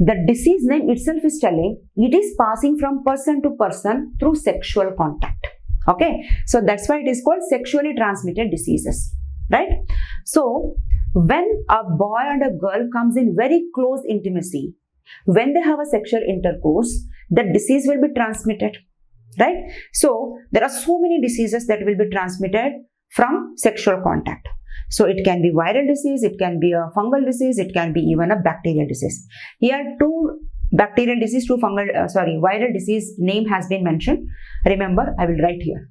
the disease name itself is telling it is passing from person to person through sexual contact. Okay. So that's why it is called sexually transmitted diseases. Right. So when a boy and a girl comes in very close intimacy, when they have a sexual intercourse, the disease will be transmitted. Right. So there are so many diseases that will be transmitted from sexual contact. So it can be viral disease, it can be a fungal disease, it can be even a bacterial disease. Here two bacterial disease, viral disease name has been mentioned. Remember, I will write here.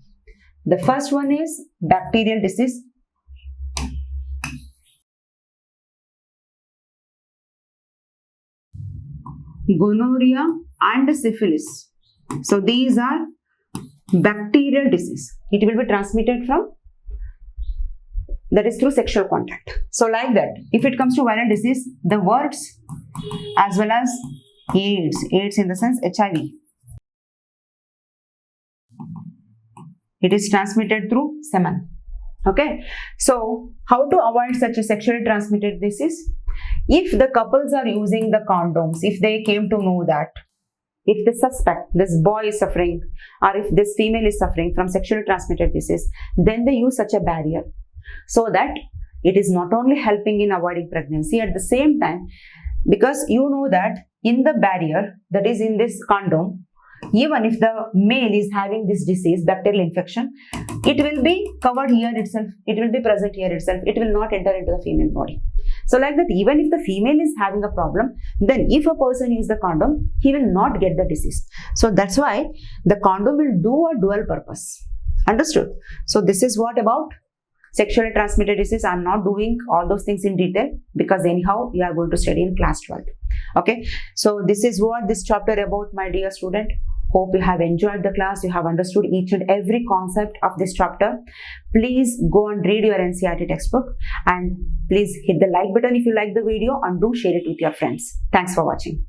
The first one is bacterial disease. Gonorrhea and syphilis. So these are bacterial disease. It will be transmitted from, that is through sexual contact. So like that, if it comes to viral disease, the words as well as AIDS in the sense HIV, it is transmitted through semen. Okay, so how to avoid such a sexually transmitted disease? If the couples are using the condoms, if they came to know that, if they suspect this boy is suffering or if this female is suffering from sexually transmitted disease, then they use such a barrier so that it is not only helping in avoiding pregnancy, at the same time, because you know that in the barrier, that is in this condom, even if the male is having this disease, bacterial infection, it will be covered here itself, it will be present here itself, it will not enter into the female body. So like that, even if the female is having a problem, then if a person uses the condom, he will not get the disease. So that's why the condom will do a dual purpose. Understood? So this is what about sexually transmitted disease. I am not doing all those things in detail because anyhow you are going to study in class 12. Okay, so this is what this chapter about, my dear student. Hope you have enjoyed the class, you have understood each and every concept of this chapter. Please go and read your NCERT textbook and please hit the like button if you like the video and do share it with your friends. Thanks for watching.